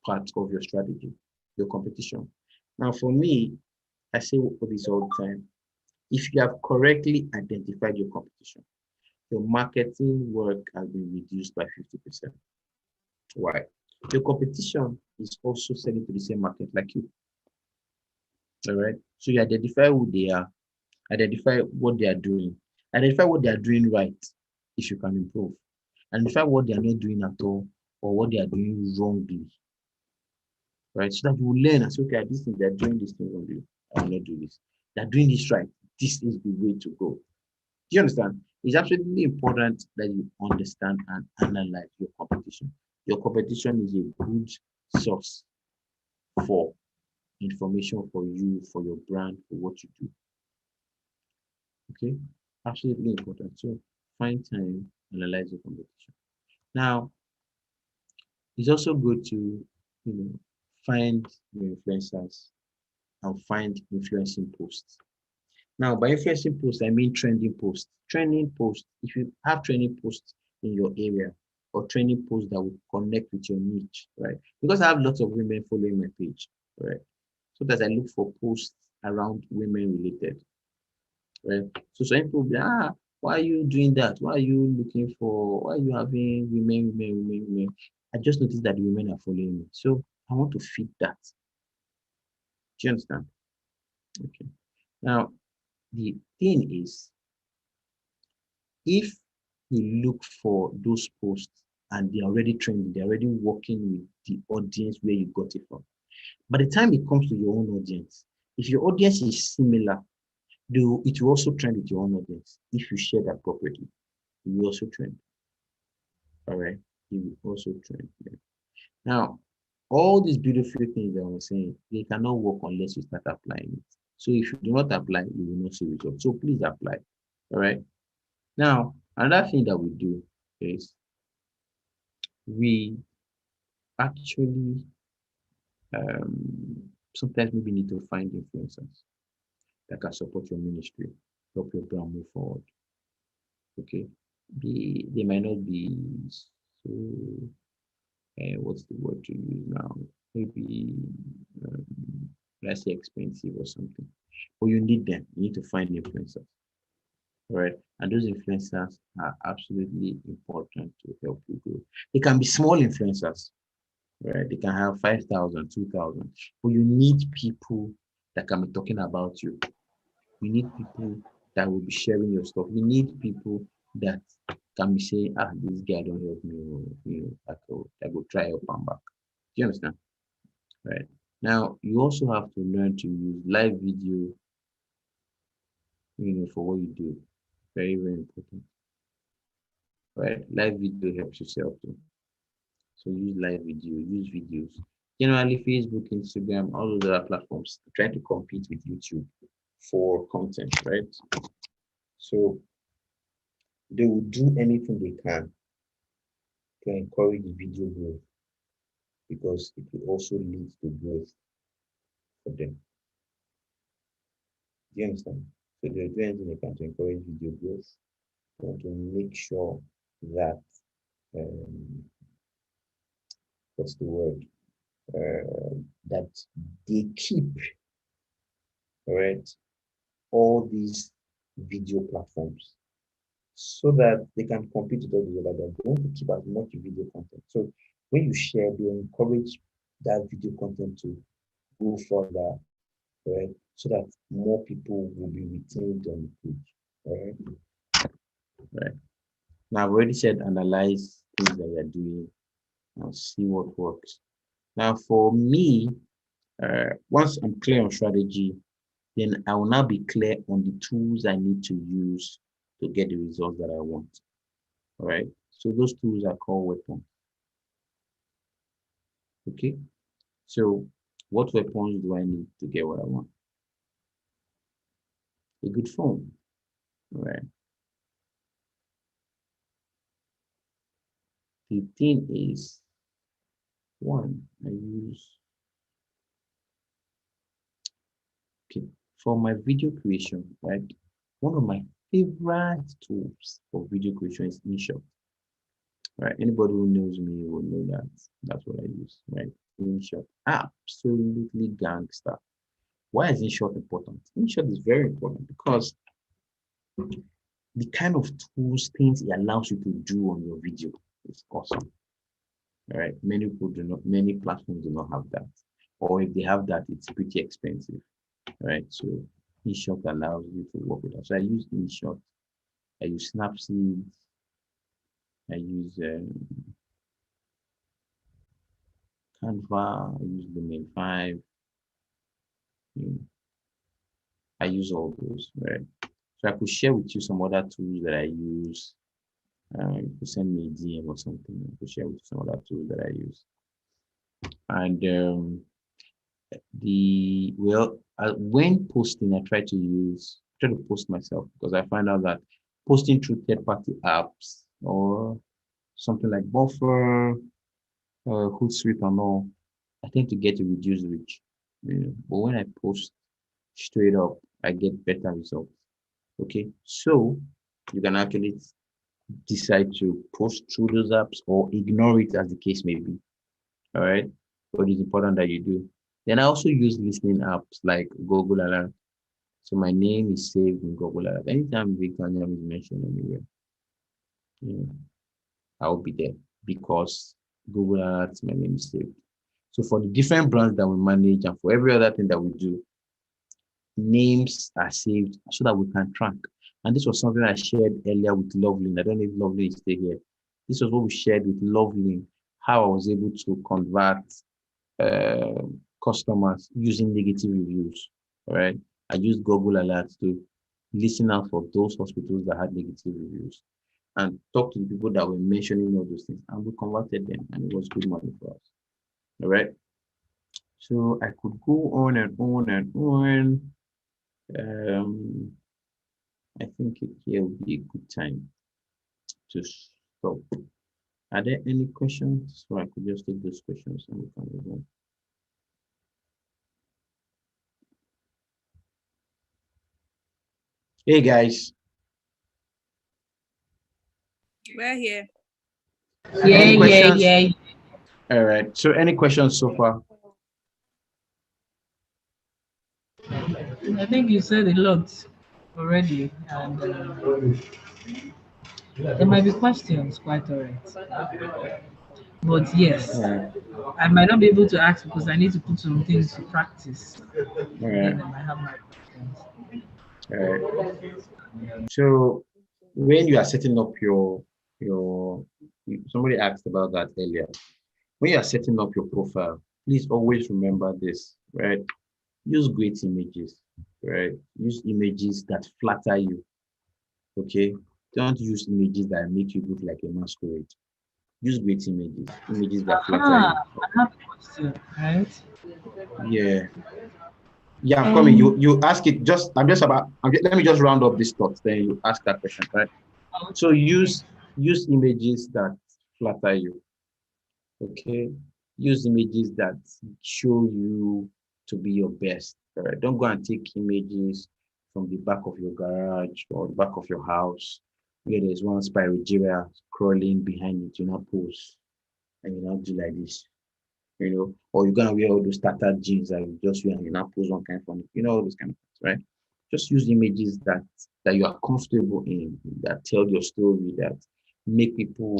part of your strategy, your competition. Now, for me, I say this all the time. If you have correctly identified your competition, your marketing work has been reduced by 50%. Why? Your competition is also selling to the same market like you. All right. So you identify who they are, identify what they are doing, identify what they are doing right if you can improve, identify what they are not doing at all or what they are doing wrongly. Right. So that you will learn and say, okay, this thing they're doing this thing wrongly. I will not do this. They're doing this right. This is the way to go. Do you understand? It's absolutely important that you understand and analyze your competition. Your competition is a good source for information for you, for your brand, for what you do. Okay, absolutely important. So find time, analyze your competition. Now, it's also good to find your influencers and find influencing posts. Now, by influencing posts, I mean trending posts. Trending posts, if you have trending posts in your area or trending posts that will connect with your niche, right? Because I have lots of women following my page, right? So that I look for posts around women related, right? So some people be, why are you doing that? Why are you having women? I just noticed that the women are following me. So I want to feed that. Do you understand? Okay. Now, the thing is, if you look for those posts and they're already trending, they're already working with the audience where you got it from. By the time it comes to your own audience, if your audience is similar, it will also trend with your own audience. If you share that properly, it will also trend. All right, it will also trend. Yeah. Now, all these beautiful things that I was saying, they cannot work unless you start applying it. So if you do not apply, you will not see results. So please apply. All right. Now, another thing that we do is we actually sometimes maybe need to find influencers that can support your ministry, help your brand move forward. Okay, they might not be so. What's the word to use now? Maybe let's say expensive or something. But you need them. You need to find influencers, right? And those influencers are absolutely important to help you grow. They can be small influencers, right? They can have 5,000, 2,000, but you need people that can be talking about you. You need people that will be sharing your stuff. You need people that can be saying, this guy don't help me, I go try help him back. Do you understand? Right. Now, you also have to learn to use live video, for what you do. Very, very important. Right? Live video helps yourself too. So use live video, use videos. Generally, Facebook, Instagram, all of the other platforms try to compete with YouTube for content, right? So they will do anything they can to encourage video growth because it will also lead to growth for them. Do you understand? So they'll do anything they can to encourage video growth and to make sure that what's the word? That they keep, all right, all these video platforms so that they can compete with all the other guys. They want to keep as much video content. So when you share, they encourage that video content to go further, right? So that more people will be retained on the page, right? Right. Now I've already said analyze things that you're doing and see what works. Now for me, once I'm clear on strategy, then I will now be clear on the tools I need to use to get the results that I want. All right. So those tools are called weapons. Okay. So what weapons do I need to get what I want? A good phone. All right. The thing is, one, I use, okay, for my video creation, right? One of my favorite tools for video creation is InShot. Right? Anybody who knows me will know that that's what I use, right? InShot, absolutely gangster. Why is InShot important? InShot is very important because the kind of tools, things it allows you to do on your video is awesome. All right, many people do not, many platforms do not have that, or if they have that, it's pretty expensive, right? So InShot allows you to work with that. So I use InShot, I use Snapseed, I use Canva, I use Domain 5, I use all those, right? So I could share with you some other tools that I use. You could send me a DM or something. I could share with you some other tools that I use. And when posting, I try to post myself because I find out that posting through third-party apps or something like Buffer, Hootsuite and all, I tend to get a reduced reach. But when I post straight up, I get better results. Okay, so you can actually decide to post through those apps or ignore it as the case may be. All right, but it's important that you do. Then I also use listening apps like Google Alert. So my name is saved in Google Alert. Anytime Victor name is mentioned anywhere, I'll be there because Google Alerts, my name is saved. So for the different brands that we manage and for every other thing that we do, names are saved so that we can track. And this was something I shared earlier with Loveling. I don't know if Loveling is still here. This was what we shared with Loveling, how I was able to convert customers using negative reviews. All right. I used Google Alerts to listen out for those hospitals that had negative reviews and talk to the people that were mentioning all those things. And we converted them, and it was good money for us. All right. So I could go on and on and on. I think here would be a good time to stop. Are there any questions? So I could just take those questions and we can move on. Hey guys. We're here. Yeah. All right. So any questions so far? I think you said a lot already, and there might be questions, quite all right. But yes, I might not be able to ask because I need to put some things to practice. Then I might have my questions. All right. So when you are setting up your somebody asked about that earlier. When you are setting up your profile, please always remember this, right? Use great images, right? Use images that flatter you. Okay. Don't use images that make you look like a masquerade. Use great images that flatter you. I have a question, right? Yeah. Yeah, I'm coming. You ask it. Let me just round up this thought. Then you ask that question, right? So use images that flatter you. Okay. Use images that show you to be your best. All right. Don't go and take images from the back of your garage or the back of your house where there's one Spirogyra crawling behind it. You not pose and you not do like this. Or you're gonna wear all those tattered jeans that you just wear and you not pose one kind of funny. All those kind of things, right? Just use images that you are comfortable in, that tell your story, that make people,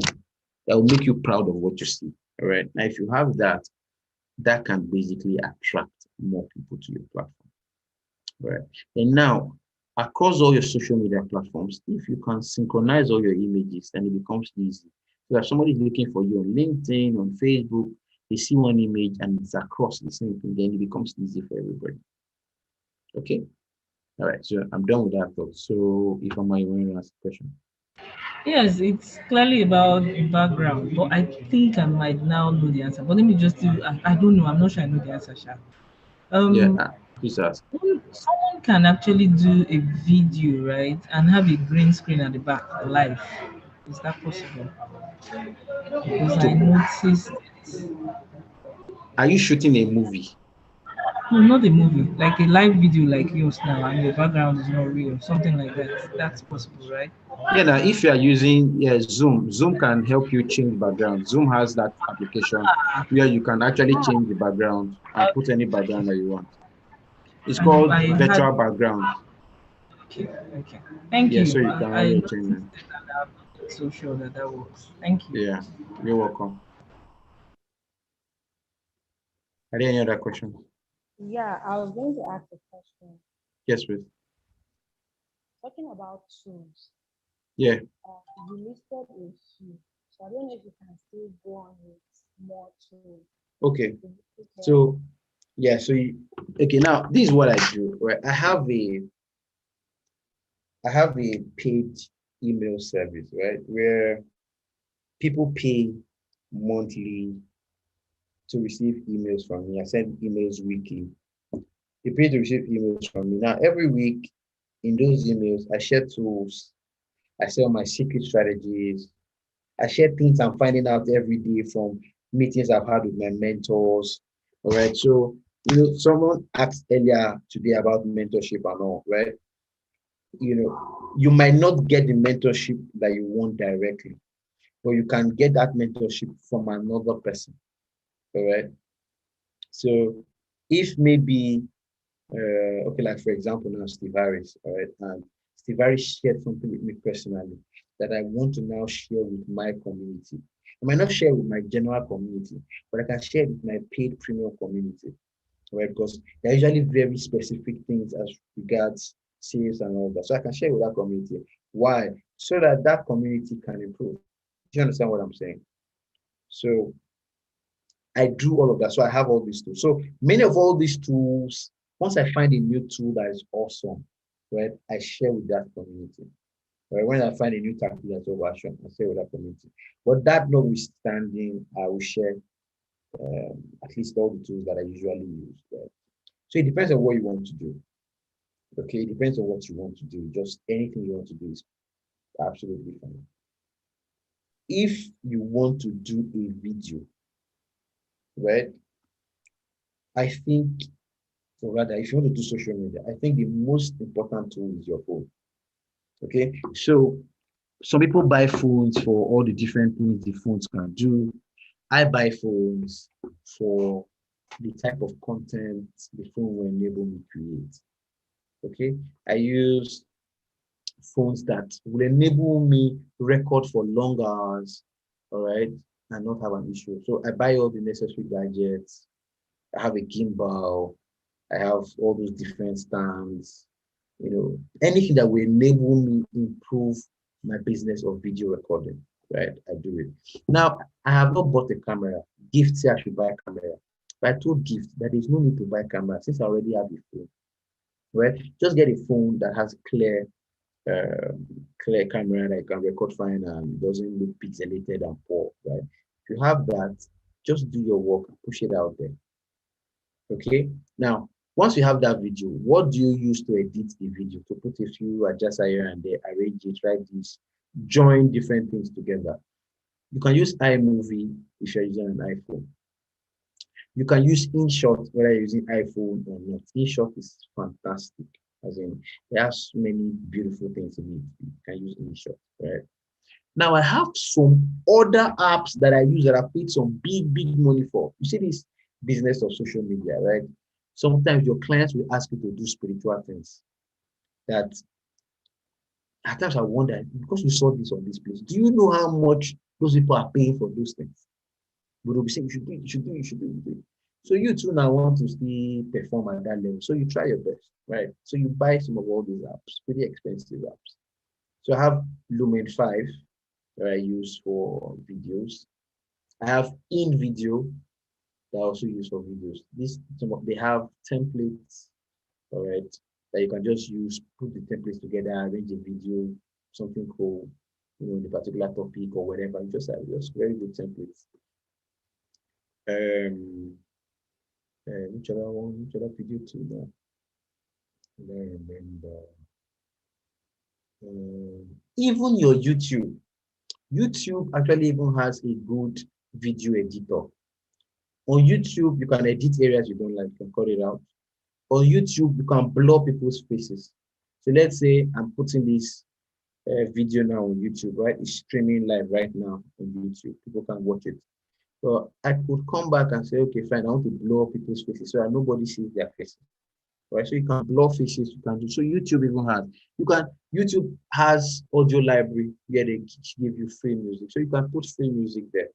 that will make you proud of what you see. All right. Now, if you have that, that can basically attract more people to your platform. All right. And now, across all your social media platforms, if you can synchronize all your images, then it becomes easy. So if somebody is looking for you on LinkedIn, on Facebook, they see one image and it's across the same thing, then it becomes easy for everybody. Okay. All right. So I'm done with that thought. So if I might want to ask a question. Yes, it's clearly about the background, but I think I might now know the answer. But let me just do. I don't know. I'm not sure I know the answer, Sha. Yeah, Um, please ask. someone can actually do a video, right, and have a green screen at the back live. Is that possible? Because I noticed. Are you shooting a movie? No, not a movie, like a live video like yours now, and your background is not real, something like that. That's possible, right? Yeah, now if you are using Zoom can help you change background. Zoom has that application where you can actually change the background and put any background that you want. It's called I had. virtual background. Okay, okay. Thank Yeah, you. so you can I already noticed change them. that, and I'm not so sure that that works. Thank you. Yeah, you're welcome. Are there any other questions? Yeah, I was going to ask a question. Yes, please. Talking about tools, Yeah. you listed a few, so I don't know if you can still go on with more tools. Okay. So yeah, okay, now this is what I do, right? I have a paid email service, right? Where people pay monthly to receive emails from me. I send emails weekly. They pay to receive emails from me. Now, every week in those emails, I share tools. I share my secret strategies. I share things I'm finding out every day from meetings I've had with my mentors. All right. So, someone asked earlier today about mentorship and all, right? You might not get the mentorship that you want directly, but you can get that mentorship from another person. All right. So if maybe okay, like for example now Steve Harris, all right, and Steve Harris shared something with me personally that I want to now share with my community. I might not share with my general community, but I can share with my paid premium community, right? Because they're usually very specific things as regards sales and all that. So I can share with that community. Why? So that that community can improve. Do you understand what I'm saying? So I do all of that. So I have all these tools. So many of all these tools, once I find a new tool that is awesome, right, I share with that community. Right? When I find a new tactic that's overshown, I share with that community. But that notwithstanding, I will share at least all the tools that I usually use. Right? So it depends on what you want to do. Okay, it depends on what you want to do. Just anything you want to do is absolutely fine. If you want to do a video, right, I think, or rather, if you want to do social media, I think the most important tool is your phone. Okay, so some people buy phones for all the different things the phones can do. I buy phones for the type of content the phone will enable me to create. Okay, I use phones that will enable me record for long hours, all right, and not have an issue. So I buy all the necessary gadgets. I have a gimbal. I have all those different stands, anything that will enable me improve my business of video recording, right? I do it. Now, I have not bought a camera. Gift say I should buy a camera. But I told Gift that there's no need to buy a camera since I already have a phone, right? Just get a phone that has clear camera that can record fine and doesn't look pixelated and poor, right? If you have that, just do your work and push it out there. Okay. Now, once you have that video, what do you use to edit the video? To put a few adjustments here and there, arrange it, write this, join different things together. You can use iMovie if you're using an iPhone. You can use InShot whether you're using iPhone or not. InShot is fantastic. As in, it has many beautiful things in it. You can use InShot, right? Now, I have some other apps that I use that I paid some big money for. You see this business of social media, right? Sometimes your clients will ask you to do spiritual things. that at times I wonder, because you saw this on this place, do you know how much those people are paying for those things? But they'll be saying, you should do it, you should do it, you should do it, you should do it. So you too now want to still perform at that level. So you try your best, right? So you buy some of all these apps, pretty expensive apps. So I have Lumen 5 that I use for videos. I have InVideo that I also use for videos. They have templates, all right, that you can just use, put the templates together, arrange a video, something cool, in a particular topic or whatever. You just have just very good templates. Which other video tool now? I remember. Even your YouTube. YouTube actually even has a good video editor. On YouTube, you can edit areas you don't like, you can cut it out. On YouTube, you can blur people's faces. So let's say I'm putting this video now on YouTube, right? It's streaming live right now on YouTube. People can watch it. So I could come back and say, okay, fine, I want to blur people's faces so that nobody sees their faces. Right? So you can blur faces, you can do. So YouTube even has, YouTube has audio library where they give you free music. So you can put free music there.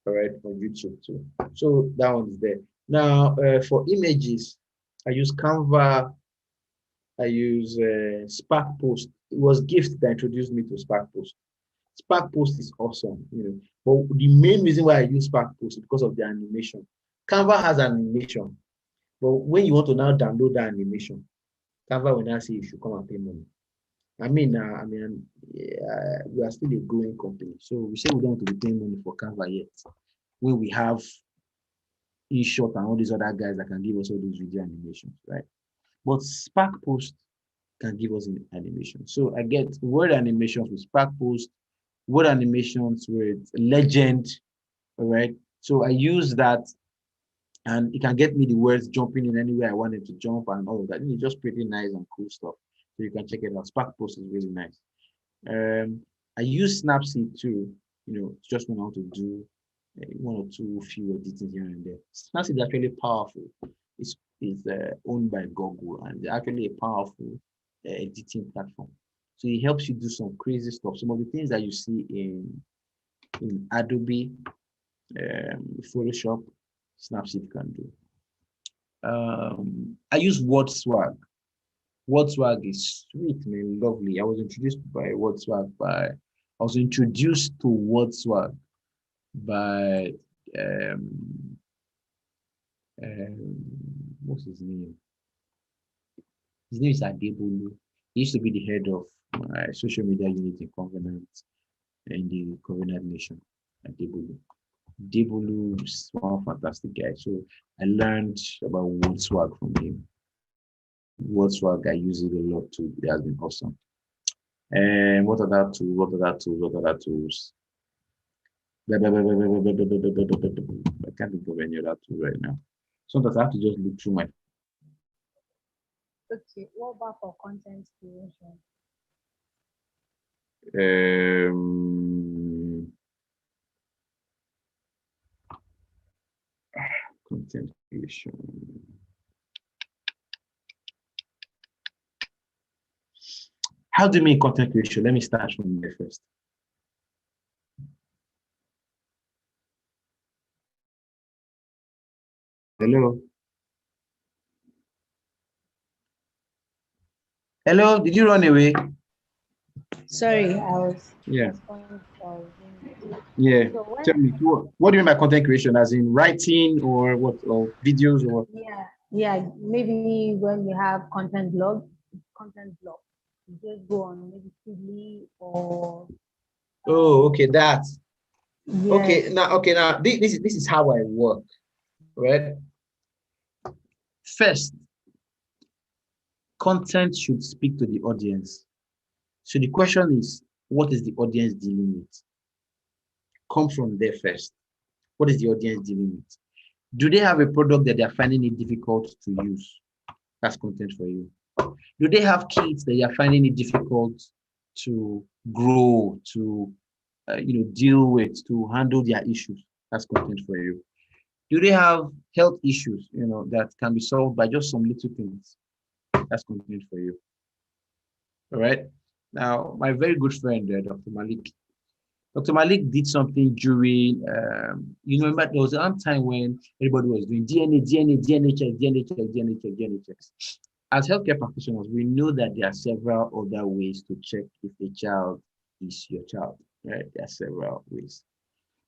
All right, on YouTube too. So that one's there. Now, for images, I use Canva. I use Spark Post. It was Gift that introduced me to Spark Post. Spark Post is awesome, But the main reason why I use Spark Post is because of the animation. Canva has animation, but when you want to now download the animation, Canva will now say you should come and pay money. We are still a growing company, so we say we don't want to be paying money for Canva yet. When we have InShot and all these other guys that can give us all those video animations, right? But Spark Post can give us an animation. So I get word animations with Spark Post, word animations with Legend, all right? So I use that, and it can get me the words jumping in anywhere I wanted to jump and all of that. It's just pretty nice and cool stuff. So you can check it out. Spark Post is really nice. I use Snapseed too, just when I want to do one or two few editing here and there. Snapseed is actually powerful. It's owned by Google, and they're actually a powerful editing platform. So it helps you do some crazy stuff. Some of the things that you see in Adobe, Photoshop, Snapseed can do. I use WordSwag. WordSwag is sweet, man, lovely. I was introduced to WordSwag by what's his name? His name is Adebolu. He used to be the head of my social media unit in Covenant, in the Covenant Nation. Adebolu is one fantastic guy. So I learned about WordSwag from him. WordSwag, I use it a lot too. It has been awesome. And what other tools? I can't think of any other tool right now. Sometimes I have to just look through my. Okay, what about for content creation? Content creation. How do you mean content creation? Let me start from there first. Hello. Hello, did you run away? Sorry, I was. Yeah. Yeah. So tell me, what do you mean by content creation? As in writing or what, or videos or what? Yeah. Maybe when you have content blog, you just go on maybe Feedly or. Oh, okay, that. Yes. Okay, now this is how I work, right? First, content should speak to the audience. So the question is, what is the audience dealing with? Come from there first. What is the audience dealing with? Do they have a product that they're finding it difficult to use? That's content for you. Do they have kids that you're finding it difficult to grow, to deal with, to handle their issues? That's content for you. Do they have health issues, that can be solved by just some little things? That's content for you. All right. Now, my very good friend, Dr. Malik. Dr. Malik did something during, remember there was one time when everybody was doing DNA check, DNA check, DNA check, DNA checks. As healthcare practitioners, we know that there are several other ways to check if a child is your child, right? There are several ways.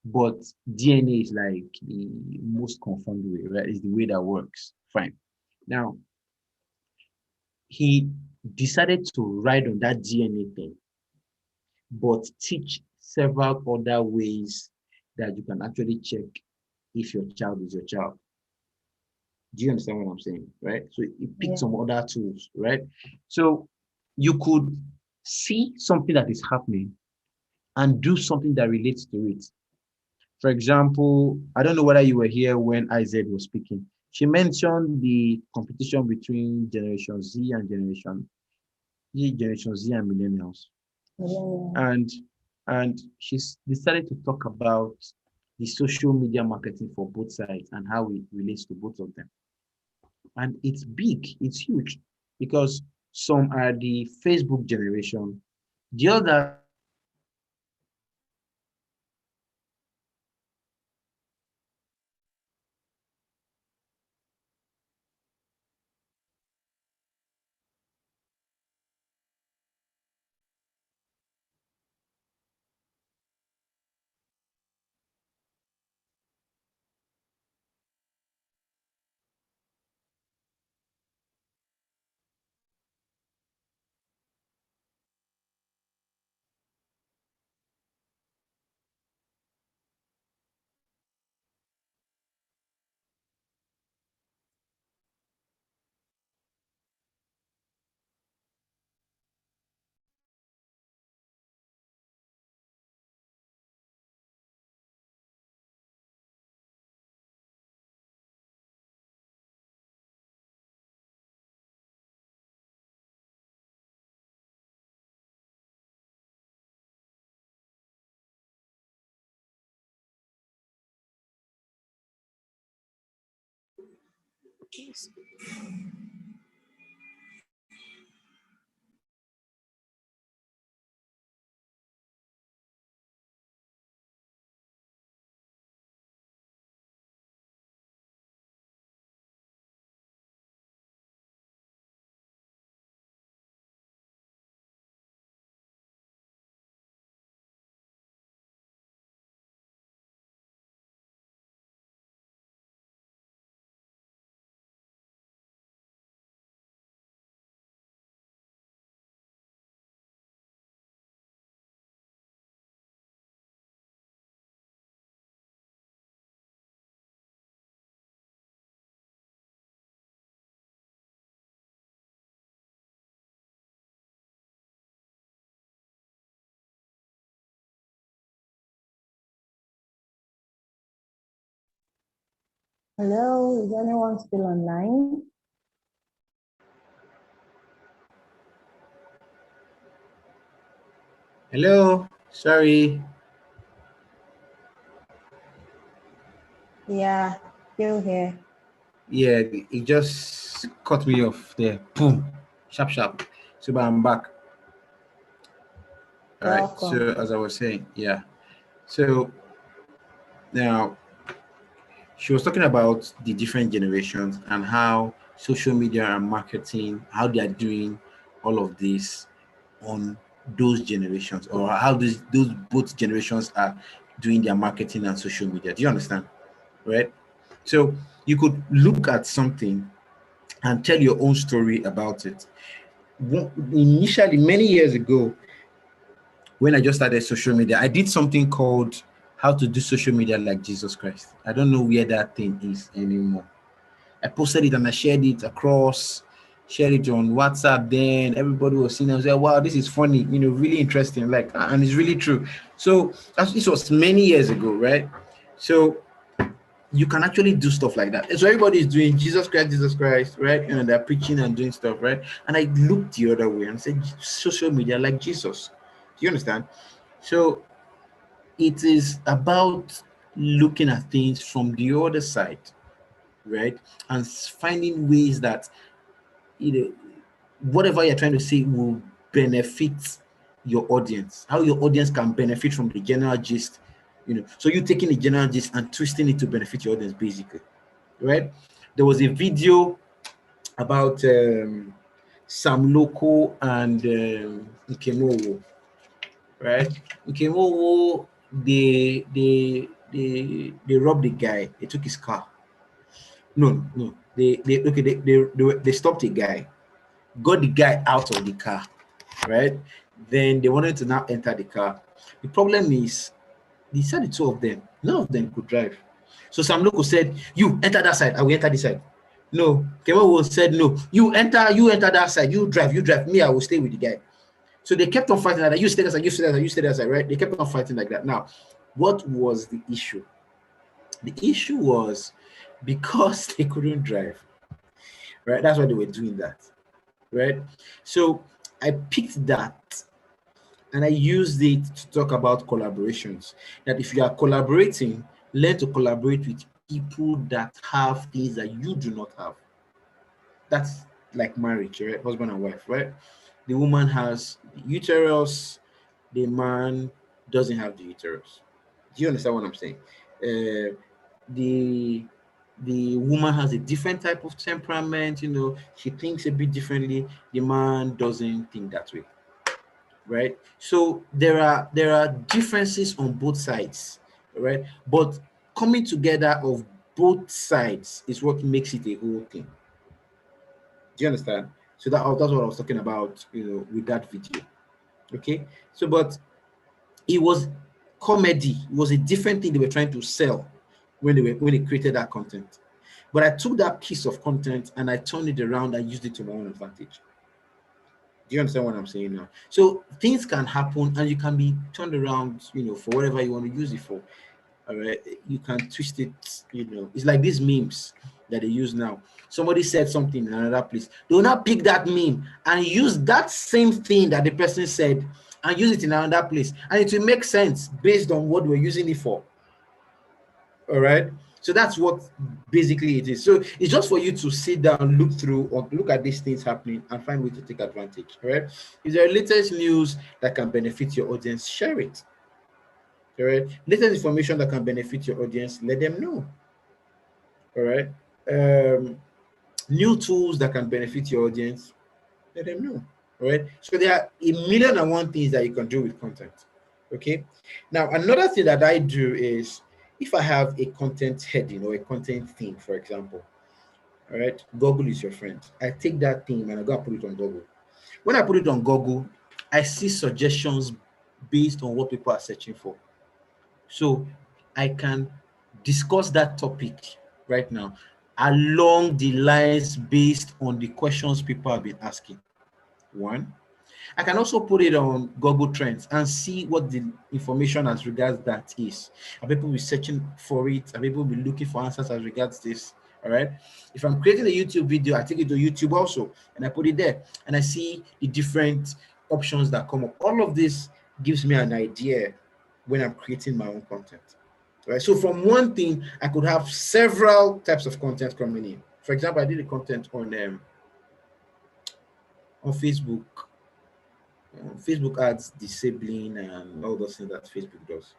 But DNA is like the most confirmed way, right? It's the way that works. Fine. Now, he decided to ride on that DNA thing, but teach several other ways that you can actually check if your child is your child. Do you understand what I'm saying? Right? So he picked some other tools, right? So you could see something that is happening and do something that relates to it. For example, I don't know whether you were here when Ized was speaking. She mentioned the competition between Generation Z and Generation Z and Millennials. And she's decided to talk about the social media marketing for both sides and how it relates to both of them. And it's big, it's huge, because some are the Facebook generation, the other Hello, is anyone still online? hello, sorry. Yeah, still here. Yeah, it just cut me off there. Boom, sharp, sharp. So, but I'm back. All right. Welcome. So, as I was saying, yeah. So now she was talking about the different generations and how social media and marketing, how they are doing all of this on those generations, or how those both generations are doing their marketing and social media. Do you understand? Right? So you could look at something and tell your own story about it. Initially, many years ago, when I just started social media, I did something called How to Do Social Media Like Jesus Christ. I don't know where that thing is anymore. I posted it and I shared it across, shared it on WhatsApp. Then everybody was seeing it and said, wow, this is funny, really interesting. Like, and it's really true. So this was many years ago, right? So you can actually do stuff like that. So everybody is doing Jesus Christ, right? They're preaching and doing stuff, right? And I looked the other way and said, social media like Jesus. Do you understand? So it is about looking at things from the other side, right? And finding ways that whatever you're trying to say will benefit your audience, how your audience can benefit from the general gist, so you taking the general gist and twisting it to benefit your audience, basically, right? There was a video about Sam Loco and Nkemowo, right? Nkemowo, they robbed the guy. They took his car. No, they stopped a guy, got the guy out of the car, right? Then they wanted to now enter the car. The problem is, they said the two of them, none of them could drive. So Sam Loco said, "You enter that side, I will enter this side." No, Kemowo said, "No, you enter that side, you drive, me, I will stay with the guy." So they kept on fighting like that. You stay that side, you stay that side, you stay that side, right? They kept on fighting like that. Now, what was the issue? The issue was because they couldn't drive, right? That's why they were doing that, right? So I picked that and I used it to talk about collaborations. That if you are collaborating, learn to collaborate with people that have things that you do not have. That's like marriage, right? Husband and wife, right? The woman has the uterus, the man doesn't have the uterus. Do you understand what I'm saying? The woman has a different type of temperament, she thinks a bit differently. The man doesn't think that way, right? So there are differences on both sides, right? But coming together of both sides is what makes it a whole thing. Do you understand? So that's what I was talking about, with that video. Okay. So, but it was comedy. It was a different thing they were trying to sell when they created that content. But I took that piece of content and I turned it around and used it to my own advantage. Do you understand what I'm saying now? So things can happen and you can be turned around, for whatever you want to use it for. All right. You can twist it, It's like these memes that they use now. Somebody said something in another place. They will not pick that meme and use that same thing that the person said and use it in another place. And it will make sense based on what we're using it for. All right. So that's what basically it is. So it's just for you to sit down, look through, or look at these things happening and find ways to take advantage. All right. If there are latest news that can benefit your audience, share it. All right. Latest information that can benefit your audience, let them know. All right. New tools that can benefit your audience, let them know. All right. So there are 1,000,001 things that you can do with content. Okay. Now, another thing that I do is, if I have a content heading or a content theme, for example, all right, Google is your friend. I take that theme and I go and put it on Google. When I put it on Google, I see suggestions based on what people are searching for. So I can discuss that topic right now along the lines based on the questions people have been asking. One, I can also put it on Google Trends and see what the information as regards that is. Are people be searching for it? Are people be looking for answers as regards this? All right. If I'm creating a YouTube video, I take it to YouTube also and I put it there and I see the different options that come up. All of this gives me an idea when I'm creating my own content. Right. So from one thing, I could have several types of content coming in. For example, I did a content on Facebook. Facebook ads disabling and all those things that Facebook does.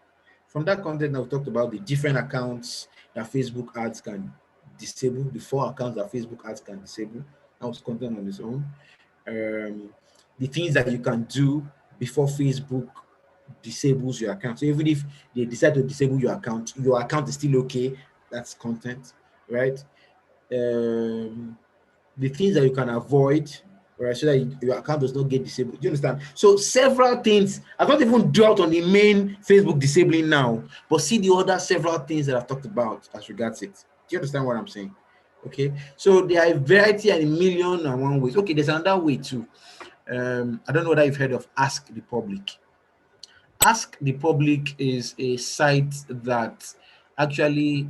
From that content, I've talked about the different accounts that Facebook ads can disable, the 4 accounts that Facebook ads can disable. That was content on its own. The things that you can do before Facebook disables your account. So even if they decide to disable your account is still okay. That's content, right? The things that you can avoid, right, so that your account does not get disabled. Do you understand? So several things. I've not even dwelt on the main Facebook disabling now, but see the other several things that I've talked about as regards it. Do you understand what I'm saying? Okay. So there are a variety and 1,000,001 ways. Okay, there's another way too. I don't know whether you've heard of Ask the Public. Ask the Public is a site that actually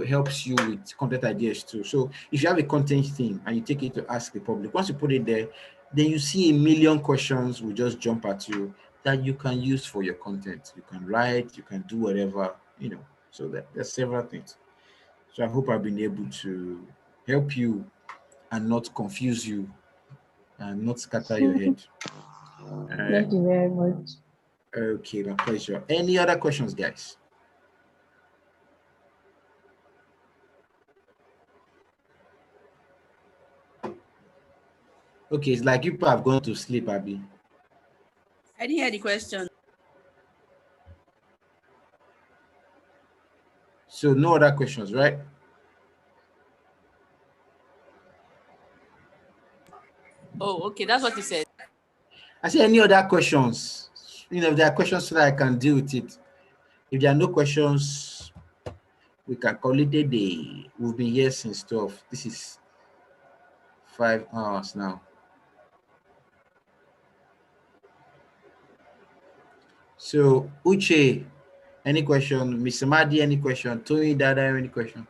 helps you with content ideas too. So if you have a content theme and you take it to Ask the Public, once you put it there, then you see 1,000,000 questions will just jump at you that you can use for your content. You can write, you can do whatever, so there's several things. So I hope I've been able to help you and not confuse you and not scatter your head. Thank you very much. Okay, my pleasure. Any other questions, guys? Okay, it's like people have gone to sleep, Abby. I didn't hear the question. So no other questions, right? Oh, okay, that's what you said. I say any other questions? You know, if there are questions so that I can deal with it. If there are no questions, we can call it a day. We've been here since 12. This is 5 hours now. So, Uche, any question? Mr. Madi, any question? Tony, Dada, any question?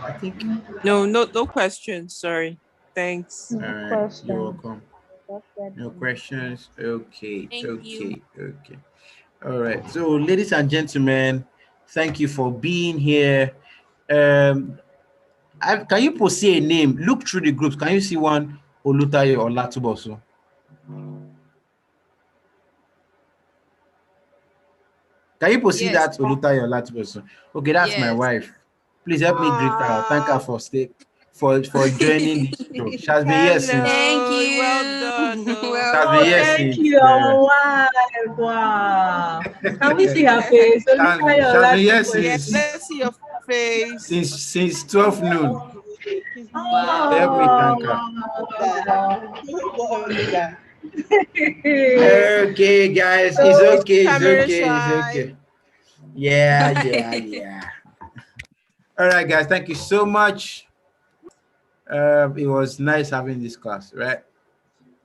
I think no questions. Sorry. Thanks. all right, you're welcome. No questions. Okay. Thank you. Okay. All right. So, ladies and gentlemen, thank you for being here. Can you post a name? Look through the groups. Can you see one Olutayo or Latuboso? Can you see that Olutayo or Latuboso? Okay, that's my wife. Please help me greet her. Thank her for joining this show. She has been here since. Thank you. Well done. Thank you, wife. Wow. Can we see her face? She has been here since. Yes, let's see your face. Since 12 noon. Wow. Help me thank her. Okay, guys, it's okay. Yeah. All right, guys, thank you so much. It was nice having this class, right?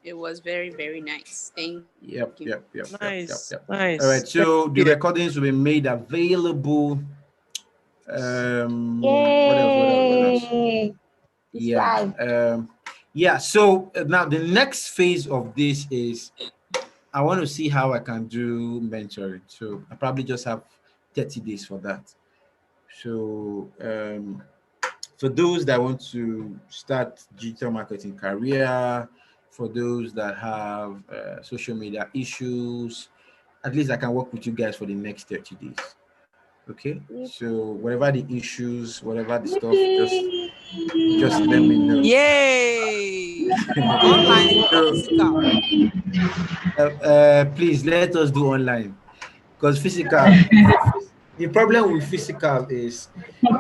It was very, very nice. Thank you. Yep. Nice. All right, so the recordings will be made available. What else? Yeah. So now the next phase of this is I want to see how I can do mentoring. So I probably just have 30 days for that. So for those that want to start digital marketing career, for those that have social media issues, at least I can work with you guys for the next 30 days. Okay, so whatever the issues, whatever the stuff, just let me know. Yay! Online or physical? Please let us do online, because physical. The problem with physical is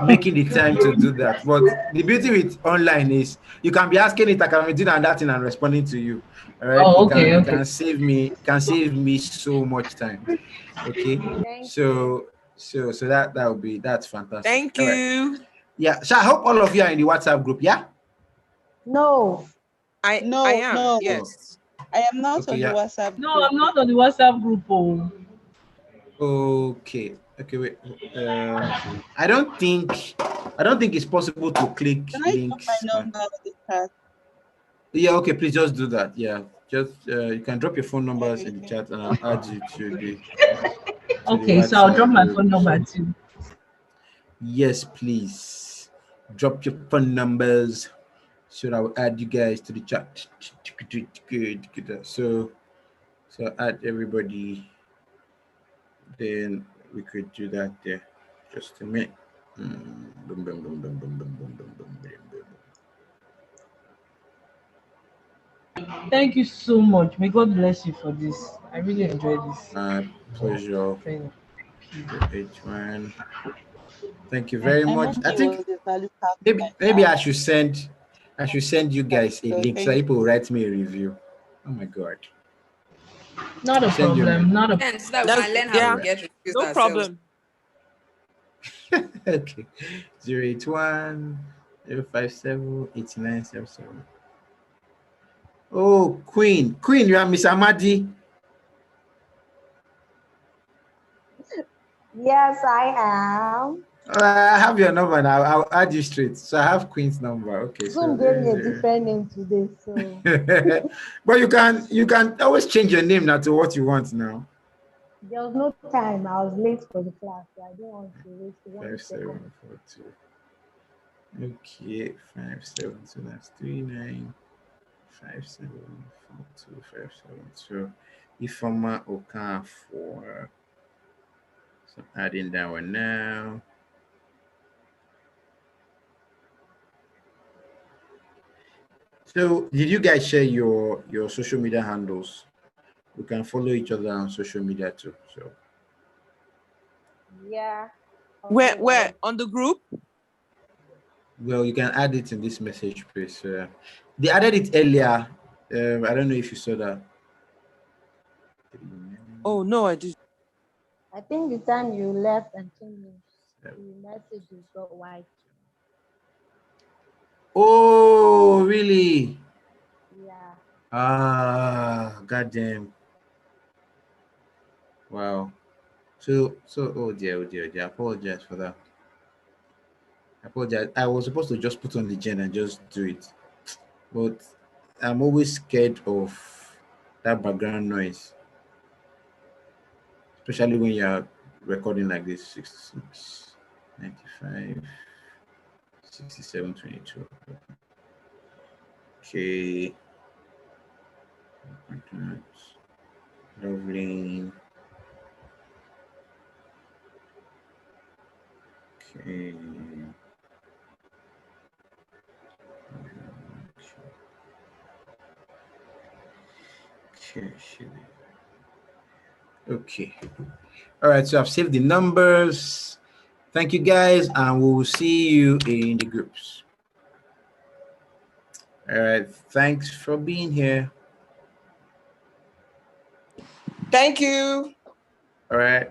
making the time to do that. But the beauty with online is you can be asking it, I can be doing that thing and responding to you. All right. It can save me so much time. Okay. So that's fantastic. Thank you. Right. Yeah. So I hope all of you are in the WhatsApp group. Yeah. No. I am. No. Yes. I am not on the WhatsApp group. No, I'm not on the WhatsApp group. Okay, wait. I don't think it's possible to click links. My number on the chat. Yeah, okay, please just do that. Yeah, just you can drop your phone numbers in the chat and I'll add you to the okay, so I'll drop my phone number too. Yes, please drop your phone numbers so that I will add you guys to the chat. Good. So add everybody, then we could do that there. Just a minute. Thank you so much. May God bless you for this. I really enjoyed this. My pleasure. Thank you, H1. Thank you very much. I think maybe I should send you guys a link so people will write me a review. Oh my God. Not a problem. Not a problem. So that we can learn how to get reviews no problem. Okay. 081 057 8977. Oh, Queen, you are Miss Amadi. Yes, I am. I have your number now. I'll add you straight. So I have Queen's number. Okay. Zoom gave me a different name today, so. But you can always change your name now to what you want now. There was no time. I was late for the class, so I didn't want to waste 1 second. 5742. Okay, 572. That's 39574257. Ifoma Okafor. So adding that one now. So did you guys share your social media handles? We can follow each other on social media too. So Yeah. Where on the group? well, you can add it in this message space. They added it earlier. I don't know if you saw that. Oh no, I did. I think the time you left and changed the messages got white. Oh, really? Yeah. Ah, goddamn. Wow. So, oh dear, oh dear, oh dear. I apologize for that. I apologize. I was supposed to just put on the gen and just do it, but I'm always scared of that background noise, especially when you're recording like this. 66, 95, 67, 22. Okay. Lovely. Okay. Okay. Okay. All right. So I've saved the numbers. Thank you guys, and we will see you in the groups. All right. Thanks for being here. Thank you. All right.